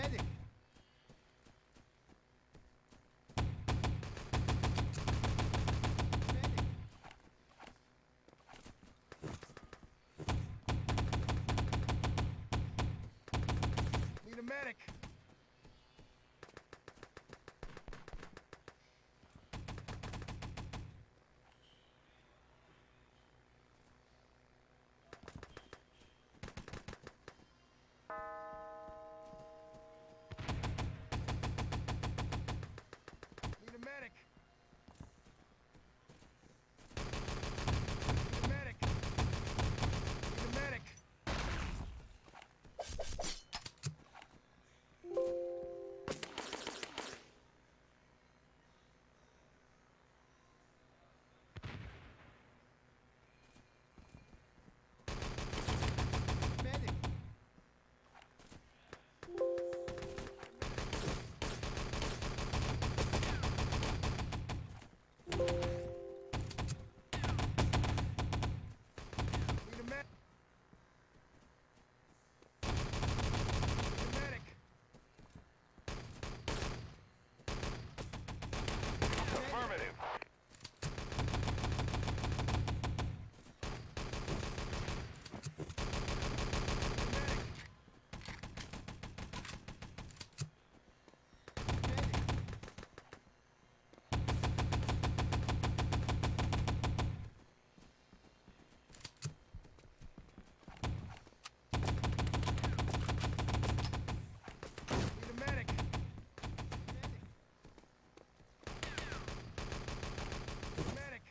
Medic. Need a medic. Need a medic. Need a medic. Need a medic. Medic. Need a medic. Need a medic. Affirmative. Need a medic. Medic.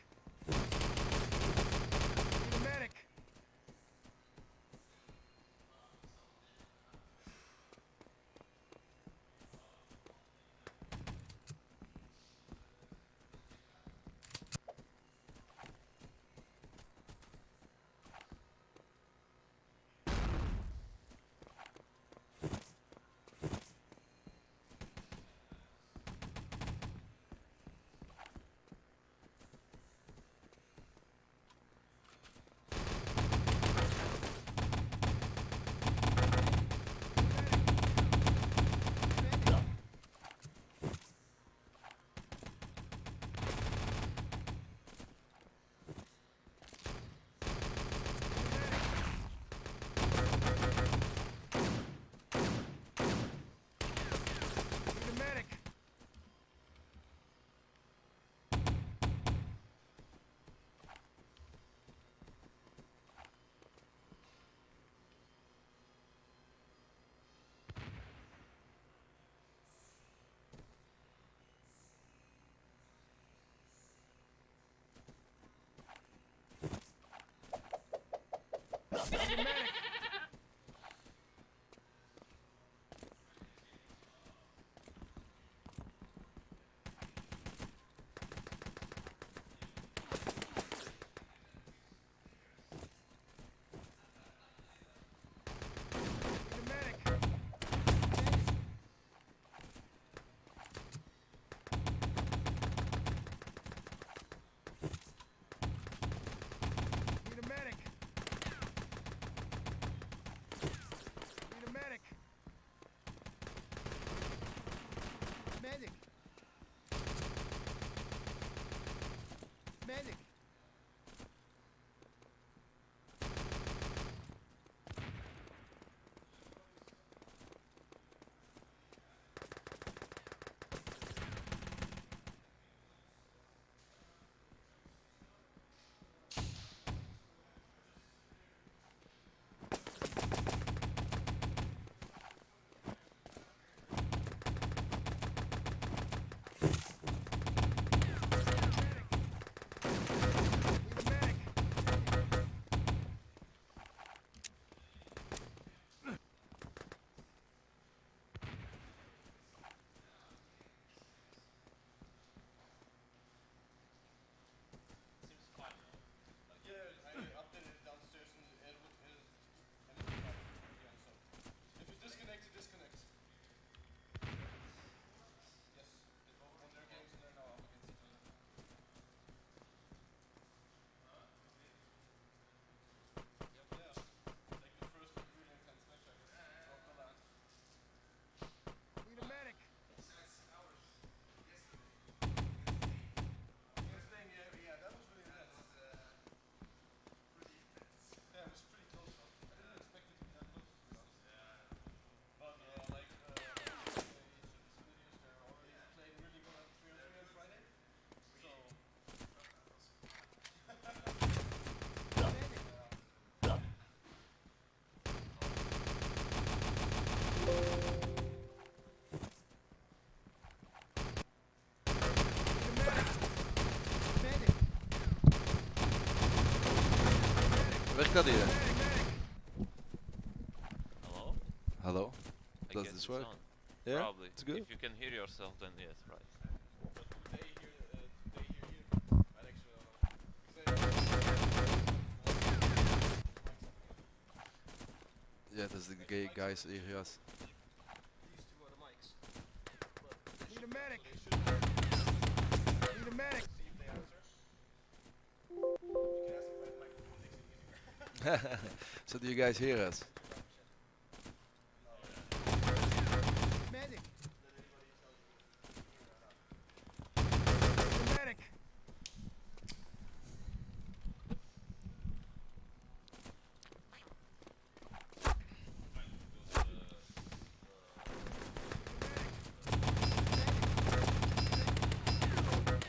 Need a medic. Need a medic. Need a medic. Need a medic. Need a medic. Werkt dat hier? Hello? Hallo? I Does guess this it's work? on. Yeah? Probably. It's good? If you can hear yourself, then yes, right. Yeah, does the gay guys hear us? Need a medic. Need a medic. So do you guys hear us? Medic. Need a medic.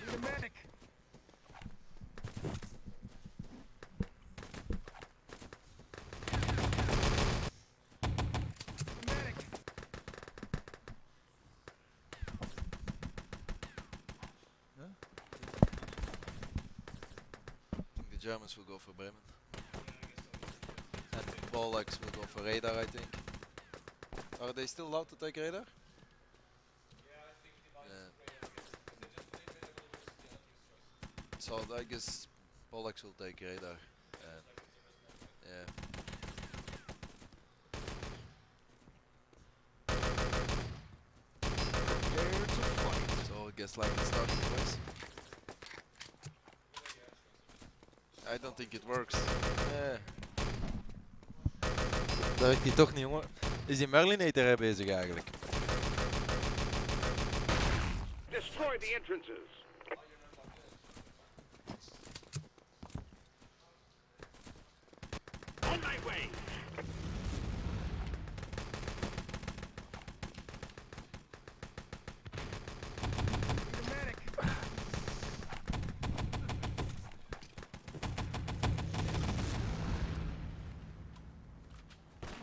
Need a medic. Medic. I think the Germans will go for Bremen. And the Polacks will go for radar, I think. Are they still allowed to take radar? Yeah. So I guess Polacks will take radar. And yeah. So I guess like it's starting twice. I don't think it works. Yeah. Dat werkt hij toch niet, jongen. Is die Merlinator er bezig eigenlijk? Destroy the entrances. On my way. Need a medic.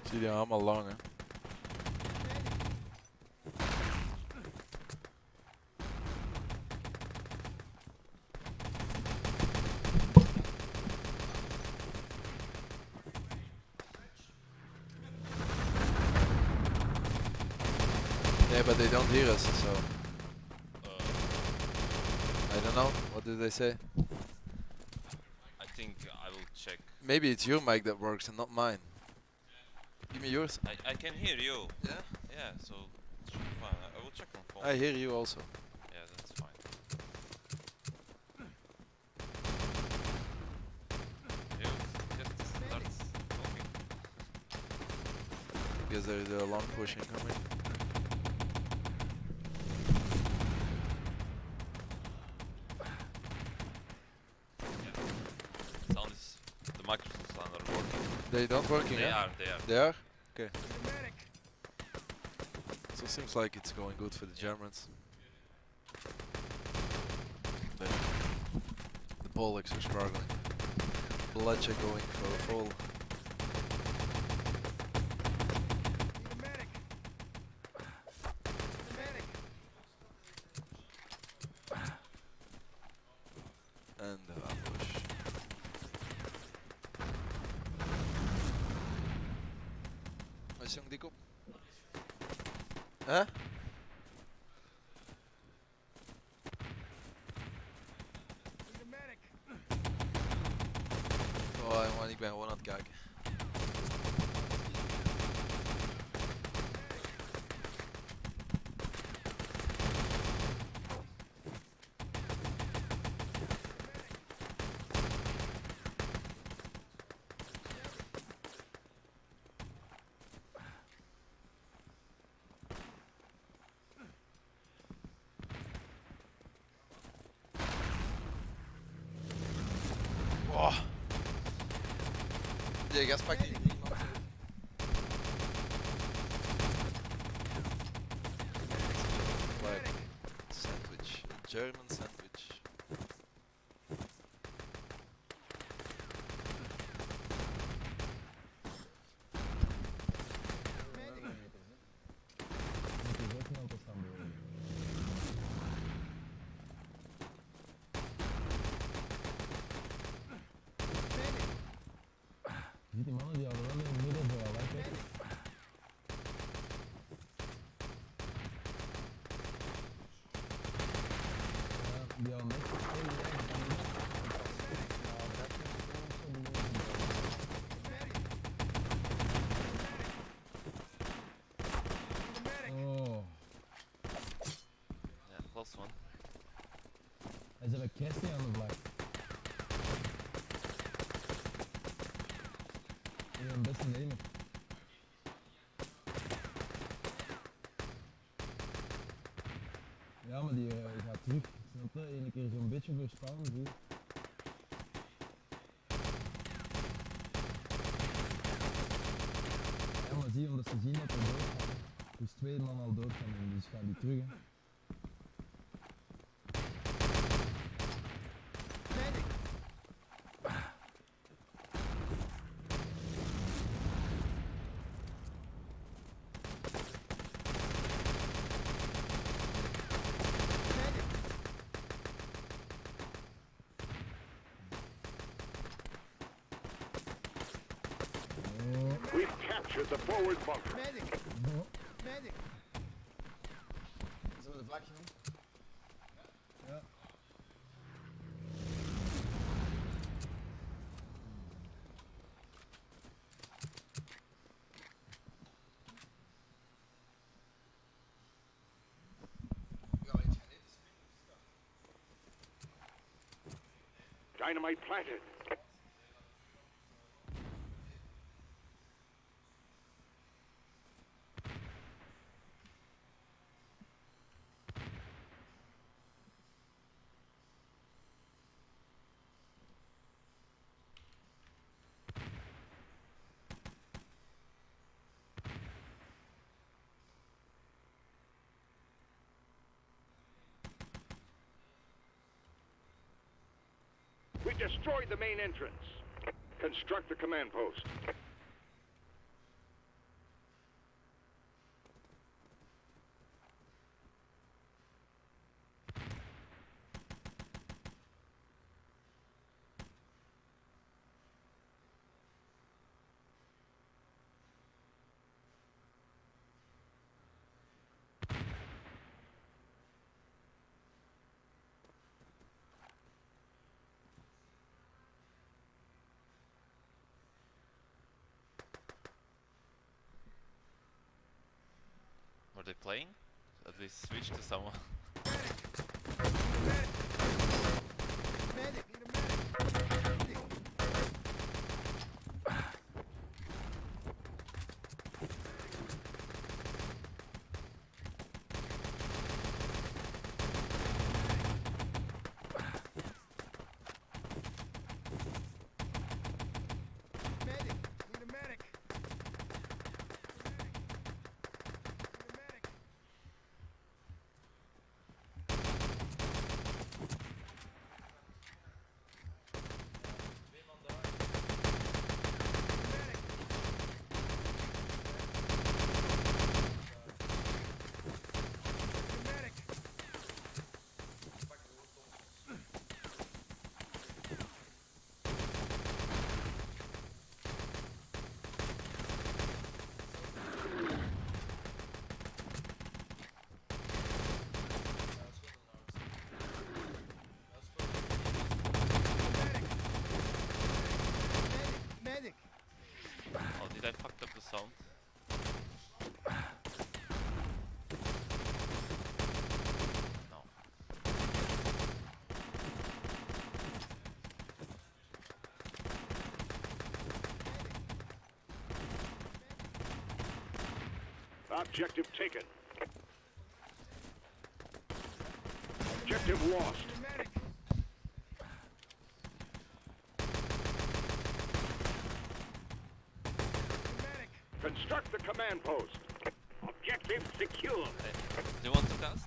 Zie die allemaal lang, hè? Yeah, but they don't hear us, so I don't know. What did they say? I think I will check. Maybe it's your mic that works and not mine. Give me yours. I can hear you. Yeah? Yeah, so it should be fine. I will check on phone. I hear you also. Yeah, that's fine. You just start talking. Because there is a long push incoming. Sound is the microphones are not working. They don't working, They yeah? are. They are? Okay. Need a medic. So seems like it's going good for the Germans. But the Polacks are struggling. Bloodshed going for a fall. Need a medic. Need a medic. And ambush. Wat is jong dik op? Huh? Need a medic. Oh, man, ik ben gewoon aan het kijken. Oh. Die gast pakt die niemand uit. Like sandwich, a German sandwich. Christy aan de vlag. Hier een beste nemer. Ja, maar die gaat terug. Snap je? Eén keer zo'n beetje voor spawn, goed. Ja, maar zie je, omdat ze zien dat we doodgaan. Dus twee man al doodgaan, dus gaan die terug. Hè. Medic! Medic! We've captured the forward bunker. Medic! Oh. Medic! Zullen we de vlag genoemd? Ja. Dynamite planted. We destroyed the main entrance. Construct the command post. Were they playing? At least switch to someone. Medic! Need a medic! Medic! Medic! Need a medic! Need a medic! Medic! Need a medic! Medic! Oh, did I fuck up the sound? No. Objective taken. Objective lost. Need a medic! Need a medic! Construct the command post. Objective secure. Hey, do you want to cast?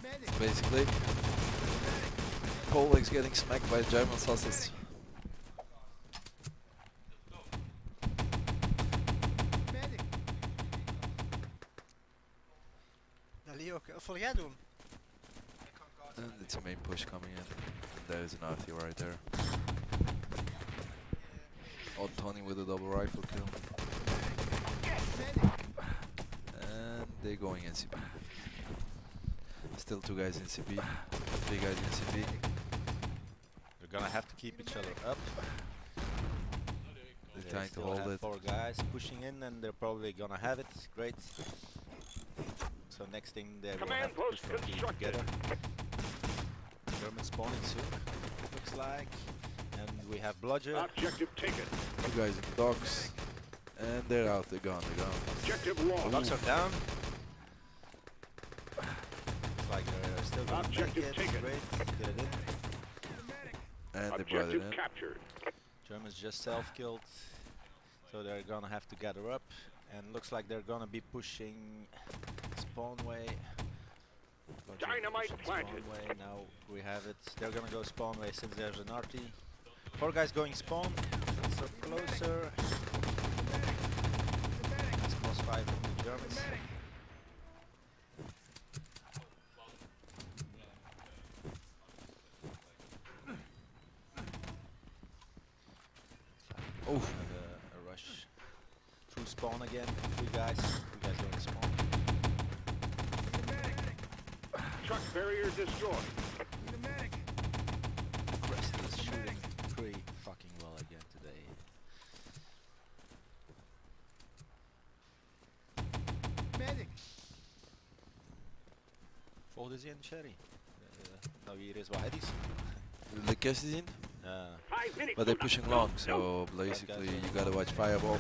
Medic! Basically, Poleg's getting smacked by German sausage. Medic! Dat Leo, wat wil jij doen? And it's a main push coming in. And there's an RT right there. Oh, Tony with a double rifle kill. Medic! And they're going NCP. Still two guys in CP. Three guys in CP. We're gonna have to keep each other up. They They trying to still hold have it. 4 guys pushing in, and they're probably gonna have it. Great. So next thing they will Command have to push post from team constructed. together. German spawning soon, looks like. And we have Bludger. Objective taken. Two guys in the docks. And they're out. They're gone. They're gone. Objective lost. Blocks are down. Looks like they're still gonna make Objective it. taken. Great. Get it in. And they brought it Objective in. captured. Germans just self-killed, so they're gonna have to gather up, and looks like they're gonna be pushing spawn way. Bludger Dynamite pushing planted. Spawn way. Now we have it. They're gonna go spawn way since there's an RT. 4 guys going spawn, so closer. Nice crossfire from the Germans. Oh, And a rush through spawn again. 3 guys. 3 guys going spawn. Truck barrier destroyed. Crest is shooting pretty fucking well again today. Medic. Volg is in, Sherry. Nou hier is wat Eddie's. the cast is in. 5 minutes. But they're pushing long, so basically you gotta watch fireball.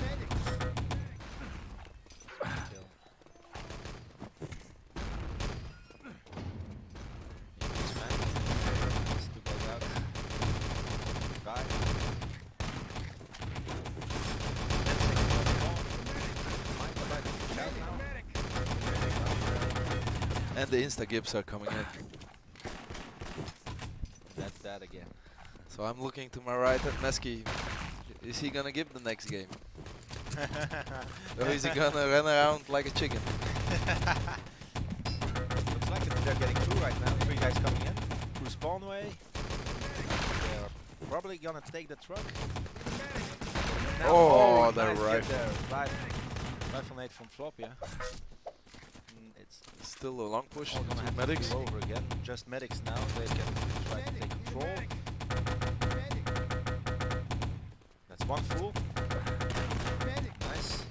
Medic. Kill. Yes, man. Nice, 2 guys out. Guy. 10 seconds on the ball. Might have to push out now. And the insta gips are coming in. That's that again. So I'm looking to my right at Mesky. Is he gonna give the next game? Or is he gonna run around like a chicken? Looks like they're getting through right now. 3 guys coming in through spawn way. They're probably gonna take the truck. Now, Oh, nice they're hit right. there. Rifle nade from Flop, yeah. It's Still a long push. all gonna Two have medics. to go over again. Just medics now. They can try to take control. Medic. That's 1 full. Medic. Nice.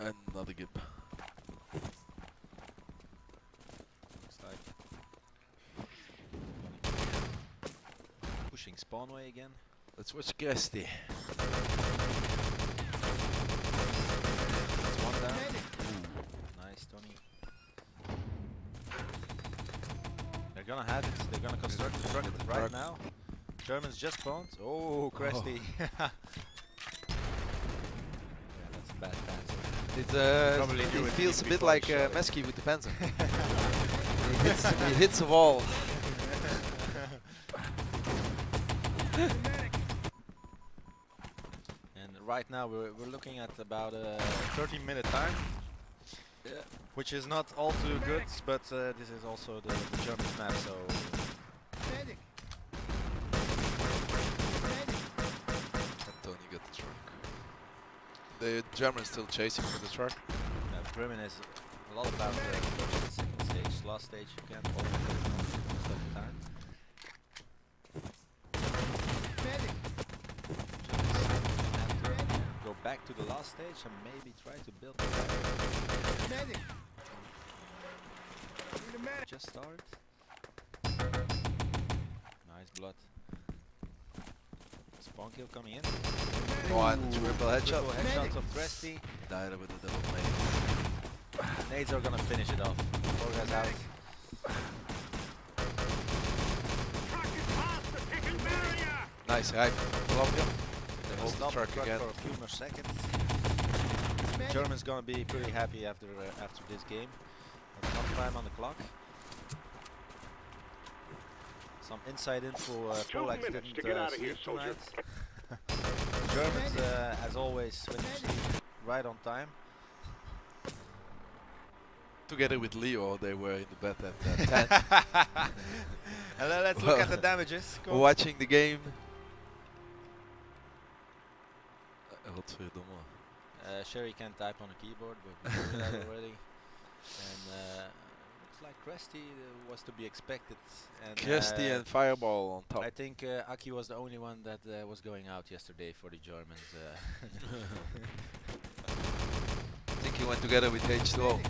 And another gip. Looks like pushing spawn way again. Let's watch Gresty. That's 1 down. Medic. Nice, Tony. They're gonna have it. They're gonna construct the truck right truck. now. Germans just spawned. Oh, Cresty. Yeah, that's a bad pass. It Probably do it it feels a bit before he like shot it. Mesky with the Panzer. He hits a wall. And right now we're looking at about a 13-minute time. Yeah. Which is not all too good, but this is also the German map, so Medic. And Tony got the truck. The Germans still chasing for the truck. Bremen is a lot about the second stage, last stage you can't hold it most of the time. Medic. Have to go back to the last stage and maybe try to build Medic. Need a medic. just start. Nice blood. Spawn kill coming in. One triple headshot. Triple headshots of Tresty. Died with a double nade. Nades are gonna finish it off. 4 guys out. Truck is past the picking barrier. Nice, right. Columbia. They hold the Stop truck again. for a few more seconds. Medic. Germans gonna be pretty happy after this game. That's enough time on the clock. Some inside info. 2 Polex minutes didn't to get out of here, sleep soldier. tonight. Germans, as always, finish right on time. Together with Leo, they were in the bed at 10. And then let's look at the damages. Go. Watching the game. Godverdomme. Sherry can type on a keyboard, but we did that already. And looks like Krusty was to be expected. And Krusty and Fireball on top. I think Aki was the only one that was going out yesterday for the Germans. I think he went together with H2O.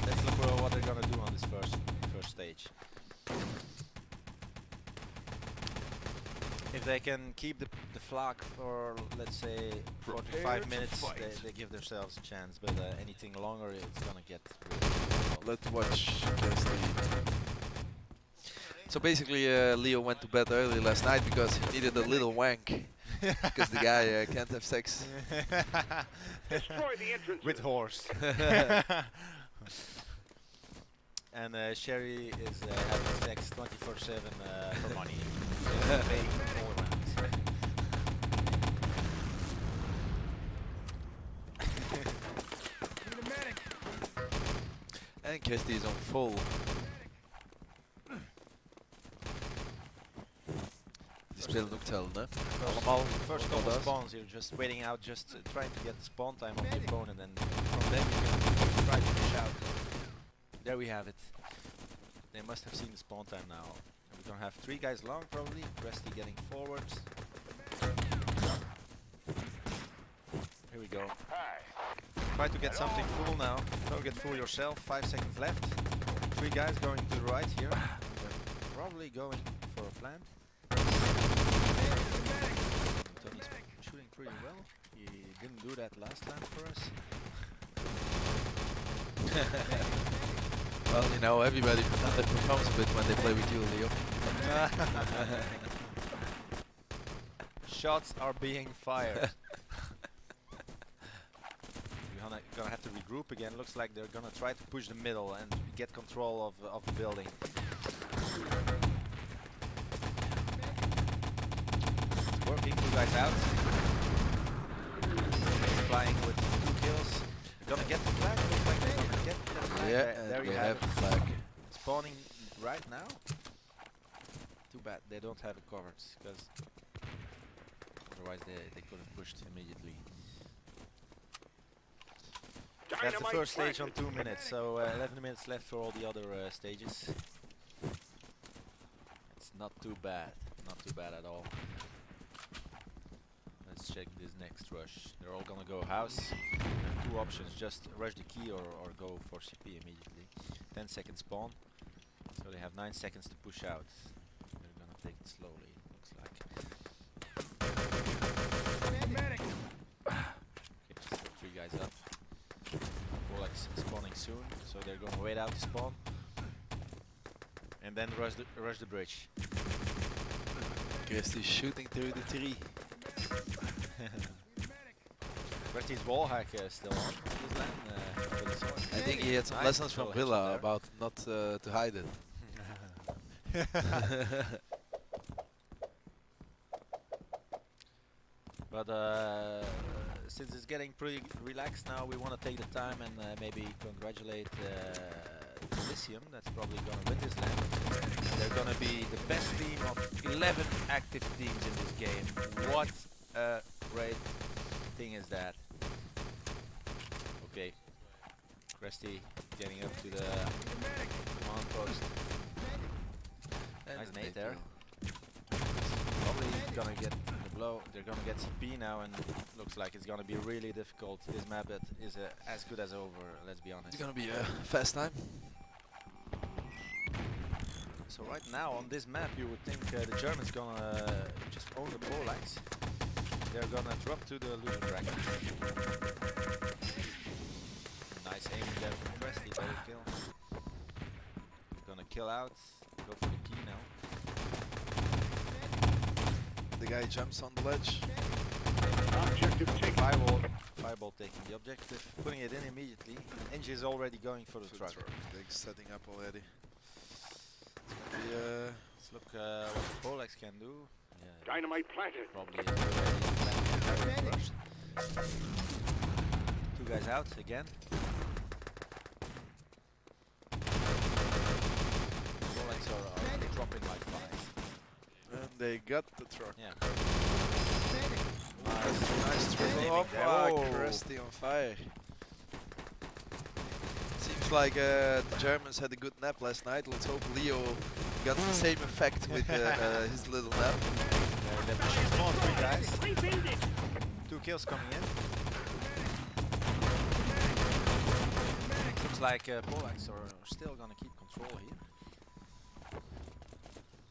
Let's look for what they're gonna do on this first stage. If they can keep the flag for, let's say, 45 minutes, they give themselves a chance. But anything longer, it's gonna get really difficult. Let's watch Krusty. So basically, Leo went to bed early last night because he needed a little wank. Because the guy can't have sex. Destroy the entrance. With horse. And Sherry is having sex 24/7 for money. Paying all amounts. Need a medic. And Krusty is on full. Die spelen ook hetzelfde, hè? Allemaal first couple does. spawns, you're just waiting out, just trying to get the spawn time of the opponent, and from then you can try to push out. There we have it. They must have seen the spawn time now. And we're gonna have 3 guys long probably, Krusty getting forwards. Here we go. Try to get something full now. Don't get full yourself, 5 seconds left. 3 guys going to the right here. They're probably going for a plant. Tony's shooting pretty well. He didn't do that last time for us. Well, you know, everybody underperforms a bit when they play with you, Leo. Shots are being fired. We're gonna have to regroup again. Looks like they're gonna try to push the middle and get control of the building. It's working, 2 guys out. Flying with 2 kills. They're gonna get the flag. Looks like they're gonna get the flag. Yeah, there you we have have it. the flag. Spawning right now. Too bad they don't have it covered, because otherwise they could have pushed immediately. That's the first stage on 2 minutes, so 11 minutes left for all the other stages. It's not too bad, not too bad at all. Let's check this next rush. They're all gonna go house. Have 2 options, just rush the key or go for CP immediately. 10 second spawn, so they have 9 seconds to push out. They're gonna take it slowly, it looks like. Medic. Okay, still 3 guys up. Polak's spawning soon, so they're gonna wait out to spawn. And then rush the bridge. Krusty shooting through the tree. Krusty's wallhack still on this land. With the sword. I think he had some Nice lessons from little headshot Villa there. about not to hide it. But since it's getting pretty relaxed now, we want to take the time and maybe congratulate Elysium. That's probably going to win this land. They're going to be the best team of 11 active teams in this game. What a great thing is that. Okay, Krusty getting up to the command post. And Nice they nade there. kill. Probably gonna get the blow. They're gonna get CP now, and looks like it's gonna be really difficult. This map is as good as over. Let's be honest. It's gonna be a fast time. So right now on this map, you would think the Germans gonna just own the Polacks. They're gonna drop to the loser bracket. Nice aiming there from Krusty, double kill. Gonna kill out. Go for the key now. The guy jumps on the ledge. Objective taken. Fireball taking the objective, putting it in immediately. Engie is already going for the truck. They're setting up already. It's gonna be Let's look what the Polacks can do. Yeah, Dynamite planted. probably rushed. 2 guys out again. Polacks are dropping like flies. and they got the truck. Yeah. Nice triple Aiming off. there. Oh, Oh. Krusty on fire. Looks like the Germans had a good nap last night. Let's hope Leo got the same effect with his little nap. They're pushing small, 3 guys. 2 kills coming in. Looks like Polacks are still gonna keep control here.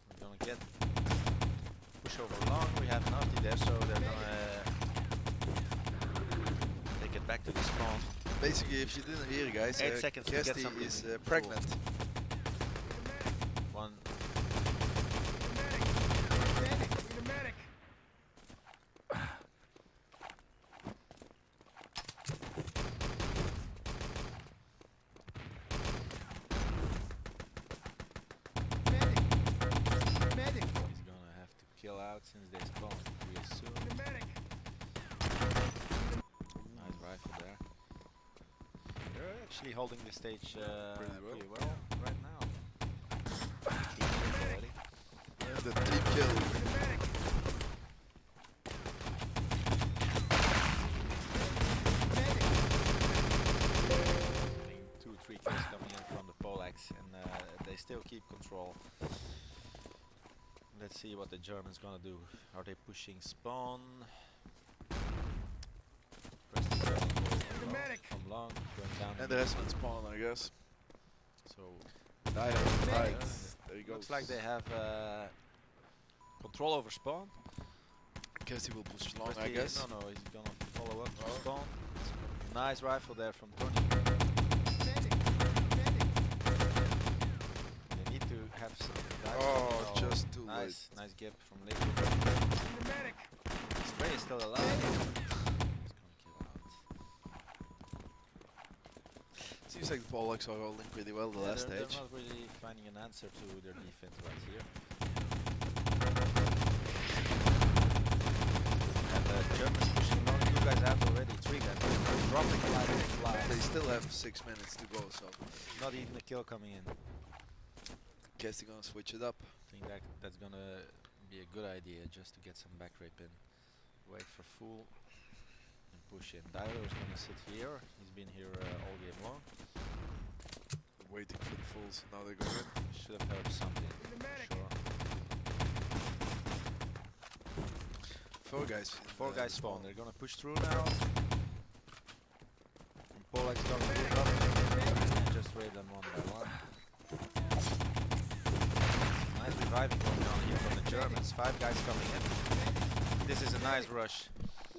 We're gonna get push over long. We have an ulti there, so they're gonna take it back to the spawn. Basically, if you didn't hear, guys, 8 seconds to get Kirsty something is cool. pregnant. One. Medic. Need a medic. Medic. Medic. He's gonna have to kill out since they spawned real soon. Need a medic. Nice rifle there. They're actually holding the stage Pretty pretty well. well right now. 3 kills already. And the team kill. Need a medic. Medic. 2-3 kills coming in from the Polacks, and they still keep control. Let's see what the Germans gonna do. Are they pushing spawn? Press the button, go medic. from long, going down. And the rest went spawn, I guess. So Right. There you go. looks like they have control over spawn. Kirsty will push long, I Firstly, guess. No, he's gonna follow up to spawn. Nice rifle there from Tony. Medic. Medic. They need to have some guys. Oh, coming. just too nice, late. nice gap from Liquid. Need a medic. Spray is still alive. He's gonna kill out. Seems like the Polacks are holding pretty well the last they're stage. not really finding an answer to their defense right here. And the Germans pushing long. 2 guys out already. 3 guys dropping like They flies. still have 6 minutes to go, so Not even a kill coming in. Kirsty gonna switch it up. I think that's gonna be a good idea just to get some back rape in. Wait for full and push in. Dyler is gonna sit here. He's been here all game long. Waiting for the fools. Now they're going in. Should have heard something. Need a medic. Sure. 4 guys. 4 guys spawn. They're gonna push through now. And Polak's gonna move up and just raid them one by one. Nice reviving going on here from the Germans. 5 guys coming in. This is a nice rush.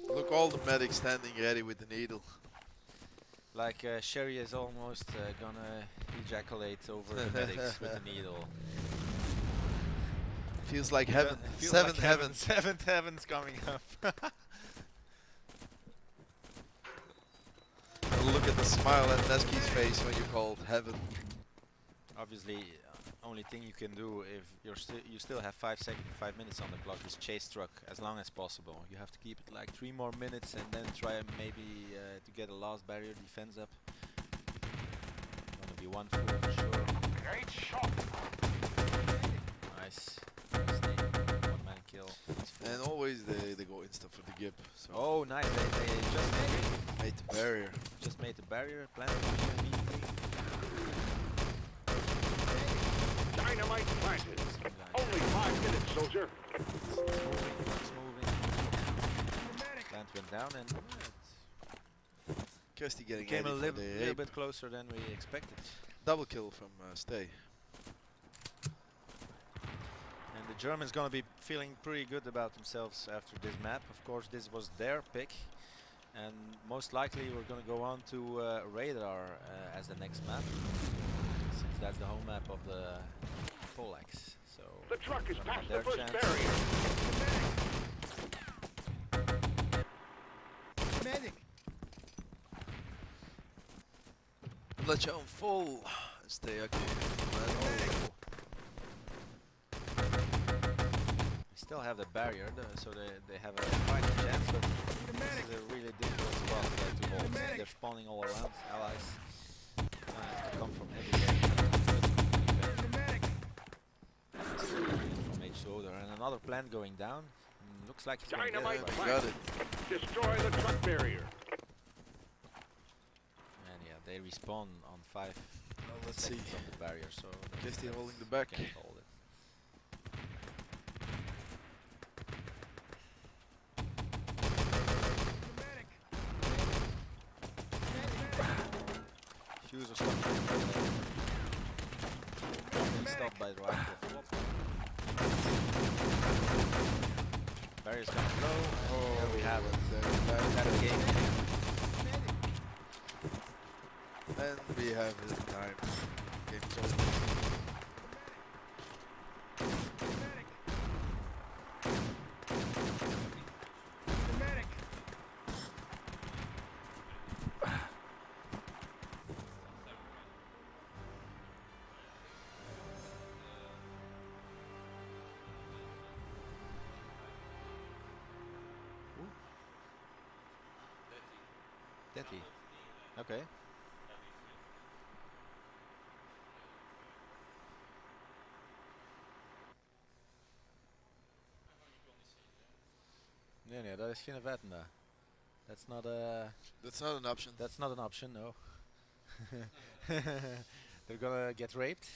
Look, all the medics standing ready with the needle. Like Sherry is almost gonna ejaculate over the medics with the needle. Feels like heaven. Feels Seventh like heaven. 7th heaven's coming up. Look at the smile on Neski's face when you called heaven. Obviously, only thing you can do if you still have 5 minutes on the clock is chase truck as long as possible. You have to keep it like 3 more minutes and then try maybe to get a last barrier defense up. Gonna be 1 full for sure. Great shot. Nice. 1-man kill. And always they go insta for the gip. So Oh, nice. They made the barrier. just made the barrier, planted it immediately. Dynamite planted. Only 5 minutes, soldier. It's moving. Plant went down and Kirsty getting came a ready for the little rape. bit closer than we expected. Double kill from Stay. And the Germans gonna be feeling pretty good about themselves after this map. Of course, this was their pick, and most likely we're gonna go on to Radar as the next map, since that's the home map of the Polacks. So The truck is gonna have past the their first chance. barrier. Medic. Let you on full. Stay active. We still have the barrier, so they have a fighting chance, but this is a really difficult spot to hold. They're spawning all around, allies have to come from everywhere. From H2O there, and another plant going down. Looks like he's gonna get it Dynamite right. Got it. Destroy the truck barrier. And yeah, They respawn on 5 Well, let's see. seconds on the barrier, so Guess they're holding the back. can't hold it. Medic. Fuse are stopped. Stopped by the right flop. Barrier's gonna blow. There we have it. That game. And we have it in time. Game's over. Medic. Medic. Detty. Okay. Nee, dat is geen wetten daar. That's not a. That's not an option. That's not an option, no. They're gonna get raped.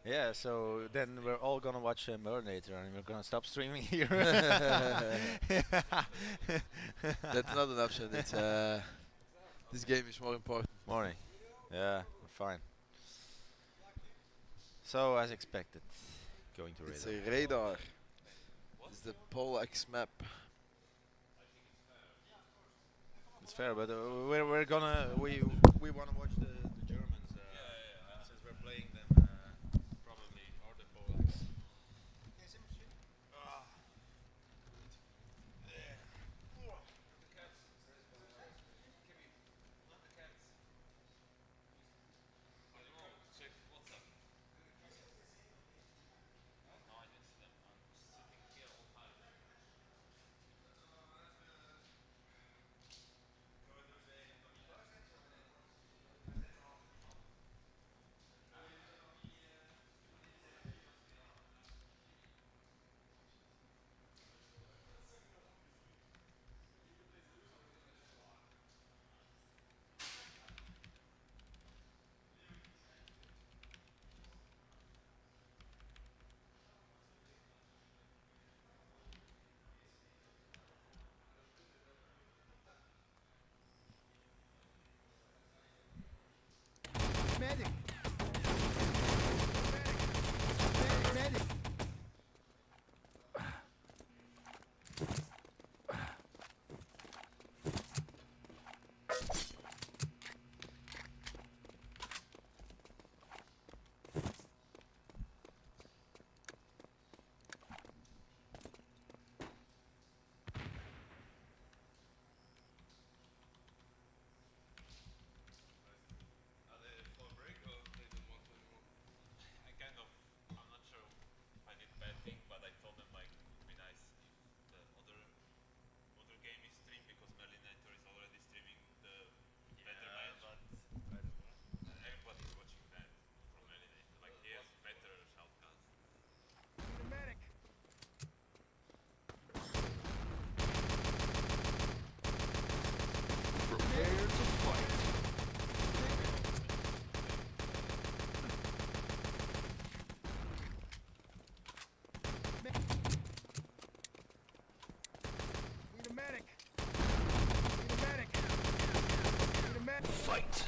Yeah, so then we're all gonna watch Murdernator and we're gonna stop streaming here. That's not an option. It's this game is more important. Morning. Yeah, we're fine. So as expected, going to It's radar. a radar. It's the Pole X map. It's fair, but we're gonna we wanna watch the Germans since we're playing them probably or the Polacks. Medic. Medic. Medic. Need a medic. Need a medic. Need a medic. Fight!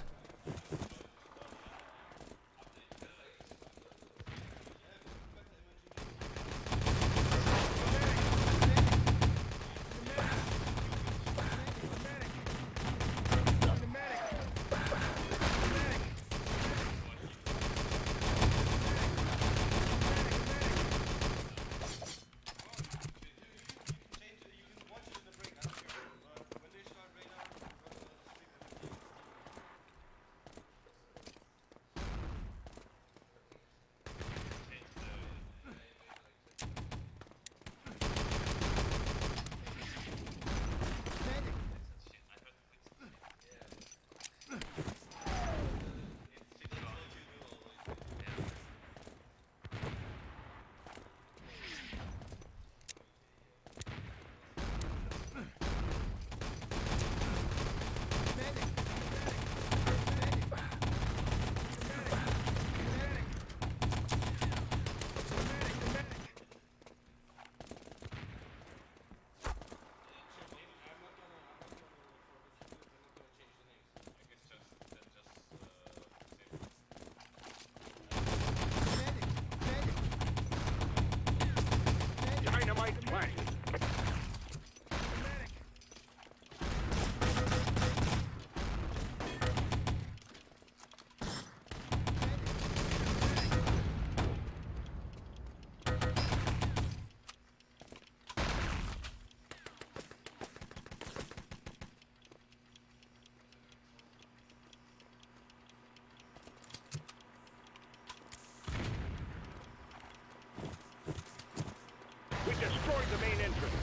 destroyed the main entrance.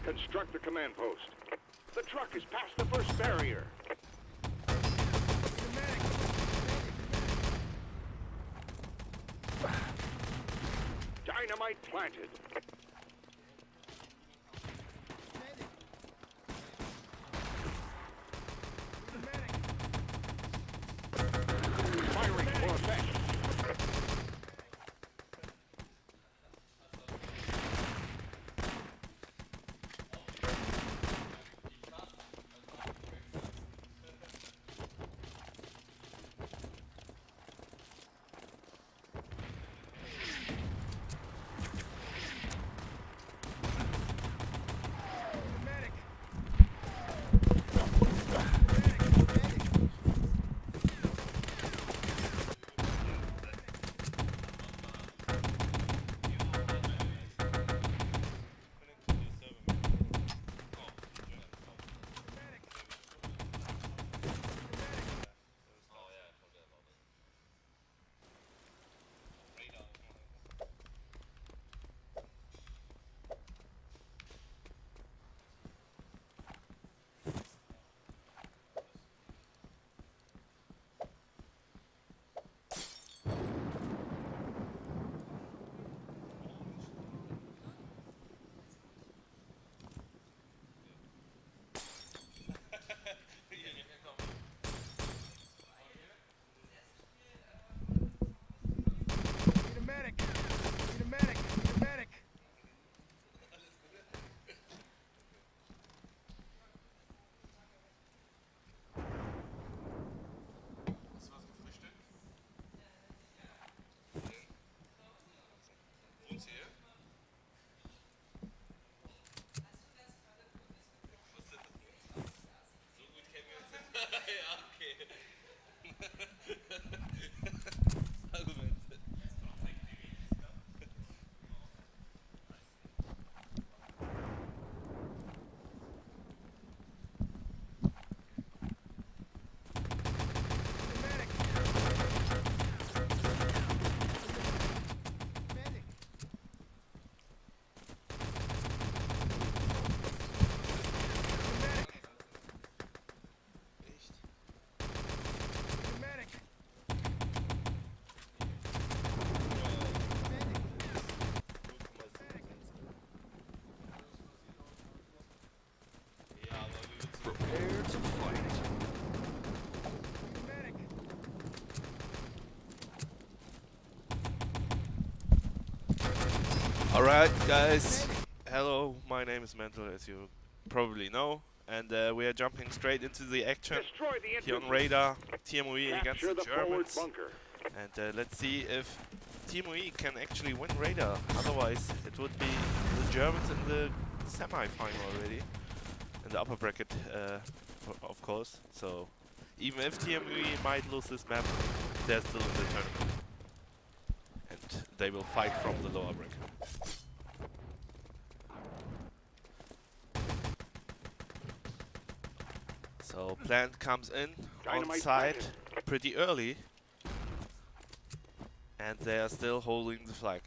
Construct the command post. The truck is past the first barrier. Dynamite planted. Firing for effect. Need a medic. Need a medic. Need a medic. Prepare to fight. Alright guys, hello, my name is Mental as you probably know, and we are jumping straight into the action Destroy the here on entrance. Radar, TMOE against Capture the the forward Germans, bunker. and let's see if TMOE can actually win Radar, otherwise it would be the Germans in the semi-final already, in the upper bracket of course, so even if TMOE might lose this map, they're still in the tournament, and they will fight from the lower bracket. So plant comes in on Dynamite site planted. pretty early, and they are still holding the flag.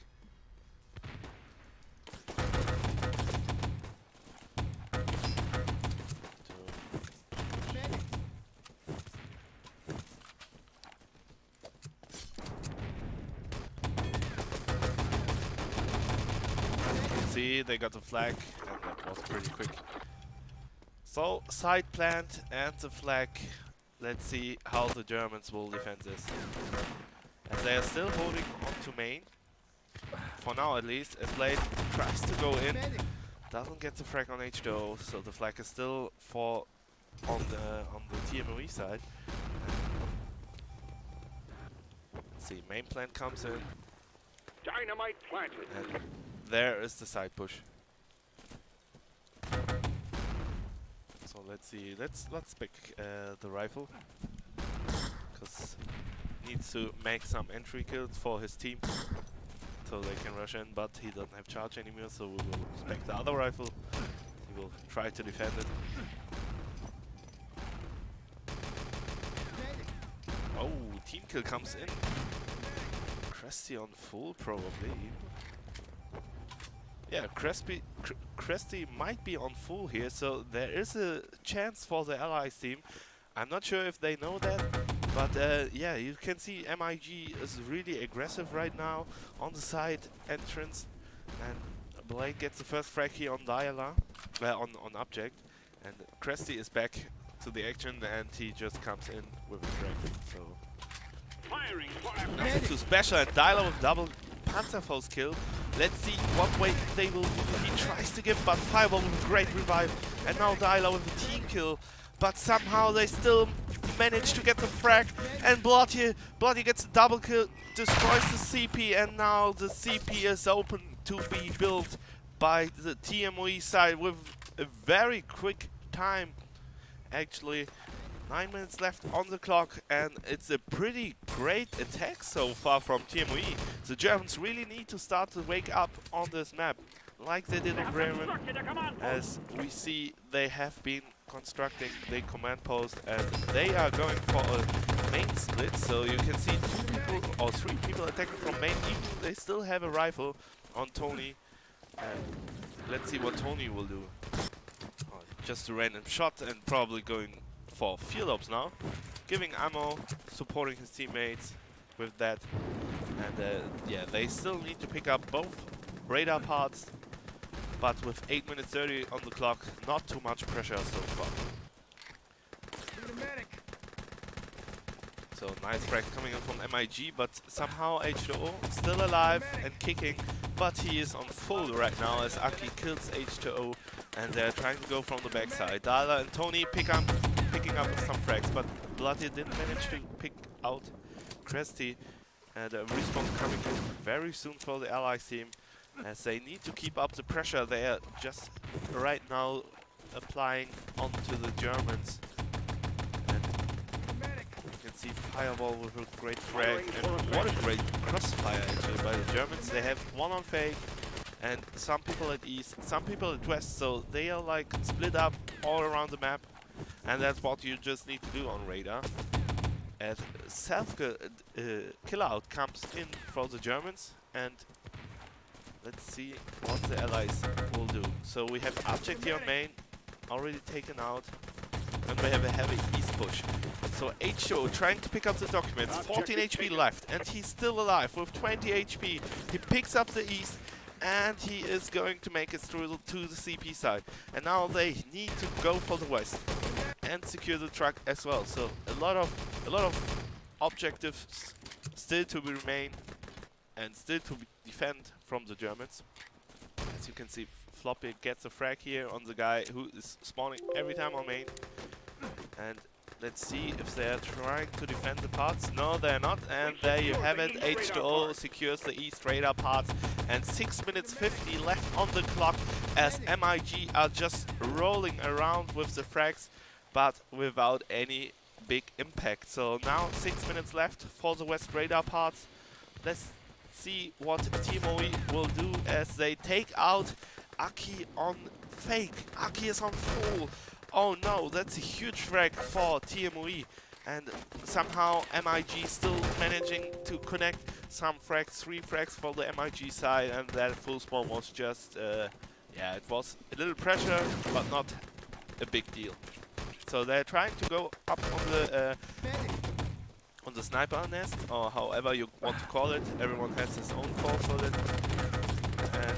See, they got the flag, and that was pretty quick. So, side plant and the flag. Let's see how the Germans will defend this. And they are still holding on to main. For now at least. If Blade tries to go in, doesn't get the frag on H2O, so the flag is still on the TMOE side. Let's see, main plant comes in, Dynamite planted. and there is the side push. So let's see, let's pick the rifle, because needs to make some entry kills for his team, so they can rush in, but he doesn't have charge anymore, so we will pick the other rifle. He will try to defend it. Oh, team kill comes in. Crusty on full probably. yeah, Cresty might be on full here, so there is a chance for the Allies team. I'm not sure if they know that, but yeah, you can see MIG is really aggressive right now on the side entrance, and Blade gets the first frag here on Diala, on Object, and Cresty is back to the action, and he just comes in with a frag. So Firing fire. nothing too special, and Diala with double Panzerfaust kill. Let's see what way they will do. He tries to give, but Fireball with a great revive, and now Diala with a team kill. But somehow they still manage to get the frag, and Bloody gets a double kill, destroys the CP, and now the CP is open to be built by the TMOE side with a very quick time. Actually, 9 minutes left on the clock, and it's a pretty great attack so far from TMOE. The Germans really need to start to wake up on this map, like they did in Bremen. As we see, they have been constructing the command post, and they are going for a main split. So you can see 2 people or 3 people attacking from main. Even they still have a rifle on Tony. And let's see what Tony will do. Oh, just a random shot, and probably going for field ops now, giving ammo, supporting his teammates with that. And yeah, they still need to pick up both radar parts, but with 8 minutes 30 on the clock, not too much pressure so far. Need a medic. So nice frag coming in from MIG, but somehow H2O still alive and kicking, but he is on full right now as Aki kills H2O, and they're trying to go from the backside. Dala and Tony picking up some frags, but Bloody didn't manage to pick out Cresty, and a respawn coming in very soon for the Allies team, as they need to keep up the pressure they are just right now applying onto the Germans. And you can see Fireball with a great frag, and what a great crossfire actually by the Germans. They have one on fake, and some people at east, some people at west, so they are like split up all around the map, and that's what you just need to do on radar. As kill out comes in for the Germans, and let's see what the Allies will do. So we have Object here on main, already taken out, and we have a heavy east push. So H2O trying to pick up the documents, 14 HP left, and he's still alive with 20 HP. He picks up the east, and he is going to make it through to the CP side. And now they need to go for the west and secure the truck as well. So a lot of objectives still to remain and still to defend from the Germans. As you can see, Floppy gets a frag here on the guy who is spawning every time on main. And let's see if they're trying to defend the parts. No, they're not. And there you have it. H2O secures the east radar parts. And 6 minutes 50 left on the clock as MIG are just rolling around with the frags, but without any big impact. So now 6 minutes left for the west radar parts. Let's see what TMOE will do as they take out Aki on fake. Aki is on full. Oh no, that's a huge frag for TMOE. And somehow MIG still managing to connect some frags, 3 frags for the MIG side, and that full spawn was just, yeah, it was a little pressure, but not a big deal. So they're trying to go up on the sniper nest, or however you want to call it. Everyone has his own call for it. And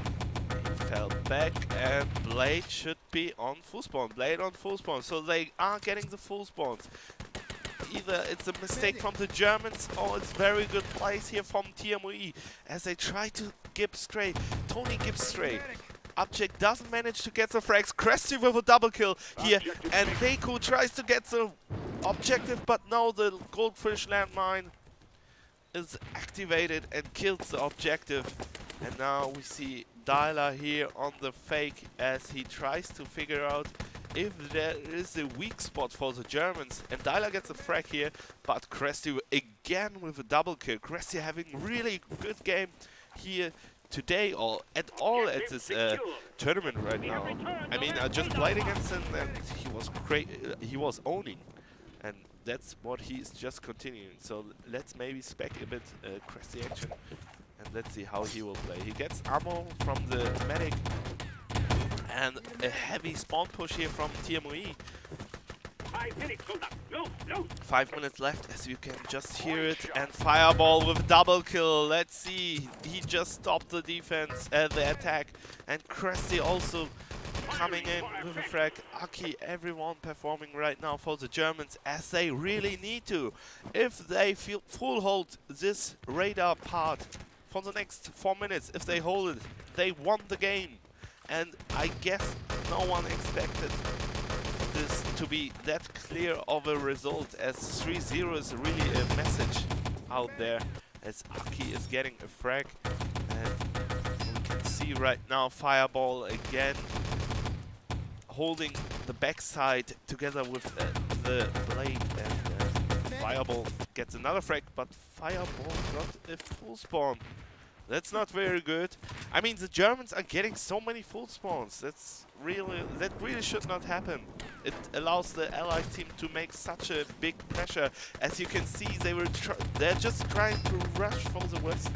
he fell back, and Blade should be on full spawn. Blade on full spawn, so they are getting the full spawns. Either it's a mistake from the Germans, or it's very good plays here from TMOE as they try to give stray. Tony gives stray. Object doesn't manage to get the frags. Cresty with a double kill here, and Deku tries to get the objective, but no, the goldfish landmine is activated and kills the objective. And now we see Dyla here on the fake as he tries to figure out if there is a weak spot for the Germans. And Dyla gets a frag here, but Cresty again with a double kill. Cresty having really good game here today, or at all at this tournament right now. I mean, I just played against him and he was owning, and that's what he's just continuing. So let's maybe spec a bit Cresty action And let's see how he will play. He gets ammo from the medic and a heavy spawn push here from TMOE. 5 minutes, soldier. No, no. 5 minutes left, as you can just hear it, and Fireball with double kill. Let's see, he just stopped the defense, the attack, and Kresti also coming in with a frag. Aki, everyone performing right now for the Germans, as they really need to. If they feel full hold this radar part for the next 4 minutes, if they hold it, they won the game. And I guess no one expected this to be that clear of a result, as 3-0 is really a message out there, as Aki is getting a frag. And we can see right now Fireball again holding the backside together with the blade, and Fireball gets another frag, but Fireball got a full spawn. That's not very good. I mean, the Germans are getting so many full spawns. That really should not happen. It allows the Allied team to make such a big pressure. As you can see, they're just trying to rush for the west,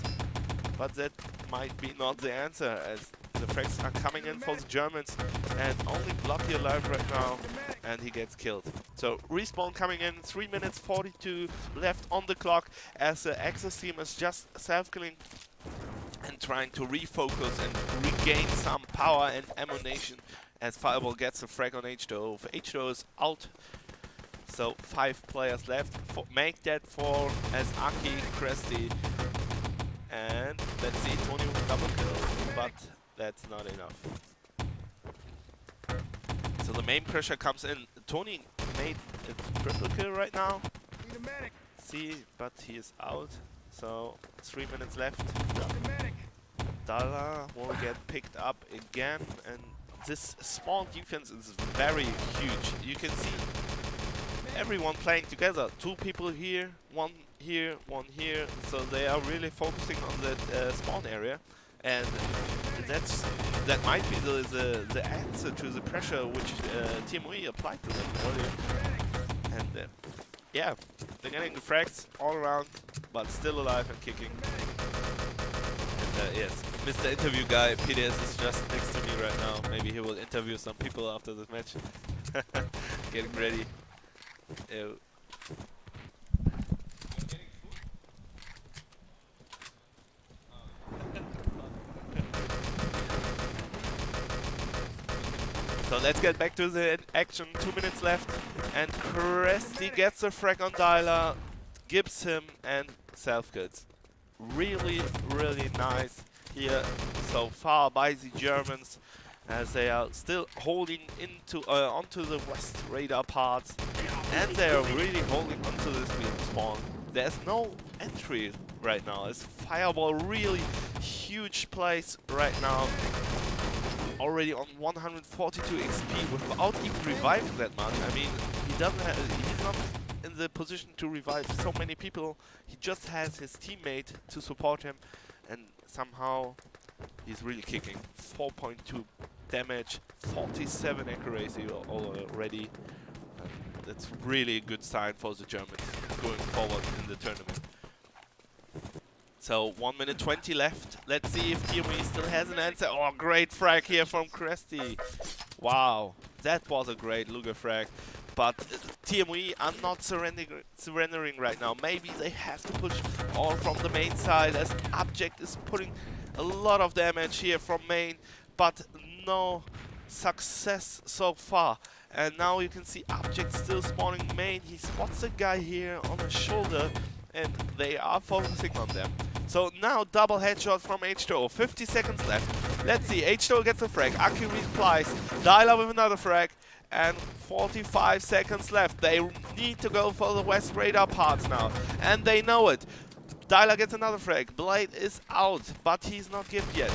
but that might be not the answer, as the frags are coming in for the Germans, and only Blocky alive right now, and he gets killed. So respawn coming in, 3 minutes 42 left on the clock, as the Axis team is just self-killing and trying to refocus and regain some power and ammunition, as Fireball gets a frag on H2O. H2O is out, so 5 players left. Make that 4 as Aki, Kresti, and let's see, Tony with double kill, but that's not enough. So the main pressure comes in. Tony made a triple kill right now. Need a medic. See, but he is out. So 3 minutes left. Need a medic. Dala will get picked up again, and this small defense is very huge. You can see everyone playing together. 2 people here, 1 here, 1 here. So they are really focusing on that spawn area, and that might be the answer to the pressure which TMOE applied to them earlier. And yeah, they're getting the frags all around, but still alive and kicking. And yes, Mr. Interview guy, PDS, is just next to me right now. Maybe he will interview some people after this match. Getting ready. Ew. So let's get back to the action. 2 minutes left, and Kresti gets a frag on Dyla, gives him, and self-kills. Really, really nice here so far by the Germans, as they are still holding onto the west radar parts, and they are really holding onto this spawn. There's no entry right now. It's Fireball, really huge place right now. Already on 142 XP without even reviving that much. I mean, he's not in the position to revive so many people. He just has his teammate to support him, and somehow he's really kicking. 4.2 damage, 47 accuracy already. That's really a good sign for the Germans going forward in the tournament. So 1 minute 20 left. Let's see if TMOE still has an answer. Oh, great frag here from Kresti. Wow, that was a great Luger frag. But TMOE are not surrendering right now. Maybe they have to push all from the main side, as Abject is putting a lot of damage here from main, but no success so far. And now you can see Abject still spawning main. He spots a guy here on his shoulder, and they are focusing on them. So now double headshot from H2O, 50 seconds left. Let's see, H2O gets a frag, Aki replies, Dyla with another frag, and 45 seconds left. They need to go for the west radar parts now, and they know it. Dyla gets another frag, Blade is out, but he's not given yet.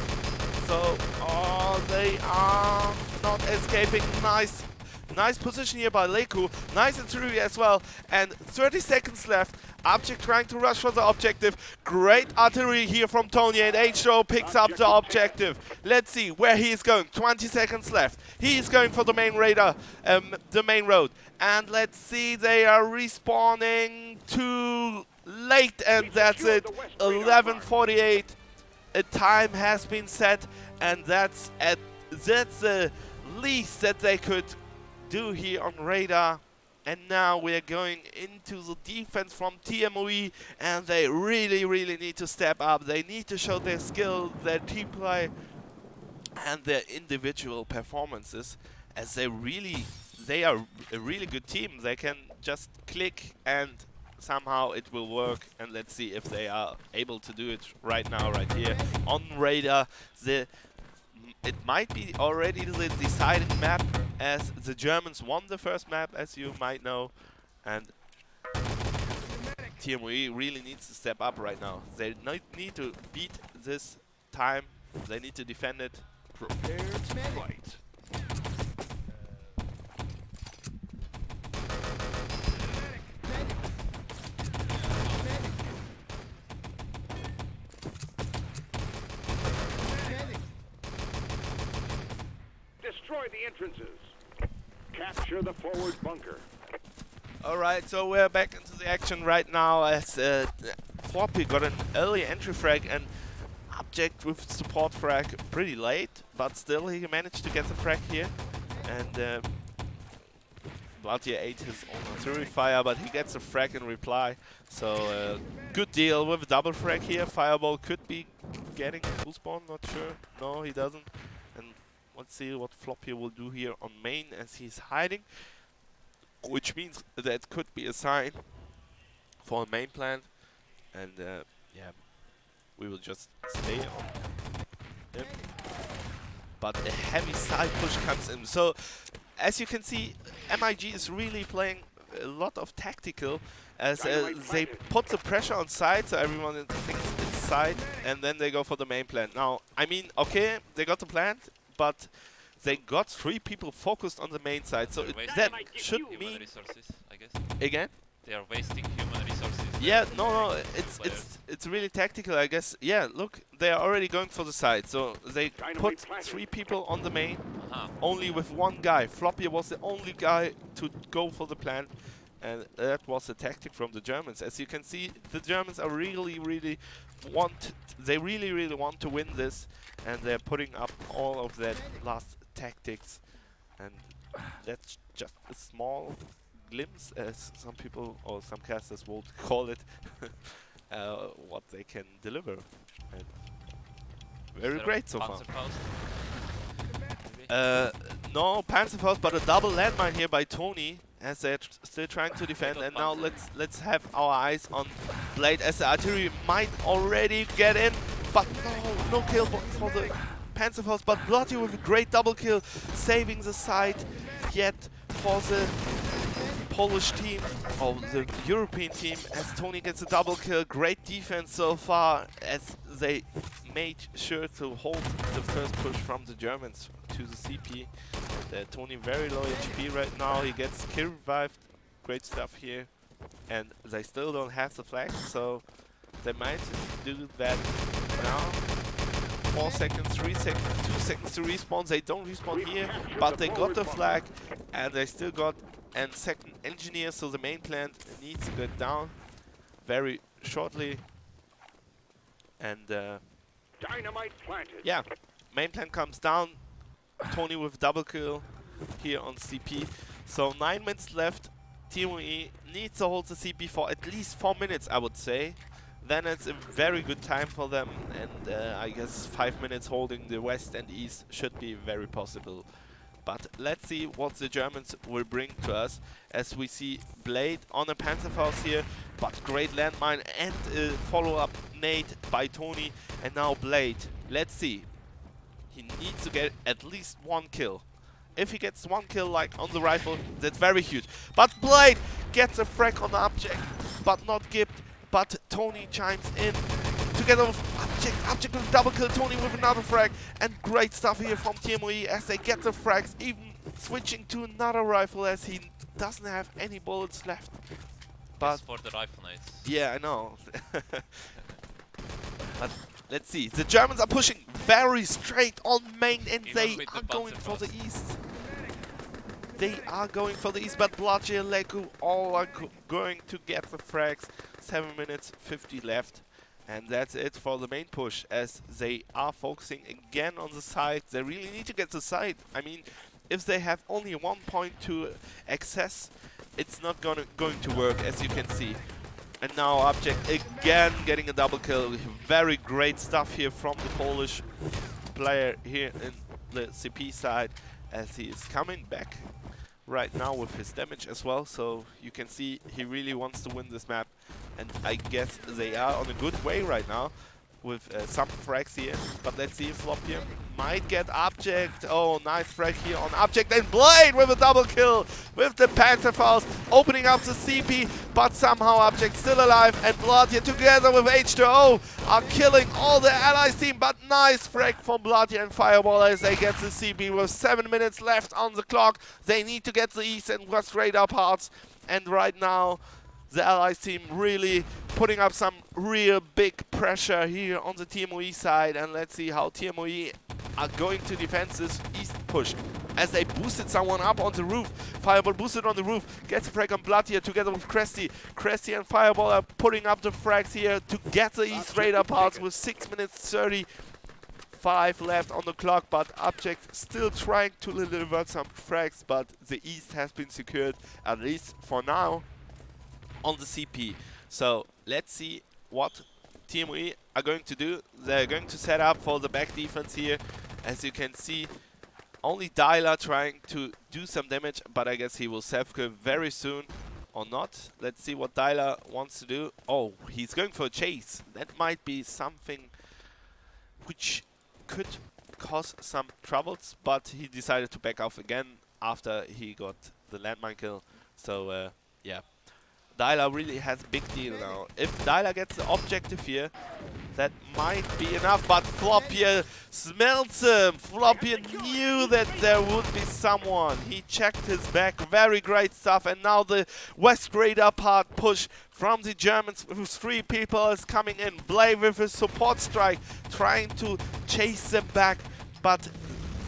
So, oh, they are not escaping. Nice position here by Leku, nice artillery as well, and 30 seconds left. Abject trying to rush for the objective. Great artillery here from Tony, and H2O picks up the objective. Let's see where he is going. 20 seconds left. He is going for the main radar, the main road. And let's see, they are respawning too late, and that's it. 11:48. a time has been set, and that's the least that they could do here on radar. And now we are going into the defense from TMOE, and they really need to step up. They need to show their skill, their team play, and their individual performances, as they are a really good team. They can just click and somehow it will work, and let's see if they are able to do it right now, right here on radar. It might be already the decided map, as the Germans won the first map, as you might know, and TMOE really needs to step up right now. They need to beat this time. They need to defend it. Prepare to fight. Destroy the entrances. Capture the forward bunker. Alright, so we're back into the action right now, as Floppy got an early entry frag and Object with support frag pretty late, but still he managed to get the frag here. And Bloodier ate his own artillery fire, but he gets a frag in reply. So good deal with a double frag here. Fireball could be getting full spawn, not sure. No, he doesn't. And let's see what Floppy will do here on main, as he's hiding, which means that could be a sign for a main plant. And yeah, we will just stay on him. But a heavy side push comes in. So as you can see, MIG is really playing a lot of tactical, as they put the pressure on side, so everyone thinks it's side, and then they go for the main plant. Now, I mean, okay, they got the plant, but they got 3 people focused on the main side, so that should mean resources, I guess. again. They are wasting human resources. Yeah, no, it's really tactical, I guess. Yeah, look, they are already going for the side, so they put 3 people on the main, only with 1 guy. Floppy was the only guy to go for the plan, and that was the tactic from the Germans. As you can see, the Germans are really want to win this, and they're putting up all of that last tactics, and that's just a small glimpse, as some people or some casters would call it, what they can deliver. And very great so far. No Panzerfaust, but a double landmine here by Tony, as they're still trying to defend. And now let's have our eyes on Blade, as the artillery might already get in, but no kill for the Panzerfaust. But Bloody with a great double kill, saving the side yet for the Polish team, or the European team, as Tony gets a double kill. Great defense so far, as they made sure to hold the first push from the Germans to the CP. Tony very low HP right now, he gets kill revived. Great stuff here, and they still don't have the flag, so they might do that now. 4 seconds, 3 seconds, 2 seconds to respawn. They don't respawn here, but they got the flag, and they still got a second engineer, so the main plant needs to get down very shortly. And Dynamite planted. yeah, main plant comes down. Tony with double kill here on CP. So 9 minutes left. TMOE needs to hold the CP for at least 4 minutes, I would say. Then it's a very good time for them, and I guess 5 minutes holding the west and east should be very possible. But let's see what the Germans will bring to us, as we see Blade on a Panzerfaust here, but great landmine and a follow-up nade by Tony. And now Blade, let's see. He needs to get at least 1 kill. If he gets 1 kill like on the rifle, that's very huge. But Blade gets a frag on the Object, but not Gibbed. But Tony chimes in together with Object with a double kill, Tony with another frag, and great stuff here from TMOE as they get the frags, even switching to another rifle as he doesn't have any bullets left. But for the rifle knights. yeah, I know. But let's see. The Germans are pushing very straight on main, and they are going for the east. They are going for the east, but Bloodshy and Leku all are going to get the frags. 7 minutes 50 left, And that's it for the main push, as they are focusing again on the side. They really need to get the side. I mean, if they have only 1 point to access, it's not going to work, as you can see. And now Object again getting a double kill. Very great stuff here from the Polish player here in the CP side, as he is coming back right now with his damage as well. So you can see he really wants to win this map, and I guess they are on a good way right now with some frags here. But let's see if Flop here might get Object. Oh, nice frag here on Object, and Blade with a double kill with the Panther Faust, opening up the CP, but somehow Object still alive, and Blood here together with H2O are killing all the allies team. But nice frag from Blood here and Fireball as they get the CP with 7 minutes left on the clock. They need to get the East and West radar parts, and right now the Allies team really putting up some real big pressure here on the TMOE side. And let's see how TMOE are going to defend this East push, as they boosted someone up on the roof. Fireball boosted on the roof, gets a frag on Blood here together with Cresty. Cresty and Fireball are putting up the frags here to get the East radar parts with 6 minutes 35 left on the clock. But Object still trying to deliver some frags, but the East has been secured, at least for now, on the CP. So let's see what TMOE are going to do. They're going to set up for the back defense here. As you can see, only Dyla trying to do some damage, but I guess he will self-kill very soon, or not. Let's see what Dyla wants to do. Oh, he's going for a chase. That might be something which could cause some troubles, but he decided to back off again after he got the landmine kill. So yeah, Dyla really has a big deal now. If Dyla gets the objective here, that might be enough, but Flop here smells him. Flop here knew that there would be someone. He checked his back, very great stuff, and now the West radar part push from the Germans with 3 people is coming in. Blade with his support strike, trying to chase them back, but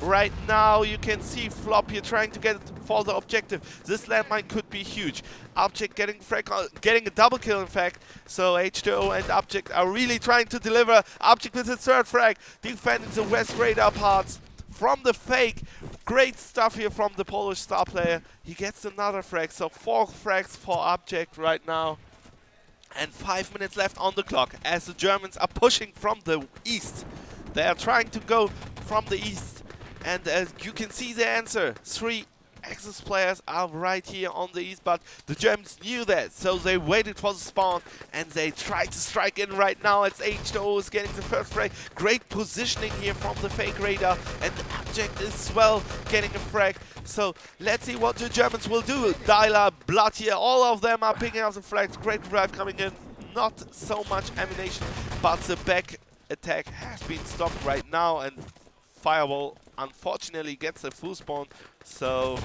right now you can see Flop here trying to get it for the objective. This landmine could be huge. Object getting a double kill, in fact. So H2O and Object are really trying to deliver. Object with his 3rd frag, defending the West radar parts from the fake. Great stuff here from the Polish star player. He gets another frag, so 4 frags for Object right now. And 5 minutes left on the clock as the Germans are pushing from the east. They are trying to go from the east. And as you can see the answer, 3 Axis players are right here on the east, but the Germans knew that, so they waited for the spawn and they tried to strike in right now as H2O is getting the 1st frag. Great positioning here from the fake radar, and the Object as well getting a frag. So let's see what the Germans will do. Dyla, Blood here, all of them are picking up the frags. Great drive coming in, not so much ammunition, but the back attack has been stopped right now, and Fireball unfortunately gets a full spawn. So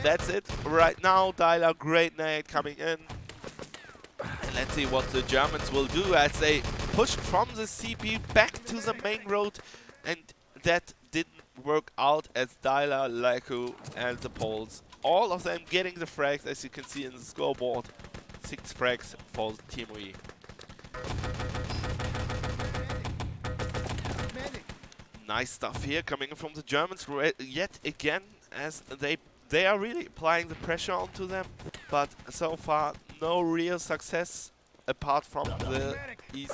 that's it right now. Dyla, great nade coming in. And let's see what the Germans will do as they push from the CP back to the main road. And that didn't work out as Dyla, Laku and the Poles, all of them getting the frags, as you can see in the scoreboard. 6 frags for TMOE. Nice stuff here coming in from the Germans yet again, as they are really applying the pressure onto them, but so far no real success apart from the East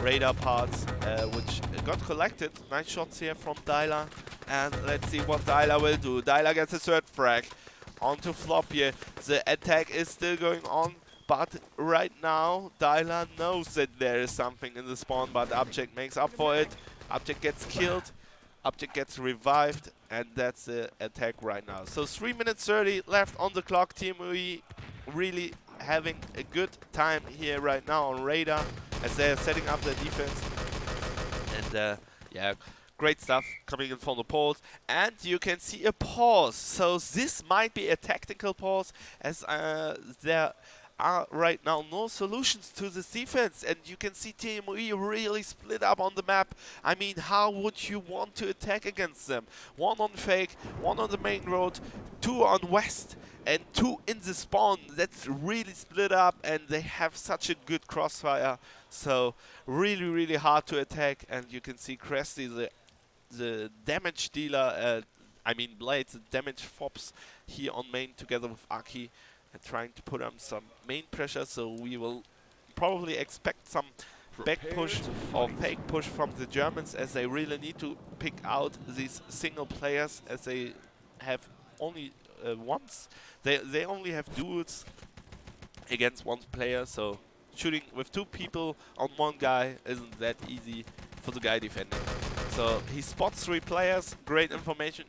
radar parts, which got collected. Nice shots here from Dyla, and let's see what Dyla will do. Dyla gets a 3rd frag onto Flop here. The attack is still going on, but right now Dyla knows that there is something in the spawn, but Object makes up for it. Object gets killed, Object gets revived, and that's the attack right now. So 3 minutes 30 left on the clock. TMOE really having a good time here right now on radar as they are setting up their defense. And yeah, great stuff coming in from the Poles. And you can see a pause. So this might be a tactical pause, as there are right now no solutions to this defense, and you can see TME really split up on the map. I mean, how would you want to attack against them? One on fake, one on the main road, two on west, and two in the spawn. That's really split up, and they have such a good crossfire. So really, really hard to attack. And you can see Cresty, the damage dealer, I mean Blade, the damage fops here on main together with Aki, and trying to put on some main pressure. So we will probably expect some back push or fake push from the Germans, as they really need to pick out these single players, as they have only once. They only have duels against one player, so shooting with two people on one guy isn't that easy for the guy defending. So he spots three players, great information.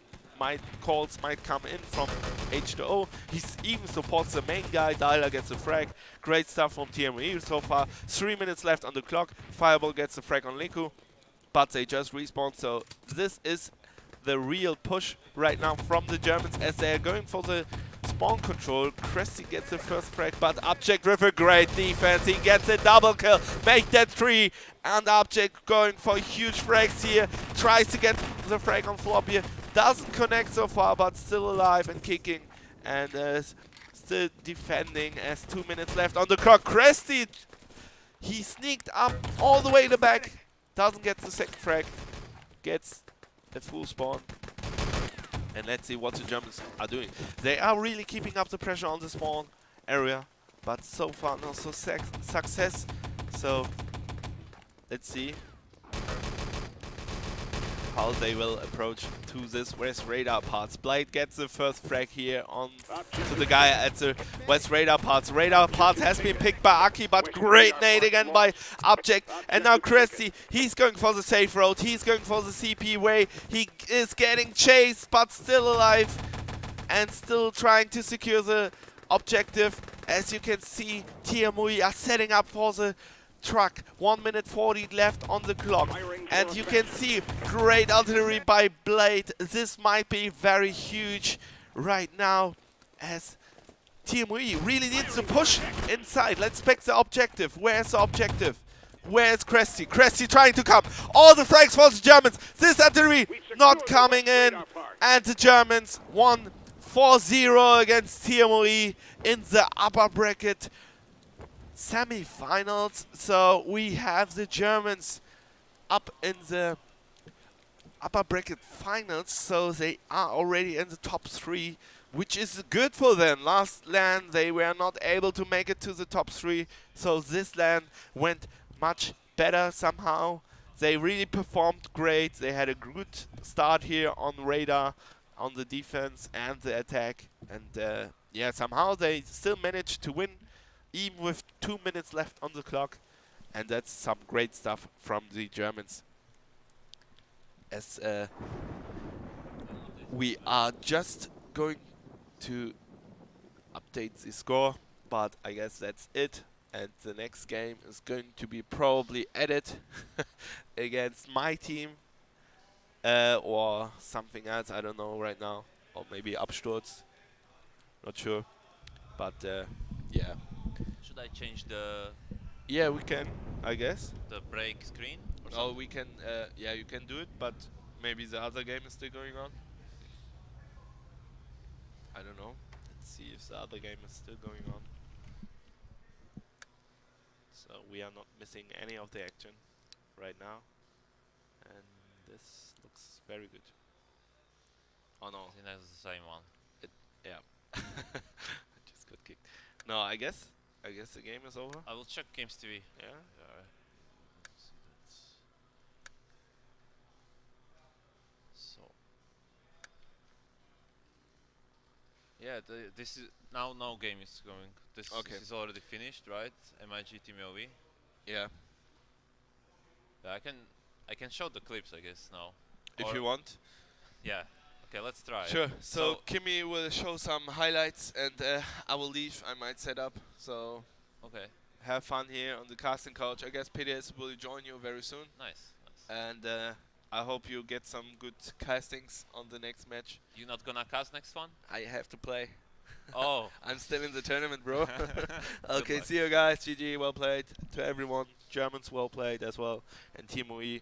Calls might come in from H2O. He even supports the main guy. Dialer gets a frag. Great stuff from TME so far. 3 minutes left on the clock. Fireball gets the frag on Liku, but they just respawn. So this is the real push right now from the Germans, as they are going for the spawn control. Cresty gets the first frag, but Object with a great defense. He gets a double kill. Make that 3. And Object going for huge frags here. Tries to get the frag on Flop here. Doesn't connect so far, but still alive and kicking. And still defending, as 2 minutes left on the clock. Cresty, he sneaked up all the way in the back. Doesn't get the second frag. Gets a full spawn. And let's see what the Germans are doing. They are really keeping up the pressure on the spawn area, but so far no success. So let's see how they will approach to this West Radar parts. Blade gets the first frag here on to the guy at the West Radar parts. Radar parts has been picked by Aki, but great nade again by Object. And now Cresty, he's going for the safe road. He's going for the CP way. He is getting chased, but still alive and still trying to secure the objective. As you can see, TMUI are setting up for the truck. 1 minute 40 left on the clock, and you can see great artillery by Blade. This might be very huge right now, as TME really needs to push inside. Let's pick the objective. Where's the objective? Where's Cresty? Cresty trying to come. All the frags for the Germans. This artillery not coming in, and the Germans won 4-0 against TME in the upper bracket semi-finals. So we have the Germans up in the upper bracket finals, so they are already in the top 3, which is good for them. Last LAN they were not able to make it to the top 3, so this LAN went much better somehow. They really performed great. They had a good start here on Radar, on the defense and the attack, and yeah, somehow they still managed to win even with 2 minutes left on the clock, and that's some great stuff from the Germans. As we are just going to update the score, but I guess that's it, and the next game is going to be probably Edit against my team, or something else, I don't know right now, or maybe Absturz, not sure, but yeah. Should I change the Yeah, we can, I guess. break screen? Or Oh, we can, yeah, you can do it, but maybe the other game is still going on. I don't know. Let's see if the other game is still going on. So we are not missing any of the action right now. And this looks very good. Oh no, I think that's the same one. yeah. I just got kicked. No, I guess the game is over. I will check Games TV. Yeah. So yeah, this is now no game is going. This is already finished, right? MIG Team OV. Yeah. Yeah, I can show the clips, I guess now. If Or- you want. Yeah. Okay, let's try. Sure. So Kimmy will show some highlights, and I will leave. I might set up. So Okay. have fun here on the casting couch. I guess PDS will join you very soon, Nice. and I hope you get some good castings on the next match. You not gonna cast next one? I have to play. Oh. I'm I'm still in the tournament, bro. Okay, luck. see you guys. GG, well played to everyone. Germans well played as well. And Team UE,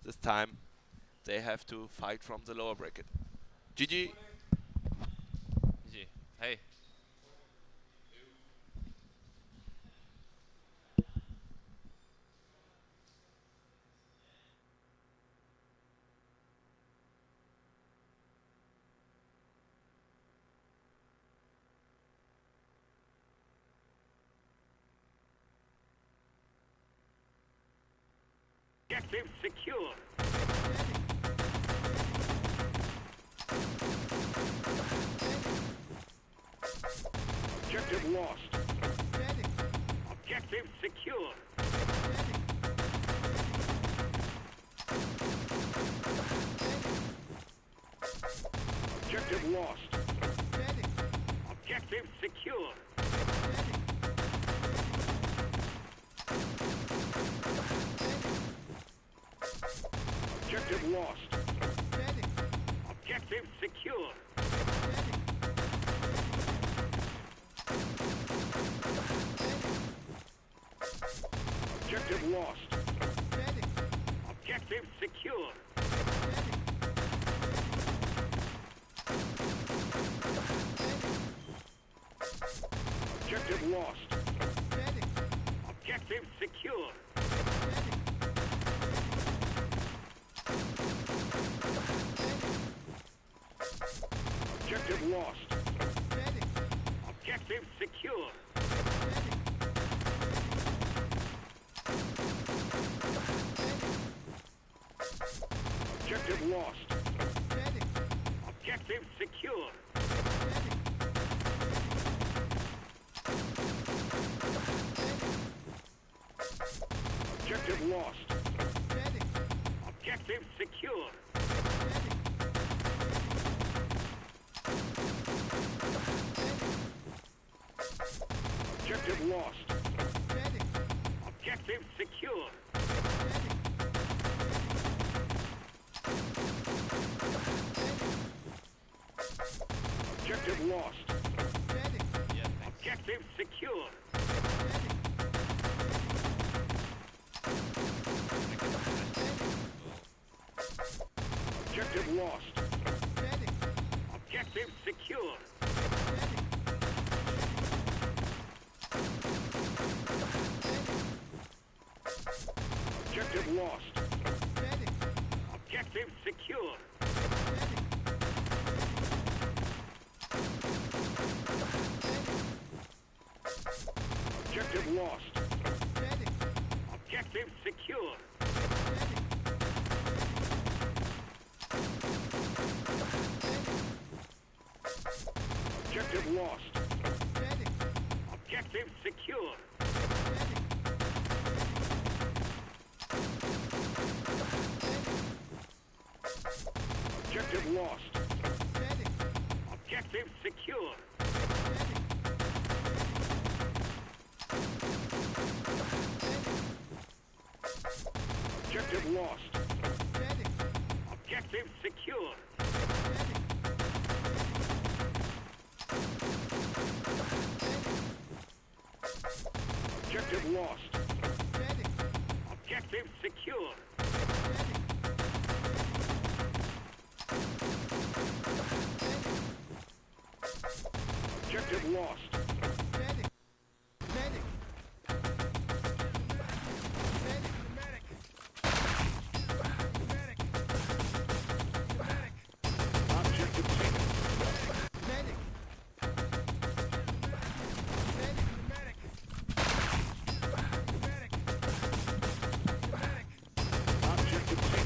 this time they have to fight from the lower bracket. GG. GG. Hey. Objective secure. Objective lost. Objective secure. Objective lost. Objective secure. Objective lost. Objective secure. Objective lost. Objective secure. Objective lost. Objective secure. Objective lost. Objective secure. Objective lost. Objective secure. Objective lost. Objective secure. Objective lost. Objective secure. Objective lost. Yeah, thanks. Objective secure. Objective lost. Objective secure. Objective lost. Objective secure. Objective lost. Objective secure. Objective lost. Objective secure. Objective lost. Objective secure. Objective lost. Objective secure. Objective lost. Objective secure. Objective lost. Objective taken. Objective taken.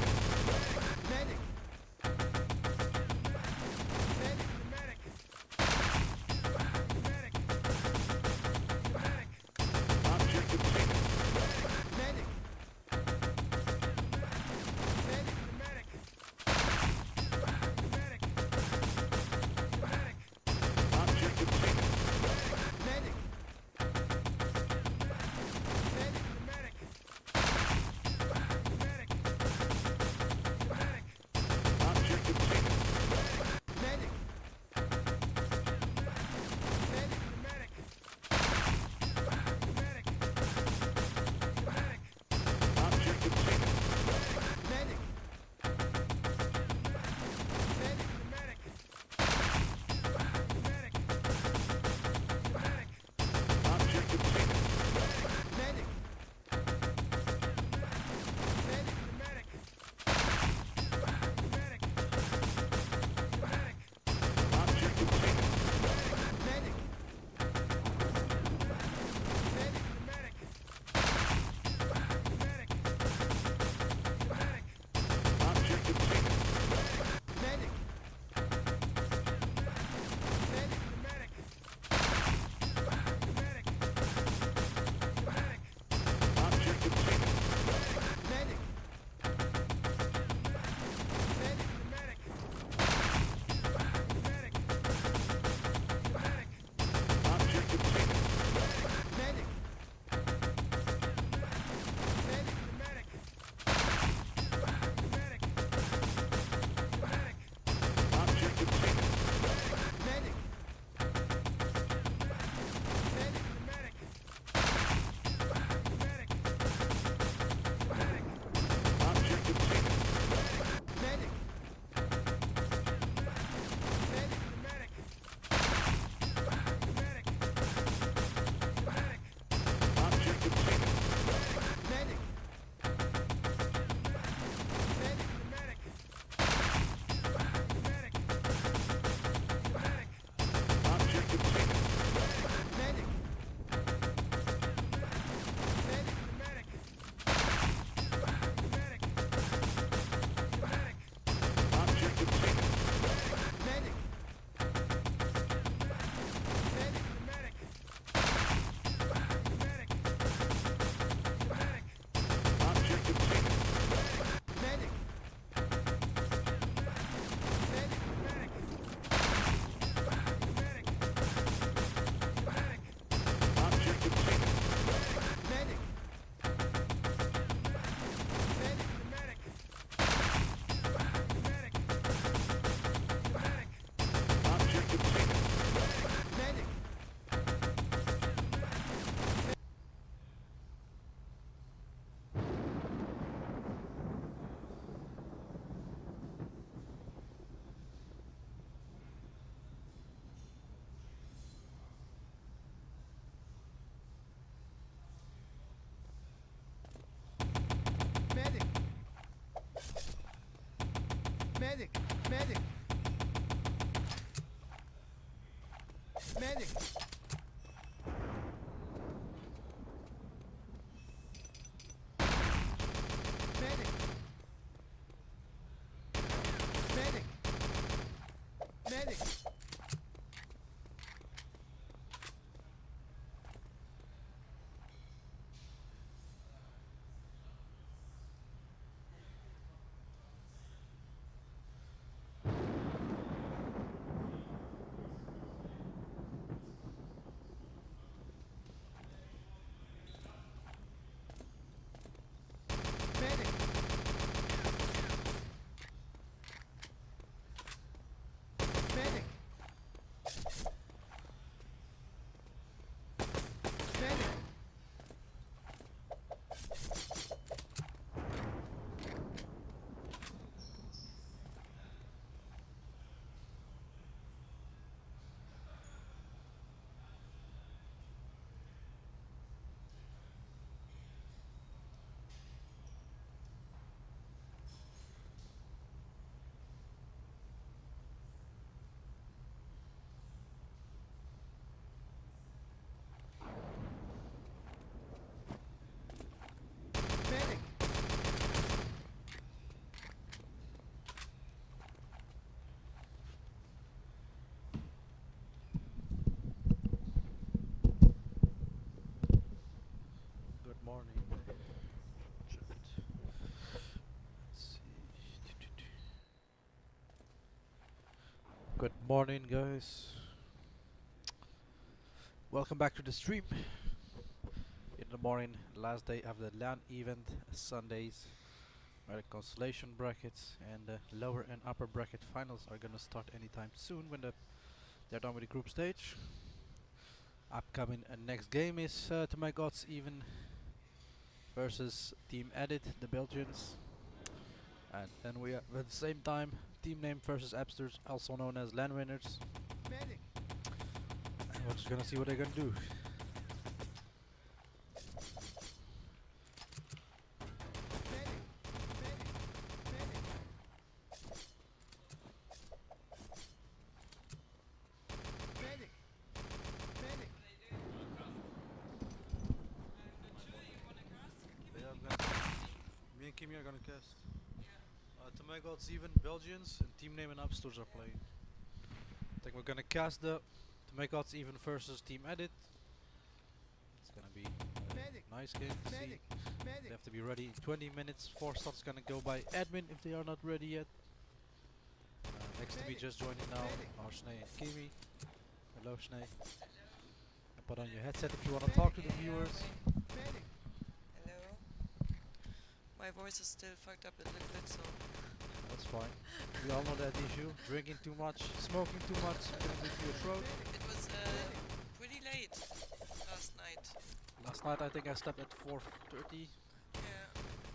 Medic! Medic! Medic! Medic! Medic! Medic! Medic! Medic! Medic! Good morning. Chat. Let's see. Good morning, guys. Welcome back to the stream. In the morning, last day of the LAN event, Sundays, where the constellation brackets and the lower and upper bracket finals are gonna start anytime soon when they're done with the group stage. Upcoming next game is To My Gods Even versus Team Edit, the Belgians. And then we have at the same time Team Name versus Appsters, also known as LAN winners. Medic! And we're just gonna see what they're gonna do. Medic! Medic! Medic! Medic! Medic! Me and Kimi are gonna cast. To My Gods Even, Belgians, and Team Name and Appsters are playing. I think we're gonna cast the To My Gods Even versus Team Edit. It's gonna be a Medic! nice game to see. Medic! They Medic! have to be ready in 20 minutes. 4 slots gonna go by admin if they are not ready yet. Next to me Medic. just joining now Medic. are Snee and Kimi. Hello Snee. And put on your headset if you wanna talk to the viewers. Medic! Hello. My voice is still fucked up a little bit, so That's fine. We all know that issue. Drinking too much, smoking too much, gonna do to your throat. it was pretty late last night. Last night I think I slept at 4:30. Yeah,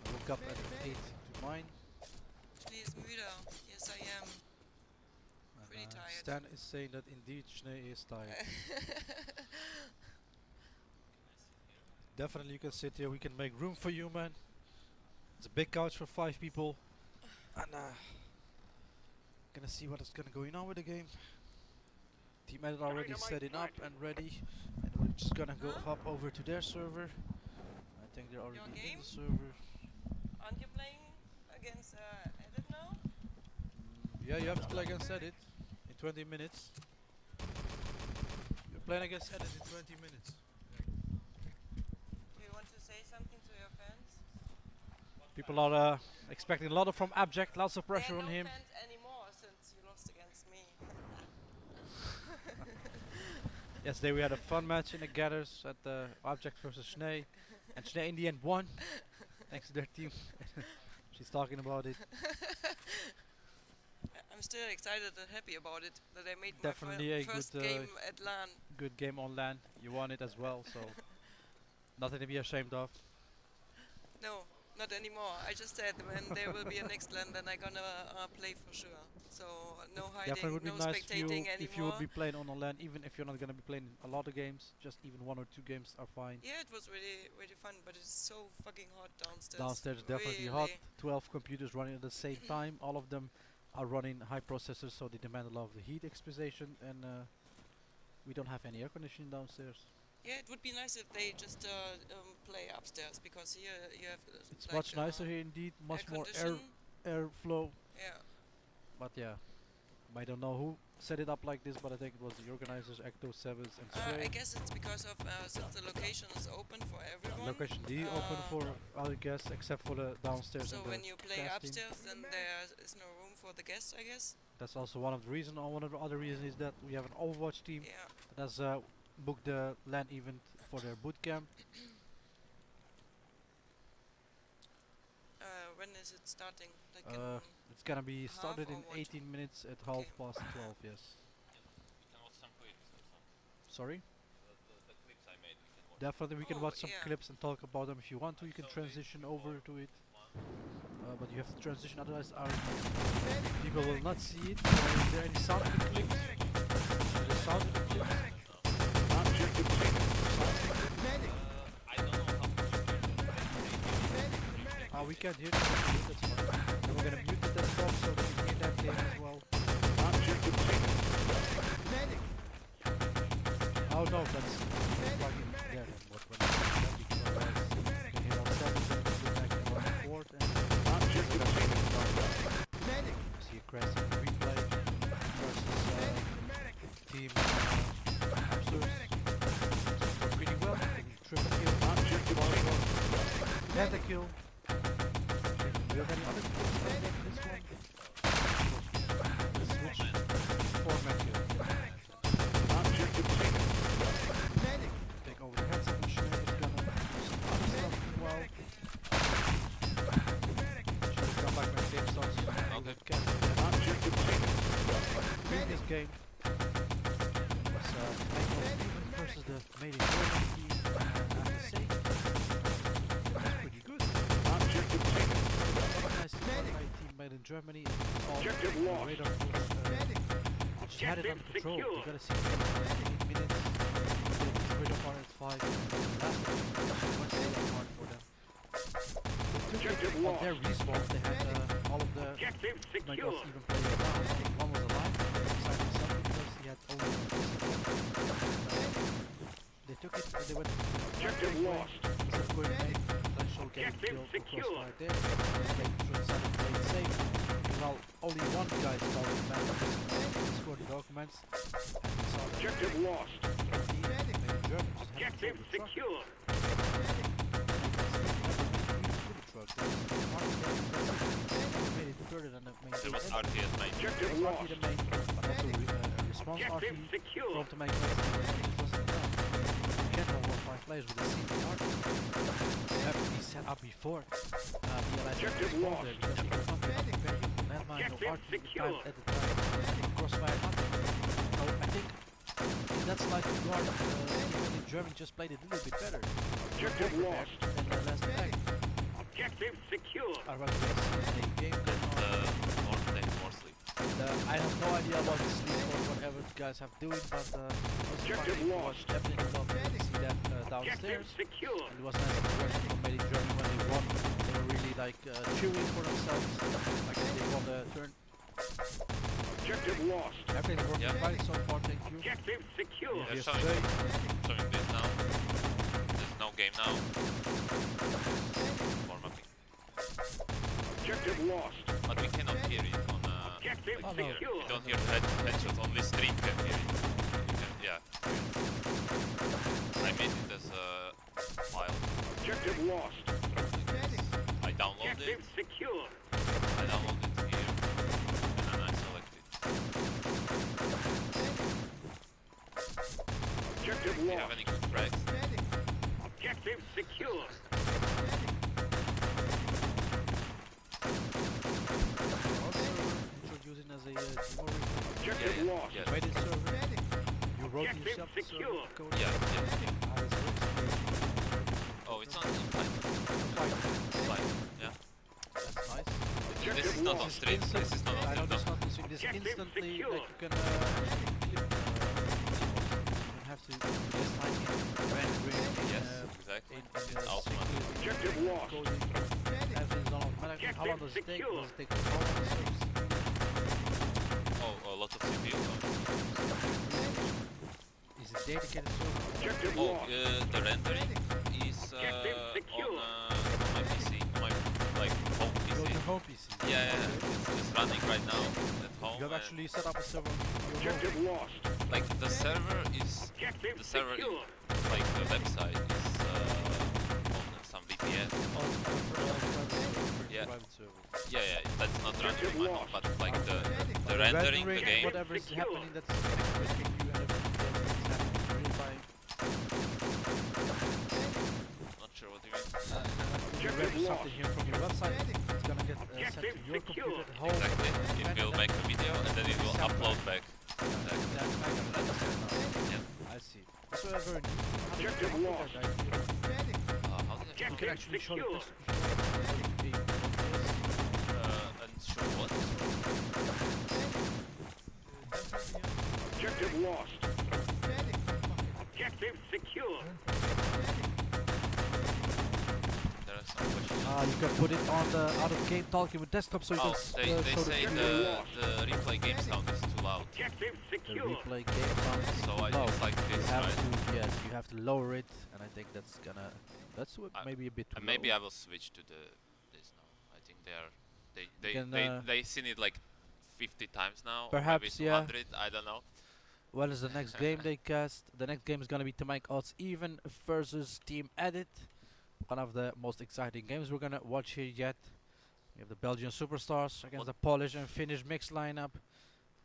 I woke up at 8 to 9. Schnee is müde. Yes, I am. And, Pretty tired. Stan is saying that indeed Snee is tired. Definitely you can sit here, we can make room for you, man. It's a big couch for 5 people. And gonna see what is gonna going on with the game. Team Edit already setting up and ready. And we're just gonna go hop over to their server. I think they're already in game? the server. Aren't you playing against Edit now? Yeah, you have to play against Edit in 20 minutes. You're playing against Edit in 20 minutes. Do you want to say something to your fans? People are expecting a lot from Abject, lots of pressure There on are no him. fans anymore since you lost against me. Yesterday we had a fun match in the gathers at the Object versus Snee, and Snee in the end won, thanks to their team. She's talking about it. I'm still excited and happy about it that I made Definitely my a first good, game at LAN. Good game on LAN. You won it as well, so nothing to be ashamed of. No, not anymore. I just said when there will be a next LAN, then I'm gonna play for sure. So no hiding, Definitely would be no nice if you, spectating anymore. if you would be playing on LAN, even if you're not gonna be playing a lot of games, just even 1 or 2 games are fine. Yeah, it was really fun, but it's so fucking hot downstairs. Downstairs is definitely hot. 12 computers running at the same time, all of them are running high processors, so they demand a lot of the heat exposition, and we don't have any air conditioning downstairs. Yeah, it would be nice if they just play upstairs, because here you have It's like, much nicer here indeed, much more condition. airflow. Yeah. But yeah, I don't know who set it up like this, but I think it was the organizers, Ecto 7s and I Sway. guess it's because of since the location is open for everyone. Location D open for other guests except for the downstairs. So and the when you play casting. upstairs, then there is no room for the guests, I guess. That's also one of the reasons. One of the other reasons is that we have an Overwatch team Yeah. that has booked the LAN event for their boot camp. When is it starting? Like in It's gonna be half started or in what? 18 minutes at half past 12. Yes. We can watch some clips also. Sorry. The clips I made, we can watch. Definitely, we can Oh, watch some yeah. clips and talk about them if you want to. You can So transition before over to it, one. but you have to transition. Otherwise, our people will not see it. Is there any sound in the clips? Is there sound in the clips? I don't know how to We can't hear it. That's fine. And we're gonna mute the desktop so that we can hear that game as well. Oh no, that's plug-in there. Then what when we can hear ourselves and go back to one port and see a crash in the replay versus team Absurd. So pretty well. Triple kill, pentakill. Do you have any other kills like that? This one? Switch. 4-man kill. Take over the headset and Sinead is gonna do some other stuff as well. She will come back when the game starts. Previous game was Steven versus the Made in Germany team. I have to say, that's pretty good. Nice team made in Germany. Objective lost. Radar force, she had it under control. You gotta see 8 minutes. Radar fire is 5. That's much radar hard for them. They took Objective it on lost. their respawn. They had all of the Objective Snipers secure. even players down. I think one was alive. Beside himself because he had only one pistol. They took it and they went Objective lost. instead of going main, potential getting Objective killed or secure. crossfire there. They decided to play it safe. Well, only one guy started the map and scored the documents. And we saw that Objective lost. he made a German just had to Objective control the truck. secure. Made it further than the main. There was RT at main. Objective RT lost. the main, but also response Objective RT secure. from the main base. It wasn't enough. You can't hold 5 players with a single RT. You have to be set up before the allies can Objective respond lost. there, because if you're not prepared with landmine or Objective RT secure. at the time, crossfire nothing. So I think in that slide of guard, team in Germany just played it a little bit better. Objective More lost. prepared than the last attack. Objective secure. I rather see a game than More sleep. I have no idea about the sleep or whatever the guys have doing, but it was Objective fun. It was lost. definitely lovely to see that Objective downstairs. secure. And it was nice progression from Made in Germany when they won. They were really like cheering for themselves. Like they won the turn. Objective lost. Everything's working Yeah. fine so far, thank you. Objective secure. Yes, They're yesterday. showing this now. There's no game now. For mapping. Objective lost. But we cannot hear it on Objective Oh, no. secure. you don't hear headshot, only stream can hear it. You can, yeah. I made it as a file. Objective lost. I downloaded it. Objective secure. I downloaded it here. And then I select it. Objective Do you have lost. any good frags? Objective secure. Also introducing as a demo replay. Objective Yeah, lost. yeah. Made it server. You wrote it Objective yourself the secure. server code. Yeah, yeah. How is it? Oh, it's not in Python. Fine. Python, yeah. That's nice. This is not on lost. stream. This is not on I know stream. this not on stream. This Objective instantly secure. like you can actually clip. You don't have to just type in rendering Yes, in exactly. in It's automatic. Objective lost. coding. Everything's on automatic. How long does it take? secure. Does it take how long the service? field? Is it dedicated server? Objective Oh, lost. the rendering is on my PC, on my like home You're on PC. your home PC. Yeah, it's running right now at home. You have and actually set up a server on your Objective home. lost. like the server is Objective the server in, secure. like the website is on some VPN. On Yeah. private server. Yeah, that's not running on my home, but like the But rendering the game. whatever is happening, that's connected between you and everything else that's happening in real time. Not sure what you mean. You render something here from your website, it's gonna get sent to your computer at home. Exactly. It will make a video and then it will upload back. Yeah, I can understand now. Yeah. I see. That's what I've heard. Objective lost. How did I You can actually show the secure. picture and show what? Objective lost. Objective secure. There are some questions. you can put it on the out of game talking with desktop so you Oh, can they show say the the replay game sound is too loud. Objective the secure. replay game sound is So too I loud. use like You this, have right? to, yes, you have to lower it, and I think that's gonna, maybe a bit too And maybe low. I will switch to this now. I think they can, they seen it like 50 times now. Perhaps, or maybe 200, I don't know. When is the next game they cast? The next game is gonna be To Make Odds Even versus Team Edit. One of the most exciting games we're gonna watch here yet. We have the Belgian superstars against What- the Polish and Finnish mixed lineup.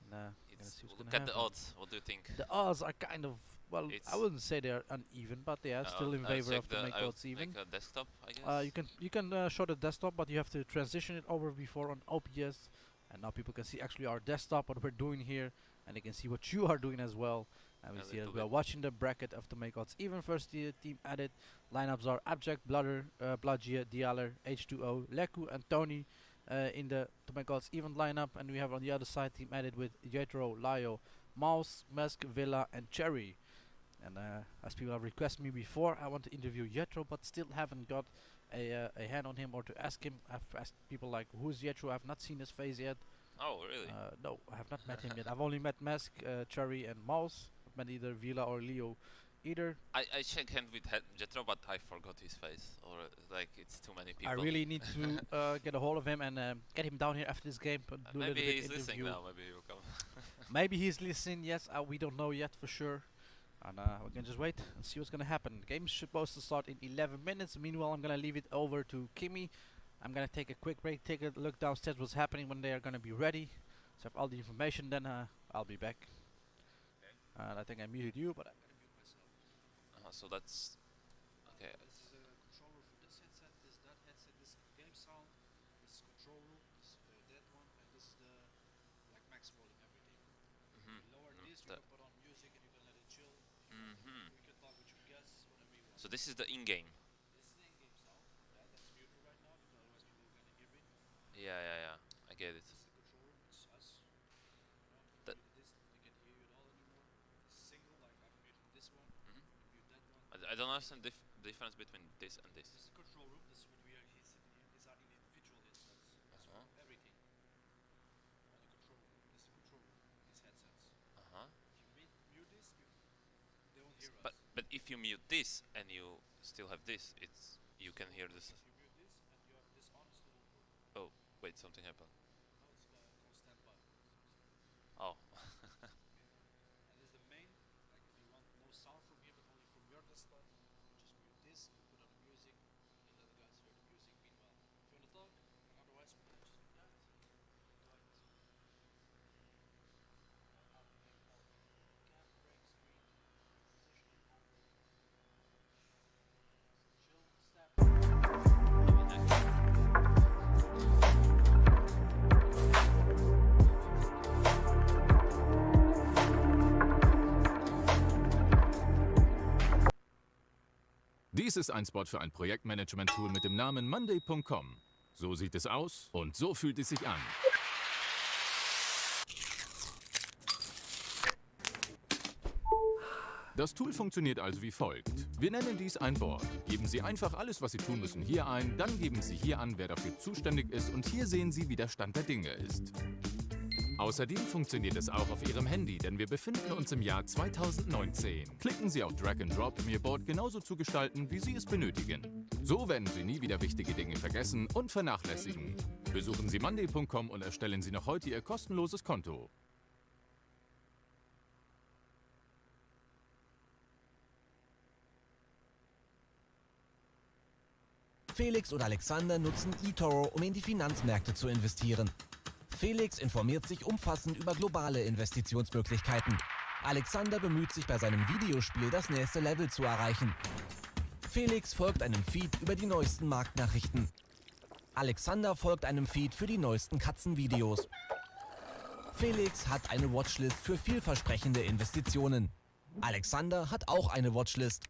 And, gonna see what's Look gonna at the happen. odds. What do you think? The odds are kind of, well, I It's- wouldn't say they're uneven, but they are still in favor check of To Make I will Odds Even. make a desktop, I guess. You can show the desktop, but you have to transition it over before on OBS, and now people can see actually our desktop, what we're doing here, and they can see what you are doing as well. And we A see that little we are bit. watching the bracket of To Make Odds Even first Team Edit. Lineups are Abject, Bludder, Blagia, Dialer, H2O, Leku, and Tony in the To Make Odds Even lineup, and we have on the other side Team Edit with Jetro, Lio, Mouse, Mesk, Villa, and Cherry. And as people have requested me before, I want to interview Jetro, but still haven't got a hand on him or to ask him. I've asked people like, who's Jetro? I've not seen his face yet. Oh, really? No, I have not met him yet. I've only met Mesk, Cherry, and Mouse. I've met either Villa or Leo either. I shake hand with Jetro, but I forgot his face. Or like it's too many people. I really need to get a hold of him and get him down here after this game. Do a Maybe little bit he's listening interview. now. Maybe he will come. Maybe he's listening. Yes, we don't know yet for sure. And we can just wait and see what's gonna happen. The game is supposed to start in 11 minutes. Meanwhile, I'm gonna leave it over to Kimmy. I'm gonna take a quick break, take a look downstairs what's happening when they are gonna be ready. So I have all the information, then I'll be back. And I think I muted you, but I'm gonna mute myself. So that's okay. This is a controller for this headset, this that headset, this game sound, this is control room, this that one, and this is the like max volume everything. You lower this, you can put on music and you can let it chill. We can talk with your guests, whatever you want. So this is the in-game. This is the in-game sound. Yeah, that's muted right now because otherwise people are gonna hear it. Yeah. I get it. This is the control room, it's us. That- Mute this, they can't hear you at all anymore. This is single, like I've muted this one, mute that one. I don't understand the difference between this and this. This is the control room, this is what we are here sitting in. These are individual headsets. That's for everything. On the control room. This is the control room, these headsets. If you mute this, they won't hear us. But if you mute this and you still have this, it's you can hear this. If you mute this and you have this on, it still won't work. Oh, wait, something happened. Now it's go standby. Oh. And this is the main, like if you want no sound from here but only from your desktop, you just mute this, put on the music, and let the guys hear the music meanwhile. If you want to talk, and otherwise we can just do that. But out of game mode. Cam break screen, positioning over. Chill step. Dies ist ein Spot für ein Projektmanagement-Tool mit dem Namen Monday.com. So sieht es aus und so fühlt es sich an. Das Tool funktioniert also wie folgt. Wir nennen dies ein Board. Geben Sie einfach alles, was Sie tun müssen, hier ein, dann geben Sie hier an, wer dafür zuständig ist und hier sehen Sie, wie der Stand der Dinge ist. Außerdem funktioniert es auch auf Ihrem Handy, denn wir befinden uns im Jahr 2019. Klicken Sie auf Drag and Drop, um Ihr Board genauso zu gestalten, wie Sie es benötigen. So werden Sie nie wieder wichtige Dinge vergessen und vernachlässigen. Besuchen Sie monday.com und erstellen Sie noch heute Ihr kostenloses Konto. Felix und Alexander nutzen eToro, um in die Finanzmärkte zu investieren. Felix informiert sich umfassend über globale Investitionsmöglichkeiten. Alexander bemüht sich bei seinem Videospiel, das nächste Level zu erreichen. Felix folgt einem Feed über die neuesten Marktnachrichten. Alexander folgt einem Feed für die neuesten Katzenvideos. Felix hat eine Watchlist für vielversprechende Investitionen. Alexander hat auch eine Watchlist.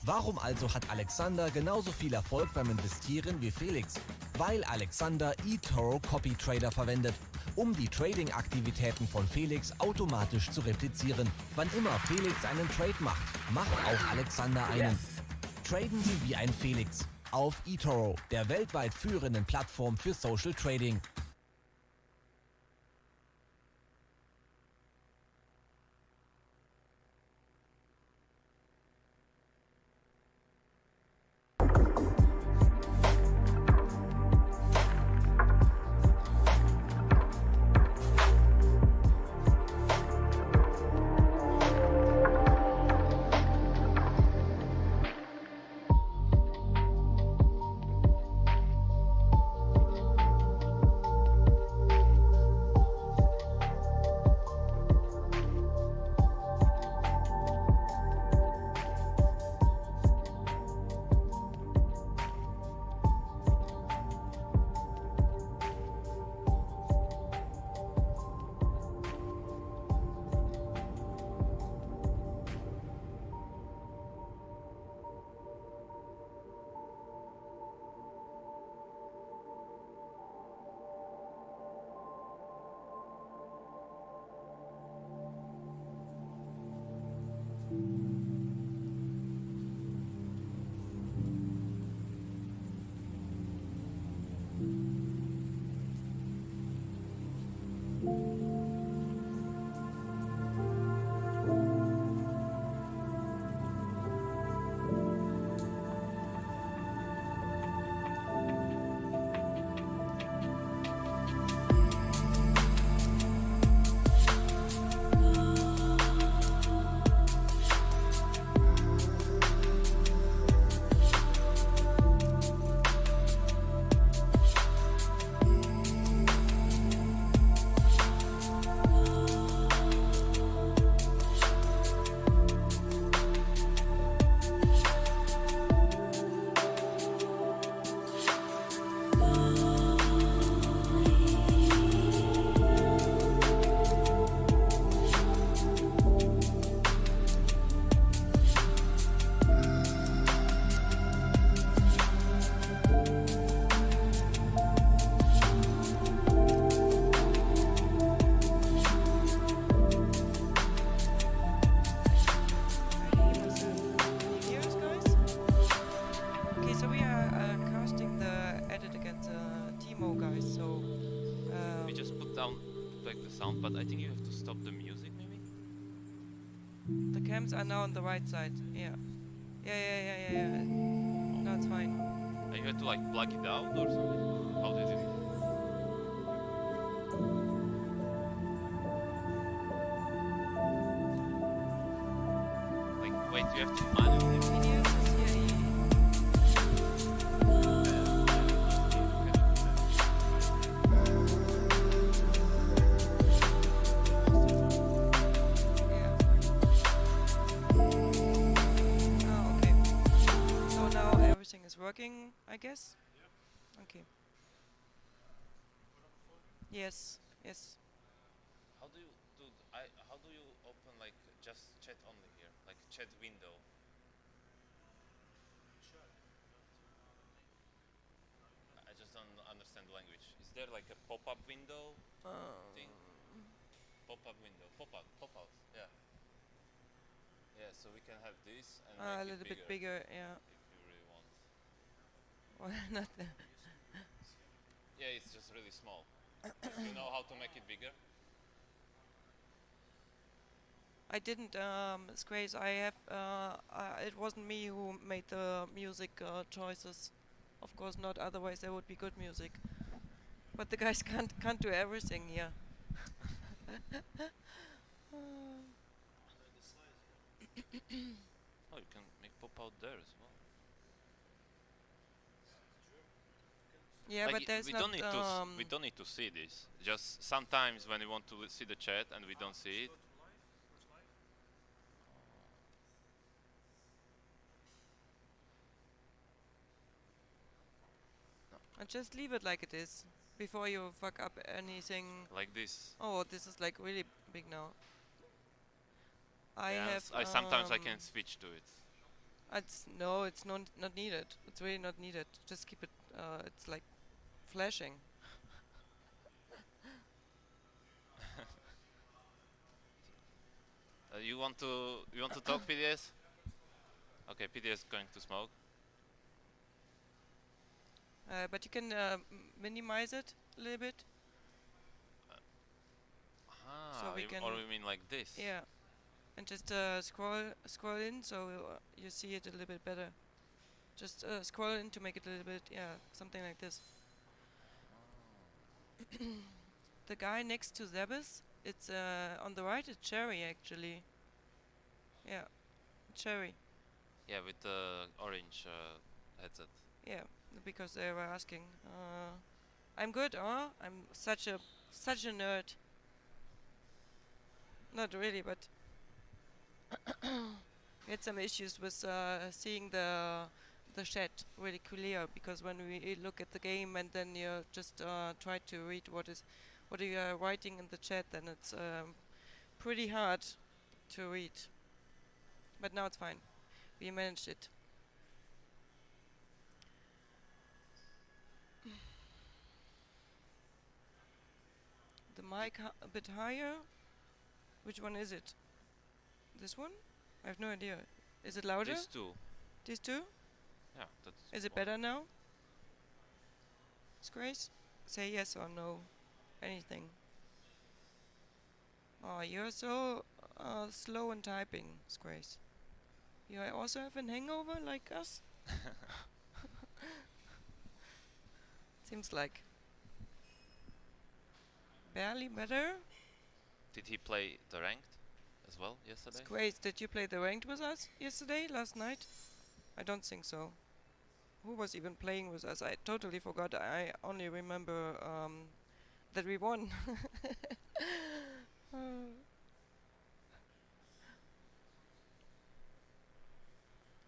Warum also hat Alexander genauso viel Erfolg beim Investieren wie Felix? Weil Alexander eToro Copy Trader verwendet, um die Trading-Aktivitäten von Felix automatisch zu replizieren. Wann immer Felix einen Trade macht, macht auch Alexander einen. Traden Sie wie ein Felix auf eToro, der weltweit führenden Plattform für Social Trading. But I think you have to stop the music, maybe? The cams are now on the right side. Yeah. Yeah. No, it's fine. And you had to like plug it out or something? How did it? Like, wait, you have to manually? Is working, I guess. Okay. Yes. How do you how do you open like just chat only here, like chat window? I just don't understand the language. Is there like a pop-up window thing? Pop-up window, pop-out. Yeah. Yeah, so we can have this and make a little bit bigger, yeah. Well, not the yeah, it's just really small. Do you know how to make it bigger? I didn't, Scrace. I have. It wasn't me who made the music choices. Of course not. Otherwise, there would be good music. But the guys can't do everything here. Oh, you can make pop out there as well. Yeah, Like but there's we not. don't need we don't need to see this. Just sometimes when we want to see the chat and we don't see it. And just leave it like it is before you fuck up anything. Like this. Oh, this is like really big now. I Yeah, have. I sometimes I can switch to it. No, it's not needed. It's really not needed. Just keep it. It's like flashing. You want to talk PDS? Okay, PDS going to smoke. But you can minimize it a little bit. So we can. Or you mean like this? Yeah, and just scroll in so you see it a little bit better. Just scroll in to make it a little bit, yeah, something like this. The guy next to Zebus, it's on the right. It's Cherry actually. Yeah, Cherry. Yeah, with the orange headset. Yeah, because they were asking. I'm good, huh? I'm such a nerd. Not really, but we had some issues with seeing the chat really clear, because when we look at the game and then you just try to read what you are writing in the chat, then it's pretty hard to read. But now it's fine. We managed it. The mic a bit higher. Which one is it? This one? I have no idea. Is it louder? These two. These two? Yeah, that's. Is it better now? Grace? Say yes or no. Anything. Oh, you're so slow in typing, Grace. You also have an hangover like us? Seems like. Barely better? Did he play the ranked as well yesterday? Grace, did you play the ranked with us yesterday, last night? I don't think so. Who was even playing with us? I totally forgot. I only remember that we won.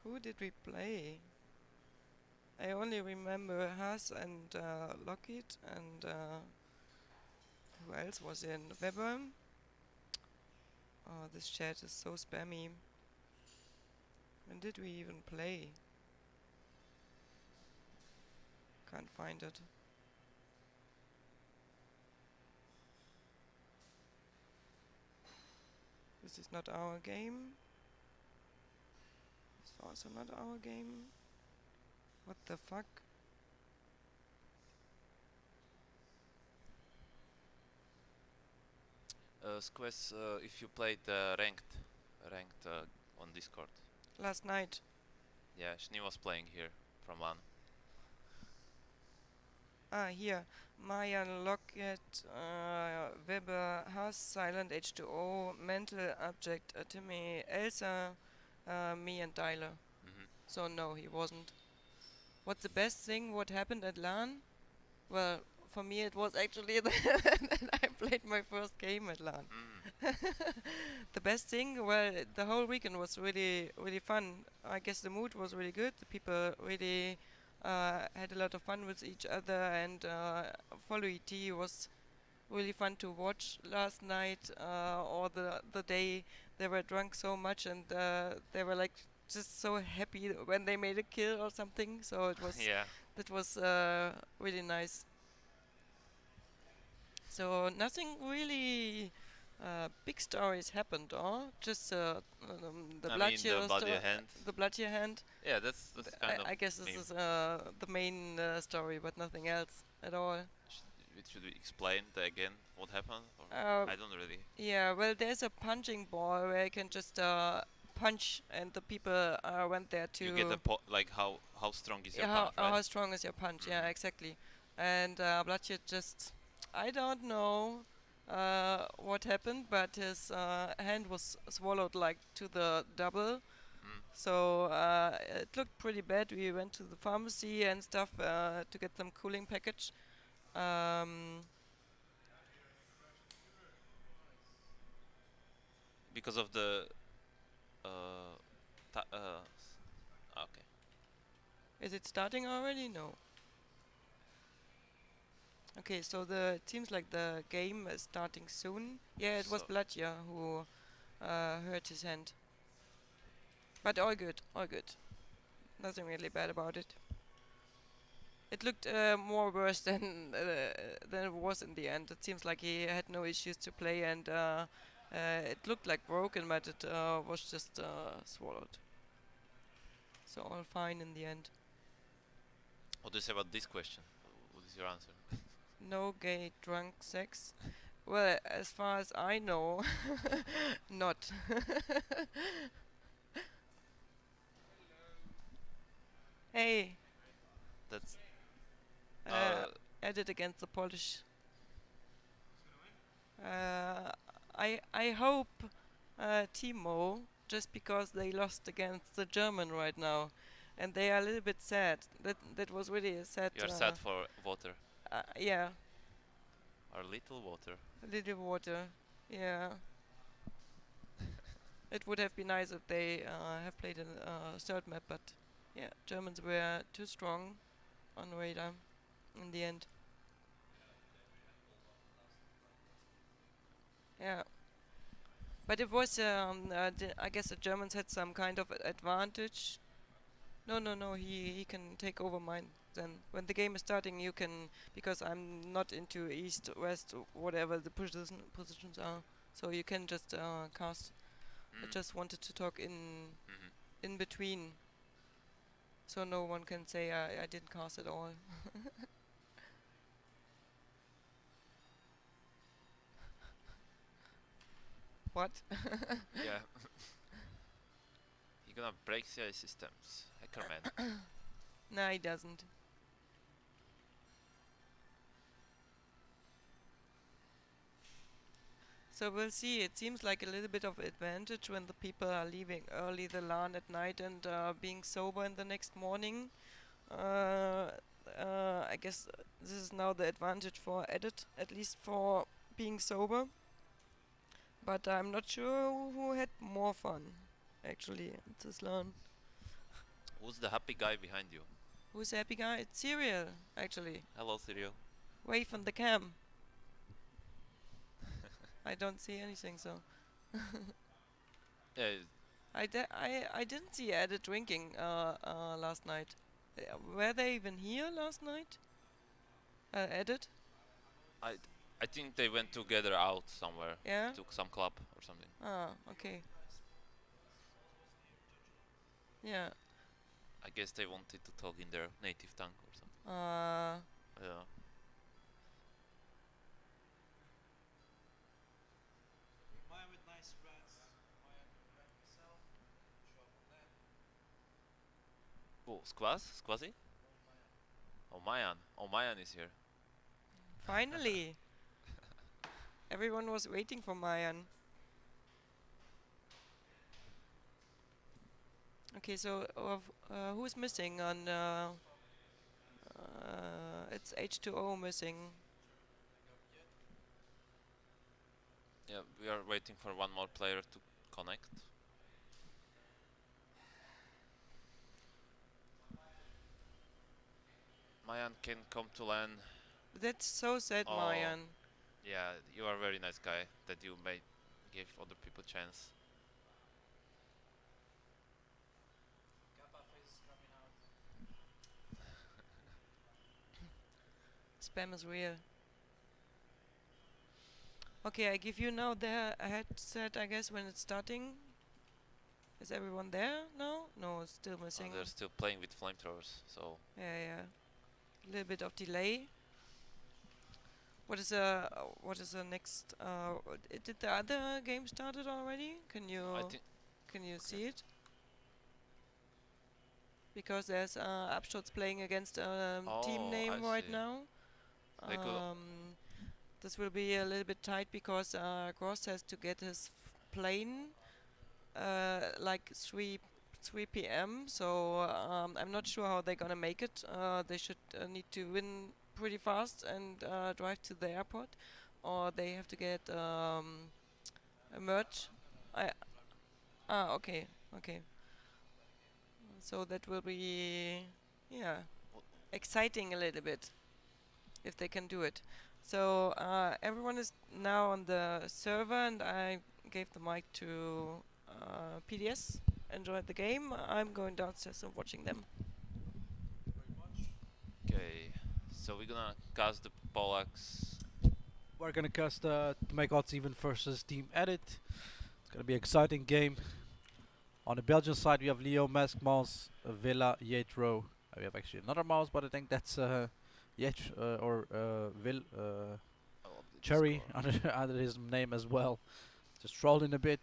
Who did we play? I only remember Haas and Lockheed and who else was in Weber? Oh, this chat is so spammy. When did we even play? Can't find it. This is not our game. It's also not our game. What the fuck? Squez, if you played ranked on Discord. Last night. Yeah, Shni was playing here from LAN. Ah, here. Mayan, Lockett, Weber, Haas, Silent, H2O, Mental, Object, Timmy, Elsa, me and Tyler. So no, he wasn't. What's the best thing what happened at LAN? Well, for me it was actually that I played my first game at LAN. The best thing, well, the whole weekend was really, really fun. I guess the mood was really good. The people really had a lot of fun with each other, and Follow ET was really fun to watch last night, or the day. They were drunk so much, and they were like just so happy when they made a kill or something. So it was that was really nice. So nothing really big stories happened, or just the bloodier hand. Yeah, that's kind of. I guess this is the main story, but nothing else at all. should we explain again what happened? Or I don't really. Yeah, well, there's a punching ball where you can just punch, and the people went there to. You get a like how strong is your Yeah, punch, right? how strong is your punch? Yeah, exactly. And Bloodshed just, I don't know what happened, but his hand was swallowed like to the double. So it looked pretty bad. We went to the pharmacy and stuff to get some cooling package. Because of the okay. Is it starting already? No. Okay, so it seems like the game is starting soon. Yeah, it was So- Blatja who hurt his hand. But all good, all good. Nothing really bad about it. It looked more worse than it was in the end. It seems like he had no issues to play, and it looked like broken, but it was just swallowed. So all fine in the end. What do you say about this question? What is your answer? No gay drunk sex. Well, as far as I know, not. Hey, That's added against the Polish. I hope Timo, just because they lost against the German right now, and they are a little bit sad. That was really a sad. you're sad for water. Yeah, Or little water. a little water. Yeah. It would have been nice if they have played a third map, but yeah, Germans were too strong on radar in the end. Yeah. But it was, I guess the Germans had some kind of advantage. No, he can take over mine. Then when the game is starting, you can, because I'm not into east, west, whatever the positions are. So you can just cast. I just wanted to talk in between, so no one can say I didn't cast at all. What? Yeah. You're gonna break CI systems. Hacker man. No, he doesn't. So we'll see. It seems like a little bit of advantage when the people are leaving early the LAN at night and being sober in the next morning. I guess this is now the advantage for Edit, at least for being sober. But I'm not sure who had more fun, actually, at this LAN. Who's the happy guy behind you? Who's the happy guy? It's Serial, actually. Hello, Sirio. Wave on the cam. I don't see anything, so. Yeah, I didn't see Edit drinking last night. Were they even here last night? Edit? I think they went together out somewhere. Yeah? To some club or something. Ah, okay. Yeah. I guess they wanted to talk in their native tongue or something. Yeah. Oh, Squazy? Oh, Mayan. Oh, Mayan is here. Finally! Everyone was waiting for Mayan. Okay, so who's missing on... it's H2O missing. Yeah, we are waiting for one more player to connect. Mayan can come to LAN. That's so sad, Oh. Mayan. Yeah, you are a very nice guy that you may give other people chance. Spam is real. Okay, I give you now the headset, I guess, when it's starting. Is everyone there now? No, it's still missing. They're still playing with flamethrowers, so Yeah. A little bit of delay. What is the next? Did the other game started already? I think Can you see it? Because there's Upshots playing against team Oh, name I right see. now. They could- This will be a little bit tight because Gross has to get his plane like 3 p.m. So I'm not sure how they're gonna make it. They should need to win pretty fast and drive to the airport, or they have to get a merge. Okay, okay. So that will be, yeah, exciting a little bit if they can do it. So everyone is now on the server, and I gave the mic to PDS. Enjoyed the game. I'm going downstairs and watching them. Okay, so we're gonna cast the Pollax. We're gonna cast to make odds even versus Team Edit. It's gonna be an exciting game. On the Belgian side, we have Leo, Mask, Mouse, Villa, Yetro. We have actually another mouse, but I think that's Will Cherry under his name as well. Just trolled in a bit.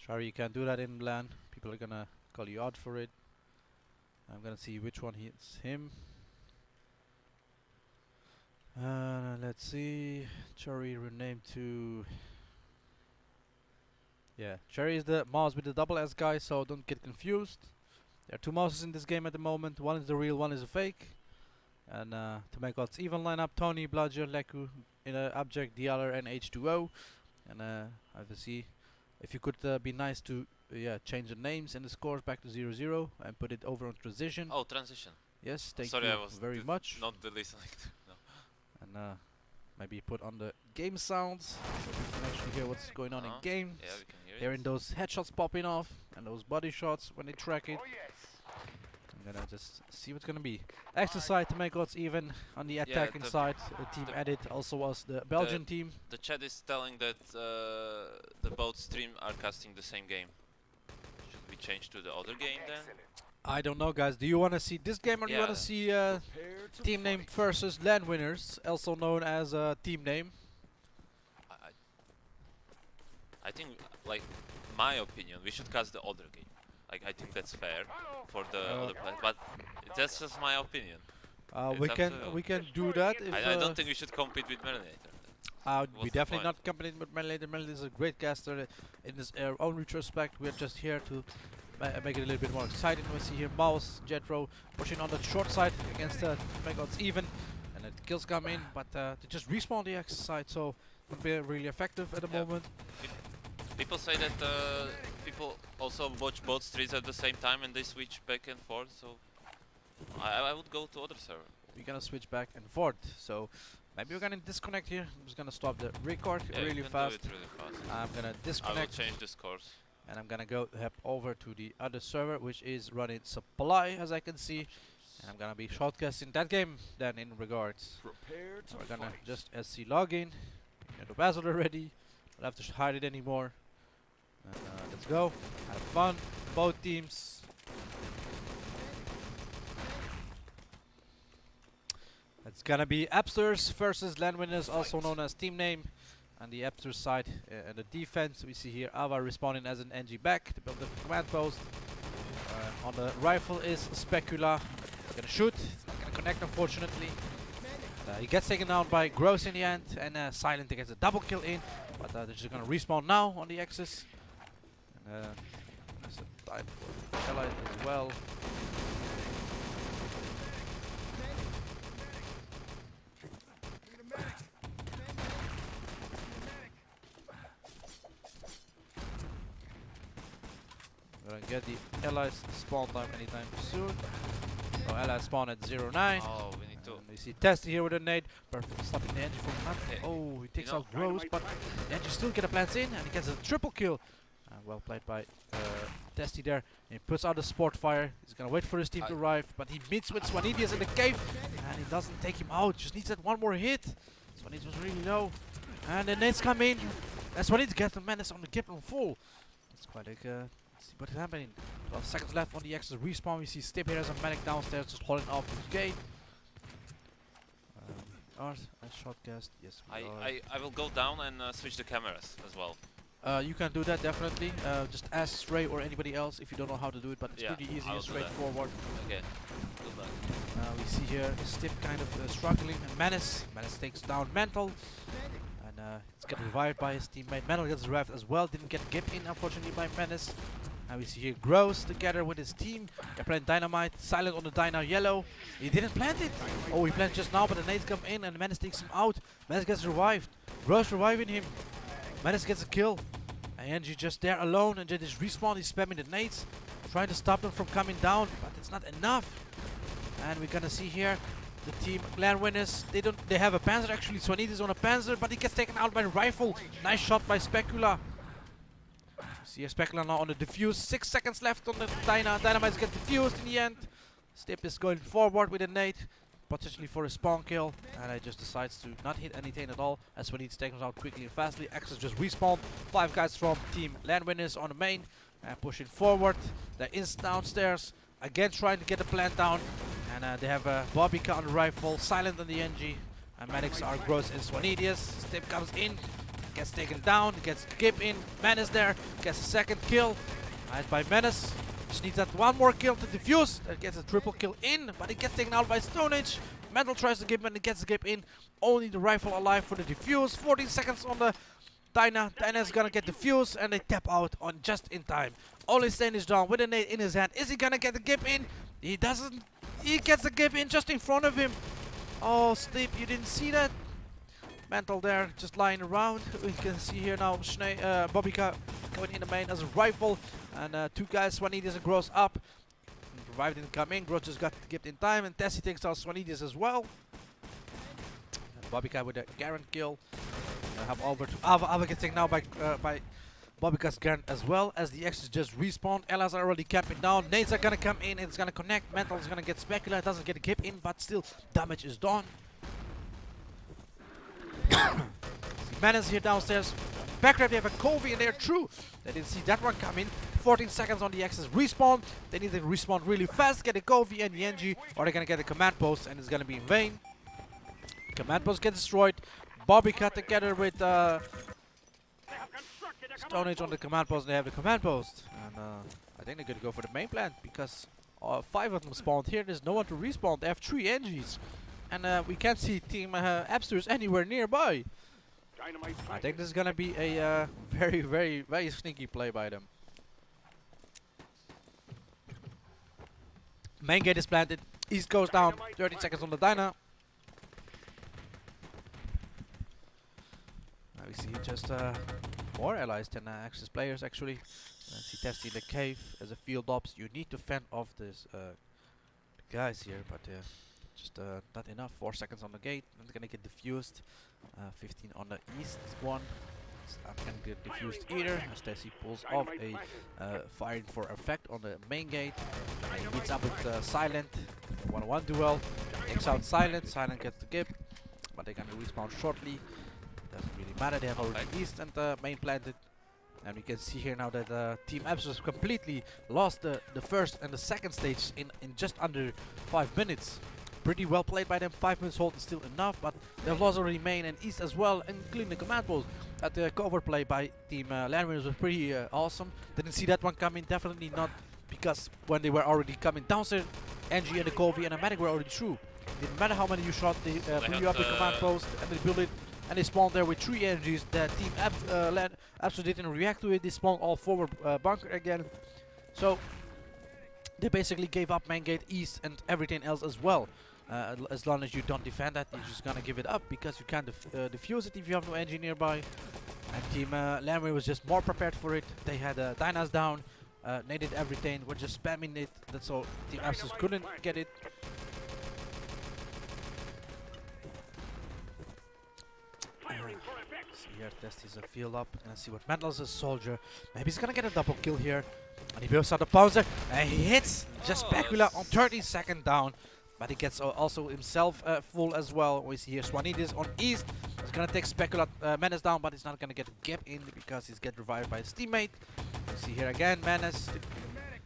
Sorry, you can't do that in LAN. People are gonna call you out for it. I'm gonna see which one hits him. Let's see. Cherry renamed to. Yeah, Cherry is the mouse with the double S guy, so don't get confused. There are two mouses in this game at the moment. One is the real, one is a fake. And to make odds even lineup, Tony, Bludger, Leku, in Abject, Dialer, and H2O. And I have to see if you could be nice to change the names and the scores back to 0-0 and put it over on transition. Oh, transition. Yes, thank Sorry, you I was very much. not the listening. No. And maybe put on the game sounds so we can actually hear what's going on in game. Yeah, we can hear Hearing it. those headshots popping off and those body shots when they track it. I'm gonna just see what's gonna be. Exercise to make odds even on the attacking side. Team Edit also was the Belgian team. The chat is telling that the both stream are casting the same game. Should we change to the other game then? I don't know, guys. Do you want to see this game, or do you want to see team name versus LAN winners, also known as team name? I think, like, my opinion, we should cast the other game. Like, I think that's fair for the other players, but that's just my opinion. We can do that. If I don't think we should compete with Melanator. We definitely not competing with Melanator. Melanator is a great caster in his own retrospect. We're just here to make it a little bit more exciting. We see here Mouse, Jetro pushing on the short side against make odds even, and the kills come in, but they just respawn the X side, so not be really effective at the moment. People say that people also watch both streams at the same time and they switch back and forth, so I would go to other server. We're gonna switch back and forth, so maybe we're gonna disconnect here. I'm just gonna stop the record really fast. I'm gonna disconnect. I will change the scores. And I'm gonna go head over to the other server, which is running supply, as I can see. And I'm gonna be shortcasting that game then in regards. We're gonna just SC login. Get the password already. Don't have to hide it anymore. And let's go. Have fun. Both teams. It's gonna be Appsters versus LAN winners, also known as team name. On the Appster side and the defense, we see here Ava responding as an NG back to build the command post. On the rifle is Specula. He's gonna shoot. It's not gonna connect, unfortunately. He gets taken down by Gross in the end, and Silent gets a double kill in. But they're just gonna respawn now on the Axis. And there's a time for Allied as well. We're gonna get the allies spawn time anytime soon. Oh, allies spawn at 09. Oh, we need to. We see Testy here with a nade. Perfect, stopping the engine from nothing. Oh, he takes out Rose, but the engine still get a plants in, and he gets a triple kill. Well played by Testy there. He puts out the sport fire. He's gonna wait for his team to arrive, but he meets with Swanidius in the cave, and he doesn't take him out. Just needs that one more hit. Swanidius was really low, and the nades come in. And Swanidius gets the menace on the gip on full. It's quite like let's see what is happening. 12 seconds left on the X's respawn. We see Stip here as a medic downstairs just holding off the gate. are shotcast. Yes, we are. I will go down and switch the cameras as well. You can do that definitely. Just ask Stray or anybody else if you don't know how to do it, but it's Yeah, pretty easy I'll and do that. straightforward. Okay. Good luck. We see here Stiff kind of struggling, and Menace takes down Mental, and it's getting revived by his teammate. Mental gets revived as well, didn't get gip in unfortunately by Menace. And we see here Gross together with his team. They're playing Dynamite, silent on the Dyna yellow. He didn't plant it. Oh, he planted just now, but the nades come in and Menace takes him out. Menace gets revived. Gross reviving him. Menace gets a kill. And Angie just there alone, and then just respawn. He's spamming the nades, trying to stop them from coming down, but it's not enough. And we're gonna see here the team LAN winners. They have a Panzer actually. Swanid is on a Panzer, but he gets taken out by the rifle. Nice shot by Specula. See here Specula now on the defuse. 6 seconds left on the Dyna. Dynamites get defused in the end. Stip is going forward with a nade, potentially for a spawn kill, and I just decides to not hit anything at all as we need to take them out quickly and fastly. Axis just respawned. 5 guys from team LAN winners on the main and pushing forward. They're in downstairs again, trying to get the plant down, and they have a Bobbyka on the rifle, silent on the NG, and medics are Gross and Swanidius. Stip comes in, gets taken down, gets Gip in. Menace there gets a second kill. Nice by Menace. Just needs that one more kill to defuse. That gets a triple kill in, but he gets taken out by Stone Age. Metal tries to Gip and he gets the Gip in. Only the rifle alive for the defuse. 14 seconds on the Dyna. Dyna is gonna get defused and they tap out on just in time. Only Stain is down with a nade in his hand. Is he gonna get the Gip in? He doesn't. He gets the Gip in just in front of him. Oh, Sleep, you didn't see that? Mental there, just lying around. We can see here now Bobbyka going in the main as a rifle. And 2 guys, Swanidis and Gross up. Revive didn't come in. Gross just got gipped in time. And Tessie takes out Swanidis as well. And Bobbyka with a Garen kill. Have over to Ava gets taken now by Bobbyka's Garen as well. As the X's just respawn. Ella's are already camping down. Nades are gonna come in. It's gonna connect. Mental is gonna get Specula. Doesn't get a gip in, but still damage is done. Menace here downstairs. Backrap, they have a Kobe and they're true. They didn't see that one coming. 14 seconds on the X's respawn. They need to respawn really fast, get a Kobe and the NG, or they're gonna get a command post and it's gonna be in vain. Command post gets destroyed. Bobbyka together with Stone Age on the command post, and they have the command post. And I think they're gonna go for the main plant because 5 of them spawned here. There's no one to respawn. They have 3 NGs. And we can't see Team Absters anywhere nearby. I think this is gonna be a very, very, very sneaky play by them. Main gate is planted. East goes down. 30 seconds on the Dyna. Now we see just more allies than Axis players actually. See Testy in the cave as a field ops. You need to fend off this guys here, but just not enough. 4 seconds on the gate. Not gonna get diffused. 15 on the east one. It's not gonna get diffused either. As Tessie pulls off a firing for effect on the main gate. He meets up with Silent. 1-on-1 duel. Takes out Silent. Silent gets the Gip, but they're gonna respawn shortly. Doesn't really matter. They have already east and main planted. And we can see here now that Team Abs completely lost the first and the second stage in just under 5 minutes. Pretty well played by them. 5 minutes hold is still enough, but they've lost already main and east as well, including the command post. The cover play by Team LAN winners was pretty awesome. Didn't see that one coming, definitely not, because when they were already coming downstairs, NG and the Kobe and the medic were already through. Didn't matter how many you shot, they blew up the command post and they built it. And they spawned there with 3 NGs. The Team LAN absolutely didn't react to it. They spawned all forward bunker again. So they basically gave up main gate east and everything else as well. As long as you don't defend that, you're just gonna give it up because you can't defuse it if you have no NG nearby. And Team LAN was just more prepared for it. They had Dynas down, they did everything, were just spamming it. That's all. Team Abs couldn't get it. See here, Testy's a field up, and see what Mental's a soldier. Maybe he's gonna get a double kill here. And he builds out the Panzer, and he hits just Specula on 32nd down. But he gets also himself full as well. We see here Swanidis on east. He's gonna take Specula Menace down, but he's not gonna get a gap in because he's get revived by his teammate. We see here again Menace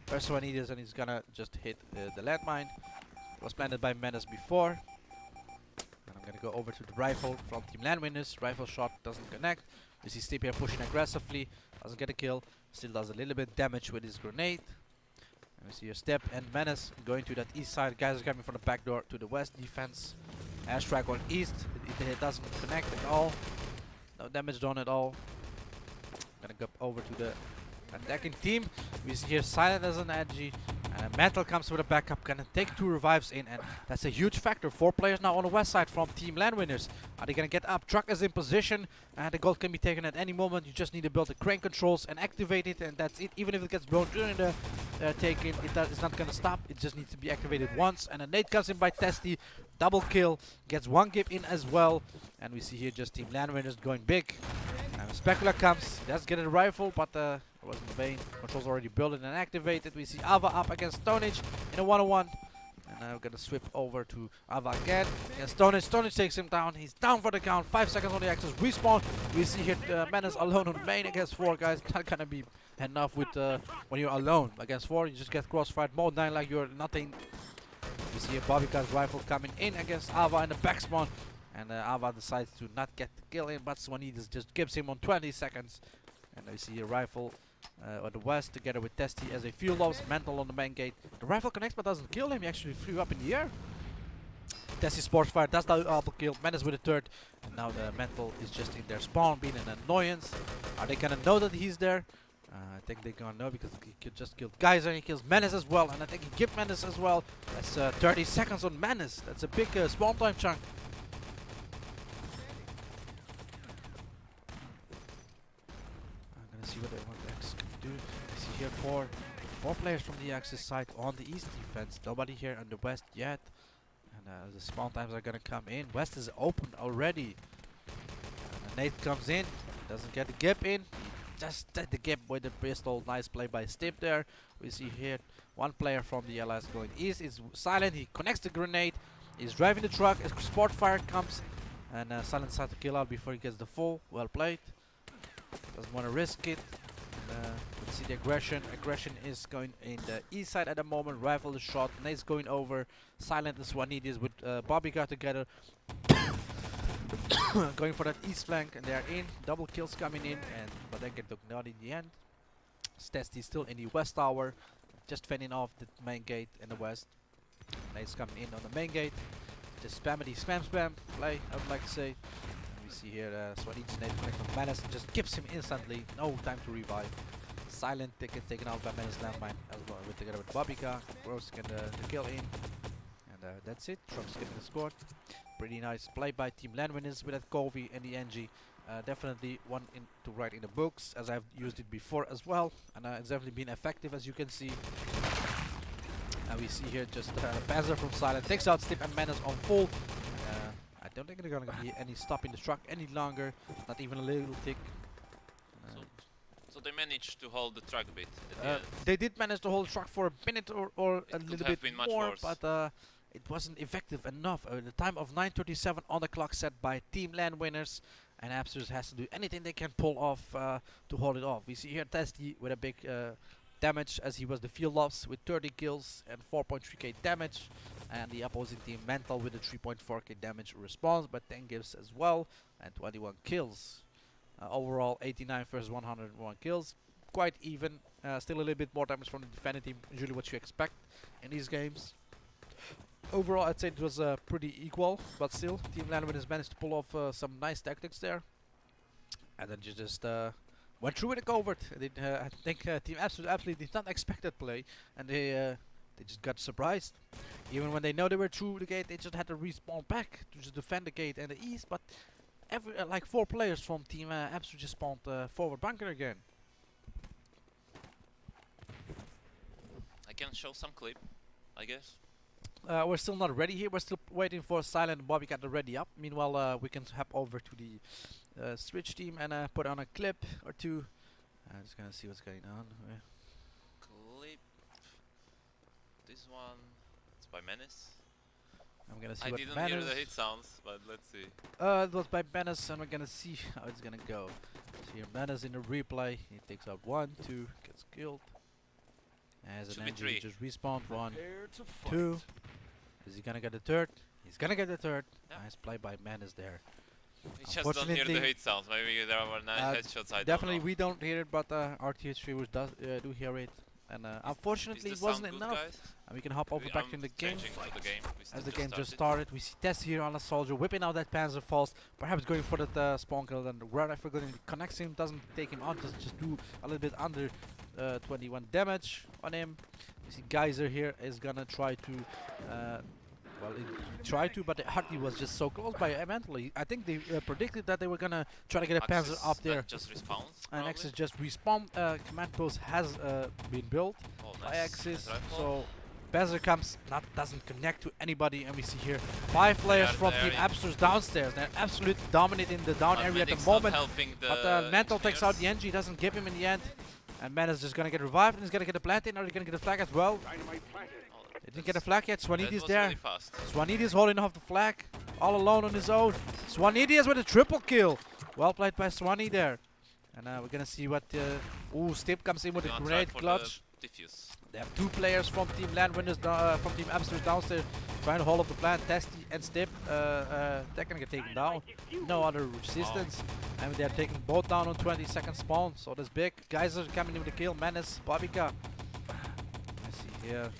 versus Swanidis, and he's gonna just hit the landmine. It was planted by Menace before. And I'm gonna go over to the rifle from Team LAN Winners. Rifle shot doesn't connect. We see Stip here pushing aggressively. Doesn't get a kill. Still does a little bit damage with his grenade. And we see a Step and Menace going to that east side. Guys are coming from the back door to the west defense. Airstrike on east. It doesn't connect at all. No damage done at all. Gonna go over to the attacking team. We see here Silent as an edgy. And Mantle comes with a backup. Gonna take 2 revives in. And that's a huge factor. 4 players now on the west side from Team LAN Winners. Are they gonna get up? Truck is in position. And the gold can be taken at any moment. You just need to build the crane controls and activate it. And that's it. Even if it gets blown during the take-in, it's not gonna stop. It just needs to be activated once. And a nade comes in by Testy. Double kill. Gets 1 gip in as well. And we see here just Team LAN Winners going big. And Specula comes. Does get a rifle, but it wasn't in vain. Controls already built and activated. We see Ava up against Stonehenge in a 1-on-1. And now we're gonna swip over to Ava again. Against Stonehenge. Stonehenge takes him down. He's down for the count. 5 seconds on the axis. Respawn. We see here Menace alone on main against 4 guys. Not gonna be enough with when you're alone against 4. You just get crossfired mode 9 like you're nothing. We see a Bobbycar's rifle coming in against Ava in the back spawn. And Ava decides to not get the kill in, but Swanides just gives him on 20 seconds. And we see a rifle on the west together with Testy as a field loss. Mantle on the main gate. The rifle connects but doesn't kill him. He actually flew up in the air. Testy sports fire does the double kill. Menace with a third. And now the Mantle is just in their spawn being an annoyance. Are they gonna know that he's there? I think they're gonna know because he just killed Geyser and he kills Menace as well. And I think he killed Menace as well. That's 30 seconds on Menace. That's a big spawn time chunk. See what they want X can do. You see here four players from the Axis side on the east defense. Nobody here on the west yet. And the spawn times are gonna come in. West is open already. And the nade comes in. Doesn't get the gap in. He just did the gap with the pistol. Nice play by Stip there. We see here 1 player from the allies going east. It's Silent. He connects the grenade. He's driving the truck. A sport fire comes. And Silent has to kill out before he gets the full. Well played. Doesn't want to risk it. Let's see the aggression. Aggression is going in the east side at the moment. Rifle is shot. Nate's going over. Silent and Swanides with Bobbycar together. Going for that east flank, and they are in. Double kills coming in, but they get knocked out in the end. Testy still in the west tower, just fending off the main gate in the west. Nate's coming in on the main gate. Just spammity spam play, I would like to say. We see here Swanides nade connect on Menace, just gives him instantly, no time to revive. Silent gets taken out by Menace landmine as well, together with Bobbycar. Gross get the kill in, and that's it. Trump's getting the score. Pretty nice play by Team LAN Winners with that Covey and the NG. Definitely one to write in the books, as I've used it before as well, and it's definitely been effective, as you can see. And we see here just Panzer from Silent takes out Stip and Menace on full. I don't think they're gonna be any stop in the truck any longer, not even a little tick. So they managed to hold the truck a bit at the end. They did manage to hold the truck for a minute or a little bit more, worse. but it wasn't effective enough. The time of 9:37 on the clock set by Team LAN Winners, and Absters has to do anything they can pull off to hold it off. We see here Testy with a big damage, as he was the field loss with 30 kills and 4.3k damage, and the opposing team Mental with a 3.4k damage response, but 10 gives as well and 21 kills. Overall 89 versus 101 kills, quite even. Still a little bit more damage from the defending team, usually what you expect in these games. Overall, I'd say it was pretty equal, but still, Team LAN Winners managed to pull off some nice tactics there. And then you just went through with a covert. I think Team absolutely did not expect that play, and they just got surprised. Even when they know they were through the gate, they just had to respawn back to just defend the gate and the east. But like 4 players from Team Absolute just spawned forward bunker again. I can show some clip, I guess. We're still not ready here. We're still waiting for Silent and Bobbycar to ready up. Meanwhile, we can hop over to the Switch team and put on a clip or two. I'm just gonna see what's going on. Clip. This one. It's by Menace. I'm gonna see I what didn't Menace. hear the hit sounds, but let's see. It was by Menace, and we're gonna see how it's gonna go. So here Menace in the replay. He takes out 1, 2, gets killed. As an engine just respawned 1, 2. Is he gonna get the third? He's gonna get the third. Yeah. Nice play by Menace there. We just don't hear the Unfortunately, hit sounds. Maybe there were 9 headshots. I definitely don't know. we don't hear it, but our TH viewers do hear it. And unfortunately, Is it the wasn't sound good, enough. guys? And we can hop over back in the game. Changing to the game. As the game just started, we see Tess here on a soldier, whipping out that Panzerfaust, perhaps going for that spawn kill, and Red Rifle going connects him, doesn't take him out, just do a little bit under 21 damage on him. You see Geyser here is gonna try to, well, he tried to, but Hardy was just so close by mentally. I think they predicted that they were gonna try to get a Panzer up there. Just respawns. And Axis just respawn. Command post has been built by Axis, so Panzer comes, doesn't connect to anybody, and we see here 5 players from Team Abstors downstairs. They're absolutely dominating the down area at the moment. But Mental takes out the NG, doesn't give him in the end. And Man is just gonna get revived, and he's gonna get a plant in, or he's gonna get a flag as well. He didn't get a flag yet. Swanidi is there. Swanidi is holding off the flag, all alone on his own. Swanidi is with a triple kill. Well played by Swanee there. And we're gonna see what. Ooh, Stip comes in with a great clutch. They have 2 players from Team LAN winners, from Team Abstors downstairs, trying to hold up the plant. Testy and Stip, they're gonna get taken down. No other resistance, and they're taking both down on 20-second spawn. So that's big. Geyser coming in with a kill. Menace, Bobika. I see here.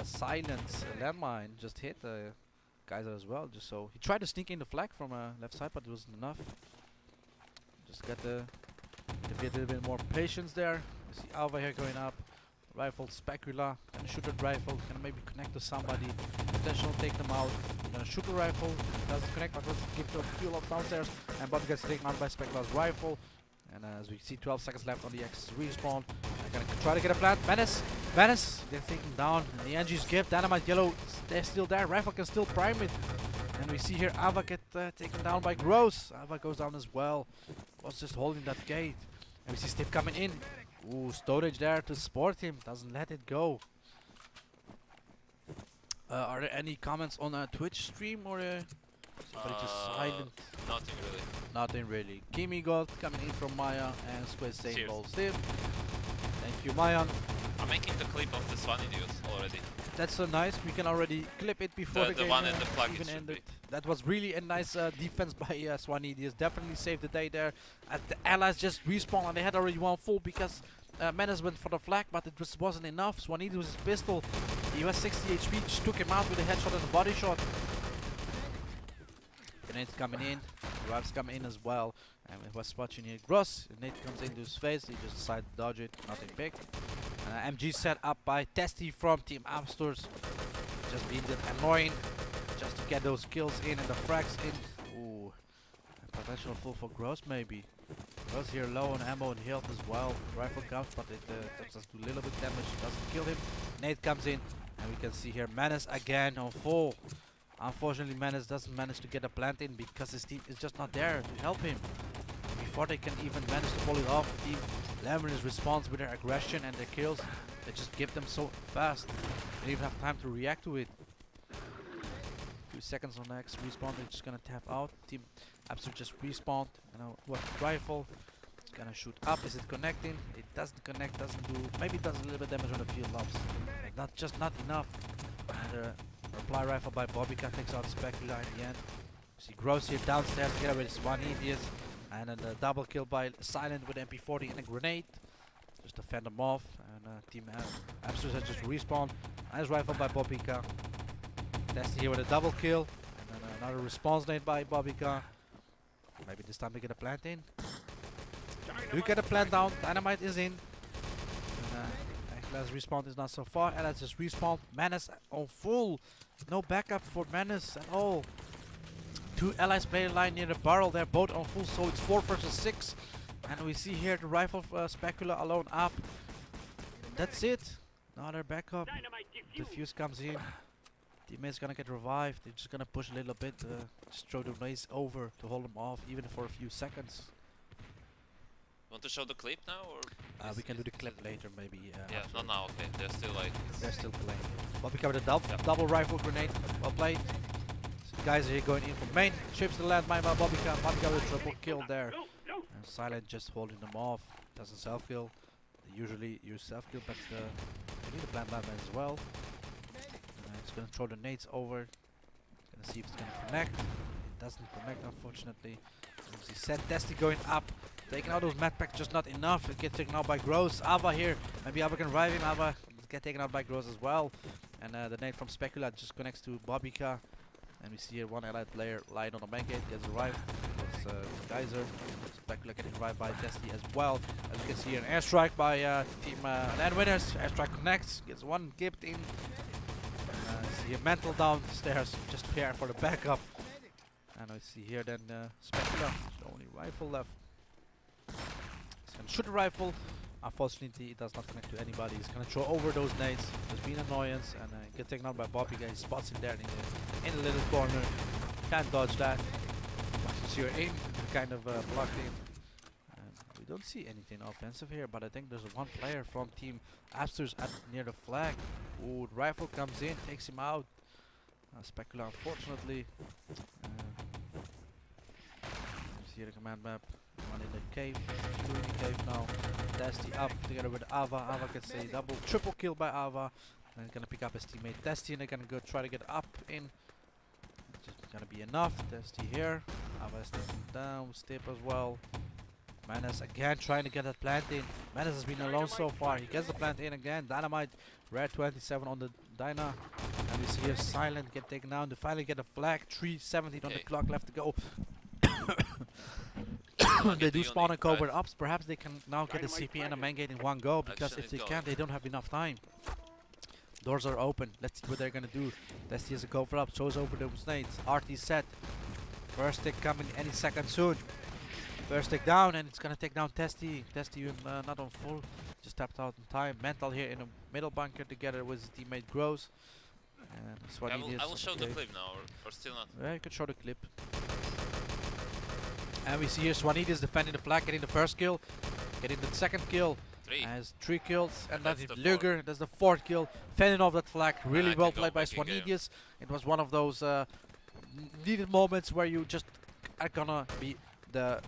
Silence landmine just hit Geyser as well. Just so he tried to sneak in the flag from left side, but it wasn't enough. Just got to be a little bit more patience there. We see Alva here going up. Rifle, Specula, and shoot a rifle. Gonna maybe connect to somebody. Potential take them out. Gonna shoot a rifle. Doesn't connect, but let's give the fuel up downstairs. And Bobby gets taken out by Specula's rifle. And as we see 12 seconds left on the X respawn. They're gonna try to get a plant. Menace! They're taken down. And the NG's give. Dynamite Yellow, they're still there. Rifle can still prime it. And we see here Ava get taken down by Gross. Ava goes down as well. Was just holding that gate. And we see Steve coming in. Ooh, Storage there to support him. Doesn't let it go. Are there any comments on a Twitch stream or somebody just silent? Nothing really. Nothing really. Kimi Gold coming in from Maya and Squid saying lol Steve. Thank you, Mayan. I'm making the clip of the Swanny news already. That's so nice. We can already clip it before the game one in the plug even it ended. That was really a nice defense by Swanidius. Definitely saved the day there. The allies just respawned and they had already one full because Menace went for the flag, but it just wasn't enough. Swanidius with his pistol. He was 60 HP, just took him out with a headshot and a body shot. Grenades coming in, Revives coming in as well. And we was watching here. Gross, Nate comes into his face, he just decided to dodge it, nothing big. MG set up by Testy from Team Abstors. Just being a bit annoying, just to get those kills in and the frags in. Ooh, potential full for Gross maybe. Gross here low on ammo and health as well. Rifle comes, but it does just do a little bit damage, doesn't kill him. Nate comes in, and we can see here Menace again on full. Unfortunately, Menace doesn't manage to get a plant in because his team is just not there to help him. Before they can even manage to pull it off, Team Lemons responds with their aggression and their kills. They just give them so fast. They don't even have time to react to it. 2 seconds on next respawn, they're just gonna tap out. Team Absurd just respawned. You know what? Rifle. It's gonna shoot up. Is it connecting? It doesn't connect. Doesn't do. Maybe it does a little bit damage on the field lobs. Not enough. And reply rifle by Bobbycat takes out Specula in the end. See Gross here downstairs together with Swanedius. And then a double kill by Silent with MP40 and a grenade. Just to fend them off. And Team Abstors has just respawned. Nice rifle by Bobbycat. Testy here with a double kill. And then another response nade by Bobbycat. Maybe this time we get a plant in. We get a plant down. Dynamite is in. Last respawn is not so far. And let's just respawn. Menace on full. No backup for Menace at all. 2 allies player line near the barrel. They're both on full, so it's 4 versus 6. And we see here the rifle Specula alone up. That's it. Another backup. The fuse comes in. Teammate's gonna get revived. They're just gonna push a little bit. Just throw the race over to hold them off, even for a few seconds. Want to show the clip now, or we can do the clip later, maybe. Yeah, not now. Okay, they're still like. They're still playing. Bobby covered a double rifle grenade. Well played. So guys are here going in for main. Chips the landmine by Bobbyca. Bobbyca with a triple kill there. And Silent just holding them off. Doesn't self kill. They usually use self kill, but they need a plant landmine as well. Just gonna throw the nades over. Gonna see if it's gonna connect. It doesn't connect, unfortunately. As he said, Desti going up. Taking out those med packs, just not enough. It gets taken out by Gross. Ava here. Maybe Ava can revive him. Ava get taken out by Gross as well. And the nade from Specula just connects to Bobika. And we see here one allied player lying on the main gate. He has arrived. It's Geyser. Specula getting revived by Desti as well. As you can see, an airstrike by team LAN Winners. Airstrike connects. Gets one gift in. See a mental downstairs. Just prepare for the backup. And I see here then Specula. The only rifle left. He's gonna shoot the rifle. Unfortunately, it does not connect to anybody. He's gonna throw over those nades. There's been annoyance and get taken out by Bobby. He spots him there in the little corner. Can't dodge that. Once you're in, kind of blocked in. And we don't see anything offensive here, but I think there's one player from Team Absters at near the flag. Ooh, the rifle comes in, takes him out. Specula, unfortunately. See the command map. One in the cave, two in the cave now. Desti up together with Ava. Ava gets a double, triple kill by Ava. And he's gonna pick up his teammate Desti, and they're gonna go try to get up in. Just gonna be enough. Desti here. Ava is taking down. Stip as well. Menace again trying to get that plant in. Menace has been alone so far. He gets the plant in again. Dynamite, Red 27 on the Dyna. And we see here Silent get taken down. They finally get a flag. 3:17 on the clock left to go. They do spawn and cover ups. Perhaps they can now get a CP and a main gate in one go, because if they can't, they don't have enough time. Doors are open. Let's see what they're gonna do. Desti has a cover up, throws over those nades. RT set. First tick coming any second soon. First tick down, and it's gonna take down Desti. Desti not on full, just tapped out in time. Mental here in the middle bunker together with his teammate Gross. And that's what I will show the clip now, or still not. Yeah, you can show the clip. And we see here Swanidis defending the flag, getting the first kill, getting the second kill. Has 3 kills, and that's Luger. That's the 4th kill. Fending off that flag, really well played by Swanidis. It was one of those needed moments where you just are gonna be the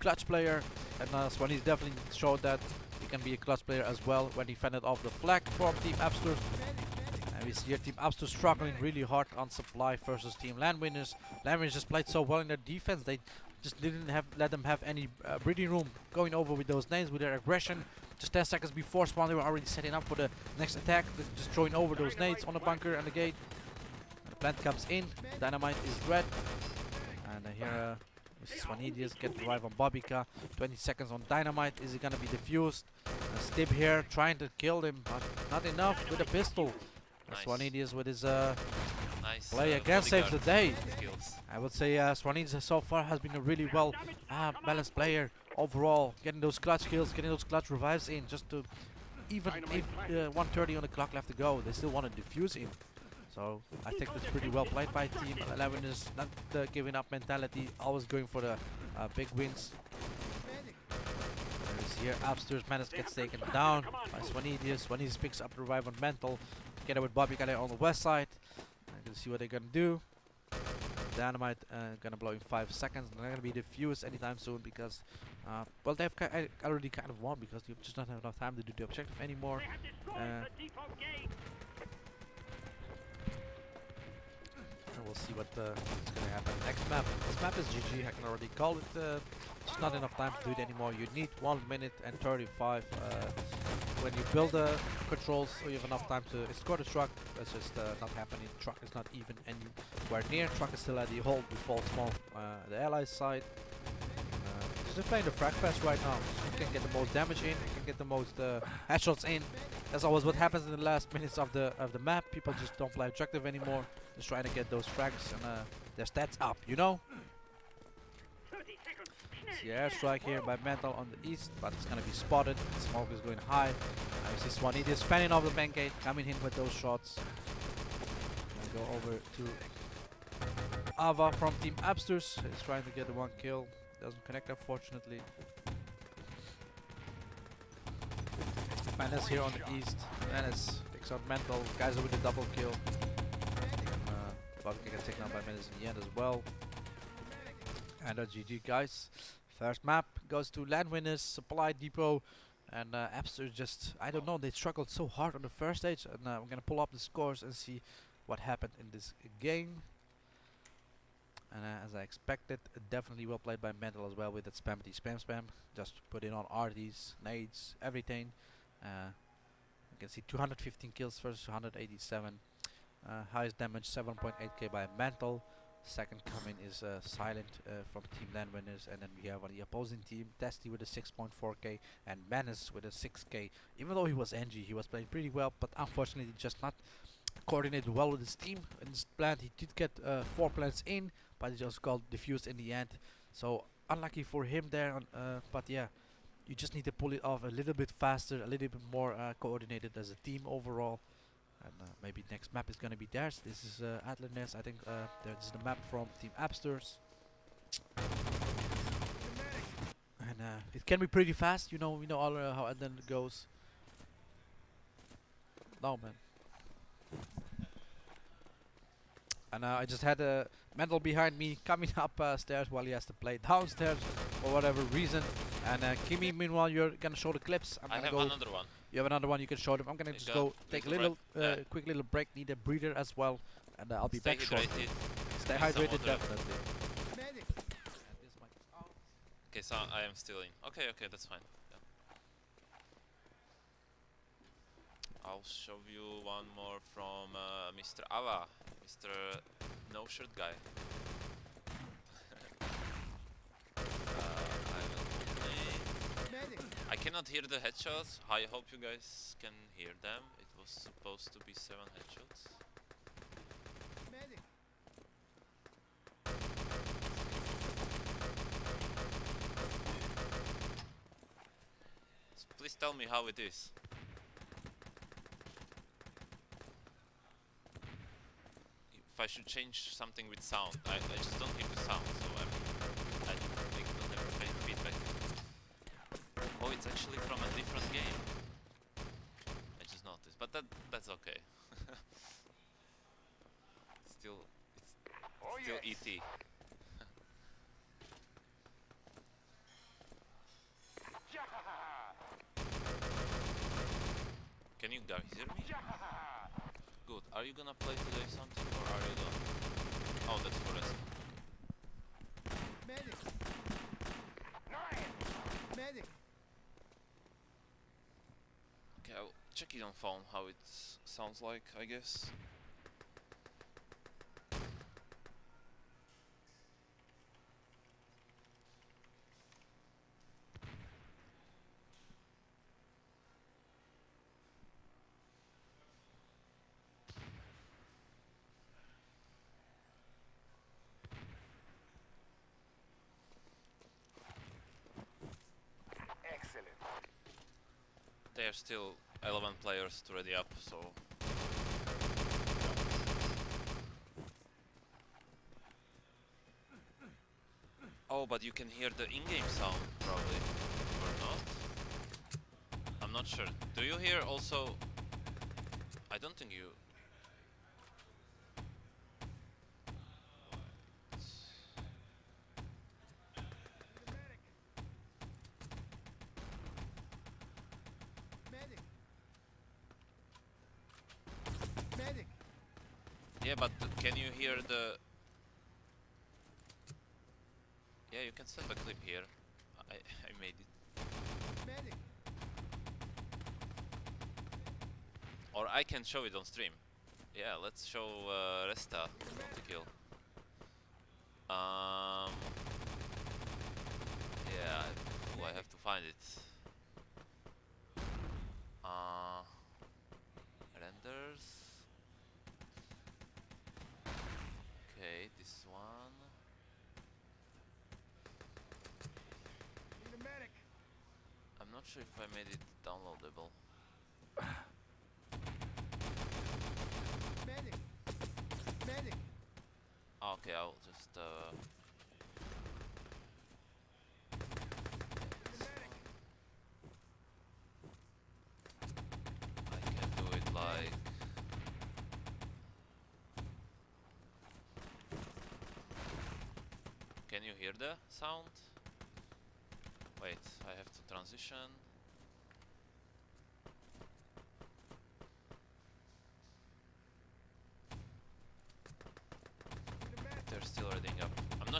clutch player, and Swanidis definitely showed that he can be a clutch player as well when he fended off the flag from Team Abster. And we see here Team Abster struggling really hard on supply versus Team LAN Winners. LAN Winners just played so well in their defense. They just didn't let them have any breathing room going over with those names, with their aggression. Just 10 seconds before spawn, they were already setting up for the next attack. They're just throwing over those nades on the bunker and the gate. And the plant comes in. Dynamite is red. And here Swanidis get the revive on Bobika. 20 seconds on Dynamite. Is he gonna be defused? Stib here trying to kill him, but not enough with a pistol. Swanidis with his play again saves the day. I would say Swanidis so far has been a really well balanced player overall, getting those clutch kills, getting those clutch revives in, just to even if 1:30 on the clock left to go, they still want to defuse him. So I think that's pretty well played by Team 11. Is not the giving up mentality, always going for the big wins. Here Abster's Menace gets taken down by Swanidis. Swanidis picks up the revive on Mental together with Bobby Kale on the west side. I'm gonna see what they're gonna do. Dynamite gonna blow in 5 seconds. They're not gonna be defused anytime soon because, well, they've already kind of won because you just don't have enough time to do the objective anymore. And we'll see what's gonna happen. Next map. This map is GG. I can already call it. Just not enough time to do it anymore. You need 1 minute and 35 when you build the controls, so you have enough time to escort the truck. That's just not happening. Truck is not even anywhere near. Truck is still at the hold default spawn the allies side. Just playing the frag fest right now. You can get the most damage in. You can get the most headshots in. That's always what happens in the last minutes of the map. People just don't play objective anymore. Just trying to get those frags and their stats up, you know. See airstrike here by Mental on the east, but it's gonna be spotted. Smoke is going high. I see Swanidis fanning off the main gate, coming in with those shots. Gonna go over to Ava from Team Absters. He's trying to get the 1 kill. Doesn't connect, unfortunately. Menace here on the east. Menace picks out Mental. Guys with a double kill. Bobby gets taken out by Menace in the end as well. And GG, guys. First map goes to LAN Winners, Supply Depot. And Abster just, I don't know, they struggled so hard on the first stage. And I'm gonna pull up the scores and see what happened in this game. And as I expected, definitely well played by Mental as well with that spammity spam. Just put in on RDs, nades, everything. You can see 215 kills versus 187. Highest damage 7.8k by Mental. Second coming is Silent from Team LAN Winners, and then we have on the opposing team Testy with a 6.4k and Menace with a 6k. Even though he was NG, he was playing pretty well, but unfortunately just not coordinated well with his team. In this plant he did get 4 plants in, but he just got defused in the end. So unlucky for him there, but yeah, you just need to pull it off a little bit faster, a little bit more coordinated as a team overall. And maybe next map is gonna be theirs. This is Atlantis. I think this is the map from Team Absters. And it can be pretty fast. We know all how Atlantis goes. No man. And I just had a Mental behind me coming up stairs while he has to play downstairs for whatever reason. And Kimi, meanwhile, you're gonna show the clips. I have another one. You have another one you can show them. I'm gonna just go take a little quick little break, need a breather as well, and I'll be back shortly. Stay hydrated, definitely. Okay, so I am still in. Okay, that's fine. Yeah. I'll show you one more from Mr. Ava, Mr. No Shirt Guy. I cannot hear the headshots. I hope you guys can hear them. It was supposed to be 7 headshots. So please tell me how it is. If I should change something with sound. I just don't hear the sound, so I don't have any feedback. Oh, it's actually from a different game. I just noticed, but that's okay. It's still ET. Can you guys hear me? Good. Are you gonna play today something, or are you done? Oh, that's for us. Medic. Medic. Okay, I'll check it on phone how it sounds like, I guess. Excellent. There are still 11 players to ready up, so... Oh, but you can hear the in-game sound, probably. Or not? I'm not sure. Do you hear also... I don't think you... Medic. Yeah, but can you hear the... Yeah, you can send a clip here. I made it. Medic. Or I can show it on stream. Yeah, let's show Resta the kill. Yeah, I have to find it. Renders. Okay, this one. Need a medic. I'm not sure if I made it downloadable. Medic. Medic. Okay, I'll just I can do it like... Can you hear the sound? Wait, I have to transition.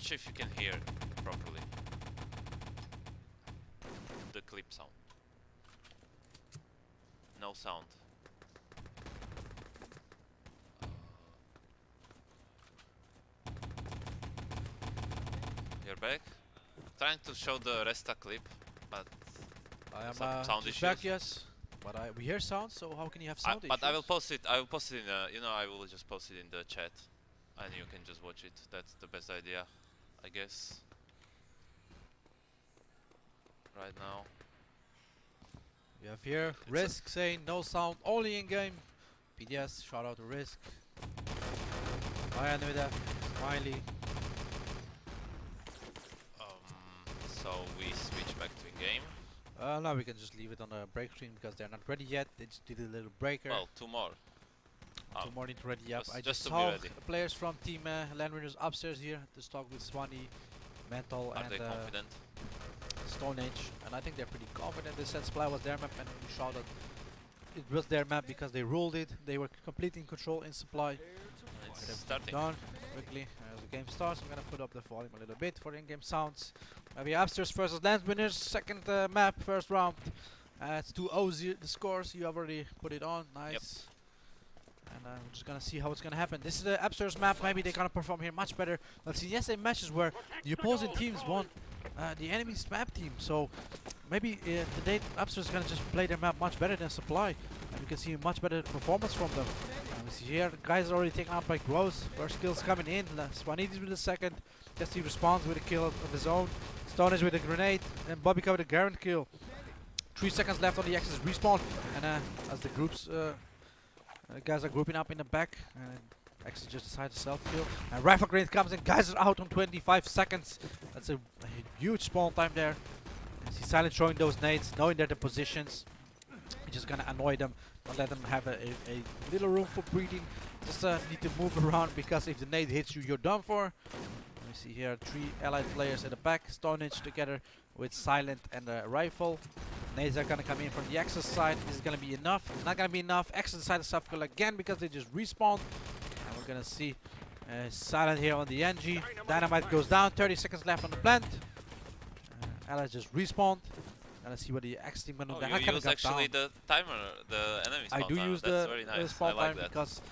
not sure if you can hear properly the clip sound. No sound. You're back? Trying to show the Resta clip, but I am some sound just issues. back, yes. But we hear sound, so how can you have sound issues? But I will post it. I will post it in. I will just post it in the chat, and you can just watch it. That's the best idea, I guess. Right now. We have here Risk saying no sound, only in game. PDS, shout out to Risk. Ryan with that, Smiley. So we switch back to in-game. Now we can just leave it on the break screen because they're not ready yet. They just did a little breaker. Well, two more. Two more need to ready up. I just to be saw ready. players from Team LAN Winners upstairs here to talk with Swanee, Mental, Are and they confident? Stone Age, and I think they're pretty confident. They said Supply was their map, and we saw that it was their map because they ruled it. They were completely in control in Supply. It's starting. Done quickly as the game starts. I'm gonna put up the volume a little bit for in-game sounds. We have upstairs versus LAN Winners, second map, first round. It's 2-0 the scores. You have already put it on. Nice. Yep. And we're just gonna see how it's gonna happen. This is the upstairs map. Maybe they're gonna perform here much better. I've seen yesterday matches where the opposing teams won the enemy's map team. So maybe today upstairs is gonna just play their map much better than Supply, and we can see a much better performance from them. And we see here the guys are already taken out by Gross. First kills coming in. Swanidis with the second. Jesse responds with a kill of his own. Stoners with a grenade, and Bobby with a Garant kill. 3 seconds left on the Axis respawn, and as the groups guys are grouping up in the back, and Axis just decides to self-kill. And rifle grenade comes in, guys are out on 25 seconds. That's a huge spawn time there. And see Silent throwing those nades, knowing their positions. We're just gonna annoy them, not let them have a little room for breathing. Just need to move around, because if the nade hits you, you're done for. We see here 3 allied players at the back, Stone Age together with Silent and a rifle. Nades are gonna come in from the Axis side. This is gonna be enough. It's not gonna be enough. Axis decided to self-kill again because they just respawned. And we're gonna see Silent here on the NG. Dynamite goes down. 30 seconds left on the plant. Allies just respawned. Let's see what the Axis team gonna do. You use actually the timer, the enemy spawn I do timer. use That's the very nice. spawn I like time that. because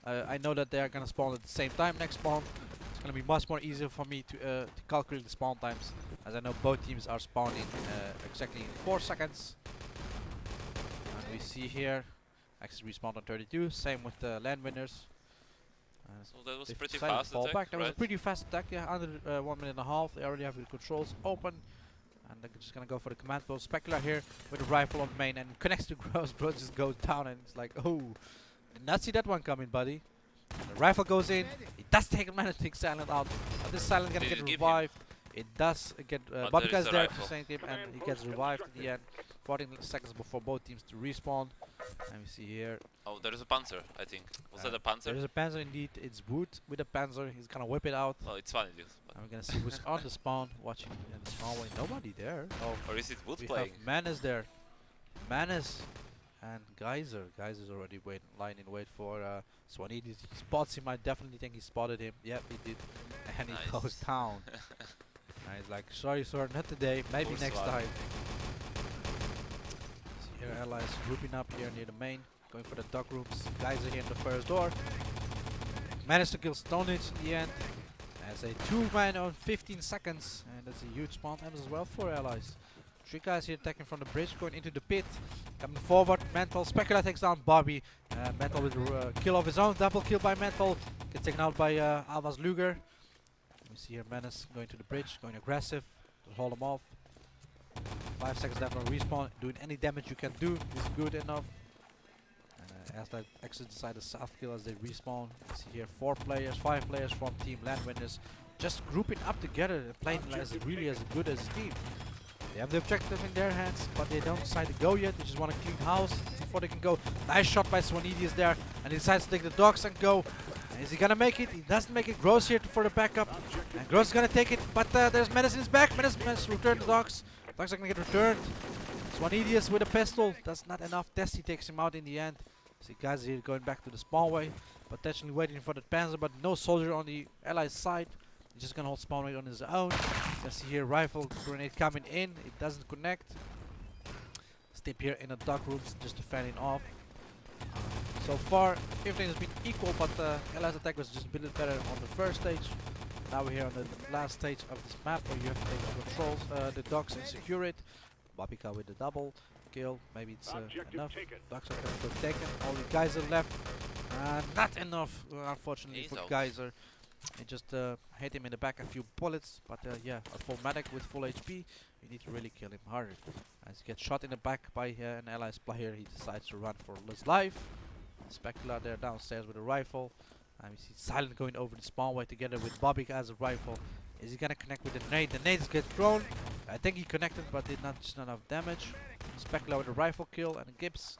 I know that they're gonna spawn at the same time next spawn. It's gonna be much more easier for me to calculate the spawn times, as I know both teams are spawning exactly in 4 seconds. And we see here Axis respawned on 32. Same with the LAN Winners. So that was They pretty decided to fast fall attack, back. That was a right? pretty fast attack. Yeah, under 1 minute and a half. They already have the controls open. And they're just gonna go for the command post. Specular here with a rifle on main and connects to Gross. Gross just goes down, and it's like, oh, did not see that one coming, buddy. And the rifle goes in. It does take a minute to take Silent out. But this Silent gonna Did get it give revived. It does get Bobby there is guy's a there rifle. to save him, and he gets revived at the end. 14 seconds before both teams to respawn. And we see here. Oh, there is a Panzer, I think. Was that a Panzer? There is a Panzer indeed. It's Wood with a Panzer. He's gonna whip it out. Well, it's funny, dude. And we're gonna see who's on the spawn, watching in the spawn way. Nobody there. Oh, Or is it Wood we playing? have Manus there. Manus and Geyser. Geyser's already lying in wait for Swanee. He spots him. I definitely think he spotted him. Yep, he did. And he goes down. And he's like, sorry sir, not today. Maybe Poor next Swan. time. See here allies grouping up here near the main. Going for the dock rooms. Geyser here in the first door. Managed to kill Stone Age in the end. As a 2-man on 15 seconds. And that's a huge spawn time as well for allies. 3 guys here attacking from the bridge, going into the pit. Coming forward, Mental. Specula takes down Bobby. Mental with a kill of his own. Double kill by Mental. Gets taken out by Alvas Luger. We see here Menace going to the bridge, going aggressive. To hold him off. 5 seconds left on respawn. Doing any damage you can do is good enough. As that Exit decide to self-kill as they respawn. You see here 5 players from Team LAN Winners, just grouping up together and playing really as good as a team. They have the objective in their hands, but they don't decide to go yet. They just want to clean house before they can go. Nice shot by Swanidis there, and he decides to take the dogs and go. And is he gonna make it? He doesn't make it. Gross here for the backup, and Gross is gonna take it, but there's Menace in his back. Menace return the dogs. Dogs are gonna get returned. Swanidis with a pistol. That's not enough. Testy takes him out in the end. See guys here going back to the spawn way, potentially waiting for the Panzer, but no soldier on the allied side. He's just gonna hold spawn rate on his own. You can see here rifle grenade coming in. It doesn't connect. Step here in the dark rooms, just defending off. So far, everything has been equal, but LA's attack was just a bit better on the first stage. Now we're here on the last stage of this map where you have to take the controls, the docks and secure it. Babika with the double kill. Maybe it's enough. Docks are gonna go taken. Only Geyser left. Not enough, unfortunately, He's for out. Geyser. He just hit him in the back a few bullets, but yeah, a full medic with full HP, you need to really kill him harder. As he gets shot in the back by an allies player, he decides to run for his life. Specula there downstairs with a rifle. And we see Silent going over the spawn way together with Bobby as a rifle. Is he gonna connect with the nade? The nades get thrown. I think he connected, but did not just enough damage. Specula with a rifle kill and a Gibbs.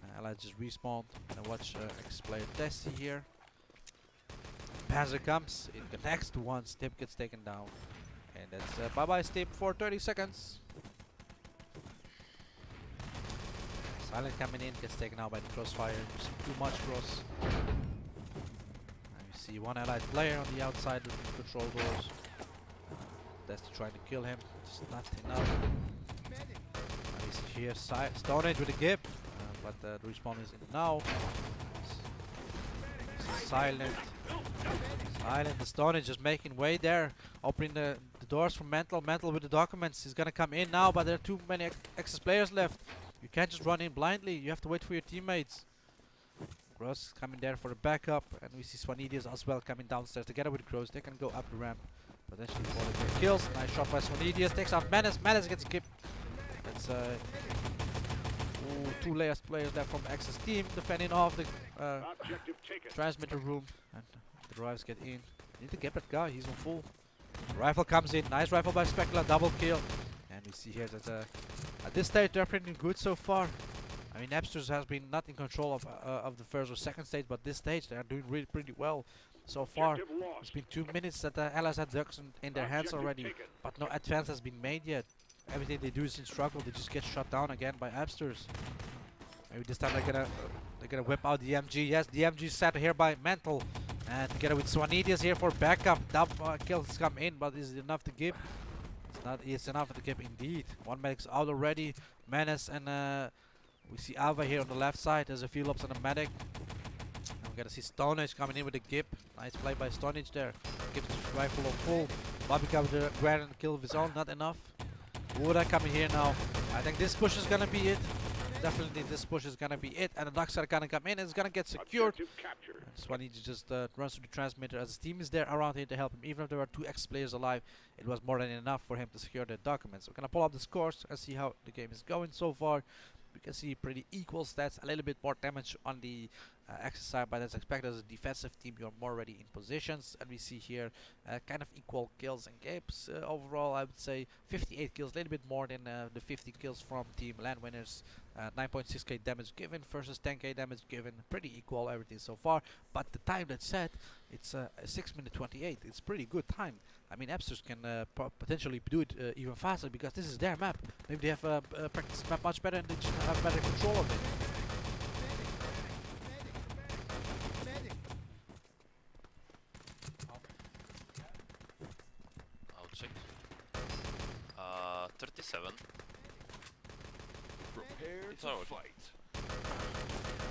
And allies just respawned. And watch X-Player Testy here. Panzer comes, it connects to one, Stip gets taken down. And that's bye bye Stip for 30 seconds. Silent coming in, gets taken out by the crossfire, just too much cross. And you see one allied player on the outside of the control doors. That's trying to kill him, just not enough. And we see here Stone Age with a Gip, but the respawn is in now. Silent. Silent, the Stone is just making way there, opening the doors for Mental. Mental with the documents, he's gonna come in now, but there are too many access players left. You can't just run in blindly, you have to wait for your teammates. Gross coming there for the backup, and we see Swanidius as well coming downstairs together with Gross. They can go up the ramp, potentially for the kills. Nice shot by Swanidius, takes out Menace. Menace gets kicked. That's two layers players there from Access team defending off the transmitter room, and the drives get in. Need to get that guy, he's on full. Rifle comes in, nice rifle by Specula, double kill. And we see here that at this stage they're pretty good so far. I mean, Napsters has been not in control of the first or second stage, but this stage they are doing really pretty well so far. It's been 2 minutes that the allies had ducks in their hands already, but no advance has been made yet. Everything they do is in struggle. They just get shut down again by Napsters. Maybe this time they're gonna whip out the MG. Yes, the MG set here by Mental, and together with Swanidius here for backup. Kills come in, but is it enough to give? It's enough to give indeed. One medic's out already. Menace and we see Alva here on the left side. There's a few lobs on the medic. And we're gonna see Stone Age coming in with a Gip. Nice play by Stone Age there. Gives his rifle on full. Bobby comes with a grand kill of his own, not enough. Woda coming here now. I think this push is gonna be it. Definitely this push is gonna be it. And the Ducks are gonna come in. It's gonna get secured. Swanidius just runs to the transmitter as his team is there around here to help him. Even if there were 2 X players alive, it was more than enough for him to secure the documents. We're gonna pull up the scores and see how the game is going so far. We can see pretty equal stats, a little bit more damage on the Axis side, but as expected as a defensive team you're more ready in positions. And we see here kind of equal kills and games. Overall I would say 58 kills, a little bit more than the 50 kills from Team LAN Winners. 9.6k damage given versus 10k damage given, pretty equal everything so far. But the time that's set, it's 6 minute 28, it's pretty good time. I mean, Napsters can potentially do it even faster because this is their map. Maybe they have practiced the map much better and they just have better control of it. I'll check. 37. It's alright.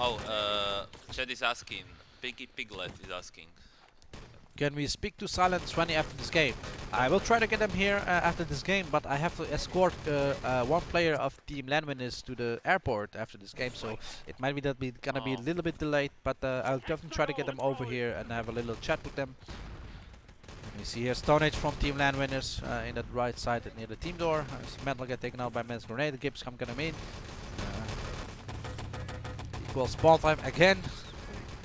Oh, Chad is asking. Piggy Piglet is asking. Can we speak to Silent 20 after this game? I will try to get them here after this game, but I have to escort one player of Team LAN Winners to the airport after this game, so it might be that we're gonna be a little bit delayed, but I'll definitely try to get them over here and have a little chat with them. And we see here Stone Age from Team LAN Winners in the right side near the team door. Mental get taken out by Men's Grenade, Gibbs come gonna in. Equal spawn time again.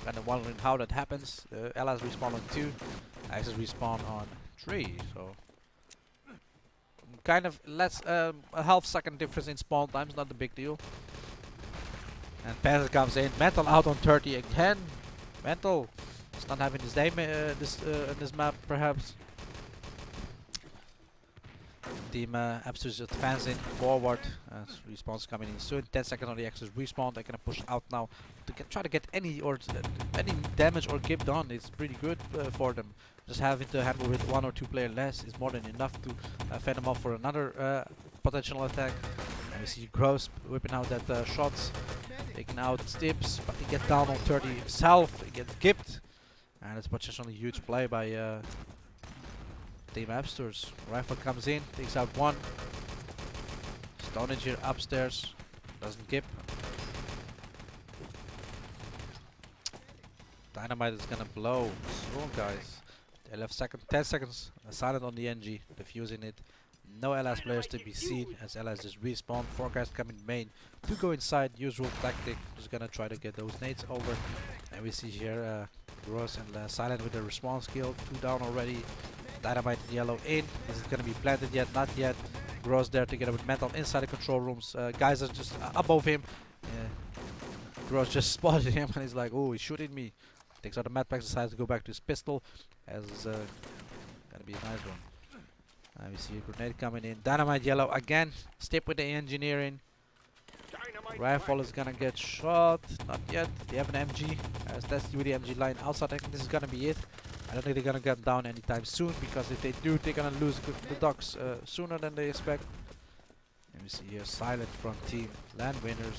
Kind of wondering how that happens. Allies respawn on 2, Axis respawn on 3, so kind of less a half-second difference in spawn times, not a big deal. And Panther comes in, Mental out on 30 again. Mental is not having his day this map perhaps. Team Apps is advancing forward. Respawn's coming in soon. 10 seconds on the Axis respawn. They're gonna push out now to try to get any damage or give done. It's pretty good for them. Just having to handle with 1 or 2 player less is more than enough to fend them off for another potential attack. And we see Gross whipping out that shots, taking out Stips, but he gets down on 30 himself. He gets gipped, and it's potentially a huge play by Team Appsters. Rifle comes in, takes out one. Stonage here upstairs, doesn't gip. Dynamite is gonna blow. So guys, they left 10 seconds. Silent on the NG, defusing it. No LS players to be seen as LS just respawn. 4 guys coming main to go inside. Usual tactic, just gonna try to get those nades over. And we see here Gross and Silent with the respawn skill. 2 down already. Dynamite in yellow in. Is it gonna be planted yet? Not yet. Gross there together with Mental inside the control rooms. Guys are just above him. Gross just spotted him and he's like, oh, he's shooting me. Takes out the mad packs, decides to go back to his pistol. As gonna be a nice one. We see a grenade coming in. Dynamite yellow again. Step with the engineering. Rifle is gonna get shot. Not yet. They have an MG. As that's with the MG line outside. I think this is gonna be it. I don't think they're gonna get down anytime soon, because if they do, they're gonna lose the docks sooner than they expect. And we see here Silent from Team LAN Winners.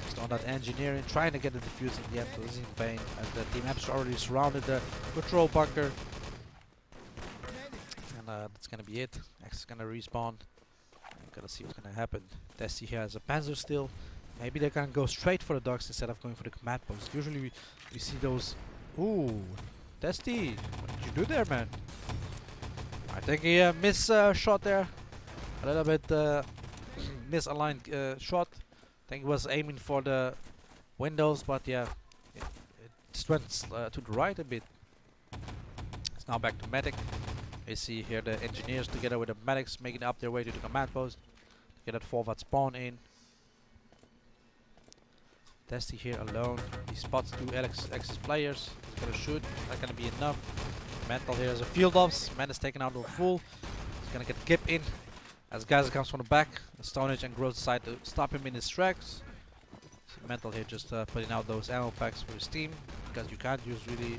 Just on that engineering, trying to get the defuse in the end, but this is in vain. And the Team Apps already surrounded the control bunker. And that's gonna be it. X is gonna respawn. I'm gonna see what's gonna happen. Testy here has a Panzer still. Maybe they're gonna go straight for the docks instead of going for the command post. Usually we see those. Ooh, Testy, what did you do there, man? I think he shot there. A little bit misaligned shot. I think he was aiming for the windows, but yeah, it just went to the right a bit. It's now back to medic. We see here the engineers together with the medics making up their way to the command post to get that forward spawn in. Testy here alone. He spots 2 Axis players. He's gonna shoot. Not gonna be enough. Mental here is a field ops. Man is taken out on full. He's gonna get Gip in. As Geyser comes from the back, Stonage and Gross decide to stop him in his tracks. See Mental here just putting out those ammo packs for his team, because you can't use really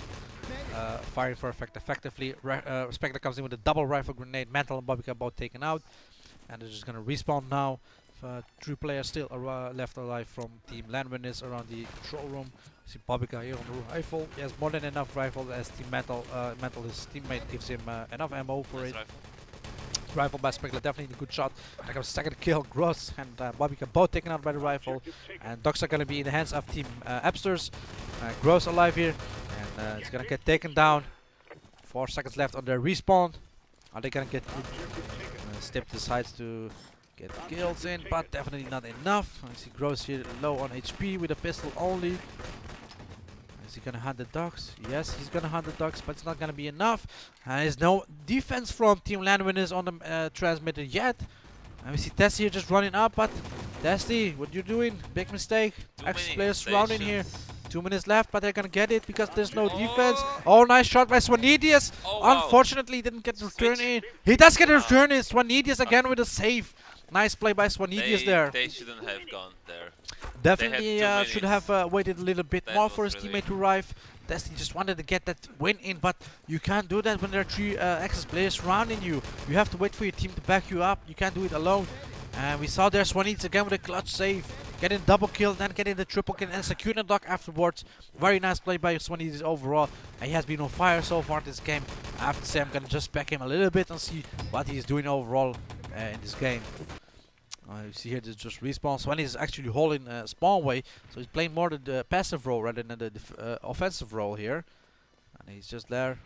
firing for effect effectively. Spectre comes in with a double rifle grenade. Mental and Bobby both taken out, and they're just gonna respawn now. 3 players still left alive from Team LAN Winners around the control room. See Bobika here on the rifle. He has more than enough rifle as Team Mental, his teammate gives him enough ammo for it. Rifle by Spectre, definitely a good shot. There comes second kill. Gross and Bobika both taken out by the rifle. And dogs are going to be in the hands of Team Appsters. Gross alive here. And it's going to get taken down. 4 seconds left on their respawn. Are they going to get... Stip decides to get kills in, but definitely not enough. I see Gross here low on HP with a pistol only. Is he gonna hunt the dogs? Yes, he's gonna hunt the dogs, but it's not gonna be enough. There's no defense from Team LAN Winners on the transmitter yet. And we see Testy here just running up, but Testy, what you doing? Big mistake. Axis players surrounding here. 2 minutes left, but they're gonna get it because there's no defense. Oh, nice shot by Swanidius. Unfortunately, he didn't get the return in. He does get a return in. Swanidius again with a save. Nice play by Swanidius there. They shouldn't have gone there. Definitely should have waited a little bit more for his teammate to arrive. Testy just wanted to get that win in, but you can't do that when there are 3 Axis players surrounding you. You have to wait for your team to back you up. You can't do it alone. And we saw there Swanidius again with a clutch save. Getting double kill, then getting the triple kill and securing the dock afterwards. Very nice play by Swanidius overall. And he has been on fire so far this game. I have to say I'm gonna just back him a little bit and see what he's doing overall in this game. You see here, this just respawn. Swanidius is actually holding spawn way, so he's playing more the passive role rather than the offensive role here. And he's just there,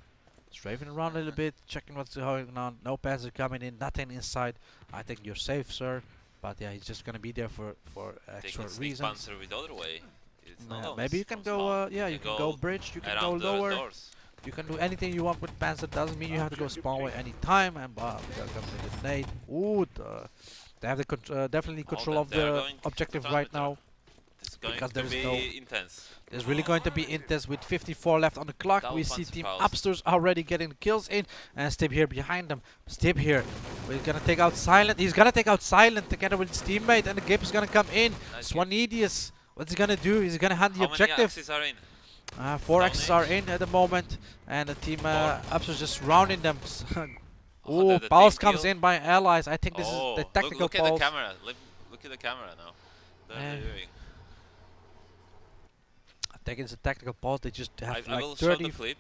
strafing around a little bit, checking what's going on. No passes coming in, nothing inside. I think you're safe, sir. But yeah, he's just gonna be there for extra reasons. With other way. Maybe you can go. Yeah, you can go bridge. You can go lower. You can do anything you want with Panzer. Doesn't mean you have to go spawn way anytime. And there comes the grenade. Ooh. They have the definitely control of the objective right now. going Because to there's be no- intense. It's really going to be intense with 54 left on the clock. We see Dolphins Team fouls. Upstairs already getting the kills in. And Stib here behind them. Stib here. We're going to take out Silent. He's going to take out Silent together with his teammate. And the Gip is going to come in. Nice Swanidius. What's he going to do? He's going to hand the How many objective. axes are in? 4 Stone X's Age? are in at the moment. And the Team Upstairs just rounding them. Oh, Oh, the pulse team comes kill. in by allies. I think this is Oh, the tactical look at pulse. the camera. Look at the camera now. They're doing. I think it's a tactical pulse. They just have I like will show 30. the clip,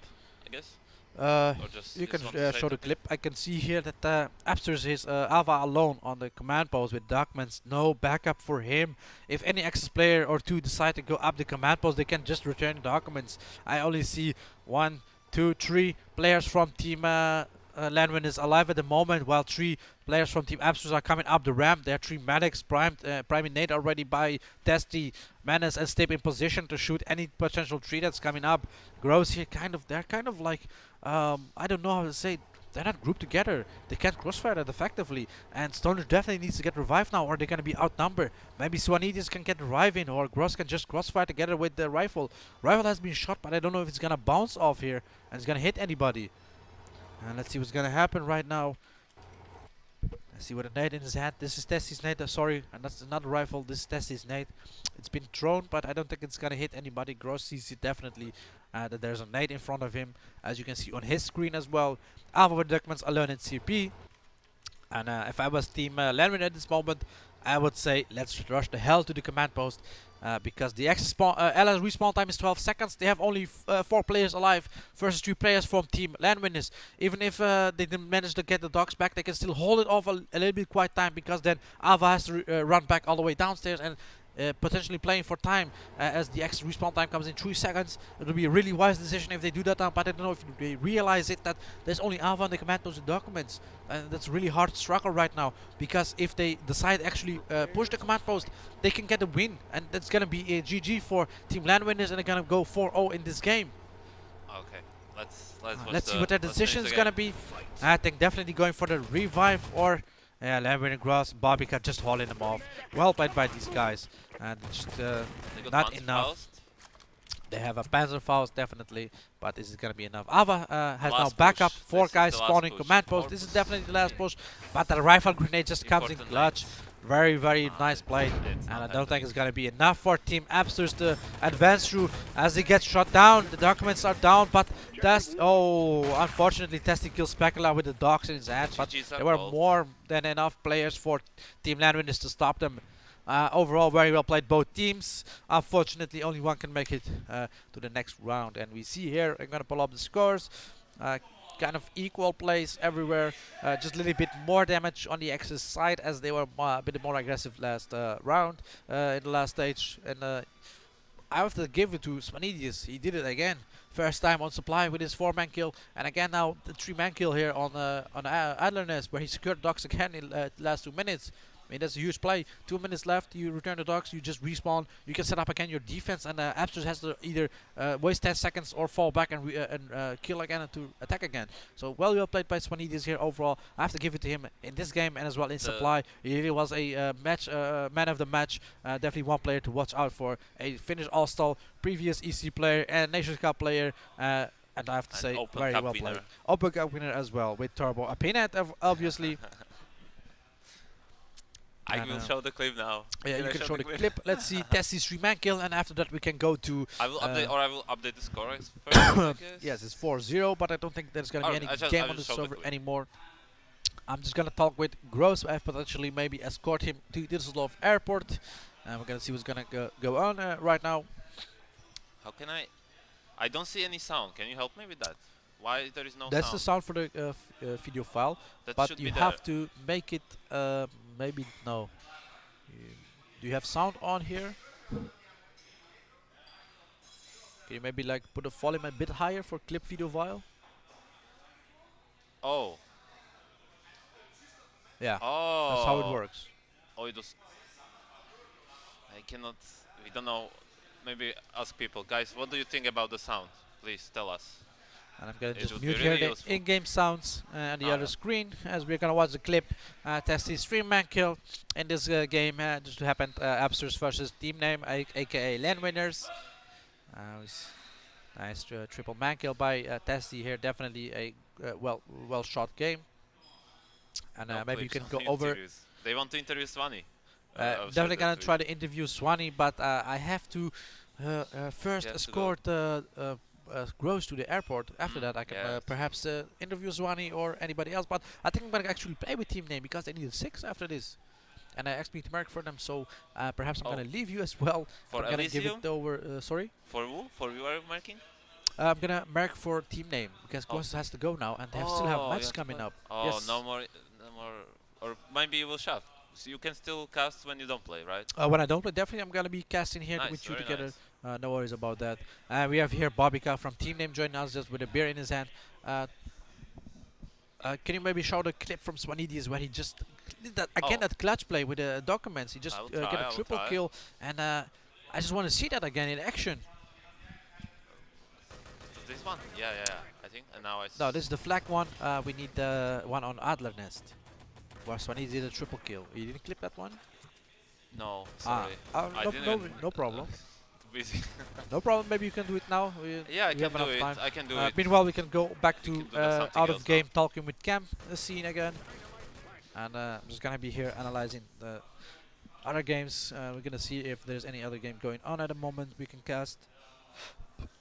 I guess. Or just You can want to say show the something? clip. I can see here that Absters is Alva alone on the command post with documents. No backup for him. If any access player or two decide to go up the command post, they can just return documents. I only see 1, 2, 3 players from Team LAN Winners alive at the moment, while 3 players from Team Absters are coming up the ramp. There are 3 medics primed, priming Nate already by Testy, Menace, and Step in position to shoot any potential 3 that's coming up. Gross here, they're kind of like, I don't know how to say, they're not grouped together. They can't crossfire that effectively. And Stoner definitely needs to get revived now, or they're going to be outnumbered. Maybe Swanidius can get the revive in, or Gross can just crossfire together with the rifle. Rifle has been shot, but I don't know if it's going to bounce off here and it's going to hit anybody. And let's see what's going to happen right now. Let's see what a nade in his hand. This is Testy's nade, sorry, and that's another rifle. This is Testy's nade. It's been thrown, but I don't think it's gonna hit anybody. Gross sees it definitely, that there's a nade in front of him, as you can see on his screen as well. Alpha with documents alone in CP. And if I was Team Landwin at this moment, I would say let's rush the hell to the command post. Because the LS respawn time is 12 seconds. They have only 4 players alive versus 3 players from Team Landwinners. Even if they didn't manage to get the dogs back, they can still hold it off a little bit quite time, because then Ava has to run back all the way downstairs and potentially playing for time as the X respawn time comes in 3 seconds. It will be a really wise decision if they do that now, but I don't know if they realize it, that there's only Alpha on the command post with documents, and that's really hard to struggle right now, because if they decide actually push the command post, they can get a win, and that's gonna be a GG for Team Landwinners, and they're gonna go 4-0 in this game. Okay, Let's see what their decision is gonna be. I think definitely going for the revive, or Landwinner Gross, Bobbycat just hauling them off. Well played by these guys, and just not enough. They have a Panzerfaust definitely, but is it gonna be enough? Ava has now backup, 4 guys spawning command post. This is definitely the last push, but the rifle grenade just comes in clutch. Very, very nice play, and I don't think it's gonna be enough for Team Absters to advance through as he gets shot down. The documents are down, but unfortunately Testy kills Specula with the dogs in his hand, but there were more than enough players for Team Landwinners to stop them. Overall, very well played both teams. Unfortunately, only one can make it to the next round, and we see here, I'm gonna pull up the scores. Kind of equal plays everywhere, just a little bit more damage on the X's side, as they were a bit more aggressive last round in the last stage. And I have to give it to Swanidius. He did it again, first time on supply with his 4-man kill, and again now the 3-man kill here on Adlerness, where he secured dogs again in the last 2 minutes. I mean, that's a huge play. 2 minutes left, you return the dogs, you just respawn, you can set up again your defense, and Absters has to either waste 10 seconds or fall back and kill again to attack again. So well played by Swanidius here overall. I have to give it to him in this game and as well in supply. He really was a man of the match. Definitely one player to watch out for. A Finnish All-Star, previous EC player and Nations Cup player. And I have to say, very well played. Open Cup winner as well with Turbo. A peanut, obviously. I will show the clip now. Yeah, you can show the clip. Let's see Testy's 3-man kill, and after that we can go to... I will update the score first, I guess. Yes, it's 4-0, but I don't think there's going to be any game on the server anymore. I'm just going to talk with Gross. I potentially maybe escort him to Düsseldorf Airport. And we're going to see what's going to go on right now. How can I don't see any sound. Can you help me with that? Why there is no That's sound? the sound for the video file, that but you have to make it... maybe no. Do you have sound on here? Can you maybe like put the volume a bit higher for clip video file? Oh. Yeah. Oh. That's how it works. Oh, it was. I cannot. We don't know. Maybe ask people, guys. What do you think about the sound? Please tell us. And I'm gonna It just would be mute here really the useful. in-game sounds on the Oh, other yeah. screen as we're gonna watch the clip. Testy stream man kill in this game just happened. Absters versus team name, aka LAN winners. Nice triple man kill by Testy here. Definitely a well shot game. And No maybe you clips, can go only over. interviews. They want to interview Swanee. I've shared Definitely that gonna tweet. try to interview Swanee, but I have to first You have to escort Gross to the airport. After that, I can yeah, perhaps interview Swanee or anybody else. But I think I'm gonna actually play with team name because they needed 6 after this, and I asked me to mark for them. So perhaps I'm gonna leave you as well. For I'm gonna give Elysium? it over. Sorry. For who? For you are marking? I'm gonna mark for team name because Gross has to go now, and they still have you matches have to coming play. up. Oh, Yes. no more, or maybe you will shove. So you can still cast when you don't play, right? When I don't play, definitely I'm gonna be casting here Nice, with you very together. nice. No worries about that. We have here Bobika from Team Name joining us just with a beer in his hand. Can you maybe show the clip from Swanidis where he just did that again? That clutch play with the documents. He just get a triple kill, and I just want to see that again in action. This one? Yeah. I think. And now I. No, this is the flag one. We need the one on Adler Nest, where Swanidis did a triple kill. You didn't clip that one? No, sorry. No problem. Too busy. No problem. Maybe you can do it now. Yeah, I we can have enough do it. time. I can do it. Meanwhile, we can go back to can do something out of else game talking with Cam scene again, and I'm just gonna be here analyzing the other games. We're gonna see if there's any other game going on at the moment we can cast.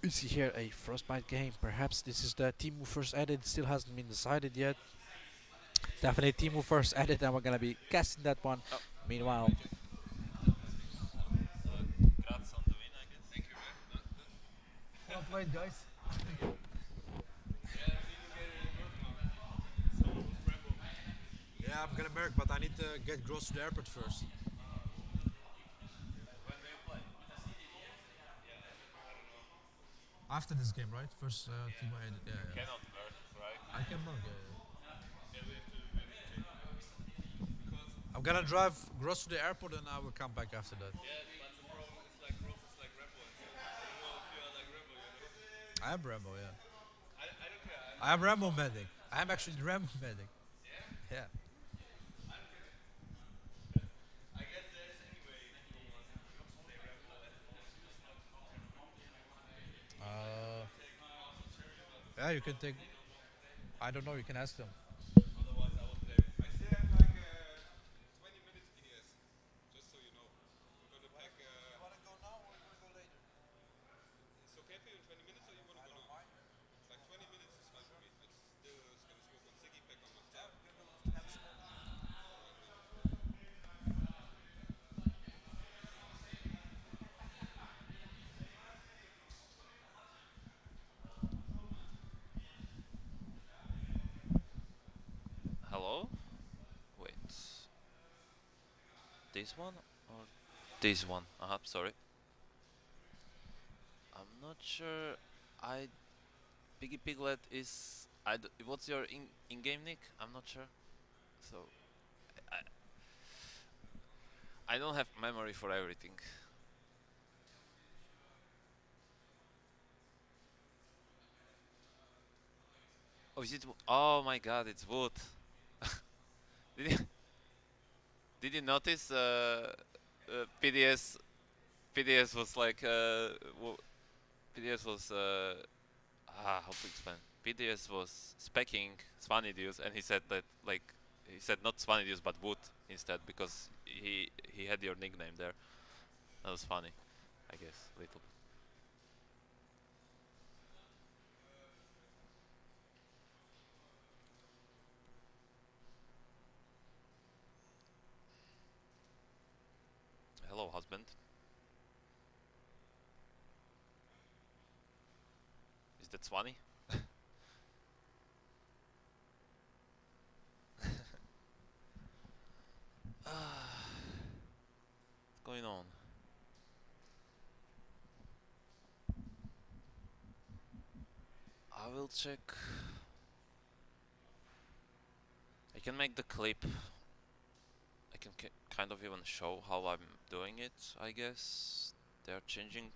We see here a Frostbite game. Perhaps this is the team who first added. Still hasn't been decided yet. Definitely team who first added, and we're gonna be casting that one. Meanwhile. Congrats on the win, I guess. Thank you, man. Well played, guys. Yeah, I'm gonna merc, but I need to get Gross to the airport first. After this game, right? First team I edit. Yeah. Cannot merc, right? I can merc. I'm gonna drive Gross to the airport and I will come back after that. Yeah, but the problem is like Gross is like Rambo. You know if you are like Rambo, you know? I am Rambo, yeah. I don't care. I am Rambo medic. I am actually the Rambo medic. Yeah? Yeah. I guess there is anyway people want to play Rambo and Yeah, you can take. I don't know. You can ask them. otherwise I would play. I still have like 20 minutes PDS, just so you know. We're gonna pack. You wanna go now or you wanna go later? It's okay for you in 20 minutes or you wanna go now? Like 20 minutes is fine for me. I just still gonna smoke one ciggy, pack on my stuff. Hello? Wait. This one or this one? Sorry. I'm not sure. Piggy Piglet is. What's your in-game nick? I'm not sure. So. I don't have memory for everything. Oh, is it? Oh my God! It's Wood. Did you notice? PDS was like. PDS was. How to explain? PDS was specking Svanidius, and he said that he said not Svanidius but Wood instead because he had your nickname there. That was funny, I guess, a little bit. Hello, husband. Is that Swanee? What's going on? I will check. I can make the clip. I can kind of even show how I'm doing it, I guess. They're changing.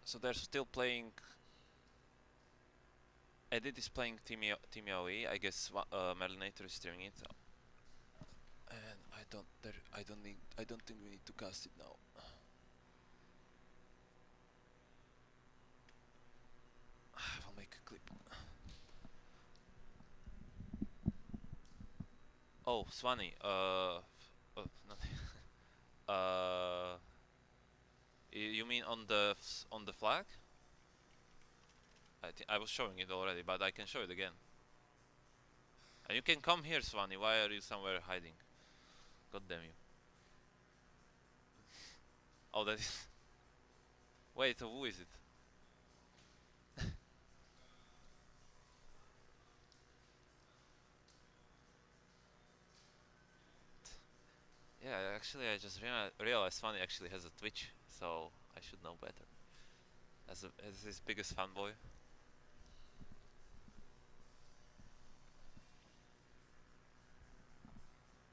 So they're still playing. Edit is playing Team AOE. I guess Melinator is streaming it. And I don't think we need to cast it now. I'll make a clip. Oh, Swanee. Nothing. You mean on the flag? I was showing it already, but I can show it again. And you can come here, Swanee. Why are you somewhere hiding? God damn you. Oh, that is. Wait, so who is it? Yeah, actually, I just realized Swanee actually has a Twitch, so I should know better. As his biggest fanboy.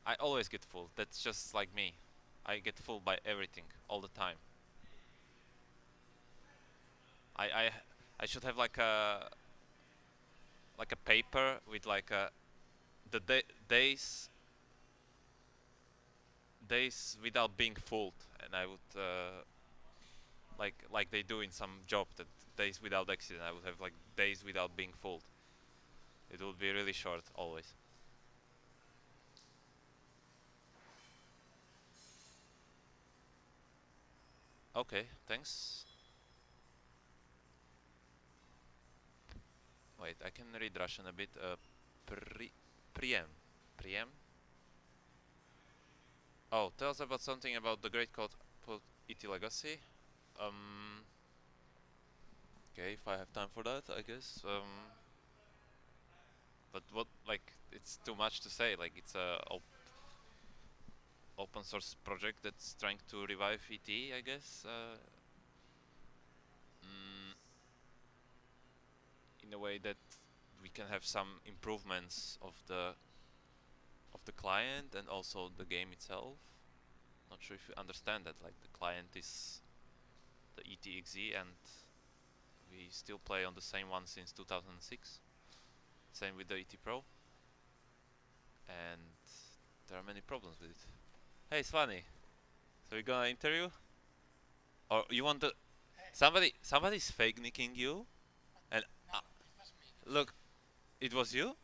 I always get fooled. That's just like me. I get fooled by everything all the time. I should have like a paper with like the days without being fooled, and I would like they do in some job, that days without accident. I would have like days without being fooled. It would be really short always. Okay, thanks. Wait, I can read Russian a bit. Priem. Oh, tell us about something about the great code ET Legacy. Okay, if I have time for that, I guess. But what, like, it's too much to say. Like, it's a open source project that's trying to revive ET, I guess. In a way that we can have some improvements of the client and also the game itself. Not sure if you understand that. Like, the client is the ETXE, and we still play on the same one since 2006. Same with the ET Pro. And there are many problems with it. Hey, Swanee. So you gonna interview? Or you want to... Somebody's fake nicking you? And look, it was you?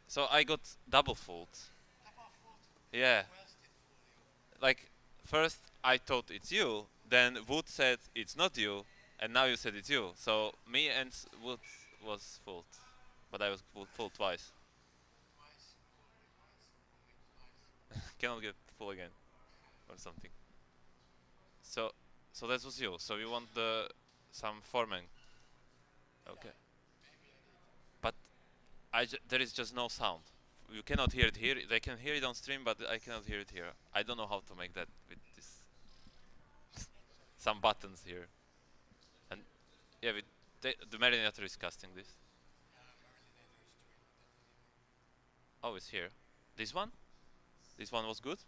So I got double fooled. Yeah. Like, first I thought it's you, then Wood said it's not you, and now you said it's you. So me and Wood was fooled. But I was fooled twice. Cannot get full again. Or something. So that was you. So you want some foreman. Okay. But there is just no sound. You cannot hear it here. They can hear it on stream, but I cannot hear it here. I don't know how to make that with this. Some buttons here. And yeah, the Marinator is casting this. Oh, it's here. This one? This one was good?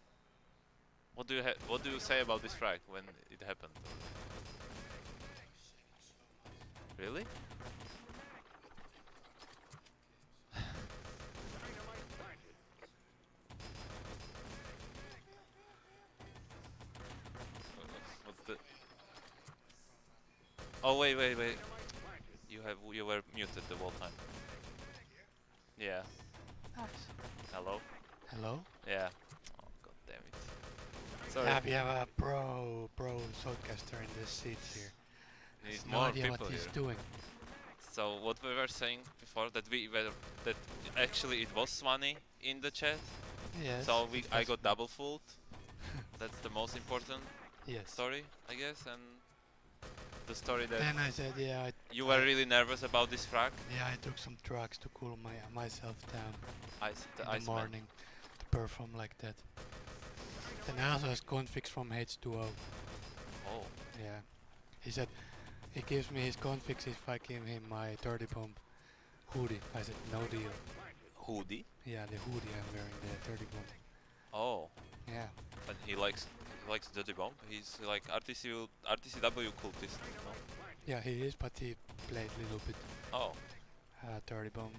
What do you say about this frag when it happened? Really? What's the... Oh, wait. You were muted the whole time. Yeah. Hello? Hello? Yeah. Oh, god damn it. Sorry. Yeah, we have a pro showcaster in this seat here. Need no more idea people what he's here. doing. So what we were saying before, that that actually it was Swanee in the chat. Yes. So I got double fooled. That's the most important yes. story, I guess, and the story that Then I said, yeah. You were really nervous about this frag? Yeah, I took some drugs to cool myself down in the morning to perform like that. Then I also has configs from H2O. Oh. Yeah. He said he gives me his configs if I give him my 30 bomb hoodie. I said no deal. Hoodie? Yeah, the hoodie I'm wearing, the 30 bomb. Oh. Yeah. But he likes likes Dirty Bomb. He's like RTCW cultist. No? Yeah, he is, but he played a little bit. Oh. Dirty Bomb.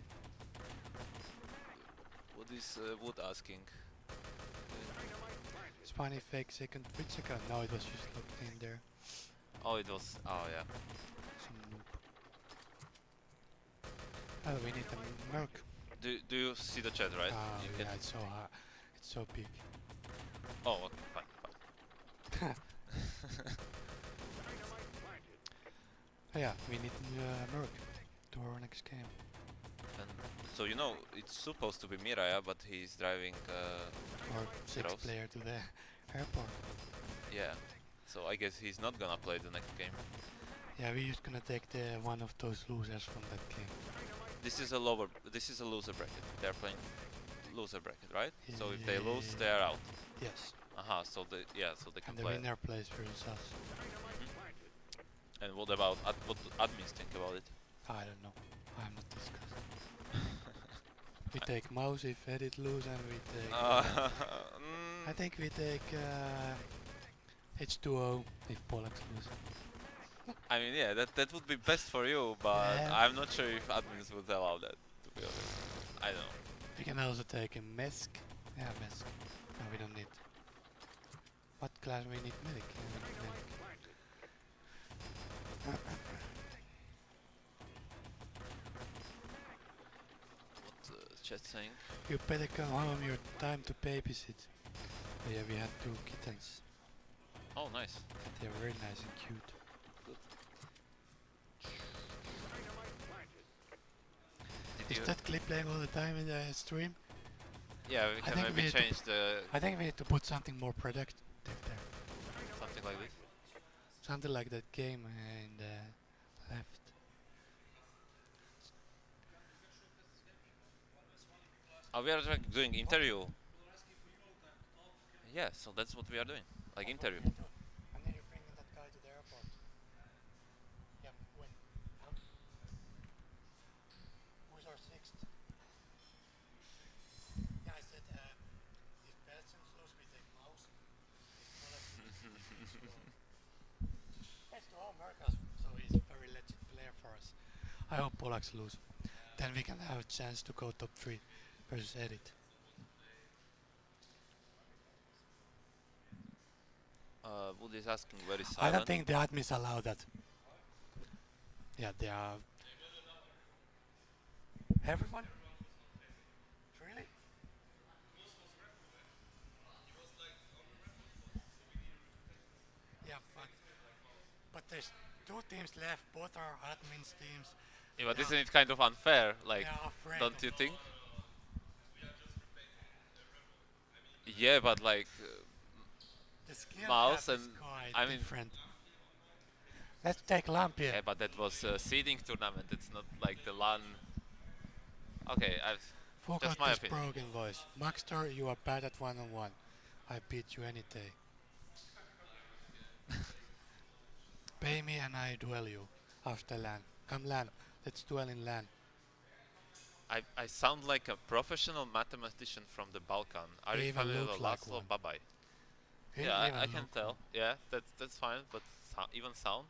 What is Wood asking? Spiny fake second Twitch account. No, it was just looked in there. Oh, it was. Oh, yeah. Some noob. Oh, we need a merc. Do you see the chat, right? Ah, You yeah, can- it's so hard. It's so big. Oh, okay, fine. Oh, yeah, we need merc to our next game. And so you know, it's supposed to be Miraya, but he's driving. Or six Heroes. player to the airport. Yeah. So I guess he's not gonna play the next game. Yeah, we're just gonna take the one of those losers from that game. This is a loser bracket. They're playing loser bracket, right? So if they lose, Yeah. they are out. Yes. So they so they can And the play. winner plays versus us. And what about what do admins think about it? I don't know. I'm not discussing. We take mouse if edit lose, and we take. I think we take H2O if Pollax lose. I mean, yeah, that would be best for you, but Yeah. I'm not sure if admins would allow that. To be honest, I don't know. We can also take a Mesk. Yeah, Mesk. No, we don't need. What class we need? Medic. Yeah, we need medic. What chat saying? You better come home. Your time to babysit. Oh, yeah, we had 2 kittens. Oh, nice. And they're very nice and cute. Did Is you- that clip playing all the time in the stream? Yeah, we I can think maybe need to change the I think we need to put something more productive there. something like this. Something like that game in the left. Oh, we are like doing interview. Yeah, so that's what we are doing, like interview. And then you bring that guy to the airport. Yeah, when? Who's our 6th? Yeah, I said if Persons lose, we take mouse. It's to all Americas, so he's a very legit player for us. I hope Pollax lose. Then we can have a chance to go top 3 versus Edit. Wood is asking where is I silent. don't think the admins allow that. Yeah, they are. Everyone? Really? Yeah, but there's 2 teams left, both are admins teams. Yeah, but They isn't are- it kind of unfair? Like, they are afraid don't of- you think? Yeah, but like The skill mouse gap and is quite I mean, different. Let's take Lampia. yeah, but that was a seeding tournament. It's not like the LAN. Okay, Forgot just my this opinion. broken voice. Maxter, you are bad at one-on-one. I beat you any day. Pay me and I duel you after LAN. Come LAN, let's duel in LAN. I sound like a professional mathematician from the Balkan. Are You you even familiar look with like Laszlo one. Babaj? You Yeah, even I can look tell. Yeah, that's fine, but even sound.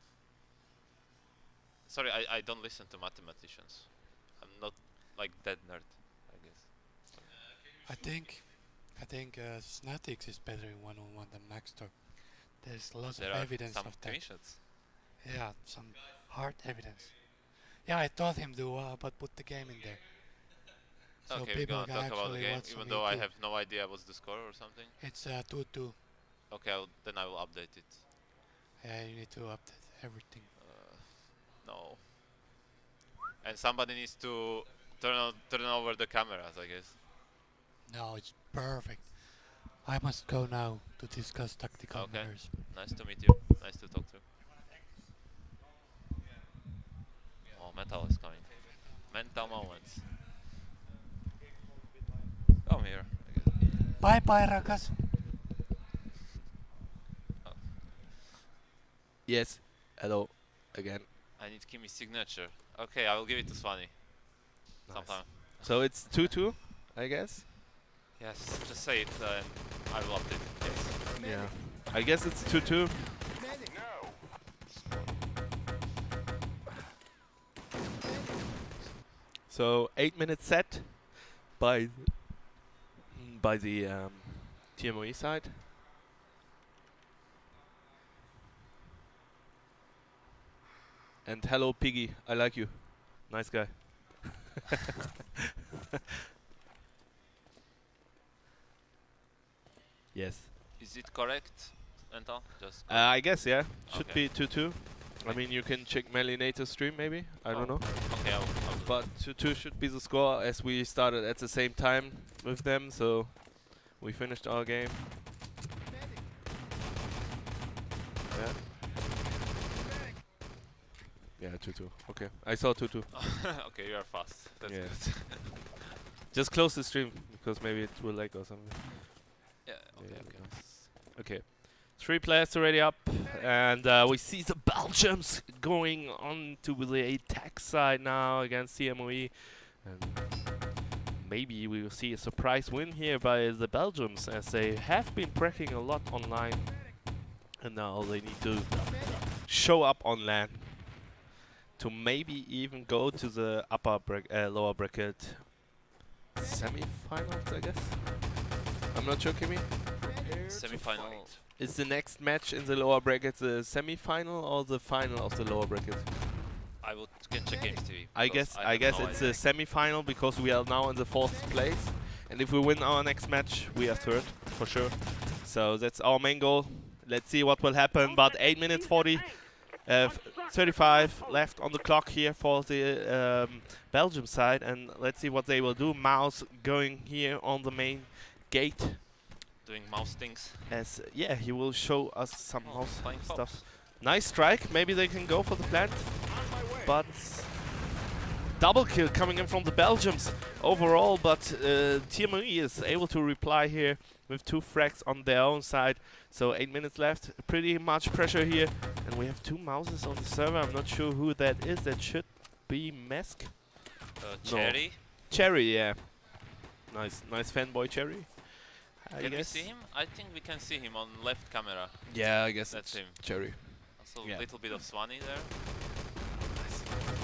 Sorry, I don't listen to mathematicians. I'm not like that nerd, I guess. I think Snatix is better in one-on-one than Maxter. There's lots There of are evidence some of that. screenshots. Yeah, some hard evidence. Yeah, I told him to but put the game in there. So Okay, we're people gonna can talk about the actually game, watch even on though I YouTube. have no idea what's the score or something. It's 2-2. Okay, then I will update it. Yeah, you need to update everything. No. And somebody needs to turn over the cameras, I guess. No, it's perfect. I must go now to discuss tactical Okay. matters. Nice to meet you. Nice to talk to you. Oh, metal is coming. Mental moments. Come here. I guess. Bye bye, Rakas. Yes. Hello. Again. I need Kimi's signature. Okay, I will give it to Swanee. Sometime. So it's 2-2, I guess. Yes, just say it and I will update it. Yes. Yeah. I guess it's 2-2. So 8-minute set by the TMOE side. And hello Piggy, I like you. Nice guy. Yes. Is it correct, Anton? Just I guess, yeah. Should Okay. be 2-2. I mean, you can check Melinator's stream maybe. I don't know. Okay, I'll do But 2-2 should be the score as we started at the same time with them, so we finished our game. Yeah. Yeah, 2-2. Okay. I saw 2-2. Okay, you are fast. That's Yeah. good. Just close the stream because maybe it will lag or something. Yeah, okay, Yeah, okay. Okay. 3 players already up, and we see the Belgians going on to the attack side now against CMOE. And maybe we will see a surprise win here by the Belgians, as they have been practicing a lot online, and now they need to show up on LAN to maybe even go to the lower bracket semi-finals, I guess. I'm not sure, Kimi. Semi-final. Is the next match in the lower bracket the semi-final or the final of the lower bracket? I will can check Games TV. I because guess have no it's idea. the semi-final because we are now in the 4th place, and if we win our next match, we are 3rd for sure. So that's our main goal. Let's see what will happen. But 8 minutes 35 left on the clock here for the Belgium side, and let's see what they will do. Mouse going here on the main gate. Doing mouse things. As yeah, he will show us some mouse flying stuff. fox. Nice strike. Maybe they can go for the plant, but double kill coming in from the Belgians overall. But TMOE is able to reply here with 2 frags on their own side. So 8 minutes left. Pretty much pressure here, and we have 2 mouses on the server. I'm not sure who that is. That should be Mesk. Cherry. No. Cherry, yeah. Nice fanboy Cherry. I Can we guess. see him? I think we can see him on left camera. Yeah, I guess That's it's him. Cherry. Also Yeah. a little bit of Swanee there.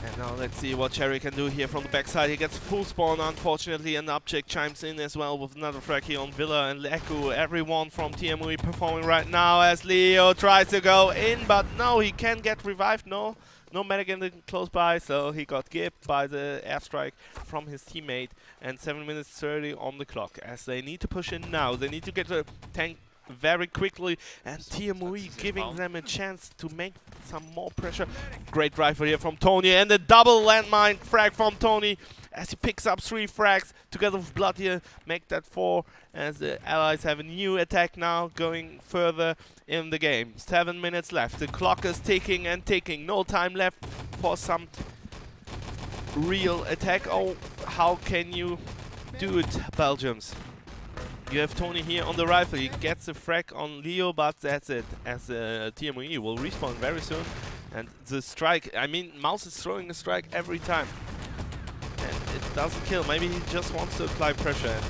And now let's see what Cherry can do here from the backside. He gets full spawn, unfortunately, and Object chimes in as well with another frag here on Villa and Leku. Everyone from TMOE performing right now as Leo tries to go in, but no, he can get revived. No Medigan close by, so he got gipped by the airstrike from his teammate. And 7 minutes 30 on the clock as they need to push in now. They need to get the tank very quickly, and TMOE giving them a chance to make some more pressure. Great drive here from Tony, and a double landmine frag from Tony as he picks up 3 frags together with Blood here, make that 4 as the allies have a new attack now going further in the game. 7 minutes left, the clock is ticking and ticking, no time left for some real attack. Oh, how can you do it, Belgians? You have Tony here on the rifle. He gets a frag on Leo, but that's it. As TMOE will respawn very soon. And the strike, I mean, Mouse is throwing a strike every time. And it doesn't kill. Maybe he just wants to apply pressure and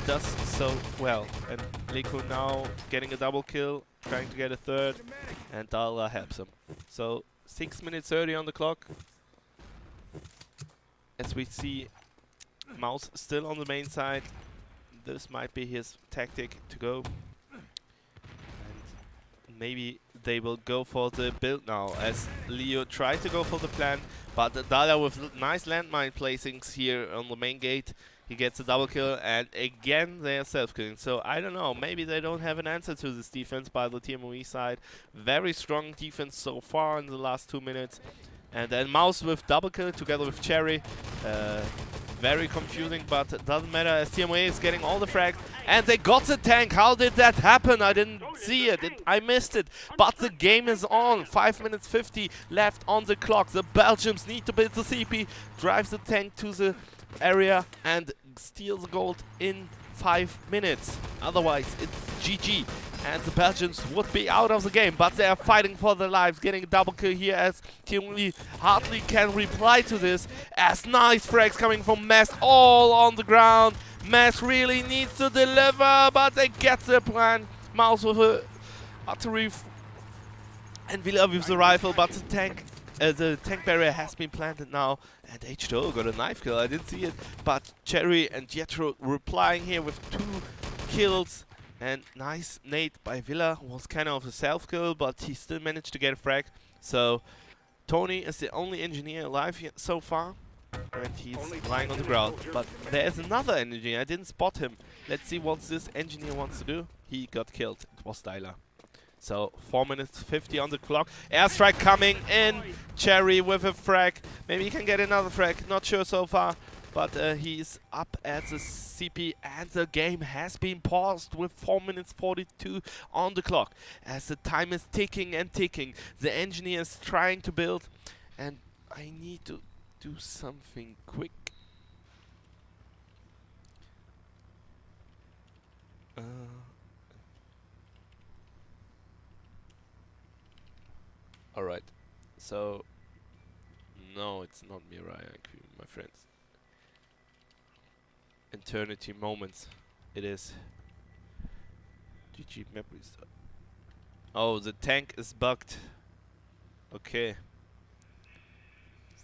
does so well. And Leko now getting a double kill, trying to get a 3rd. And Dala helps him. So 6 minutes 30 on the clock. As we see Mouse still on the main side. This might be his tactic to go. And maybe they will go for the build now, as Leo tried to go for the plan, but Dala with nice landmine placings here on the main gate. He gets a double kill, and again they are self-killing. So I don't know, maybe they don't have an answer to this defense by the TMOE side. Very strong defense so far in the last 2 minutes. And then Mouse with double kill together with Cherry. Very confusing, but it doesn't matter as TMOE is getting all the frags. And they got the tank. How did that happen? I didn't see it. I missed it. But the game is on. 5 minutes 50 left on the clock. The Belgians need to build the CP. Drives the tank to the area and steals the gold in 5 minutes. Otherwise, it's GG. And the Belgians would be out of the game, but they are fighting for their lives, getting a double kill here as TMOE hardly can reply to this. As nice frags coming from Mess all on the ground. Mess really needs to deliver, but they get the plan. Mouse with a artillery and Villa with the rifle, but the tank barrier has been planted now, and H2O got a knife kill. I didn't see it, but Cherry and Jetro replying here with 2 kills, and nice nade by Villa. Was kind of a self kill, but he still managed to get a frag. So Tony is the only engineer alive here so far, and he's lying on the ground. But there's another engineer. I didn't spot him. Let's see what this engineer wants to do. He got killed. It was Styler. So 4 minutes 50 on the clock. Airstrike coming in. Cherry with a frag. Maybe he can get another frag. Not sure so far. But he's up at the CP, and the game has been paused with 4 minutes 42 on the clock. As the time is ticking and ticking. The engineer is trying to build, and I need to do something quick. Alright, so no, it's not Mirai IQ, my friends. Eternity moments, it is. GG map restart. Oh, the tank is bugged. Okay.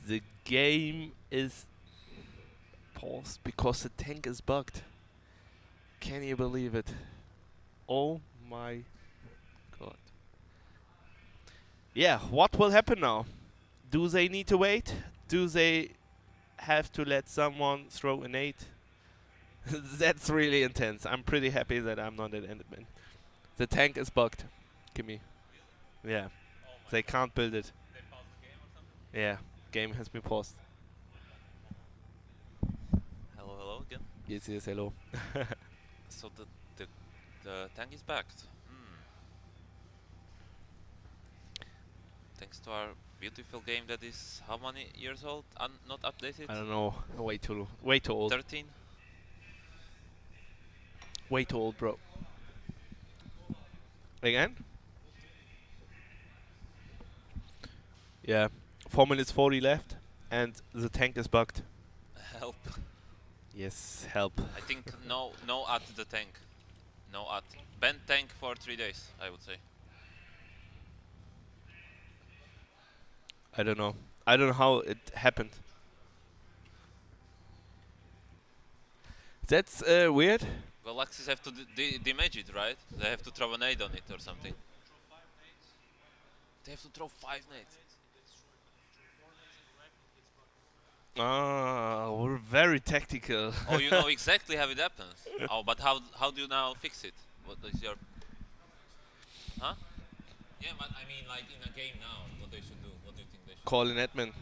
The game is paused because the tank is bugged. Can you believe it? Oh my god. Yeah, what will happen now? Do they need to wait? Do they have to let someone throw a nade? That's really intense. I'm pretty happy that I'm not an Enderman. The tank is bugged. Gimme. Yeah. They can't build it. Yeah, game has been paused. Hello, hello again. Yes, yes, hello. So the tank is backed. Thanks to our beautiful game that is how many years old? Not updated? I don't know. Way too old. 13? Way too old, bro. Again? Yeah. 4 minutes 40 left, and the tank is bugged. Help. Yes, help. I think no at the tank. No at. Ban tank for 3 days, I would say. I don't know. I don't know how it happened. That's weird. Well, Axis have to damage it, right? They have to throw a nade on it or something. They have to throw 5 nades. Ah, we're very tactical. Oh, you know exactly how it happens. Oh, but how do you now fix it? What is your... Huh? Yeah, but I mean, like in a game now, what they should do? What do you think they should Call an admin.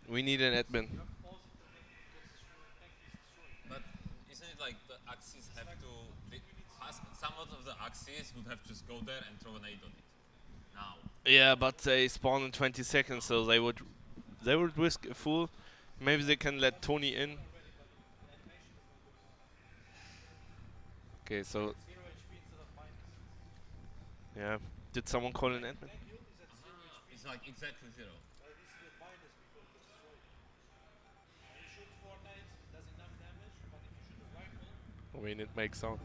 We need an admin. But isn't it like the Axis have to... Some of the Axis would have to just go there and throw a nade on it. Now. Yeah, but they spawn in 20 seconds, so they would risk a fool. Maybe they can let Tony in. Okay, so yeah, did someone call an admin? It's like exactly 0. I mean, it makes sound.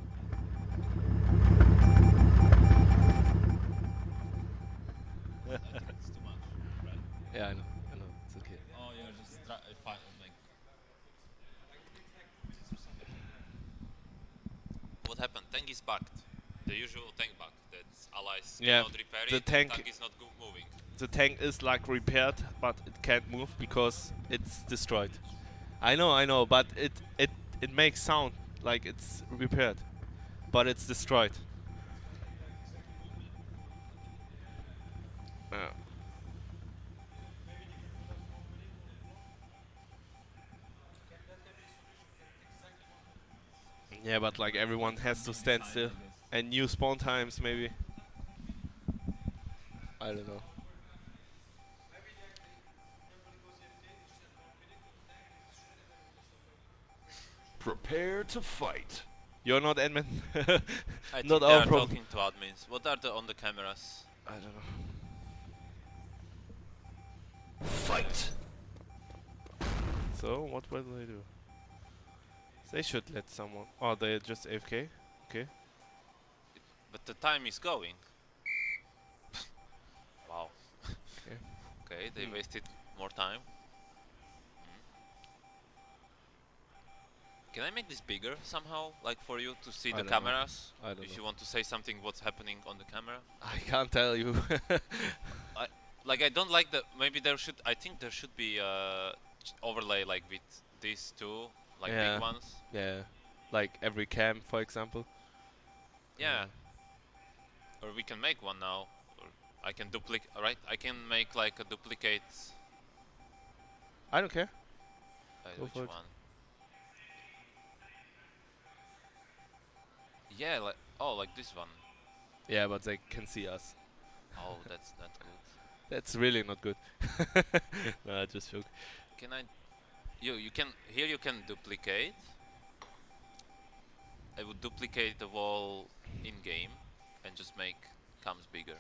I think it's too much, right? Yeah, I know, it's okay. Oh, you're just fine, like... What happened? Tank is bugged. The usual tank bug that allies cannot repair the it, tank is not moving. The tank is like repaired, but it can't move because it's destroyed. I know, but it makes sound like it's repaired, but it's destroyed. Yeah, but like everyone has to stand still, and new spawn times maybe. I don't know. Prepare to fight. You're not admin. I think not they our are problem. talking to admins. What are on the cameras? I don't know. Fight. So what will they do? They should let someone. Oh, they're just AFK. Okay. But the time is going. Okay, they wasted more time. Can I make this bigger somehow, like for you to see I the don't know. cameras? I don't if know. you want to say something, what's happening on the camera? I can't tell you. I don't like the. Maybe there should. I think there should be overlay like with these two, like Yeah. big ones. Yeah. Like every cam, for example. Yeah. Or we can make one now. Or I can duplicate. Right? I can make like a duplicate. I don't care. Go Which for it. one? Yeah, like like this one. Yeah, but they can see us. Oh, that's not good. That's really not good. No, I just joke. Can I? You can here. You can duplicate. I would duplicate the wall in game and just make cams bigger.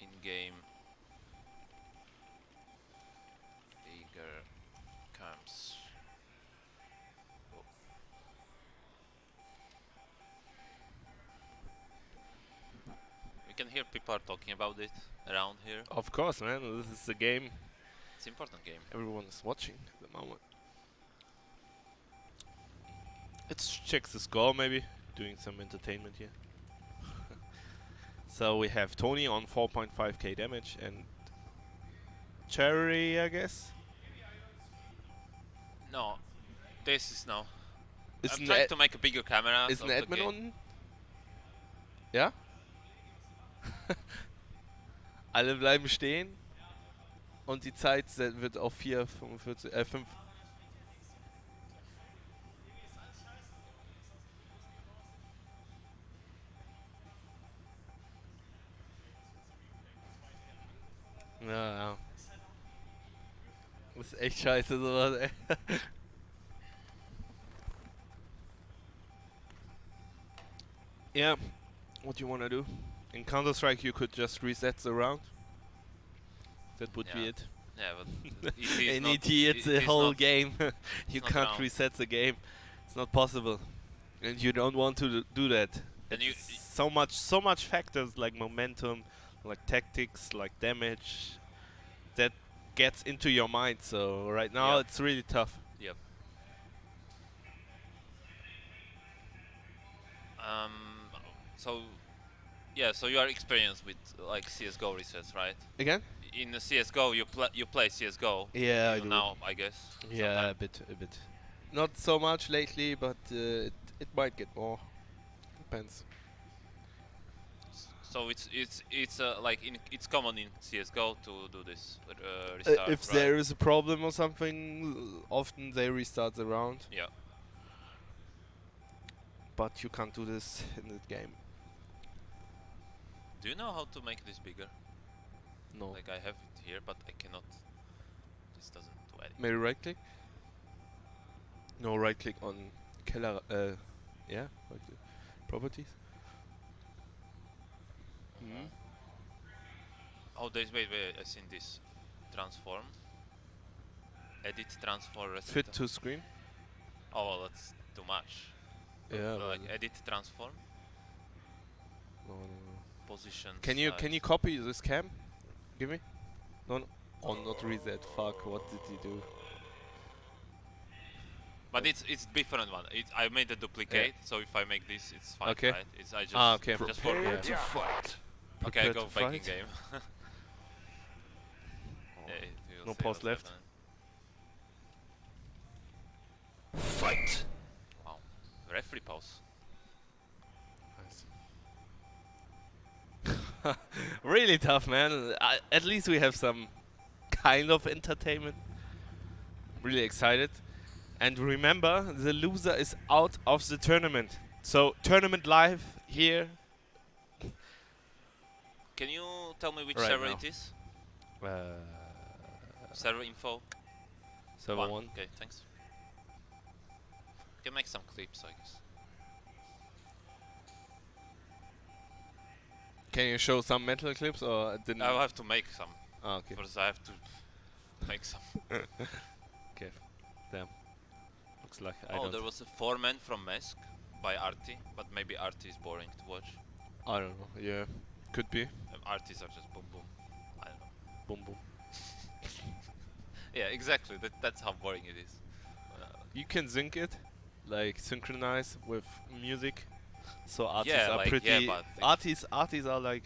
In game, bigger cams. Oh. We can hear people are talking about it around here. Of course, man. This is a game. It's an important game. Everyone is watching at the moment. Let's check the score, maybe. Doing some entertainment here. So we have Tony on 4.5k damage and Cherry, I guess. No, this is no. Is I'm an trying to make a bigger camera. Ist of ein the Admin game. unten? Ja? Alle bleiben stehen. Und die Zeit wird auf 4:45, 5. Ja, ja. Das ist echt scheiße sowas, ey. Yeah, what do you wanna do? In Counter-Strike you could just reset the round. That would be it. Yeah, but it is In not, ET it's it a is whole not- game. You not can't round. reset the game. It's not possible. And you don't want to do that. And you- It's so much factors like momentum, like tactics, like damage that gets into your mind. So right now Yep. it's really tough. Yep. So, yeah. So you are experienced with like CS:GO resets, right? Again? In the CS:GO, you play CS:GO. Yeah, I even do. now, I guess. Yeah, sometime. a bit. Not so much lately, but it might get more. Depends. So it's like it's common in CS:GO to do this restart. If right? there is a problem or something, often they restart the round. Yeah. But you can't do this in the game. Do you know how to make this bigger? No. Like I have it here, but I cannot. This doesn't do anything. Maybe right click? No, right click on Keller. Yeah, right click. Properties. Mhm. Oh, wait. I seen this. Transform. Edit, transform, reset. Fit to screen. Oh, well, that's too much. Yeah. Like but- edit, transform, No. position. Can you size. copy this cam? Give me. No. Oh, not reset. Fuck. What did he do? But it's different one. I made a duplicate, so if I make this, it's fine, Okay. right? It's I just Okay. just for Prepare to fight. Okay, I Prepare go to back in fight. game. Yeah, you'll No see pause what's left. happening. Fight. Wow, referee pause. Really tough, man. At least we have some kind of entertainment. Really excited. And remember, the loser is out of the tournament. So, tournament live here. Can you tell me which Right server now. it is? Uh, Server info. server 1. Okay, thanks. Can make some clips, I guess. Can you show some mental clips or didn't? I will have to make some. Ah, okay. First, I have to make some. Okay. Damn. Looks like I Oh, don't. there was a 4-man from Mesk by Arty, but maybe Arty is boring to watch. I don't know. Yeah, could be. Arties are just boom boom. boom boom. Yeah, exactly. That's how boring it is. You can sync it, like synchronize with music. So artists Yeah, are like, pretty. yeah, but Artists are like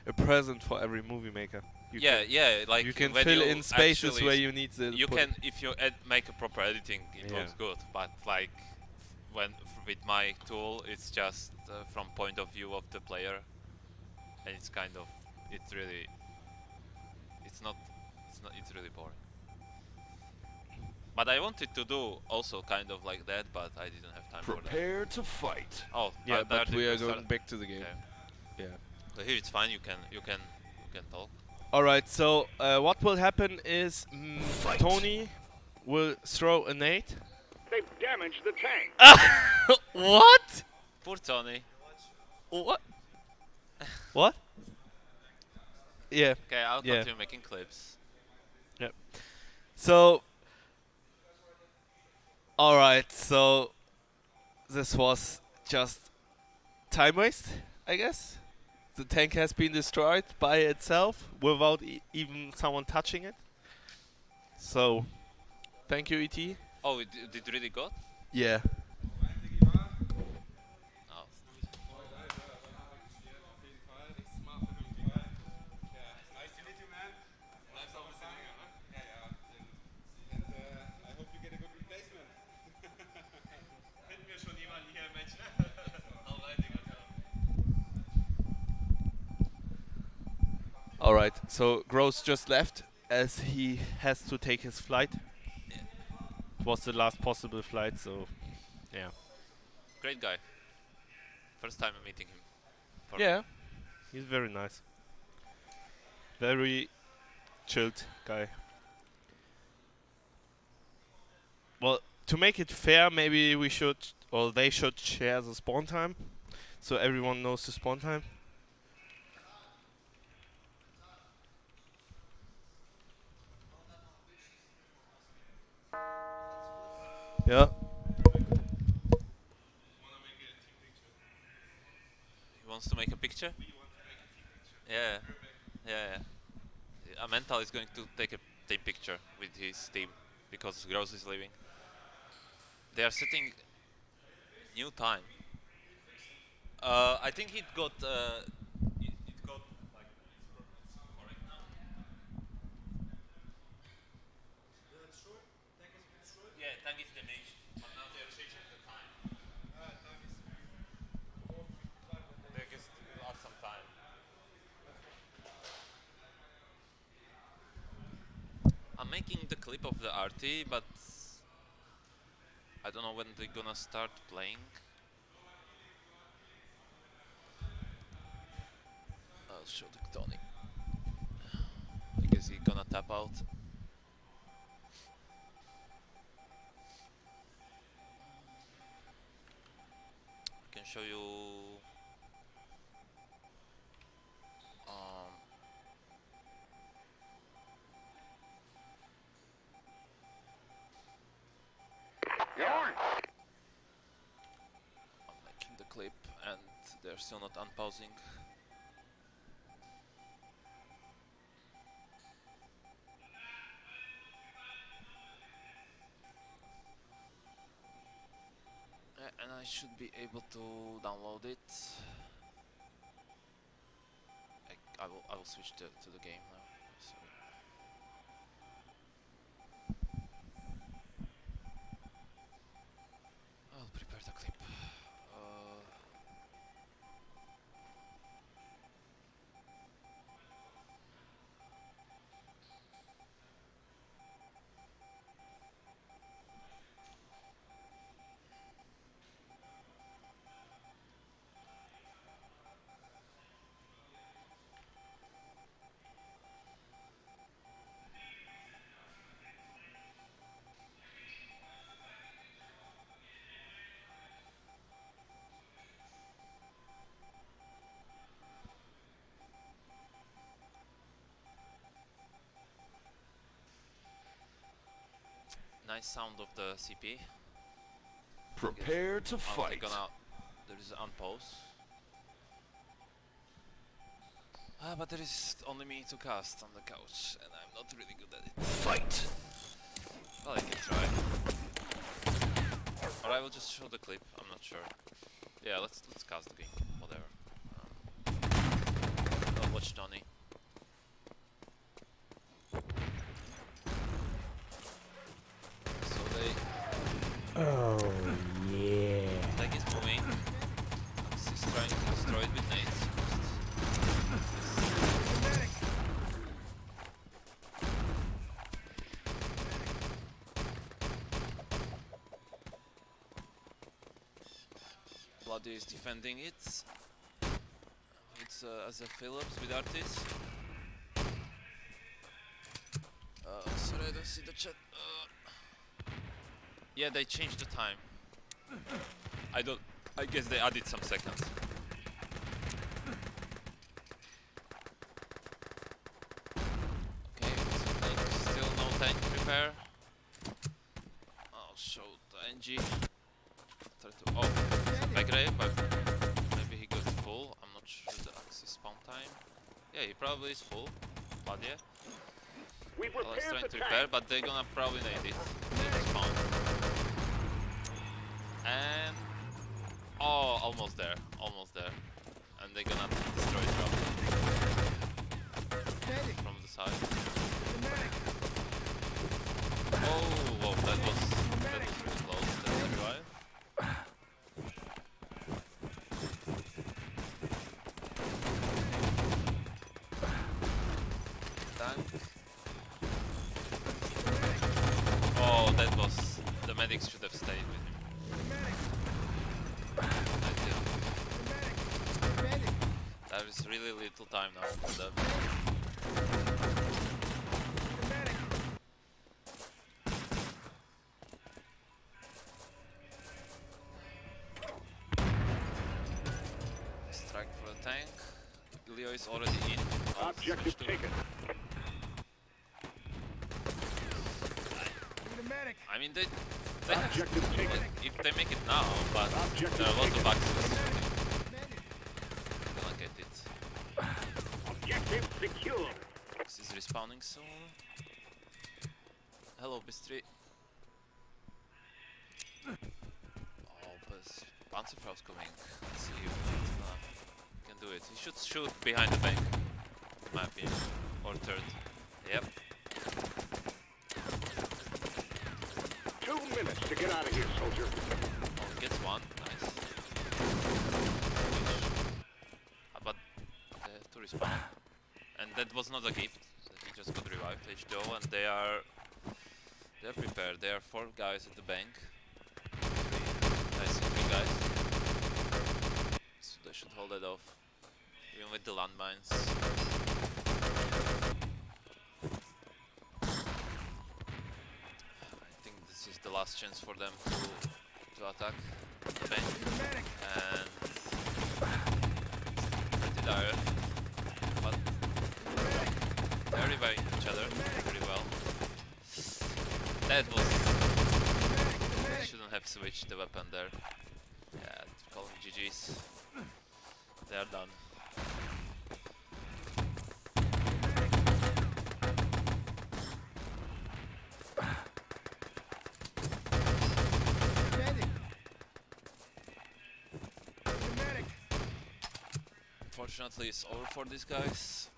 a present for every movie maker. You yeah, can, yeah. Like you can when fill you in spaces actually where you need the. you can, if you make a proper editing, it Yeah. looks good. But like when with my tool, it's just from point of view of the player, and it's kind of it's really it's really boring. But I wanted to do also kind of like that, but I didn't have time for that. Prepare to fight. Oh, Yeah, but we are start- going back to the game. Okay. Yeah. But here it's fine. You can talk. All right. So what will happen is Tony will throw a nade. They've damaged the tank. What? Poor Tony. What? What? Yeah. Okay, I'll Yeah. continue making clips. Yep. So. All right. So this was just time waste, I guess. The tank has been destroyed by itself without even someone touching it. So, thank you, ET. Oh, it did really go? Yeah. Oh. I hope you get a good replacement. Finden wir schon jemanden hier, Mensch. Alright, so Gross just left as he has to take his flight. It was the last possible flight, so yeah. Great guy. First time I'm meeting him. For Yeah, he's very nice. Very chilled guy. Well, to make it fair, maybe we should, or they should share the spawn time, so everyone knows the spawn time. Yeah. He wants to make a picture? Yeah. Yeah. Mental is going to take a team picture with his team because Gross is leaving. They are setting new time. I think it got like correct now. Yeah, tank is damaged, but now they are changing the time. They just lost some time. I'm making the clip of the RT, but I don't know when they're gonna start playing. I'll show the Tony. I guess he's gonna tap out. I can show you I'm making the clip and they're still not unpausing. And I should be able to download it. I will switch to the game now. Sorry. I'll prepare the clip. Nice sound of the CP. Prepare to fight. There is unpause. But there is only me to cast on the couch, and I'm not really good at it. Fight! Well, I can try. Or I will just show the clip, I'm not sure. Yeah, let's cast the game, whatever. I'll watch Tony. So they... Oh, yeah. Tank is moving. He's trying to destroy it with nades. Bloody is defending it. It's as a Phillips with Artis. Sorry, I don't see the chat. Yeah, they changed the time. I guess they added some seconds. Okay, so still no tank repair. I'll show the NG. Oh, back grave, but maybe he got full. I'm not sure the axis spawn time. Yeah, he probably is full. But yeah. Well, I was trying to repair, but they're gonna probably need it. They spawn. And oh, almost there, and they're gonna destroy it probably from the side. Oh, whoa, that was really close. That's the revive. Tank. Oh, that was the medics should have stayed with him. There is really little time now for them. Strike for the tank. Leo is already in. Objective taken. I mean, they have, if they make it now, but there are a lot of access. Gonna get it. Objective secure. This is respawning soon. Hello, Bistri. Oh, but Panzerfrau's coming. Let's see if he can do it. He should shoot behind the bank, in my opinion. Or third. Yep. 2 minutes to get out of here, soldier. Oh, gets one. Nice. But they have to respawn. And that was not a gift. He just got revived, H2O, and they're prepared. There are 4 guys at the bank. 3 guys. So they should hold it off. Even with the landmines. This is the last chance for them to attack the bank, and pretty dire, but they're reviving each other pretty well. That was... shouldn't have switched the weapon there. Yeah, calling GG's. They are done. Unfortunately, it's over for these guys.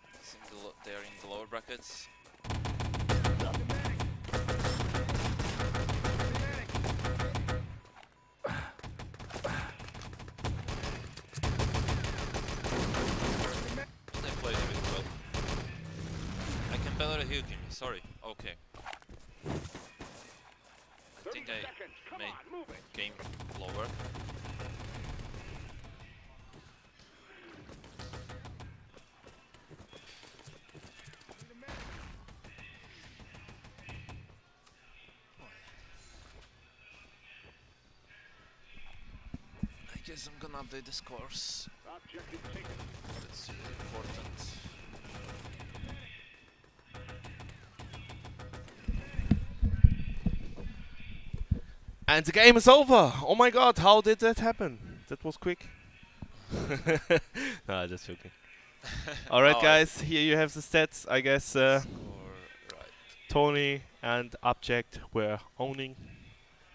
They are in the lower brackets. They played really well. I can better heal him. Sorry. Okay. I think I made game lower. I guess I'm gonna update the scores. That's really important. And the game is over! Oh my god, how did that happen? That was quick. No, just joking. All right, Oh, guys. Here you have the stats. I guess Score, right. Tony and Object were owning.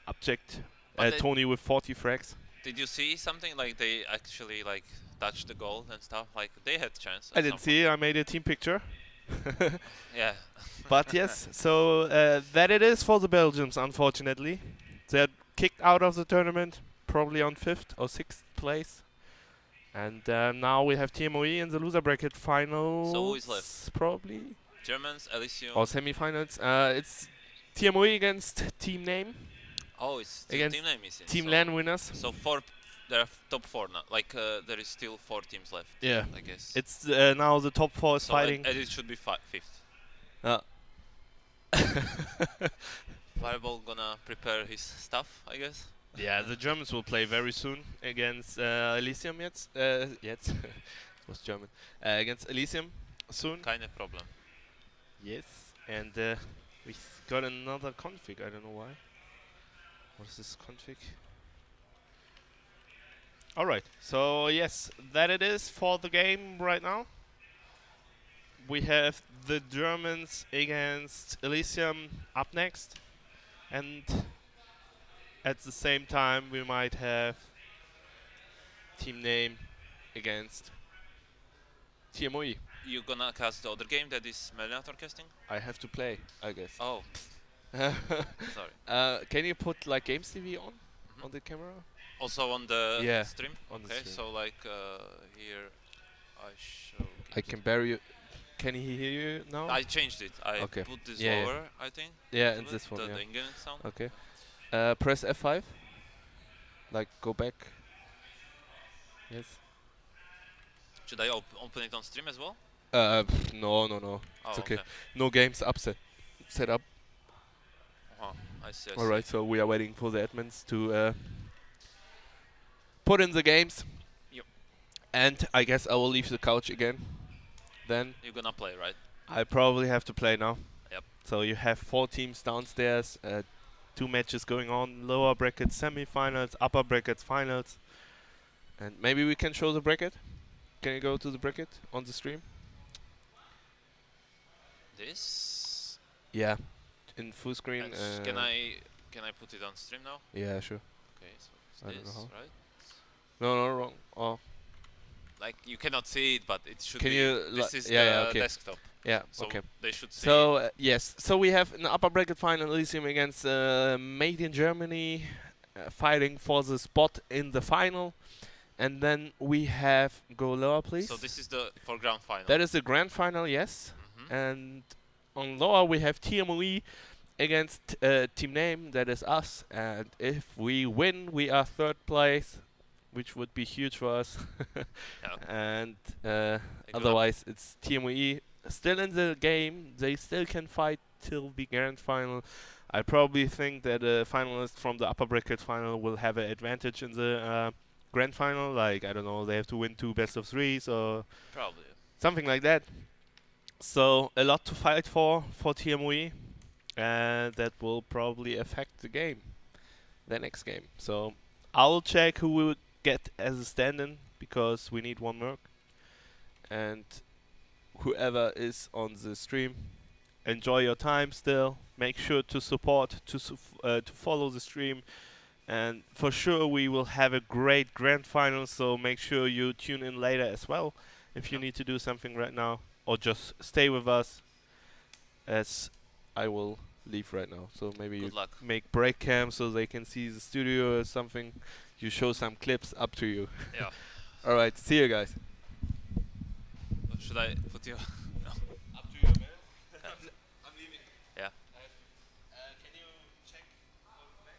Object. But they- Tony with 40 frags. Did you see something like they actually like touched the goal and stuff? Like they had chance. I at didn't some see. I made a team picture. point. Yeah. But yes, so that it is for the Belgians. Unfortunately, they're kicked out of the tournament, probably on 5th or 6th place. And now we have TMOE in the loser bracket finals. So who is left? Probably. Germans, Elysium. Or semi-finals. It's TMOE against Team Name. Oh, it's against team name missing. Team so LAN winners. So there are top 4 now. Like there is still 4 teams left. Yeah. I guess. It's now the top 4 is so fighting. And it should be 5th. Fireball gonna prepare his stuff, I guess. Yeah, the Germans will play very soon against Elysium yet. It was German. Against Elysium soon. Kind of problem. Yes, and we got another config. I don't know why. What is this config? All right. So yes, that it is for the game right now. We have the Germans against Elysium up next, and at the same time we might have Team Name against TMOE. You gonna cast the other game that is Melinator casting? I have to play, I guess. Oh. Sorry. Can you put like Games TV on the camera? Also on the Yeah, stream? on the Okay, stream. so like here I show. I can bury you. Can he hear you now? I changed it. I Okay. put this Yeah, yeah. lower, I think. Yeah, a and little this bit, one. the Yeah. England sound. Okay. Press F5. Like go back. Yes. Should I open it on stream as well? No. Oh, It's okay. okay. No games set up. I see. All right, so we are waiting for the admins to put in the games. Yep. And I guess I will leave the couch again. Then You're gonna play, right? I probably have to play now. Yep. So you have 4 teams downstairs, 2 matches going on, lower brackets, semi-finals, upper brackets, finals. And maybe we can show the bracket. Can you go to the bracket on the stream? This. Yeah, in full screen. Can I put it on stream now? Yeah, sure. Okay, so it's I don't know this, how. right? No, wrong. Oh. Like you cannot see it, but it should Can be. you This is yeah, the yeah, okay. desktop. Yeah, So okay. they should see. So yes, so we have an upper bracket final Elysium against Made in Germany, fighting for the spot in the final, and then we have go lower, please. So this is the for grand final. That is the grand final, yes. And on lower we have TMOE against Team Name, that is us. And if we win, we are 3rd place, which would be huge for us. And otherwise, it's TMOE still in the game. They still can fight till the grand final. I probably think that the finalists from the upper bracket final will have an advantage in the grand final. Like, I don't know, they have to win 2 best of 3s or Probably. something like that. So a lot to fight for TMOE, and that will probably affect the game, the next game. So I'll check who we will get as a stand-in, because we need 1 merc. And whoever is on the stream, enjoy your time still. Make sure to support, to follow the stream. And for sure we will have a great grand final, so make sure you tune in later as well if you need to do something right now, or just stay with us, as I will leave right now. So maybe Good you luck. make break cam so they can see the studio or something. You show some clips, up to you. Yeah. All right, see you guys. Should I put you? No. Up to you, man. I'm leaving. Yeah. Can you check for the back?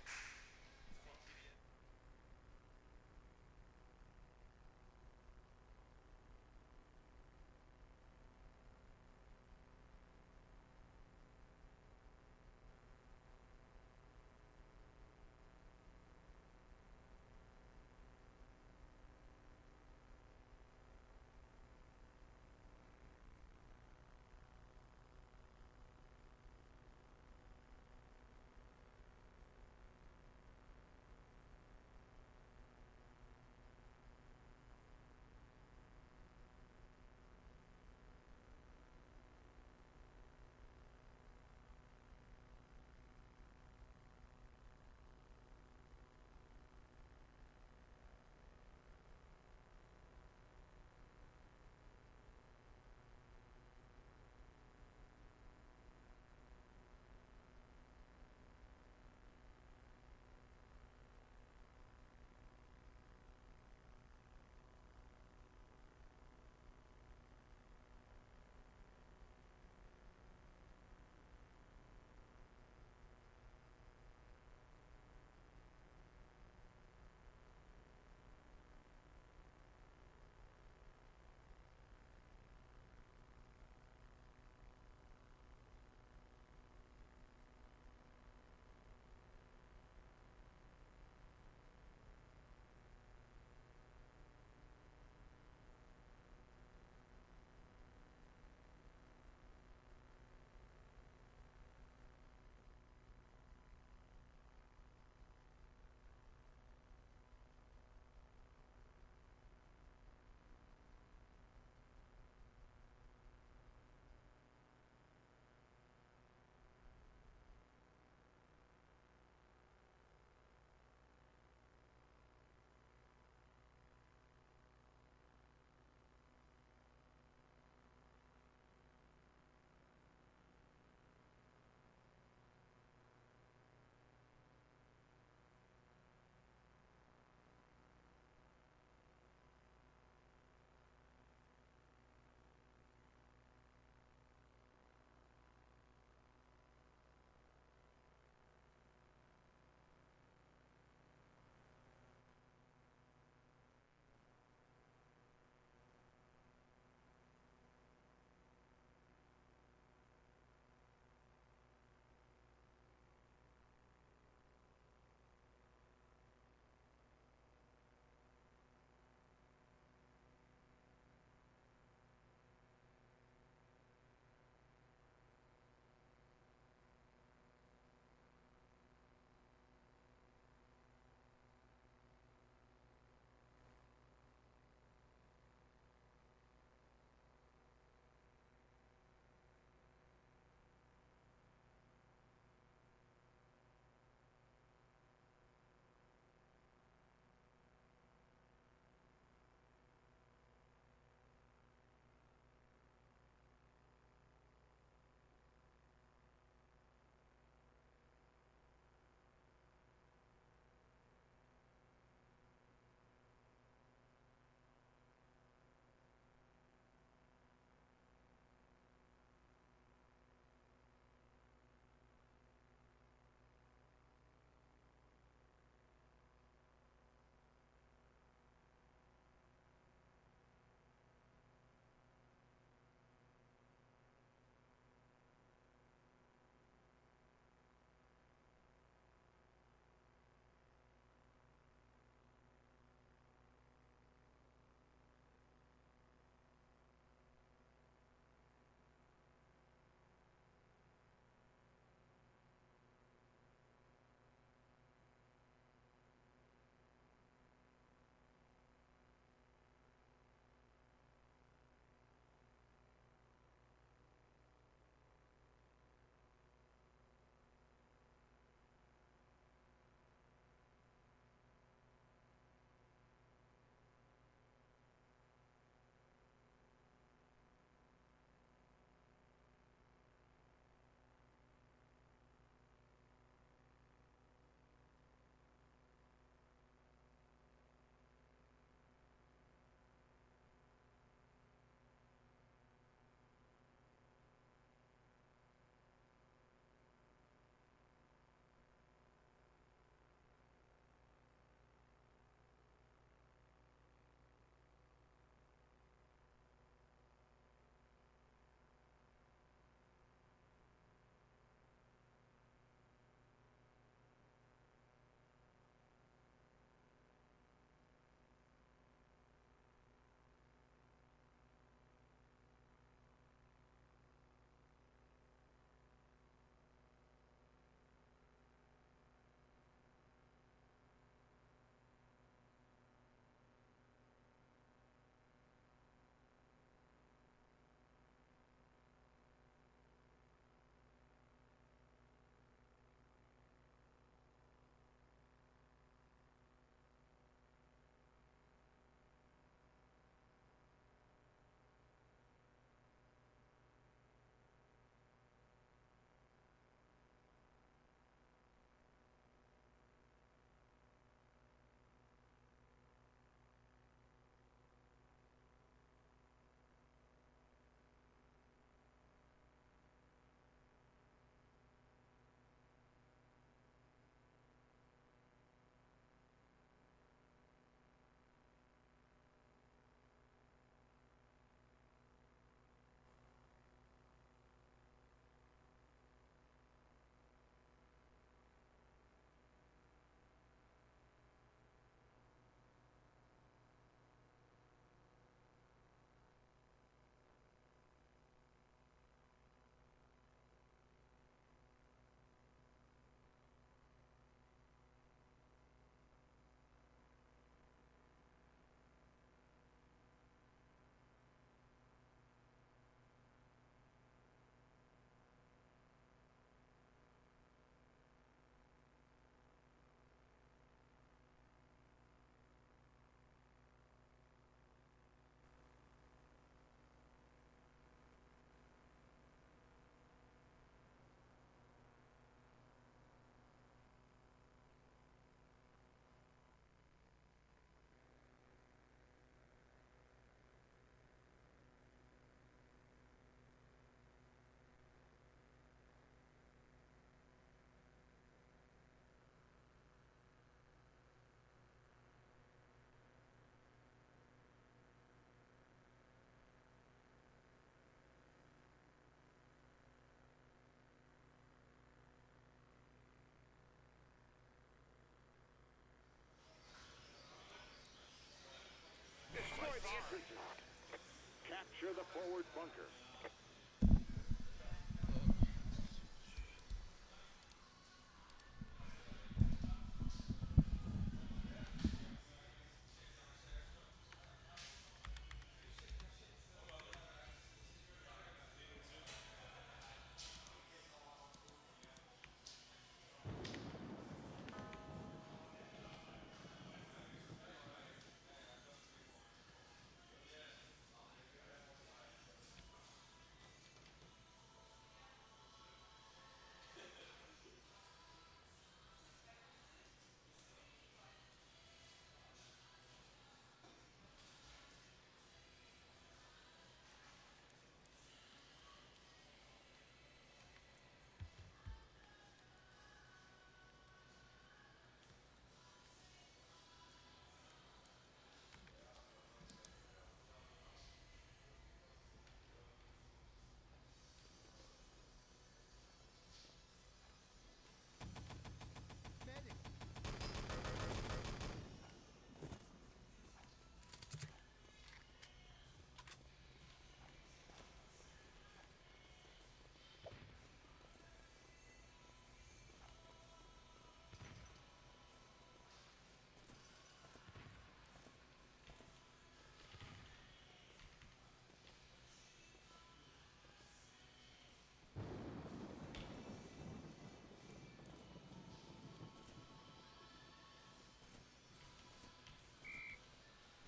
bunker.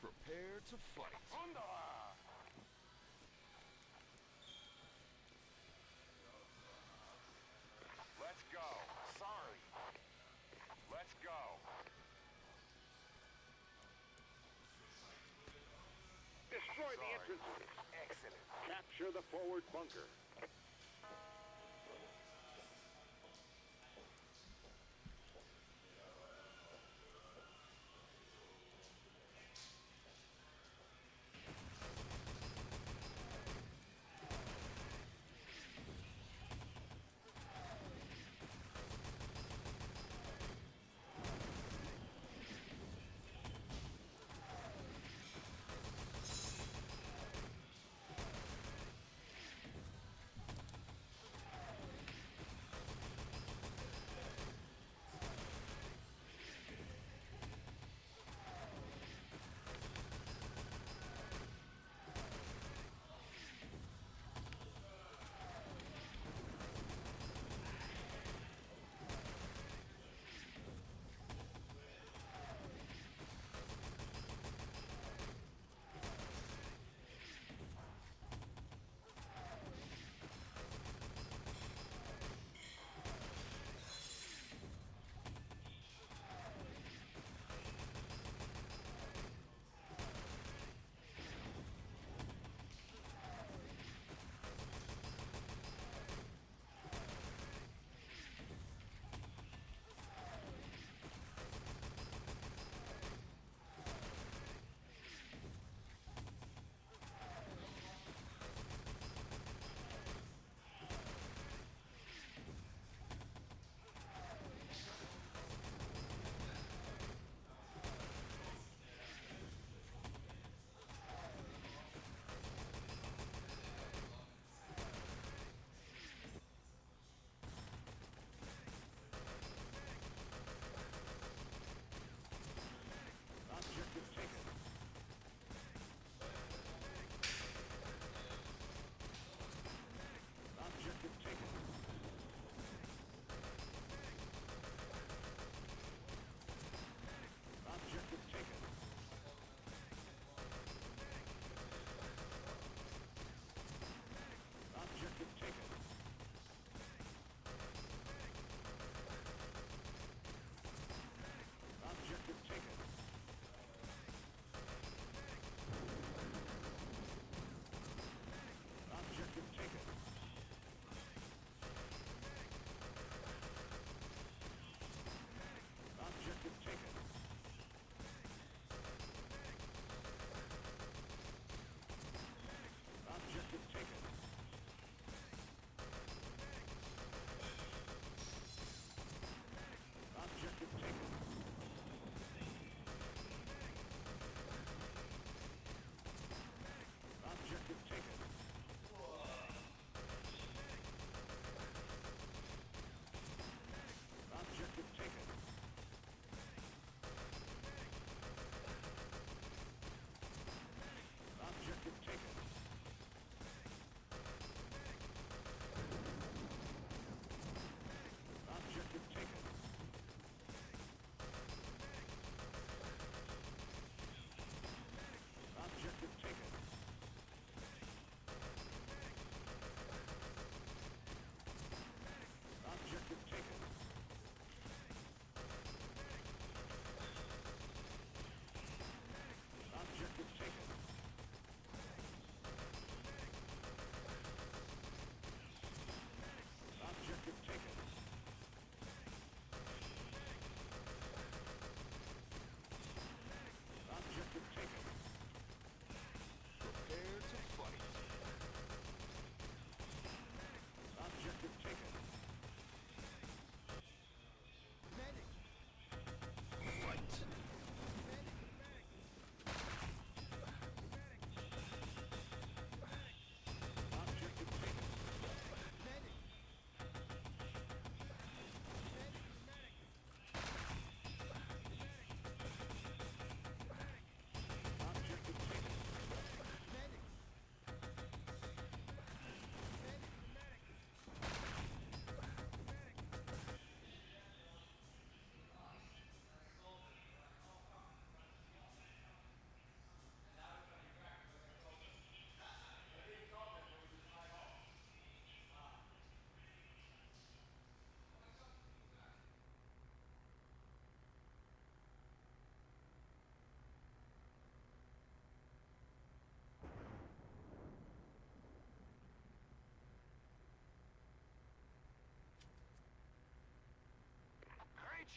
Prepare to fight. Let's go. Sorry. Let's go. Destroy the entrances. Excellent. Capture the forward bunker.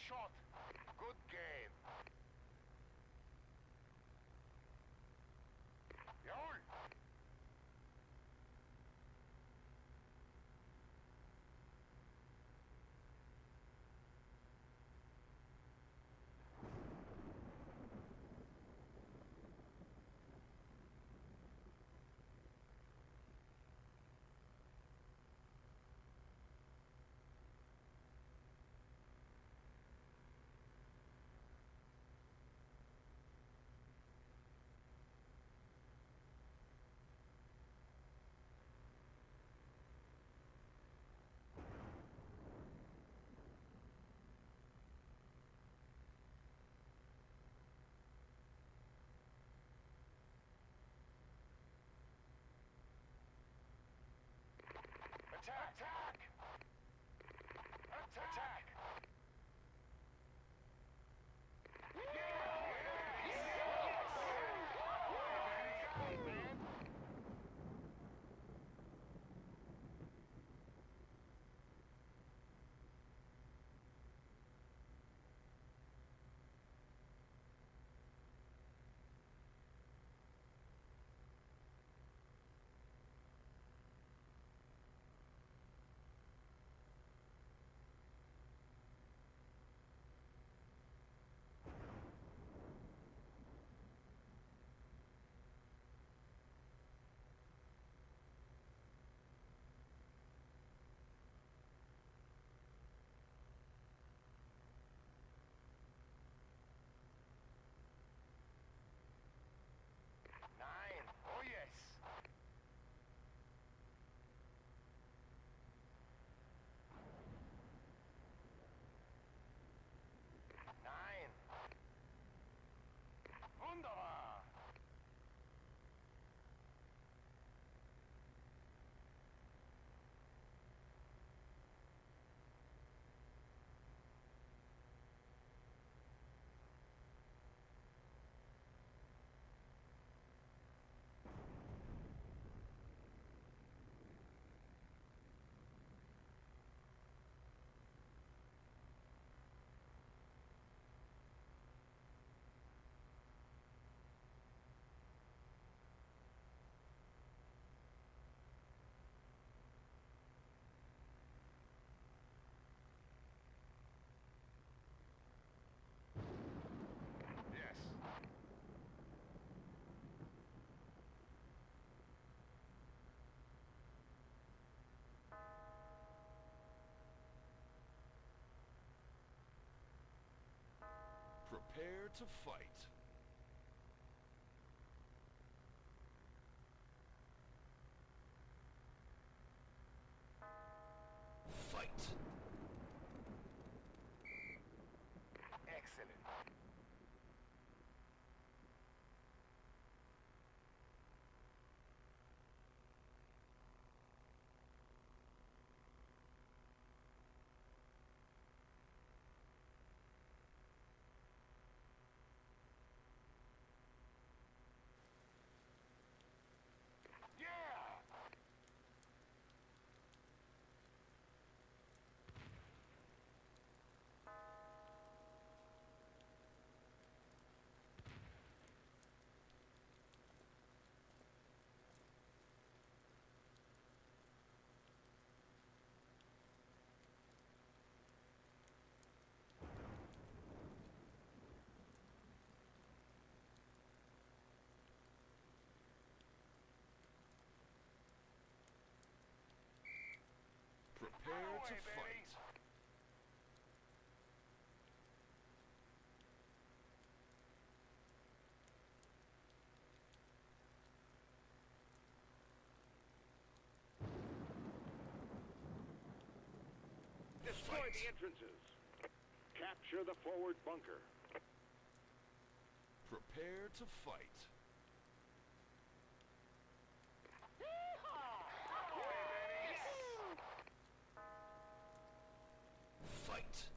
shot. Good game. Jawohl. Attack! Attack! Attack! Nine. Oh yes. Nine. Wunderbar. Yes. Prepare to fight. Fight. Excellent. Prepare to fight. Destroy the entrances. Capture the forward bunker. Prepare to fight. Fight.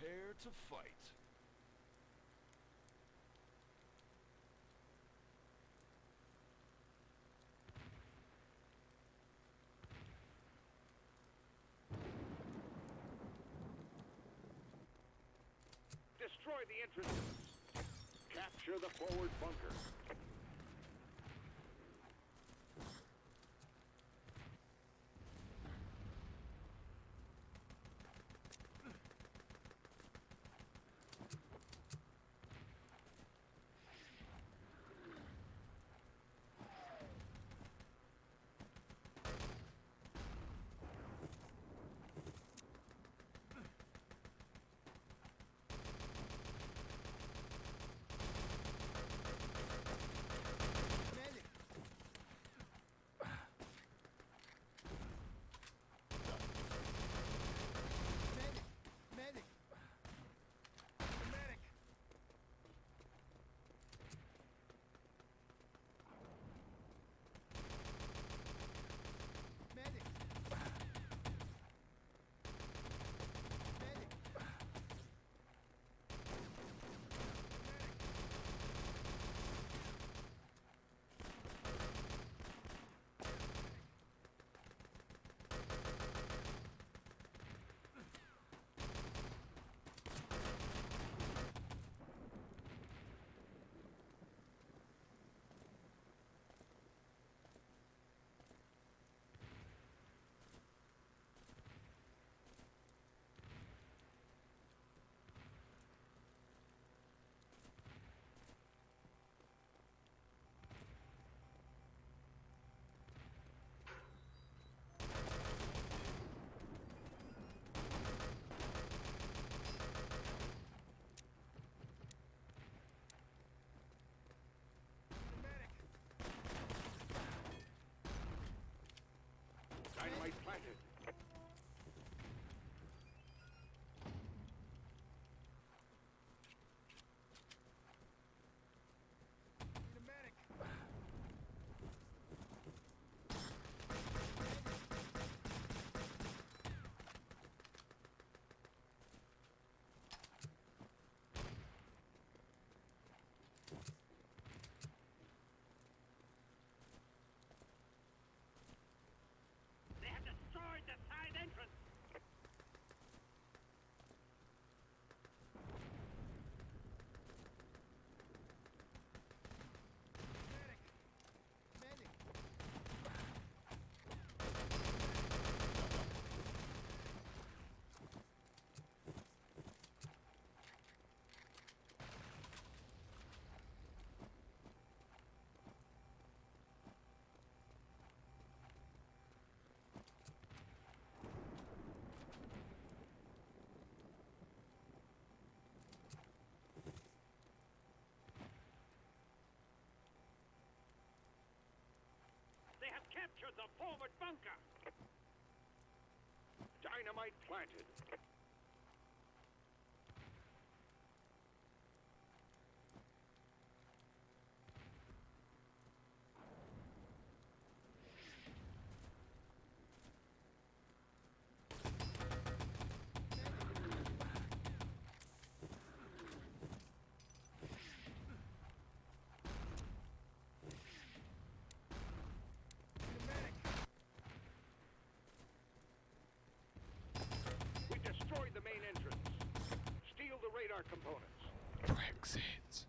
Prepare to fight. Destroy the entrances. Capture the forward bunker. Dynamite planted. They have destroyed the side entrance. They have captured the forward bunker. Dynamite planted. We destroyed the main entrance. Steal the radar components. Brexit.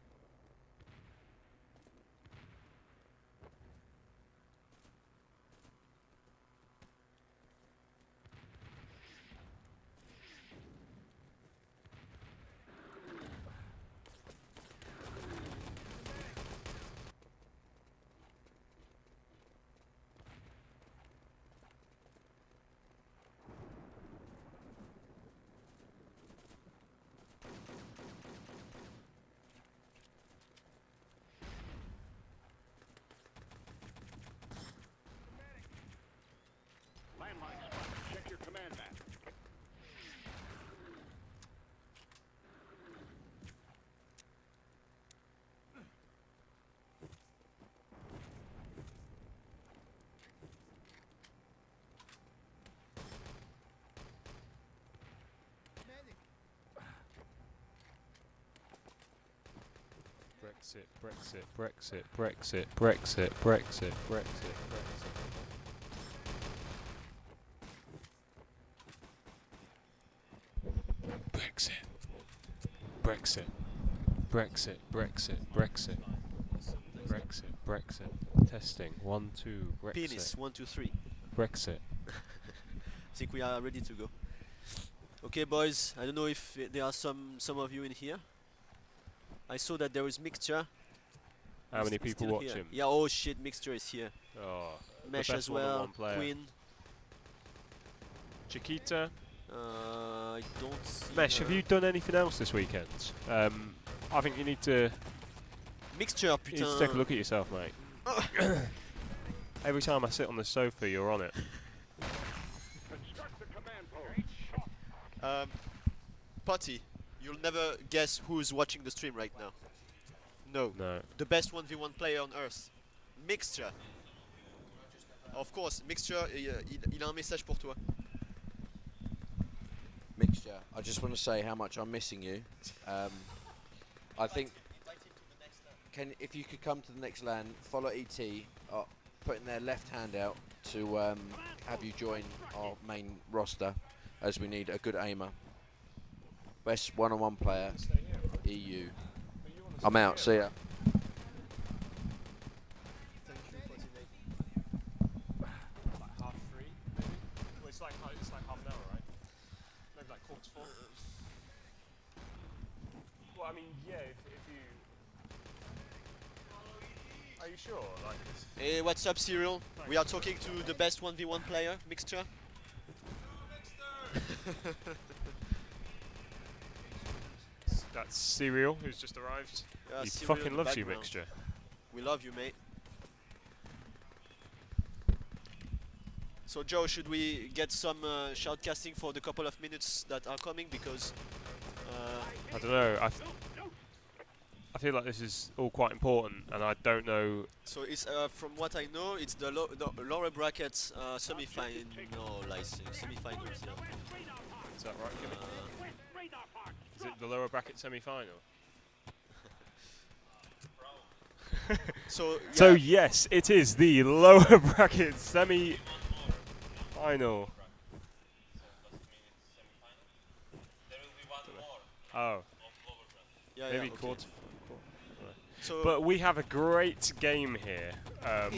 Brexit, Brexit, Brexit, Brexit, Brexit, Brexit, Brexit, Brexit. Brexit. Brexit. Brexit, Brexit, Brexit. Brexit, Brexit. Testing. 1, 2, Brexit. Penis, 1, 2, 3. Brexit. I think we are ready to go. Okay, boys. I don't know if there are some of you in here. I saw that there is Mixture. How many He's people still watch here. him? Yeah, oh shit, Mixture is here. Oh, Mesh the as best well. one-on-one player. Queen. Chiquita. I don't see Mesh, her. have you done anything else this weekend? I think you need to. Mixture, You need to take a look at yourself, mate. Every time I sit on the sofa, you're on it. Potty, you'll never guess who's watching the stream right now. No. No. The best 1v1 player on earth. Mixture. Of course, Mixture, il a un message pour toi. Mixture, I just want to say how much I'm missing you. I think if you could come to the next LAN, follow ET, putting their left hand out to have you join our main roster, as we need a good aimer. Best one-on-one player, EU. I'm out, see ya. Like half 3, maybe? Well, it's like half an hour, right? Maybe like 4:45. Well, I mean, yeah, if you... Are you sure? Like, Hey, what's up, Cyril? We are talking to the best 1v1 player, Mixture. That's Serial, who's just arrived. He Cyril fucking in the loves you, background. Mixture. We love you, mate. So Joe, should we get some shoutcasting for the couple of minutes that are coming? Because I don't know. I feel like this is all quite important, and I don't know. so it's from what I know, it's the lower brackets semi-final, semi-finals. Yeah. Is that right, Kimmy? Is it the lower bracket semi-final? So So yes, it is the lower bracket semi-final. Oh. Yeah, Maybe okay. quarter. So But we have a great game here.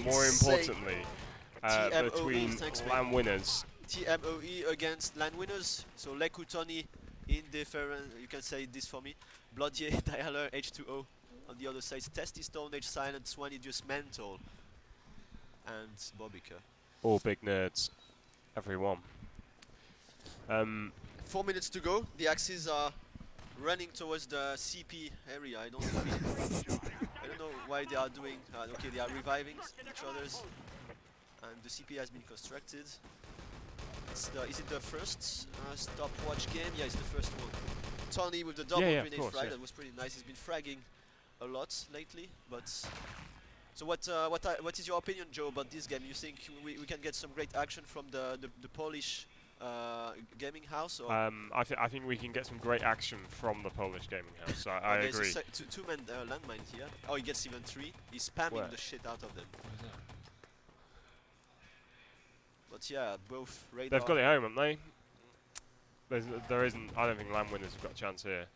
More Insane. importantly, TMOE, between thanks, mate. LAN winners. TMOE against LAN winners. So Leku Tony, Indifferent, you can say this for me. Bloodier, Dialer, H2O. On the other side, Testy Stone, Age Silent, Swan, just Mental. And Bobica. All big nerds. Everyone. 4 minutes to go. The Axes are running towards the CP area. I don't know why they are doing. Okay, they are reviving each other's, and the CP has been constructed. Is it the first stopwatch game? Yeah, it's the first one. Tony with the double grenade frag. That was pretty nice. He's been fragging a lot lately. But so what is your opinion, Joe, about this game? You think we can get some great action from the Polish gaming house? Or I think we can get some great action from the Polish gaming house. I agree. There's a two-man landmine here. Oh, he gets even 3. He's spamming Where? the shit out of them. But yeah, both radar. They've got it home, haven't they? There isn't. I don't think LAN winners have got a chance here.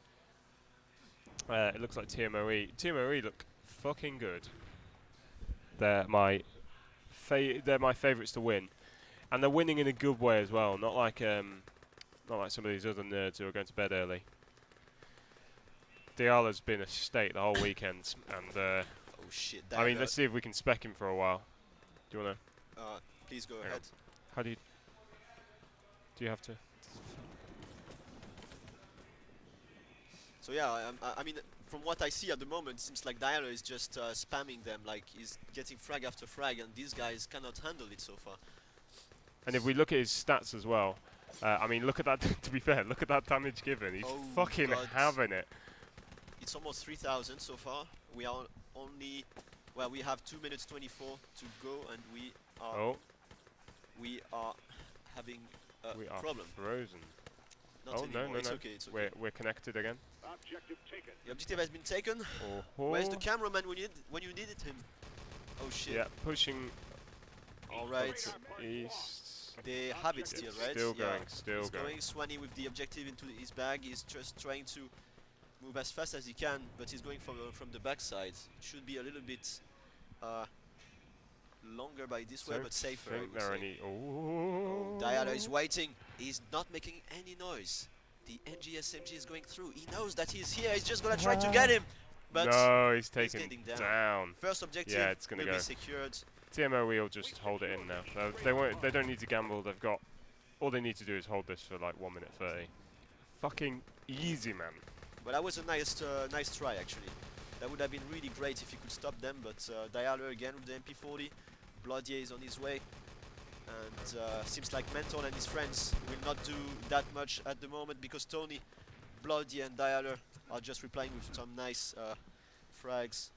It looks like TMOE. TMOE look fucking good. They're my favourites to win, and they're winning in a good way as well. Not like some of these other nerds who are going to bed early. Diala's been a state the whole weekend, and oh shit! I mean, let's see if we can spec him for a while. Do you wanna? Please go Hang ahead. on. How do you have to? So yeah, I mean, from what I see at the moment, it seems like Dialer is just spamming them, like he's getting frag after frag, and these guys cannot handle it so far. And if we look at his stats as well, I mean, look at that. To be fair, look at that damage given. He's fucking having it. It's almost 3,000 so far. We are only, well, we have 2 minutes 24 to go, and we are having a we are problem. frozen. Not Oh anymore. no, no, It's no. okay. It's okay. We're connected again. Objective taken. The objective has been taken. Oh. Where's the cameraman when you needed him? Oh shit. Yeah, pushing. All right. East. They have it still, right? Still Yeah. going, still He's going. Swanee with the objective into his bag. He's just trying to move as fast as he can, but he's going from the backside. It should be a little bit longer by this way, but safer. I Think would there are say. any? Oh. Diallo is waiting. He's not making any noise. The NGSMG is going through. He knows that he's here. He's just gonna try to get him, but no, he's taken getting down. First objective Yeah, it's gonna will go. be secured. TMO will just hold it in now. They don't need to gamble. They've got. All they need to do is hold this for like 1 minute 30. Fucking easy, man. But that was a nice try actually. That would have been really great if you could stop them, but Diallo again with the MP40. Blodier is on his way. And seems like Menton and his friends will not do that much at the moment because Tony, Blodier and Diallo are just replying with some nice frags.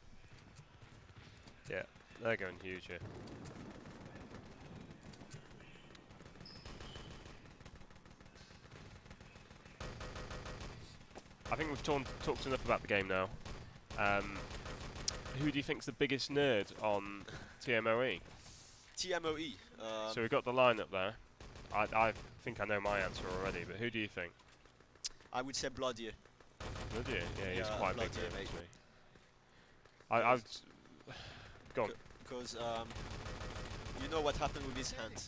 Yeah, they're going huge here. I think we've talked enough about the game now. Who do you think's the biggest nerd on TMOE? TMOE. So we've got the lineup there. I think I know my answer already, but who do you think? I would say Blodier. Blodier? Yeah, he's quite a big nerd, mate. isn't he? I've go on. Because you know what happened with his hand,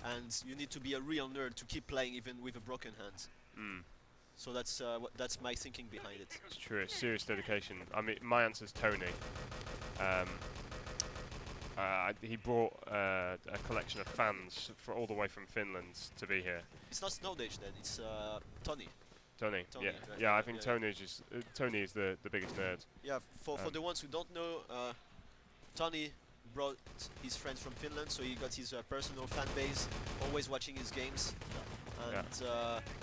and you need to be a real nerd to keep playing even with a broken hand. Mm. So that's my thinking behind it. It's true. It's serious dedication. I mean, my answer's Tony. He brought a collection of fans all the way from Finland to be here. It's not Snowdage then. It's Tony. Tony, yeah, right, yeah. I think yeah. Tony is the biggest nerd. Yeah, for the ones who don't know, Tony brought his friends from Finland, so he got his personal fan base, always watching his games. And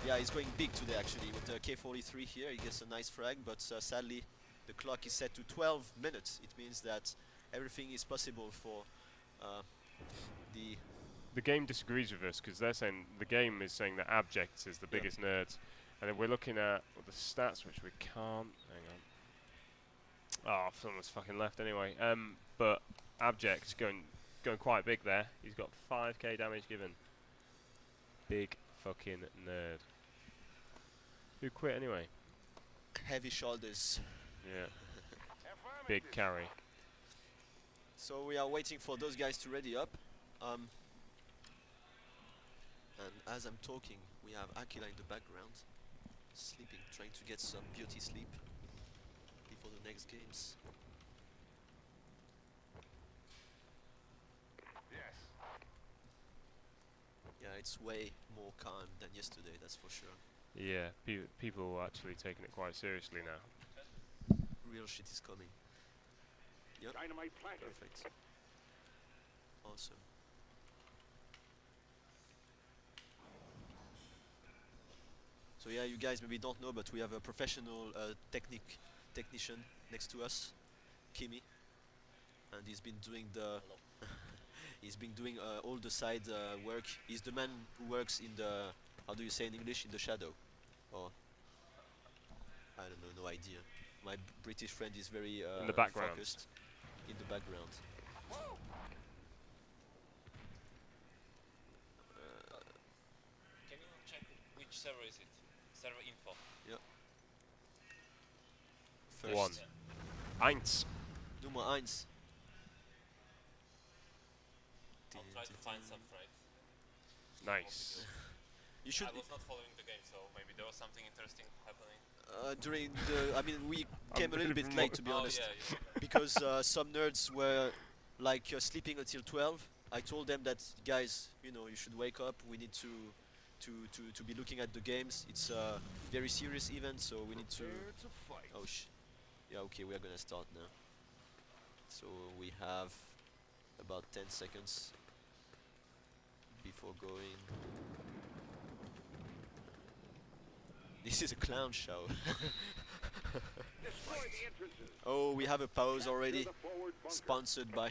yeah, he's going big today actually with the K43 here. He gets a nice frag, but sadly the clock is set to 12 minutes. It means that everything is possible for the game disagrees with us because they're saying the game is saying that Abject is the biggest nerd, and then we're looking at the stats, which we can't. Hang on. Oh, someone's fucking left anyway. But Abject going quite big there. He's got 5k damage given. Big fucking nerd. Who quit anyway? heavy shoulders. Yeah. Big carry. So we are waiting for those guys to ready up. And as I'm talking, we have Akila in the background, sleeping, trying to get some beauty sleep before the next games. Yes. Yeah, it's way more calm than yesterday, that's for sure. Yeah, people are actually taking it quite seriously now. Real shit is coming. Yep. Dynamite planted. Perfect. Awesome. So yeah, you guys maybe don't know, but we have a professional technician next to us, Kimi, and he's been doing the he's been doing all the side work. He's the man who works in the, how do you say in English, in the shadow, or I don't know, no idea. My British friend is very in the background. focused. In the background. Can you check which server is it? Server info. Yeah. First. One. Eins. Nummer 1. I'll try to find some frags. Nice. You should. I was not following the game, so maybe there was something interesting happening. During the, I mean, we came a little bit late to be honest, yeah. because some nerds were like sleeping until 12. I told them that, guys, you know, you should wake up. We need to be looking at the games. It's a very serious event, so we need to. Oh yeah, okay, we are gonna start now. So we have about 10 seconds before going. This is a clown show. Oh, we have a pause already. Sponsored by.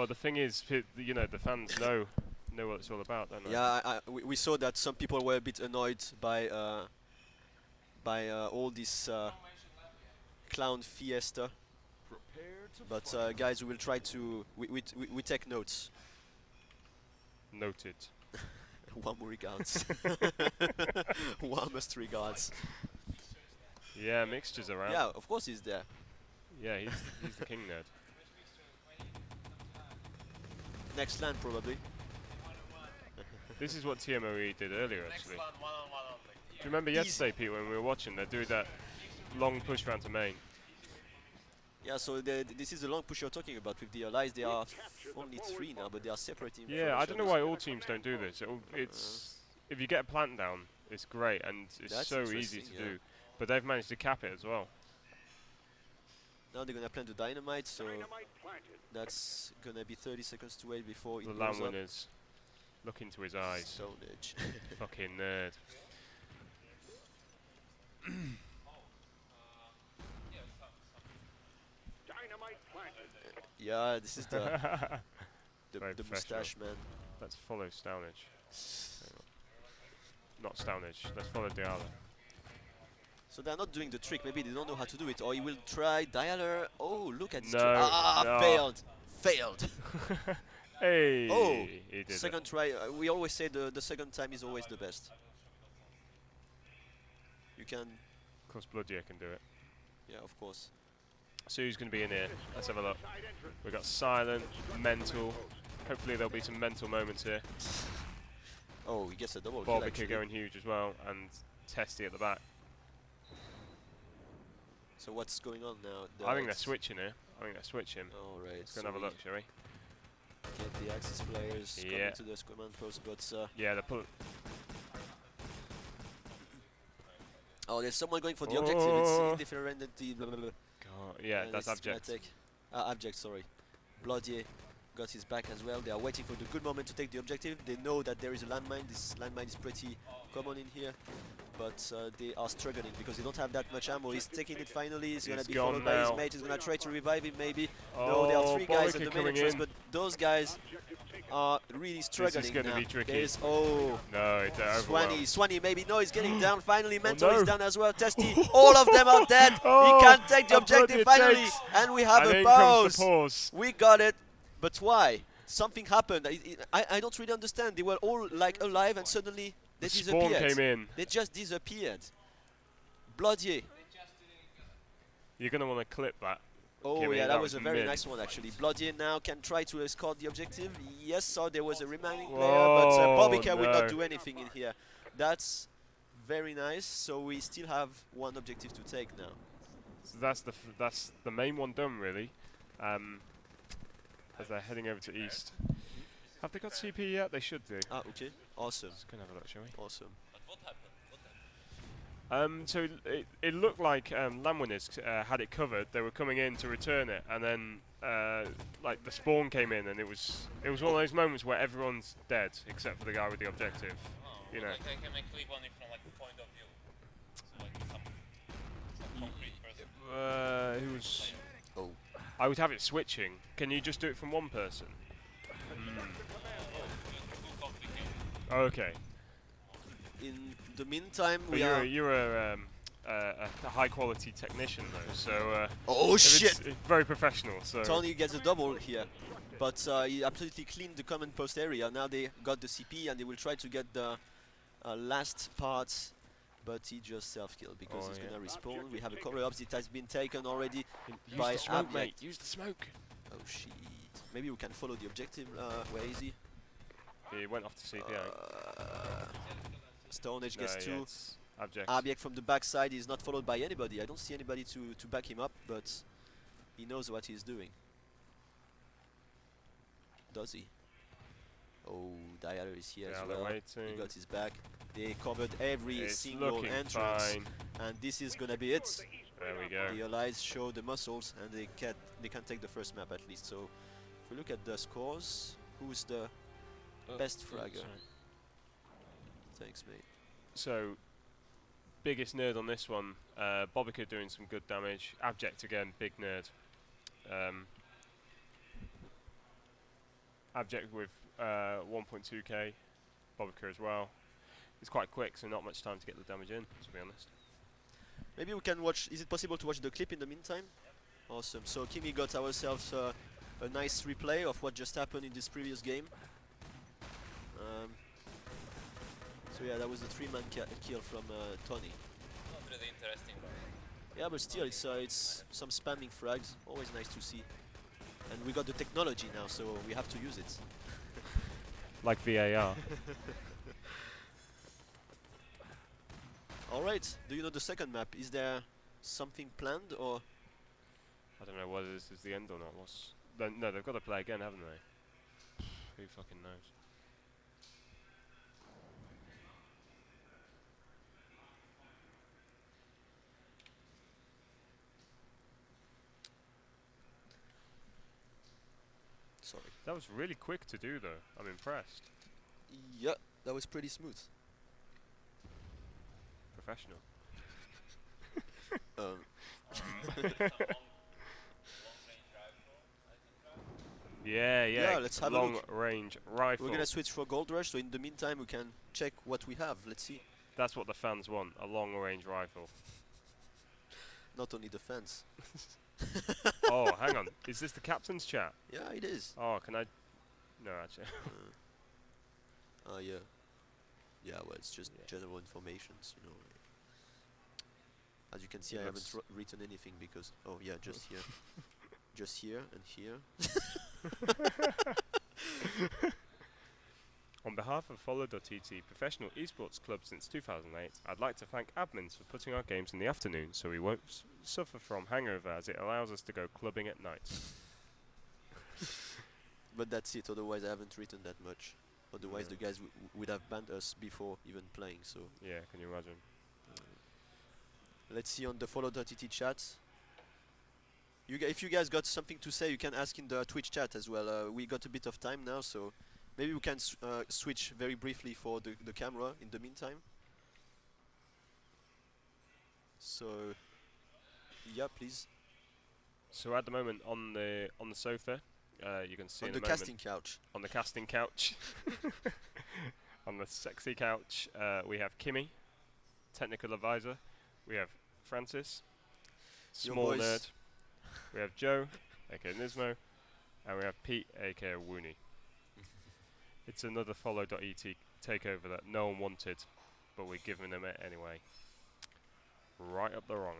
Well, the thing is, you know, the fans know what it's all about, don't they? Yeah, we saw that some people were a bit annoyed by all this clown fiesta. But guys, we will try to we take notes. Noted. Warm regards. Warmest regards. Yeah, Mixture's around. Yeah, of course he's there. Yeah, he's the king nerd. Next land probably. This is what TMOE did earlier, actually. Do you remember yesterday, Pete, when we were watching? They're doing that long push round to main. Yeah, so this is the long push you're talking about with the allies. They are only 3 now, but they are separating. Yeah, I don't know why all teams don't do this. It's if you get a plant down, it's great and it's so easy to do. But they've managed to cap it as well. Now they're gonna plant the dynamite, so that's gonna be 30 seconds to wait before it The goes LAN up. winners. Look into his eyes. Stonage. Fucking nerd. Yeah, this is the Very the professional. mustache man. Let's follow Stownage. Not Stownage. Let's follow Diala. So they're not doing the trick. Maybe they don't know how to do it, or he will try dialer. Oh, look at this! No, no. Failed. Failed. Hey. Oh, he did second try. We always say the second time is always the best. You can. Of course, Bloodier can do it. Yeah, of course. So who's going to be in here? Let's have a look. We've got Silent, Mental. Hopefully there'll be some mental moments here. Oh, he gets a double kill. Barbica going huge as well, and Testy at the back. So what's going on now? I think they're switching here. I think they're switching. All right. Let's go and have a look, shall we? Get the Axis players coming to the command post, but yeah, they're pulling. Oh, there's someone going for the objective. It's indifferently. Blah, blah, blah. God, yeah, that's Abject. Abject, sorry. Bloodier got his back as well. They are waiting for the good moment to take the objective. They know that there is a landmine. This landmine is pretty common in here, but they are struggling because they don't have that much ammo. He's taking it finally. He's gonna be followed by his mate. He's gonna try to revive him maybe. No, there are 3 guys at the main entrance, but those guys are really struggling. This is going to be tricky. There's, oh, no, it's overwhelmed. Swanee maybe. No, he's getting down. Finally, Mentor is down as well. Testy, all of them are dead. He can't take the objective finally, and we have a pause. We got it, but why? Something happened. I don't really understand. They were all like alive, and suddenly they disappeared. Spawn came in. They just disappeared. Bloodier. You're going to want to clip that. Oh yeah, that was a very nice one actually. Bloodier now can try to escort the objective. Yes, so there was a remaining player, but Bobica will not do anything in here. That's very nice. So we still have 1 objective to take now. So that's the main one done really. As they're heading over to east. Have they got CP yet? They should do. Ah, okay. Awesome. Let's go and have a look, shall we? Awesome. But what happened? So it looked like LAN winners had it covered. They were coming in to return it, and then like the spawn came in, and it was one of those moments where everyone's dead except for the guy with the objective. You know. Like I can make clip on it from like the point of view. So like some concrete person. Who's? Oh. I would have it switching. Can you just do it from one person? Okay. In the meantime, but you're a high quality technician though, so oh shit! It's very professional. So Tony gets a double here, but he absolutely cleaned the command post area. Now they got the CP and they will try to get the last parts, but he just self-killed because he's gonna respawn. We have a cover up. It has been taken already by smoke, mate. Use the smoke. Oh shit! Maybe we can follow the objective. Where is he? He went off to CP. Stone Age gets 2. Yeah, Abject from the backside is not followed by anybody. I don't see anybody to back him up, but he knows what he's doing. Does he? Oh, Dialer is here as well. He got his back. They covered every single entrance, and this is gonna be it. There we go. The allies show the muscles, and they can take the first map at least. So, if we look at the scores, who's the best fragger? Thanks, mate. So, biggest nerd on this one. Bobica doing some good damage. Abject again, big nerd. Abject with 1.2k, Bobica as well. It's quite quick, so not much time to get the damage in, to be honest. Maybe we can watch. Is it possible to watch the clip in the meantime? Awesome. So Kimi got ourselves a nice replay of what just happened in this previous game. So yeah, that was the 3-man kill from Tony. Not really interesting, but Yeah, but still, it's some spamming frags. Always nice to see. And we got the technology now, so we have to use it. Like VAR. All right. Do you know the second map? Is there something planned or? I don't know whether this is the end or not. No, they've got to play again, haven't they? Who fucking knows? Sorry. That was really quick to do, though. I'm impressed. Yeah, that was pretty smooth. Professional. Yeah, Yeah, let's have a long look. range rifle. We're gonna switch for Gold Rush, so in the meantime we can check what we have. Let's see. That's what the fans want, a long range rifle. Not only the fans. Oh, hang on. Is this the captain's chat? Yeah, it is. Oh, can I? No, actually. Yeah. Yeah, well, it's just general informations, you know. As you can see, I haven't written anything because, oh yeah, just here. Just here and here. On behalf of Follow.tt, professional esports club since 2008, I'd like to thank admins for putting our games in the afternoon so we won't suffer from hangover as it allows us to go clubbing at night. But that's it, otherwise I haven't written that much. Otherwise the guys would have banned us before even playing, so... Yeah, can you imagine? Let's see on the Follow.tt chat. If you guys got something to say, you can ask in the Twitch chat as well. We got a bit of time now, so maybe we can switch very briefly for the camera in the meantime. So, yeah, please. So at the moment on the sofa, you can see on in the a moment casting couch. On the casting couch. On the sexy couch, we have Kimmy, technical advisor. We have Francis, small nerd. We have Joe, aka Nismo, and we have Pete, aka Woony. It's another Follow.et takeover that no one wanted, but we're giving them it anyway. Right up the wrong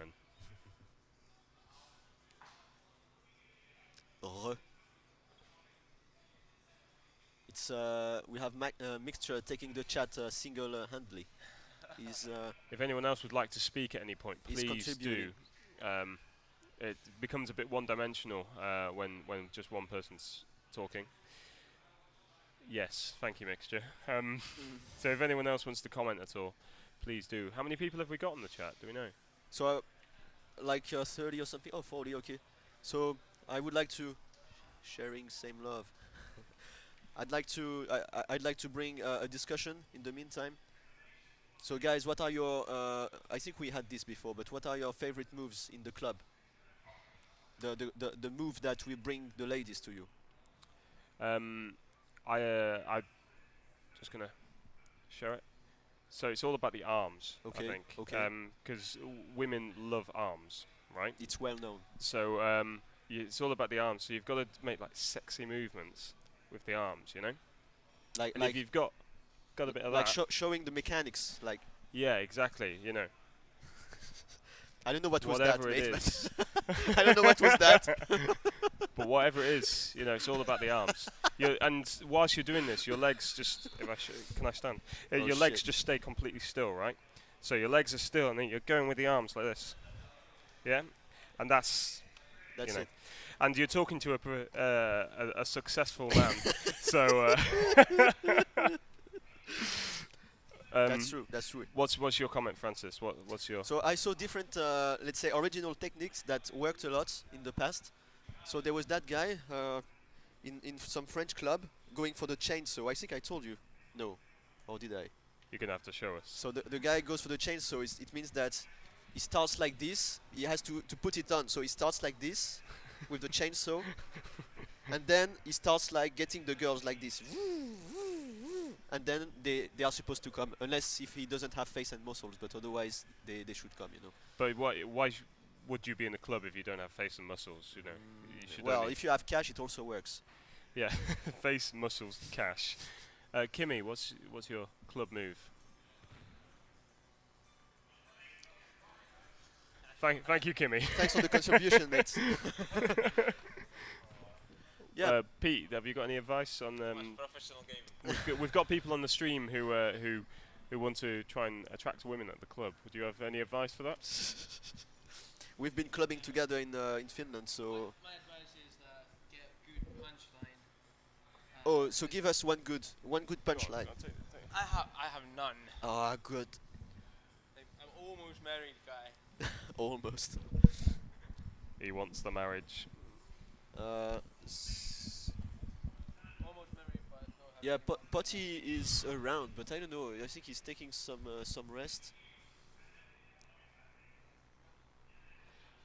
one. It's we have Mixture taking the chat single-handedly. If anyone else would like to speak at any point, please do. It becomes a bit one-dimensional when just one person's talking. Yes, thank you, Mixture. So if anyone else wants to comment at all, please do. How many people have we got in the chat? Do we know? So, like 30 or something. Oh, 40. Okay. So I would like to sharing same love. I'd like to bring a discussion in the meantime. So guys, what are your I think we had this before, but what are your favorite moves in the club? The move that will bring the ladies to you. I'm just gonna show it. So it's all about the arms, okay, I think. Okay. Because women love arms, right? It's well known. So it's all about the arms. So you've got to make like sexy movements with the arms, you know. Like if you've got a bit of like that. showing the mechanics, like. Yeah, exactly. You know. I don't know what was whatever that, it mate. is. I don't know what was that. But whatever it is, you know, it's all about the arms. And whilst you're doing this, your legs just, can I stand? Your legs just stay completely still, right? So your legs are still, and then you're going with the arms like this. Yeah, and that's you know. It. And you're talking to a successful man, so. That's true. That's true. What's your comment, Francis? What's your? So I saw different, let's say, original techniques that worked a lot in the past. So there was that guy in some French club going for the chainsaw. I think I told you. No, or did I? You're gonna have to show us. So the guy goes for the chainsaw. It means that he starts like this. He has to put it on. So he starts like this with the chainsaw, and then he starts like getting the girls like this, and then they are supposed to come, unless if he doesn't have face and muscles, but otherwise they should come, you know. But would you be in a club if you don't have face and muscles? You know, you should Well, only if you have cash, it also works. yeah, face, muscles, cash. Kimmy, what's your club move? Thank you, Kimmy. Thanks for the contribution, mate. Yeah. Pete, have you got any advice on? Professional gaming. We've got people on the stream who want to try and attract women at the club. Would you have any advice for that? We've been clubbing together in Finland, so. My advice is get a good punchline. Oh, so give us one good punchline. I have none. Ah, good. I'm almost married, guy. Almost. He wants the marriage. Almost married, but no. Yeah, Potty is around, but I don't know. I think he's taking some rest.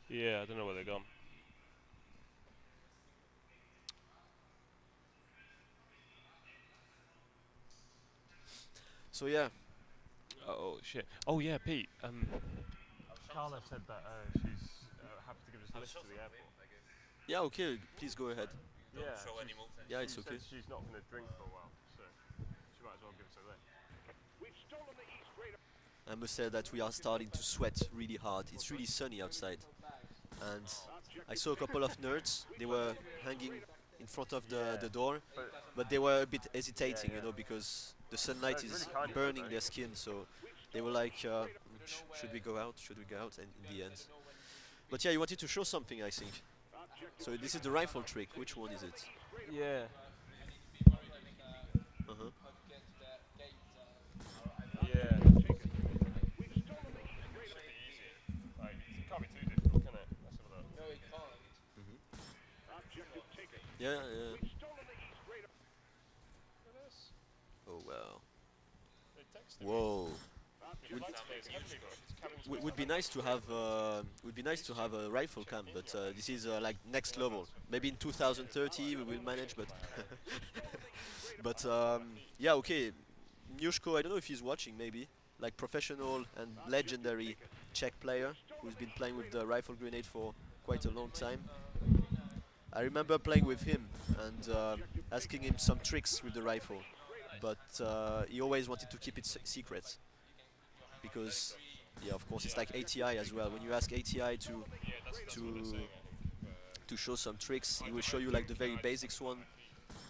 Yeah, I don't know where they're gone. So yeah. Oh shit. Oh yeah, Pete. Carla said that she's happy to give us a lift to the airport. Yeah, okay. Please go ahead. Yeah. Yeah, it's she okay. said she's not going to drink for a while, so she might as well give us a lift. I must say that we are starting to sweat really hard. It's really sunny outside, and I saw a couple of nerds. They were hanging in front of the door, but they were a bit hesitating, you know, because the sunlight is burning their skin. So they were like, should we go out? Should we go out? And in the end, but yeah, you wanted to show something, I think. So this is the rifle trick. Which one is it? Yeah. Uh-huh. Yeah. It can't be too difficult, can it? Let's have a look. No, it can't. Yeah, yeah. Oh wow. Whoa. Would be nice to have a rifle cam, but this is like next level. Maybe in 2030 we will manage, but but yeah, okay. Miushko, I don't know if he's watching, maybe like professional and legendary Czech player who's been playing with the rifle grenade for quite a long time. I remember playing with him and asking him some tricks with the rifle, but he always wanted to keep it secret. Because, yeah, of course, it's like ATI as well. When you ask ATI to show some tricks, he will show you like the very basics one.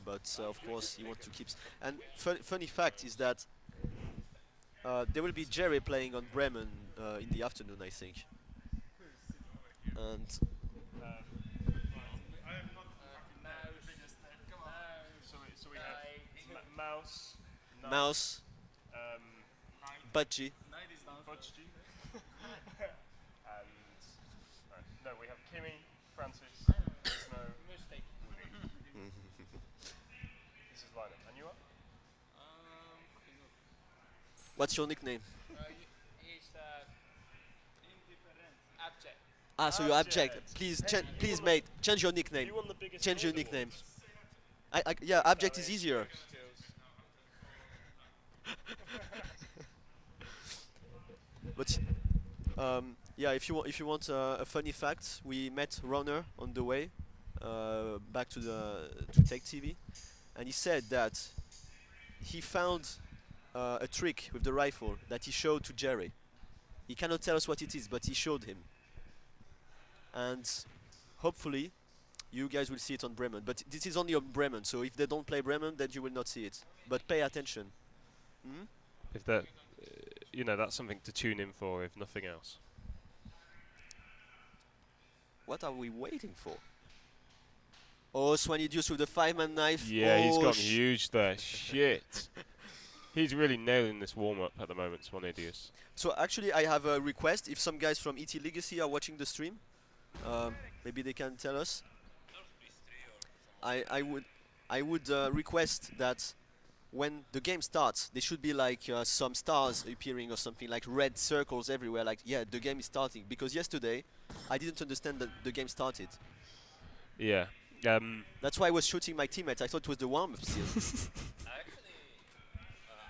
But of course, he wants to keep. And funny fact is that there will be Jerry playing on Bremen in the afternoon, I think. And So we have Mouse, Mouse, Budgie. Budgie. And no, we have Kimmy, Francis, Snow, Mistake. This is lineup. And you are? What's your nickname? He's indifferent. Abject. Ah, so you're abject. Please, please, mate, change your nickname. You won the biggest Change your gold nickname. awards. Yeah, abject is easier. But yeah, if you want a funny fact, we met Runner on the way back to Tech TV, and he said that he found a trick with the rifle that he showed to Jerry. He cannot tell us what it is, but he showed him, and hopefully you guys will see it on Bremen. But this is only on Bremen, so if they don't play Bremen, then you will not see it. But pay attention. If that, you know, that's something to tune in for, if nothing else. What are we waiting for? Oh, Swanidius with the 5-man knife. Yeah, he's Oh, gone huge there. Shit. He's really nailing this warm-up at the moment, Swanidius. So actually, I have a request. If some guys from ET Legacy are watching the stream, maybe they can tell us. I would request that when the game starts, there should be like some stars appearing or something, like red circles everywhere, like, yeah, the game is starting. Because yesterday, I didn't understand that the game started. Yeah. That's why I was shooting my teammates. I thought it was the warm-up still. Actually,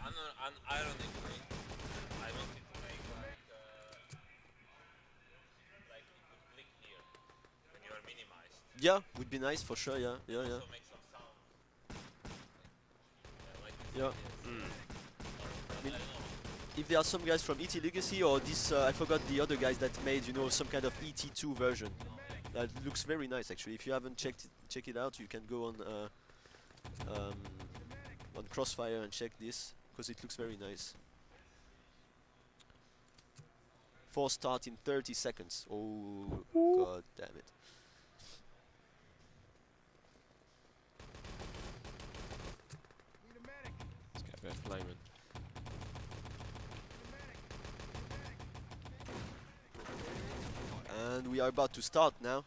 unironically, I wanted to make like it would click here when you are minimized. Yeah, would be nice for sure. Yeah, yeah, yeah. Also make some sound. Yeah. I mean, if there are some guys from ET Legacy or this, I forgot the other guys that made, you know, some kind of ET2 version. That looks very nice actually. If you haven't check it out, you can go on Crossfire and check this because it looks very nice. 4 start in 30 seconds. Oh god damn it. Let's get a bit of flaming. And we are about to start now.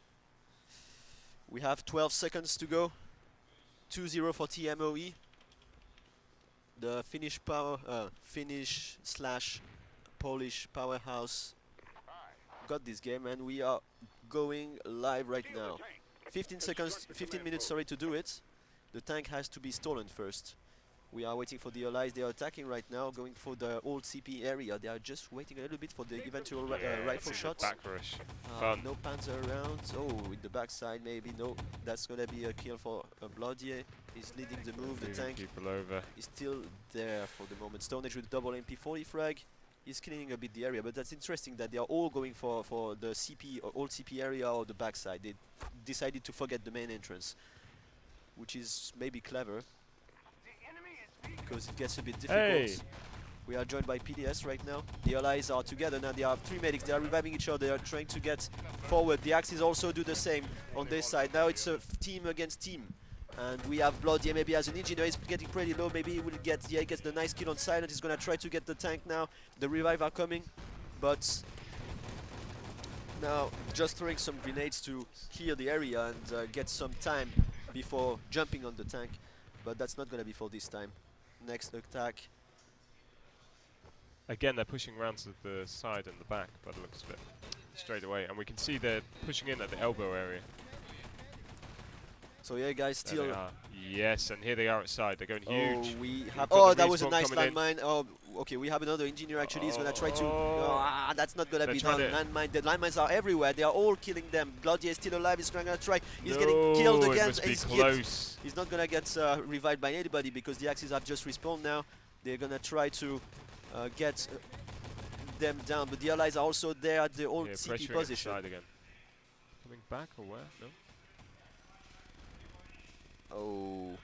We have 12 seconds to go. 2-0 for TMOE. The Finnish / Polish powerhouse got this game, and we are going live right now. 15 minutes, sorry, to do it. The tank has to be stolen first. We are waiting for the allies. They are attacking right now, going for the old CP area. They are just waiting a little bit for the eventual rifle shots. Back rush. No Panzer around. Oh, with the backside maybe. No, that's gonna be a kill for Blaudier. He's leading the move. The tank people over. is still there for the moment. Stone Age with double MP40 frag. He's cleaning a bit the area, but that's interesting that they are all going for the CP or old CP area or the backside. They decided to forget the main entrance, which is maybe clever because it gets a bit difficult. Hey. We are joined by PDS right now. The allies are together now. They have 3 medics. They are reviving each other. They are trying to get forward. The Axis also do the same on this side. Now it's a team against team. And we have Blaudier maybe as an engineer. He's getting pretty low. Maybe he will get, yeah, he gets the nice kill on Silent. He's going to try to get the tank now. The revive are coming. But now just throwing some grenades to clear the area and get some time before jumping on the tank. But that's not going to be for this time. Next attack. Again, they're pushing around to the side and the back, but it looks a bit straight away. And we can see they're pushing in at the elbow area. So yeah, guys, There still. they are. Yes, and here they are outside. They're going huge. Oh, we We've have. got Oh, the that was a respawn nice coming in. landmine. Oh, okay, we have another engineer actually. He's gonna try to. That's not gonna They're be trying done. to- Landmine. The landmines are everywhere. They are all killing them. Blaudier is still alive. He's gonna try. He's getting No, killed it again. must be He's hit. close. He's not gonna get revived by anybody because the Axis have just respawned now. They're gonna try to get them down, but the allies are also there at the old Yeah, CP pressuring position. inside again. Coming back or where? No. Oh.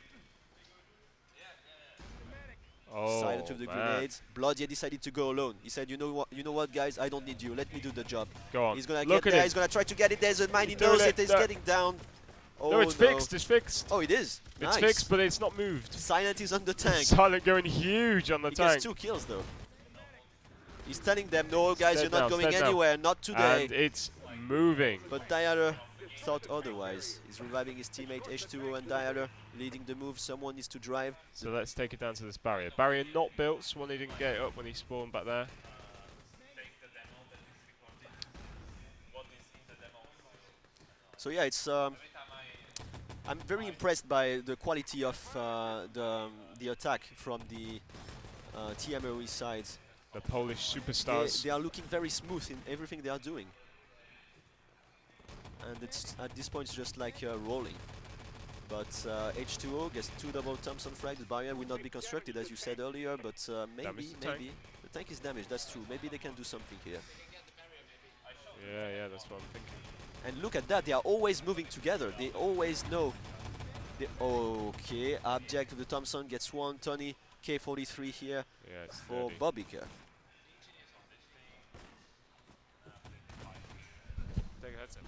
Oh, Silent with the man. grenades. Blaudier decided to go alone. He said, you know what, guys, I don't need you. Let me do the job. Go on. He's gonna Look get at there. it. He's gonna try to get it. There's a mine. He He's doing knows it. it. He's No. getting down. Oh, No, it's fixed. It's fixed. Oh, it is. It's Nice. fixed, but it's not moved. Silent is on the tank. Silent going huge on the He tank. gets 2 kills though. He's telling them, no, guys, Dead you're not now, going dead now. anywhere. Not today. And it's moving. But Dialer thought otherwise. He's reviving his teammate H2O and Dialer leading the move. Someone needs to drive. So let's take it down to this barrier. Barrier not built. Swanee didn't get it up when he spawned back there. So yeah, it's. I'm very impressed by the quality of the attack from the TMOE side. The Polish superstars. They are looking very smooth in everything they are doing. And it's at this point it's just like rolling. But H2O gets 2 double Thompson frag. The barrier will not be constructed as you said earlier, but maybe the tank is damaged. That's true. Maybe they can do something here. Yeah, that's what I'm thinking. And look at that, they are always moving together. They always know. Okay, Abject of the Thompson gets 1. Tony K43 here for Bobbyker. Take a headset.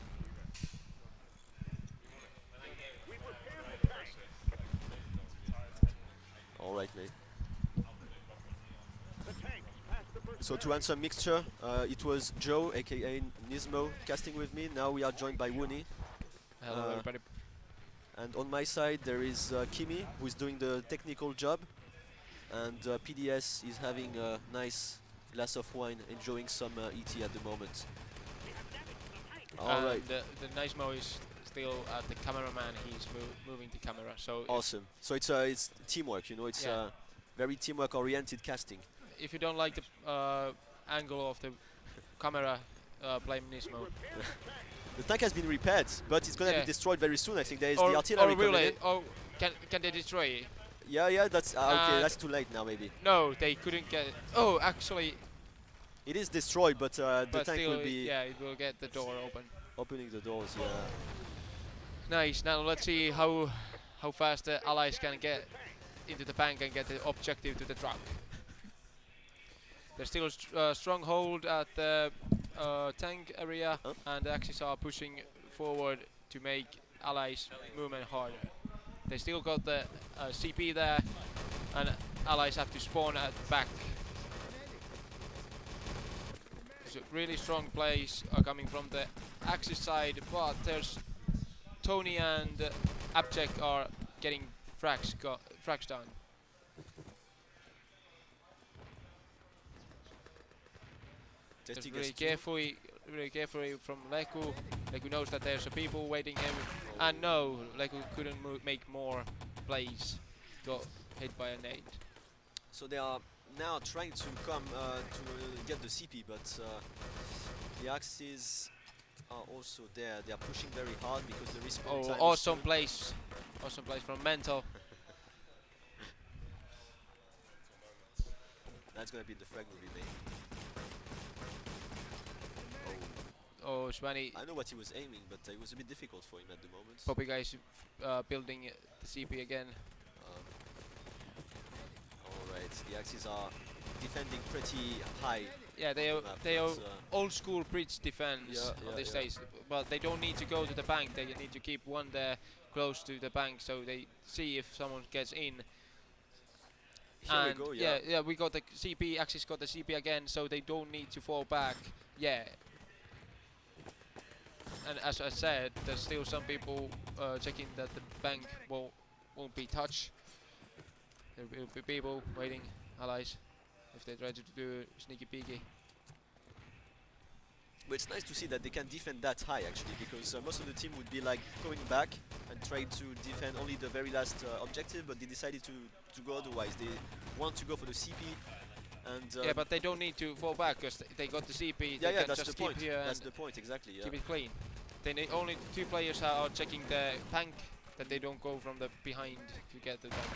Alright, mate. So to answer mixture, it was Joe, aka Nismo, casting with me. Now we are joined by Woony. Hello, everybody. And on my side there is Kimi, who is doing the technical job, and PDS is having a nice glass of wine, enjoying some ET at the moment. All right. The nice mo is still the cameraman. He's moving the camera. So Awesome. So it's teamwork, you know. It's Yeah. very teamwork-oriented casting. if you don't like the angle of the camera, blame Nismo. The tank has been repaired, but it's gonna Yeah. be destroyed very soon. I think there is Or, the artillery or coming really? in. Oh, can they destroy it? Yeah, that's okay. Uh, That's too late now, maybe. No, they couldn't get. Oh, actually, It is destroyed, but the but tank still, will be yeah, it will get the door open. opening the doors. Yeah. Nice. Now let's see how fast the allies can get into the bank and get the objective to the truck. There's still a stronghold at the tank area, and the Axis are pushing forward to make allies movement harder. They still got the CP there, and allies have to spawn at the back. So really strong plays are coming from the Axis side, but there's Tony and Abject are getting frags done. Just really carefully from Leku. Leku knows that there's a people waiting him, and no, Leku couldn't make more plays. Got hit by a nade. So they are now trying to come to get the CP, but the Axis are also there. They are pushing very hard because the respawn time is Awesome soon. place. Awesome place from Mental. That's gonna be the frag will be made. Oh, Svani. I know what he was aiming, but it was a bit difficult for him at the moment. Poppy guys building the CP again. Alright, the Axis are defending pretty high. Yeah, they are old school bridge defense on these days, but they don't need to go to the bank. They need to keep one there close to the bank so they see if someone gets in. Here we go, yeah, we got the CP. Axis got the CP again, so they don't need to fall back. Yeah. And as I said, there's still some people checking that the bank won't be touched. There will be people waiting, allies, if they try to do sneaky peeky. But it's nice to see that they can defend that high actually, because most of the team would be like going back and trying to defend only the very last objective, but they decided to go otherwise. They want to go for the CP. And yeah, but they don't need to fall back because they got the CP. Yeah, they can that's just the point. keep here That's and the point, exactly. Yeah. keep it clean. They need only 2 players are checking the tank, that they don't go from the behind to get the tank.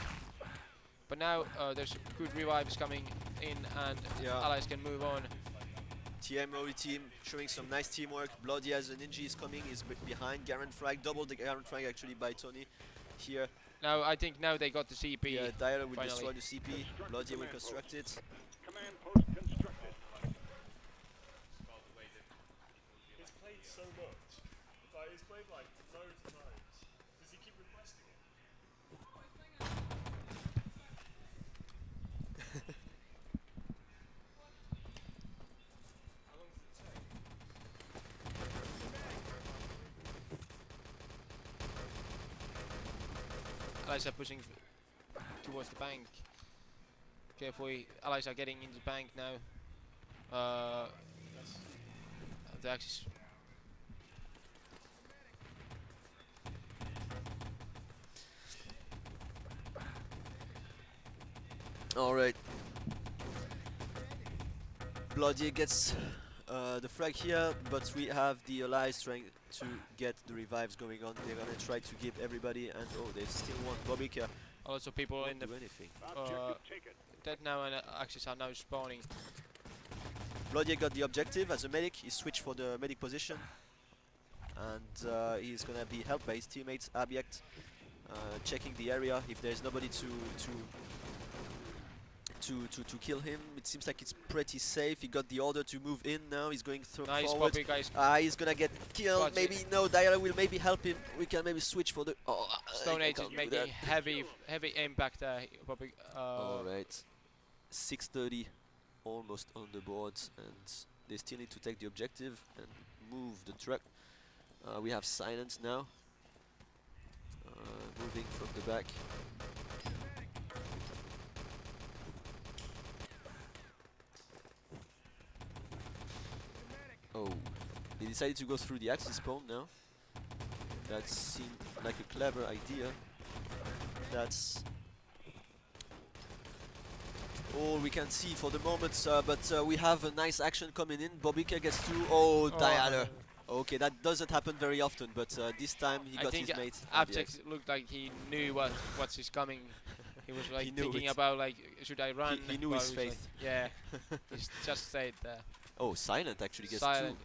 But now there's good revives coming in, and allies can move on. TMOE team showing some nice teamwork. Bloody as a ninja is coming, is behind. Garen frag, double the Garen frag actually by Tony here. Now I think now they got the CP. Yeah, Dialer will finally. destroy the CP. Bloody will construct it. Command post constructed. He's played so much. Like, he's played like loads of times. Does he keep requesting it? How long does it take? Allies are pushing towards the bank. Carefully, allies are getting into the bank now. The Axis. Alright. Bloody gets the frag here, but we have the allies trying to get the revives going on. They're gonna try to give everybody, and oh, there's still one Bobika. Also, people in the anything. dead now, and Axis are now spawning. Bloody got the objective as a medic. He switched for the medic position, and he's gonna be helped by his teammates. Abject checking the area if there's nobody to kill him. It seems like it's pretty safe. He got the order to move in now. He's going through forward. Bobby, guys. He's gonna get killed. But maybe no. Dialer will maybe help him. We can maybe switch for the. Stone Age is making heavy impact there. Bobby, all right, 6:30, almost on the board, and they still need to take the objective and move the truck. We have silence now. Moving from the back. Oh, he decided to go through the Axis spawn now. That seemed like a clever idea. That's all we can see for the moment, but we have a nice action coming in. Bobika gets two. Oh, Dialer. Okay, that doesn't happen very often, but this time he got his mate. Abject looked like he knew what's is coming. He was like thinking about like, should I run? He knew his fate. Like, yeah, he's just stayed there. Oh, Silent actually gets Silent. two.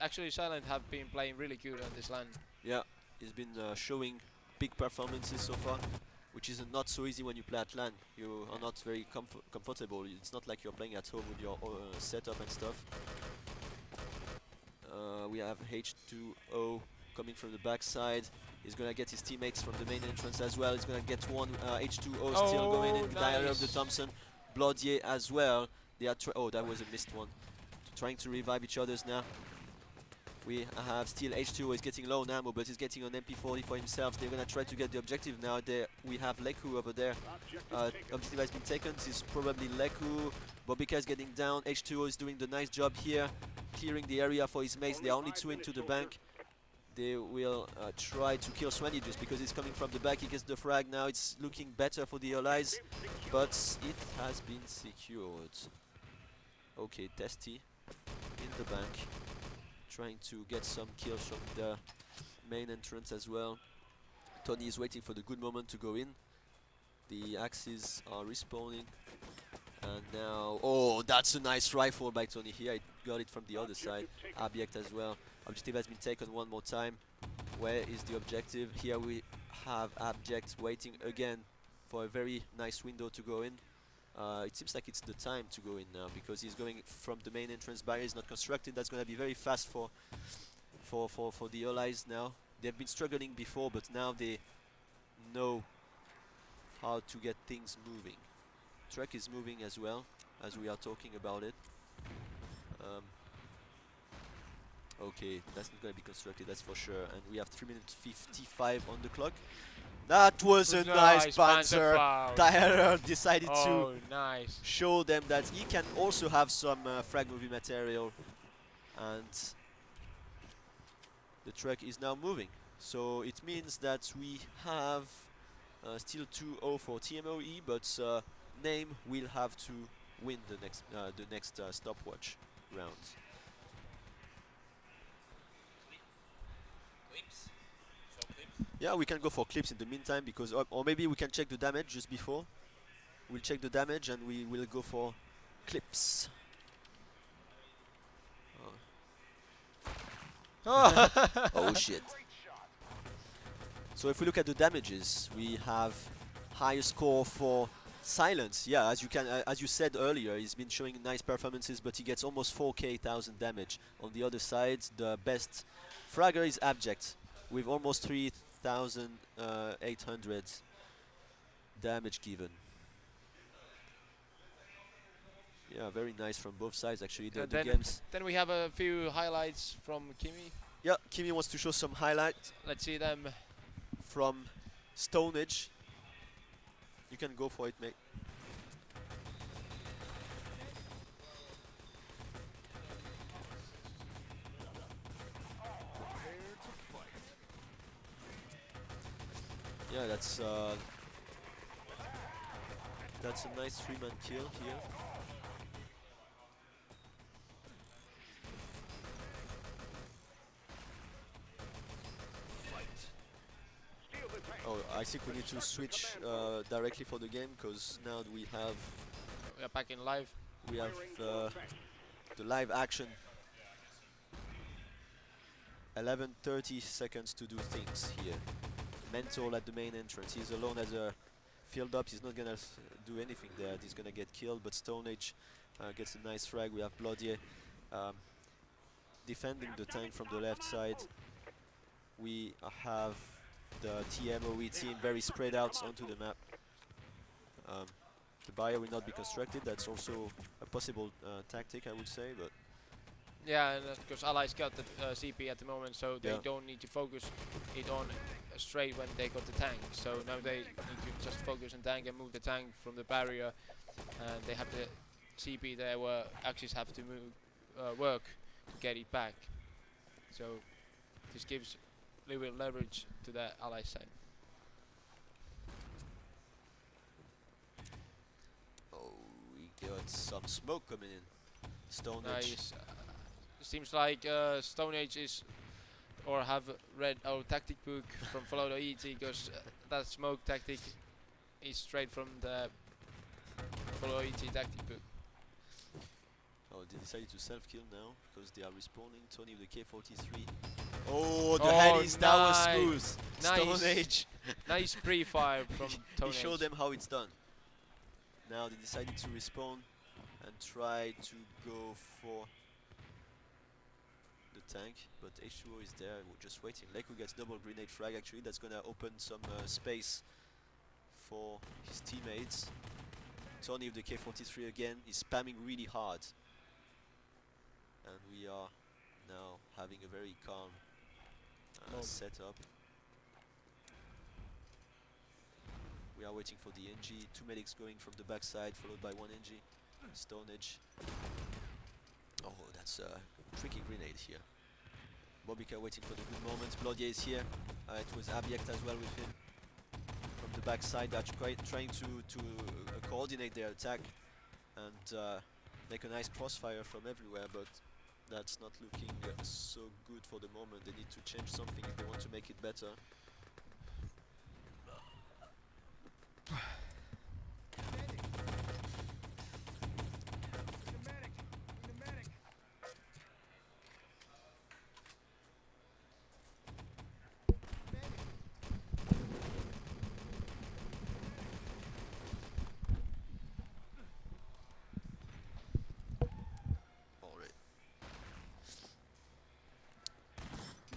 Actually, Silent have been playing really good on this LAN. Yeah, he's been showing big performances so far, which is not so easy when you play at LAN. You are not very comfortable. It's not like you're playing at home with your setup and stuff. We have H2O coming from the backside. He's gonna get his teammates from the main entrance as well. He's gonna get one H2O still going in. Dialer of the Thompson, Blodier as well. They are oh, that was a missed one. Trying to revive each other's now. We have still H2O is getting low on ammo, but he's getting an MP40 for himself. They're gonna try to get the objective now. There we have Leku over there. Objective has been taken. This is probably Leku. Bobika is getting down. H2O is doing the nice job here, clearing the area for his mates. They are only two into the bank. They will try to kill Swanny just because he's coming from the back. He gets the frag now. It's looking better for the allies, but it has been secured. Okay, Testy in the bank, trying to get some kills from the main entrance as well. Tony is waiting for the good moment to go in. The axes are respawning, and now, oh, that's a nice rifle by Tony here. I got it from the other side. Abject as well. Objective has been taken one more time. Where is the objective? Here we have Abject waiting again for a very nice window to go in. It seems like it's the time to go in now because he's going from the main entrance. Barrier is not constructed. That's going to be very fast for the allies now. They've been struggling before, but now they know how to get things moving. Truck is moving as well as we are talking about it. Okay, that's not going to be constructed, that's for sure. And we have 3 minutes 55 on the clock. That was a nice Panzer. Dialer decided to show them that he can also have some frag moving material. And the truck is now moving. So it means that we have still 2-0 for TMOE, but Name will have to win the next stopwatch round. Yeah, we can go for clips in the meantime because, or maybe we can check the damage just before. We'll check the damage and we will go for clips. Oh shit. So if we look at the damages, we have higher score for Silence. Yeah, as you said earlier, he's been showing nice performances, but he gets almost 4,000 damage. On the other side, the best fragger is Abject with almost 3,800 damage given. Yeah, very nice from both sides actually. The games. Then we have a few highlights from Kimi. Yeah, Kimi wants to show some highlights. Let's see them. From Stone Age. You can go for it, mate. Yeah, that's a nice 3-man kill here. Oh, I think we need to switch directly for the game because now we are back in live. We have the live action. 11:30 seconds to do things here. Mental at the main entrance. He's alone as a field up. He's not gonna do anything there. He's gonna get killed. But Stone Age gets a nice frag. We have Blodier defending the tank from the left side. We have the TMOE team very spread out onto the map. The barrier will not be constructed. That's also a possible tactic, I would say. But yeah, and because Allies got the CP at the moment, so they don't need to focus it on straight when they got the tank. So now they need to just focus on tank and move the tank from the barrier, and they have the CP there where Axis have to move work to get it back. So this gives little bit leverage to the ally side. Oh, we got some smoke coming in. Stone Age. Nice. Seems like Stone Age is, or have read our tactic book from Follow the ET, because that smoke tactic is straight from the Follow ET tactic book. Oh, they decided to self-kill now because they are respawning. Tony with the K43. Oh, the Oh, headies, that was nice. smooth. Nice. Stone Age. Nice pre-fire from Tony. He showed them how it's done. Now they decided to respawn and try to go for the tank, but H2O is there, we're just waiting. Leku gets double grenade frag actually, that's gonna open some space for his teammates. Tony with the K43 again, he's spamming really hard. And we are now having a very calm setup. We are waiting for the NG, 2 medics going from the backside, followed by 1 NG. Stone Edge. Oh, that's a tricky grenade here. Bobika waiting for the good moment. Blodier is here. It was Abject as well with him. From the backside, they're trying to coordinate their attack and make a nice crossfire from everywhere, but that's not looking so good for the moment. They need to change something if they want to make it better.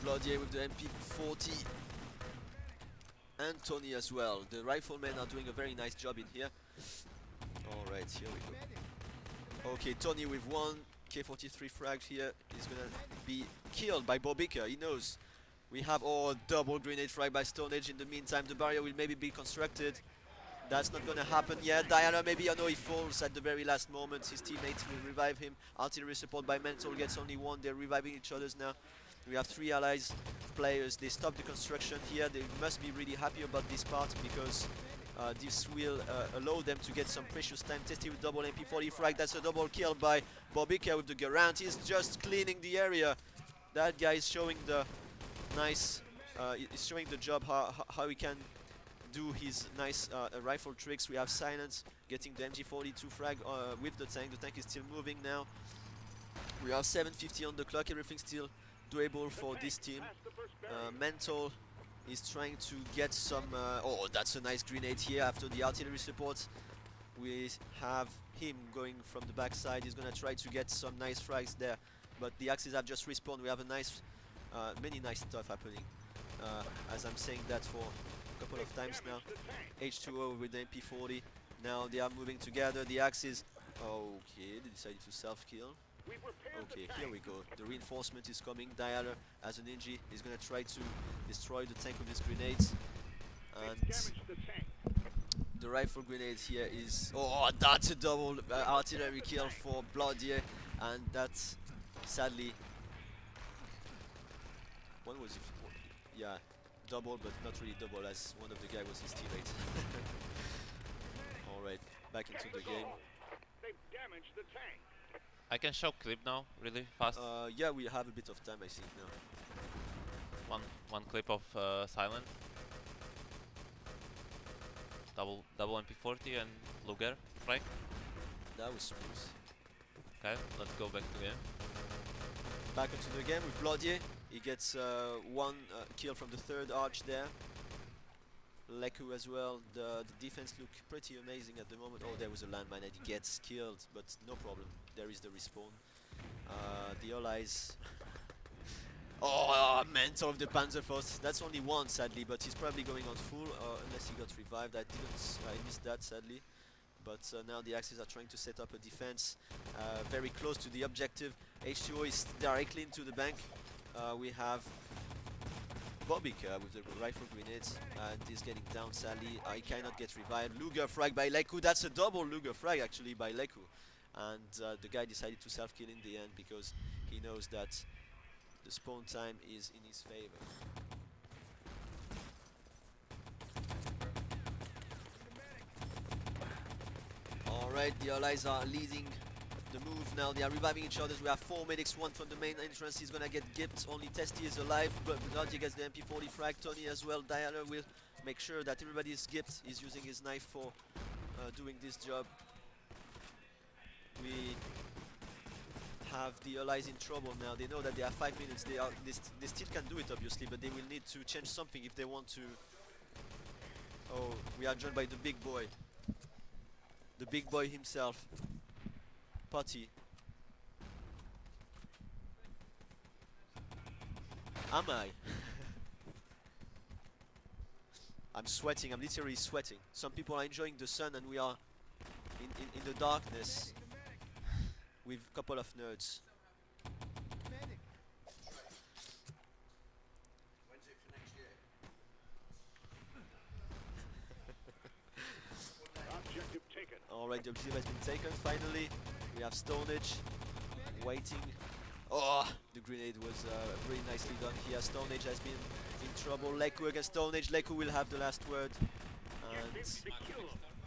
Blodier with the MP40 and Tony as well. The riflemen are doing a very nice job in here. Alright, here we go. Okay, Tony with 1 K43 frag here is gonna be killed by Bobika. He knows. We have double grenade frag by Stone Age. In the meantime, the barrier will maybe be constructed. That's not gonna happen yet. Diana maybe, I know he falls at the very last moment. His teammates will revive him. Artillery support by Mental gets only 1. They're reviving each other now. We have 3 allies players. They stop the construction here. They must be really happy about this part because this will allow them to get some precious time. Tested with double MP40 frag. That's a double kill by Bobika with the Garant. He's just cleaning the area. That guy is showing the nice, is showing the job how he can do his nice rifle tricks. We have Silence getting the MG42 frag with the tank. The tank is still moving now. We have 7:50 on the clock. Everything's still doable for this team. Mental is trying to get some oh, that's a nice grenade here after the artillery support. We have him going from the backside. He's gonna try to get some nice frags there, but the Axis have just respawned. We have a nice many nice stuff happening, as I'm saying that for a couple of times now. H2O with the MP40. Now they are moving together. The Axis, okay, they decided to self-kill. Okay, here we go. The reinforcement is coming. Dialer as an NG is gonna try to destroy the tank with his grenades. And the rifle grenade here is... Oh, that's a double artillery kill for Blodier. And that's sadly... One was... Yeah, double, but not really double, as one of the guy was his teammate. Alright, back into the game. They've damaged the tank. I can show clip now, really fast. Yeah, we have a bit of time, I think now. One clip of Silent. Double MP40 and Luger, right? That was smooth. Okay, let's go back to game. Back into the game with Blodier. He gets 1 kill from the 3rd arch there. Leku as well. The defense look pretty amazing at the moment. Oh, there was a landmine and he gets killed, but no problem. There is the respawn. The allies. Oh, Mental of the Panzerfaust. That's only 1 sadly, but he's probably going on full unless he got revived. I missed that sadly. But now the Axis are trying to set up a defense very close to the objective. H2O is directly into the bank. We have Bobika with the rifle grenades and he's getting down sadly. He cannot get revived. Luger frag by Leku. That's a double Luger frag actually by Leku. And the guy decided to self-kill in the end because he knows that the spawn time is in his favor. Alright, the allies are leading the move now. They are reviving each other. We have 4 medics, one from the main entrance. He's gonna get gipped. Only Testy is alive. But Bloody gets the MP40 frag. Tony as well. Dialer will make sure that everybody is gipped. He's using his knife for doing this job. We have the allies in trouble now. They know that they have 5 minutes. They still can do it, obviously, but they will need to change something if they want to. Oh, we are joined by the big boy. The big boy himself. Putty. Am I? I'm sweating. I'm literally sweating. Some people are enjoying the sun and we are in the darkness with a couple of nerds. Objective taken. Alright, the objective has been taken finally. We have Stonehenge waiting. Oh, the grenade was very nicely done here. Stonehenge has been in trouble. Leku against Stonehenge. Leku will have the last word. And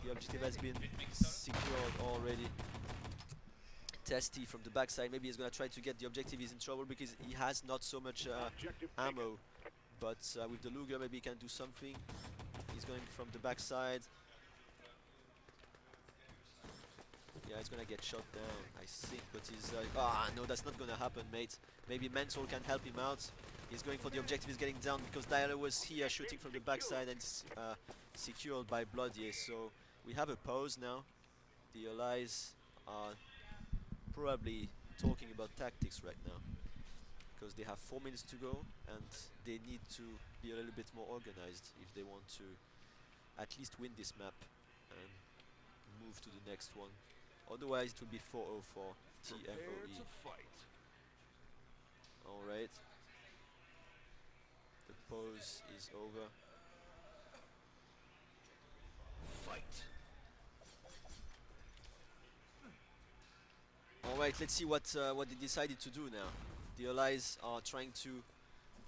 the objective has been secured already. Testy from the backside. Maybe he's gonna try to get the objective. He's in trouble because he has not so much ammo. But with the Luger, maybe he can do something. He's going from the backside. Yeah, he's gonna get shot down, I think, but he's... no, that's not gonna happen, mate. Maybe Mental can help him out. He's going for the objective, he's getting down because Dialer was here shooting from the backside and secured by Bloodier. So we have a pause now. The allies are probably talking about tactics right now because they have 4 minutes to go and they need to be a little bit more organized if they want to at least win this map and move to the next one. Otherwise, it will be 4-0 for TMOE. Alright. The pause is over. Fight. Alright, let's see what they decided to do now. The allies are trying to